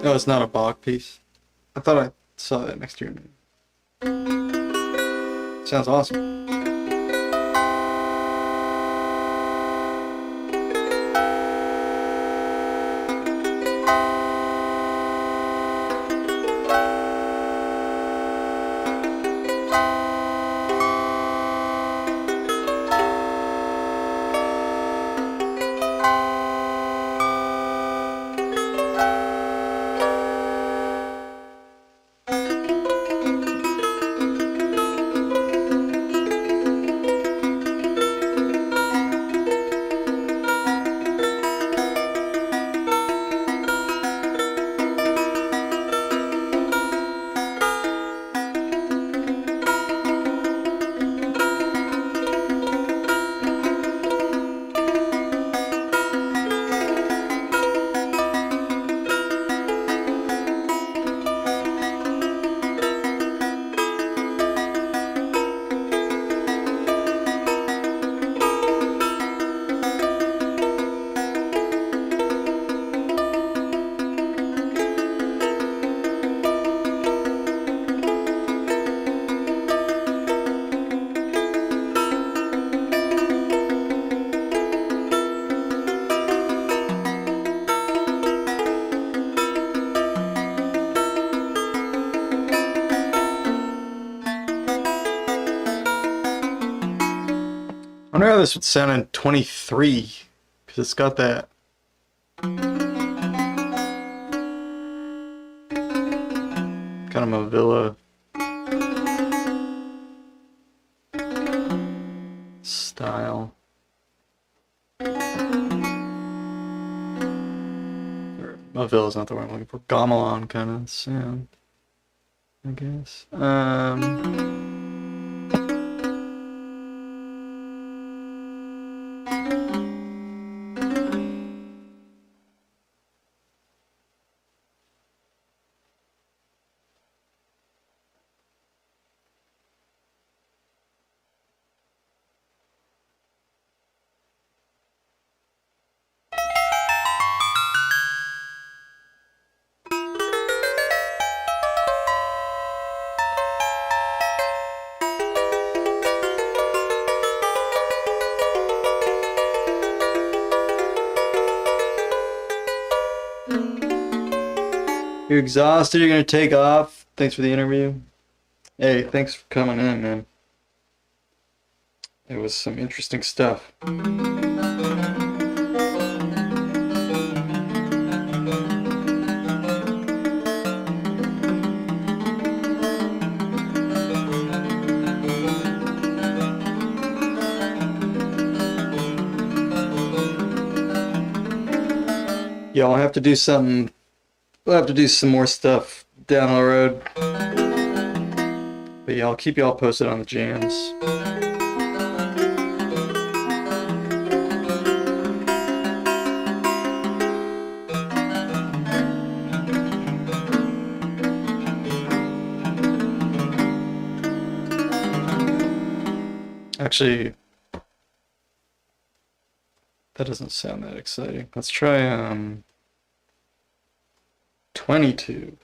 No, it's not a Bach piece. I thought I saw that next to your name. Sounds awesome. I wonder how this would sound in 23, because it's got that. Kind of Mavilla style. Or Mavilla's not the word I'm looking for. Gamelan kind of sound, I guess. You're exhausted, you're gonna take off. Thanks for the interview. Hey, thanks for coming in, man. It was some interesting stuff. Yeah, I'll have to do some. We'll have to do some more stuff down the road. But yeah, I'll keep y'all posted on the jams. Actually, that doesn't sound that exciting. Let's try 22.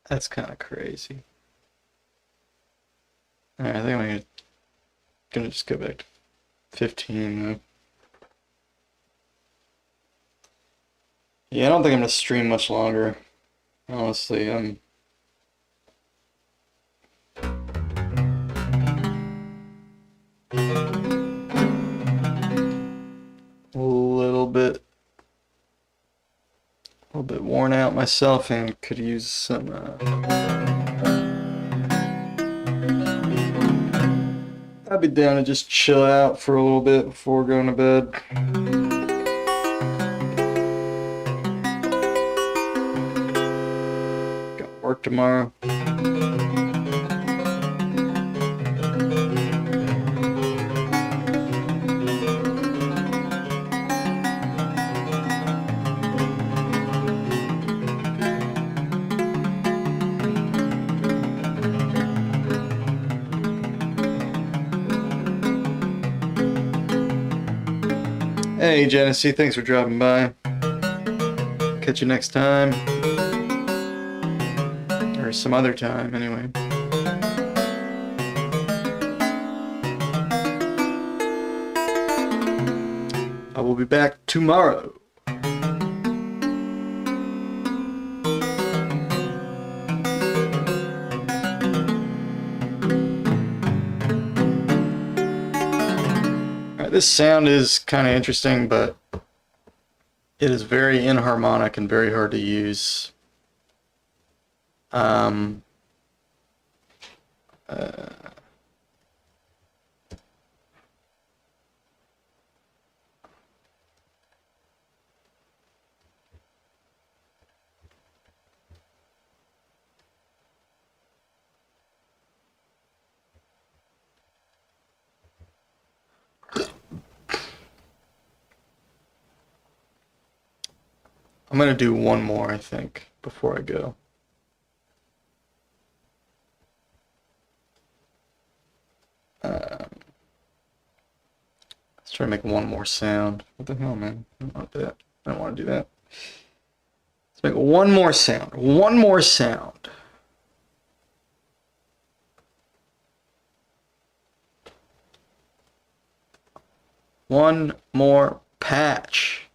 That's kind of crazy. Alright, I think I'm gonna just go back to 15 though. Yeah, I don't think I'm gonna stream much longer. Honestly, I'm a little bit worn out myself and could use some I'd be down to just chill out for a little bit before going to bed. Got work tomorrow. Hey Genesee, thanks for dropping by. Catch you next time. Or some other time, anyway. I will be back tomorrow. This sound is kind of interesting, but it is very inharmonic and very hard to use. I'm gonna do one more, I think, before I go. Let's try to make one more sound. What the hell, man? I don't want that. I don't want to do that. Let's make one more sound. One more sound. One more patch.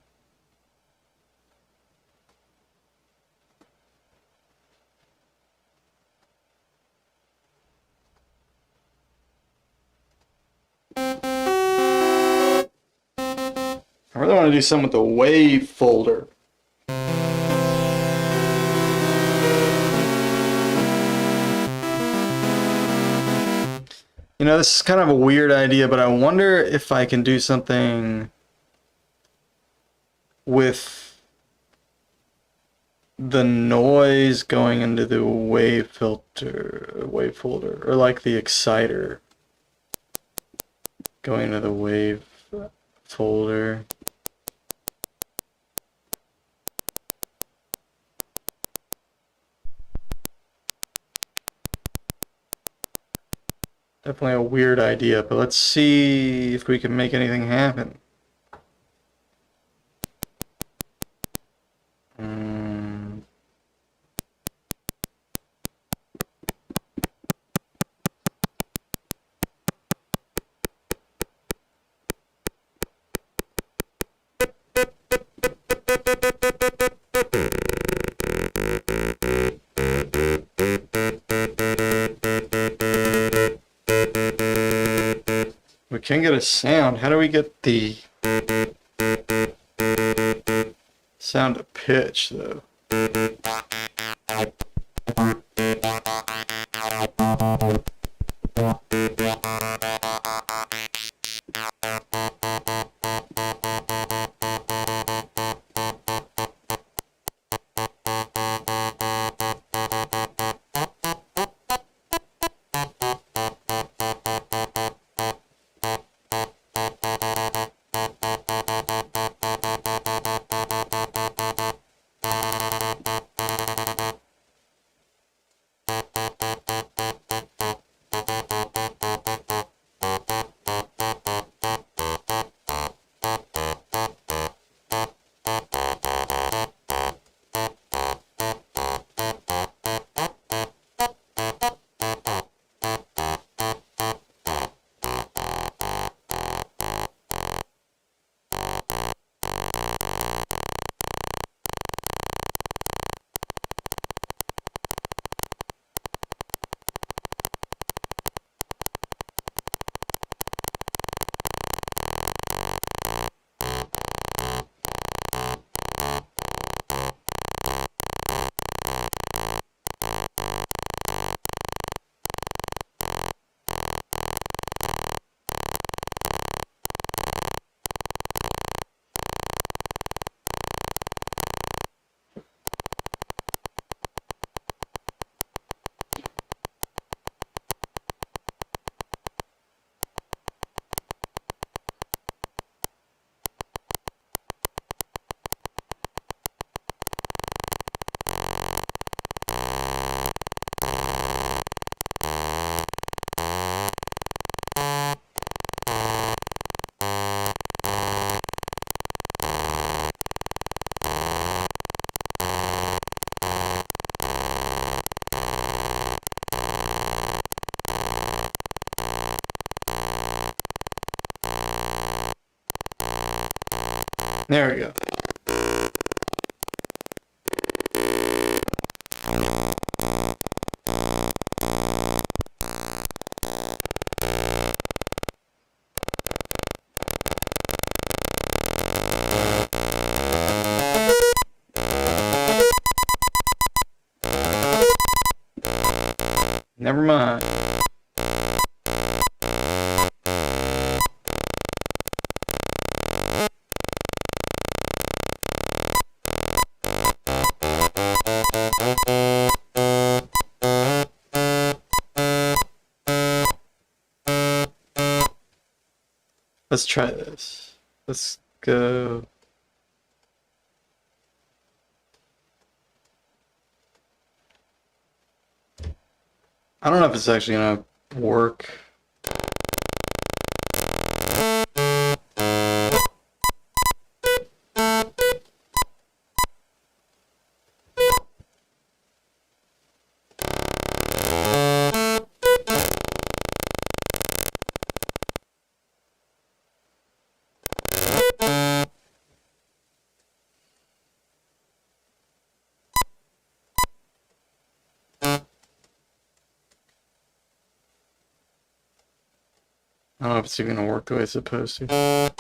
I really want to do something with the wave folder. You know, this is kind of a weird idea, but I wonder if I can do something with the noise going into the wave filter, wave folder, or like the exciter going into the wave folder. Definitely a weird idea, but let's see if we can make anything happen. We can get a sound. How do we get the sound of pitch, though? There we go. Never mind. Let's try this. Let's go. I don't know if it's actually gonna work. I don't know if it's even gonna work the way it's supposed to.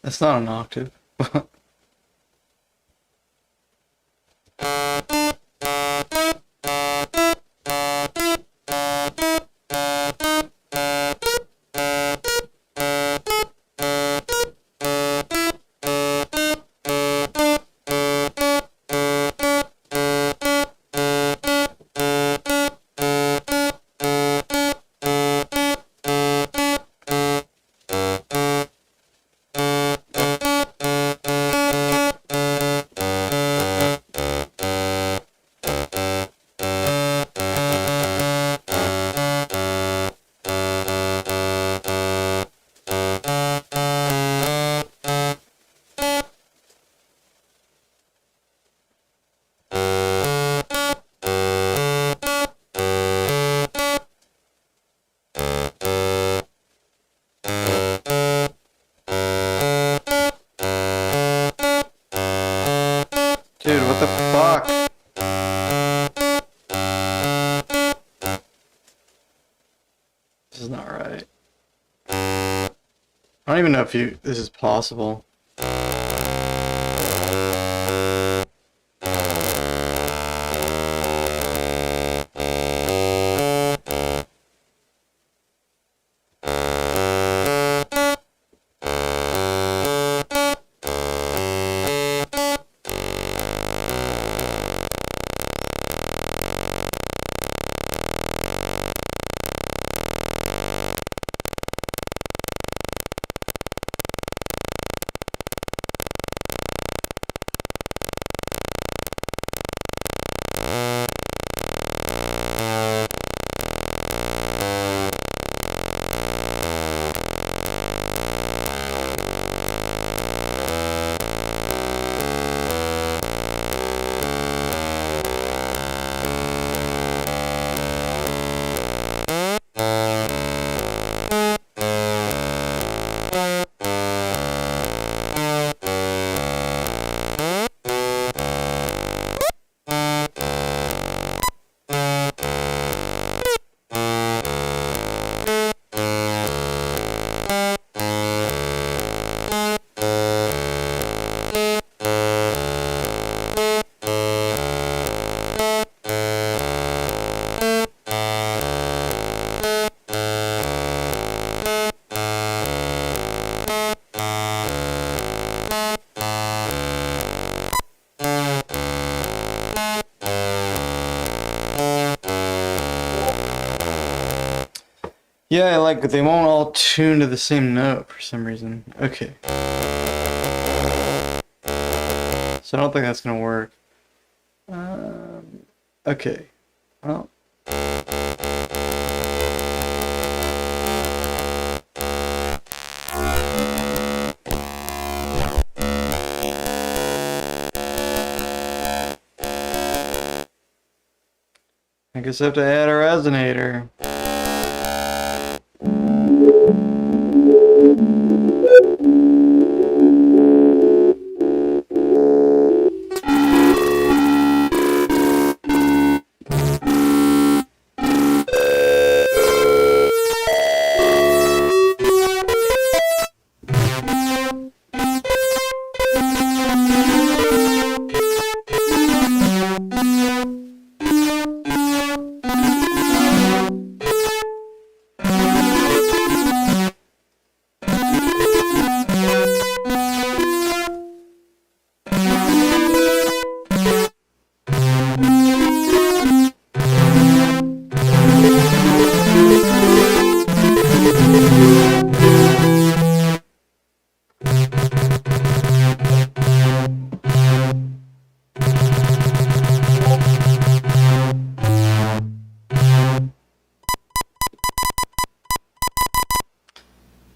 That's not an octave. Dude, what the fuck? This is not right. I don't even know if this is possible. Yeah, like they won't all tune to the same note for some reason. Okay. So I don't think that's gonna work. Okay. Well. I guess I have to add a resonator.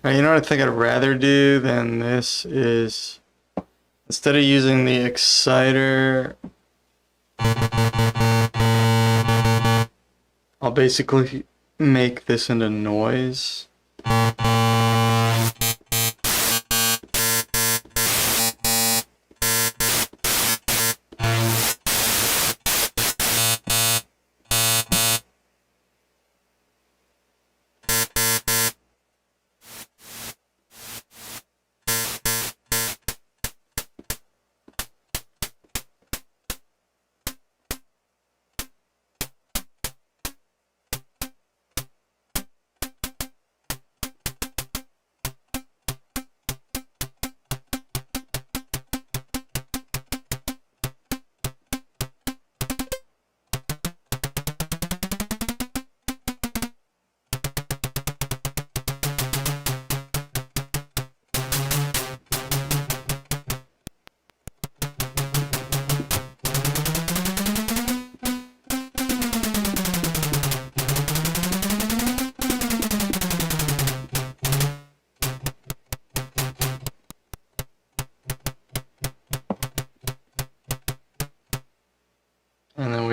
You know what I think I'd rather do than this is, instead of using the exciter, I'll basically make this into noise.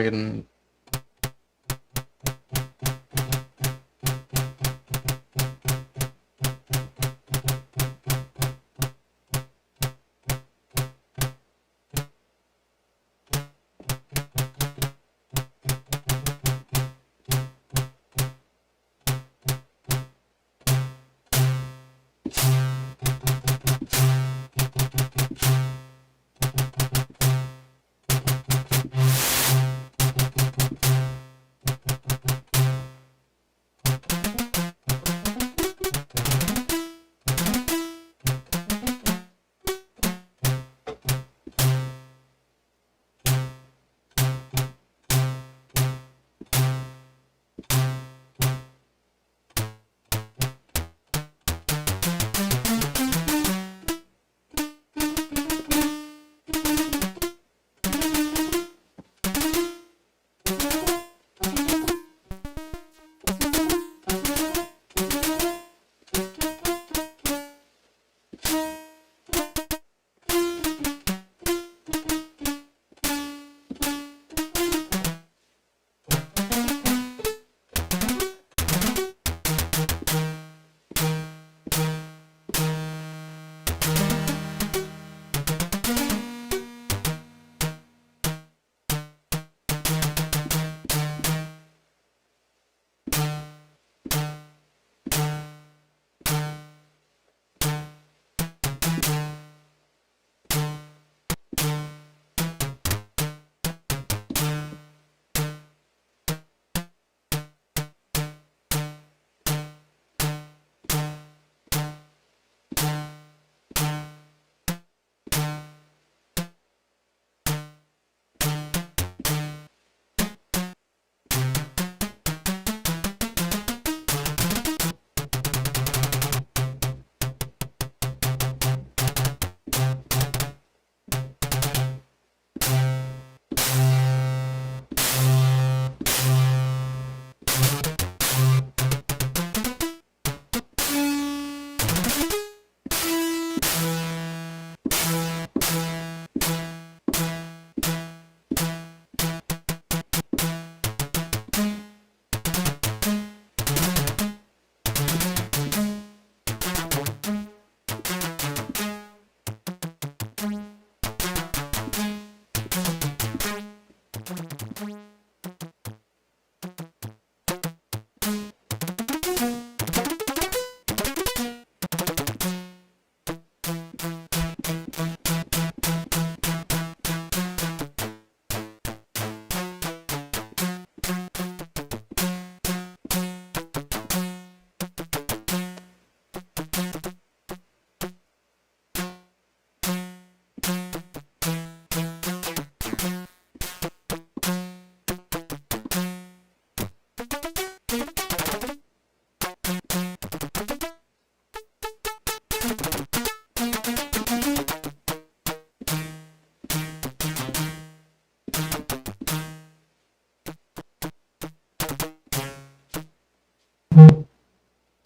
we can.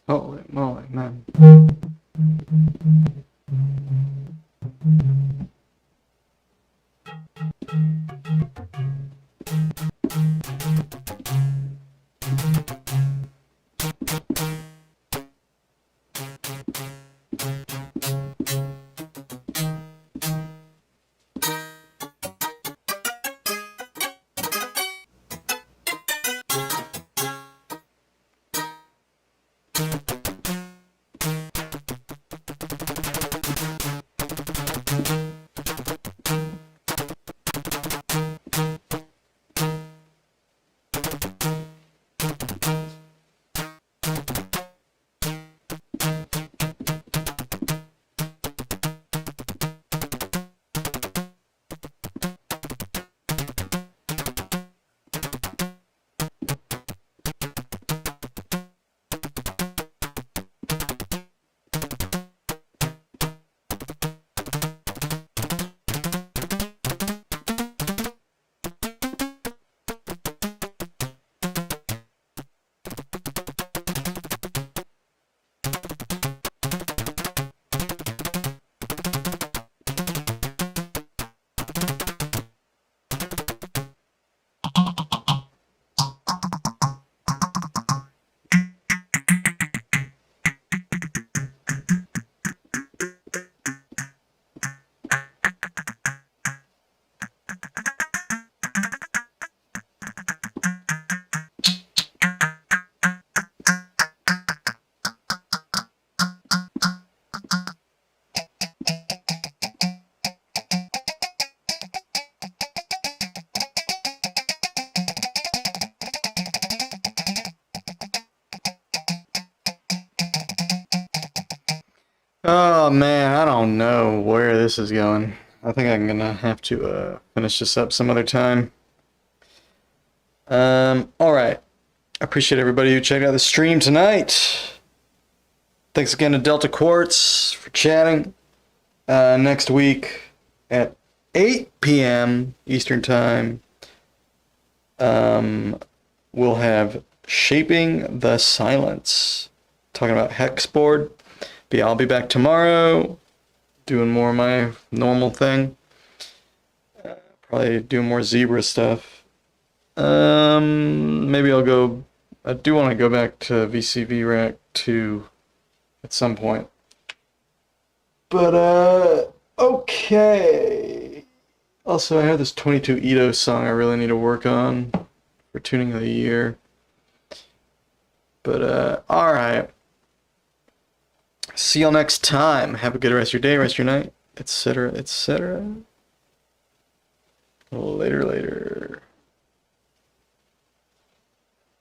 Holy moly, man. Oh man, I don't know where this is going. I think I'm gonna have to finish this up some other time. Alright. I appreciate everybody who checked out the stream tonight. Thanks again to Delta Quartz for chatting. Next week at 8 p.m. Eastern Time, we'll have Shaping the Silence, talking about Hexboard. I'll be back tomorrow, doing more of my normal thing. Probably doing more zebra stuff. Maybe I'll go. I do want to go back to VCV Rack 2 at some point. But okay. Also, I have this 22 edos song I really need to work on for tuning of the year. But all right. See y'all next time. Have a good rest of your day, rest of your night, etc., etc. Later, later.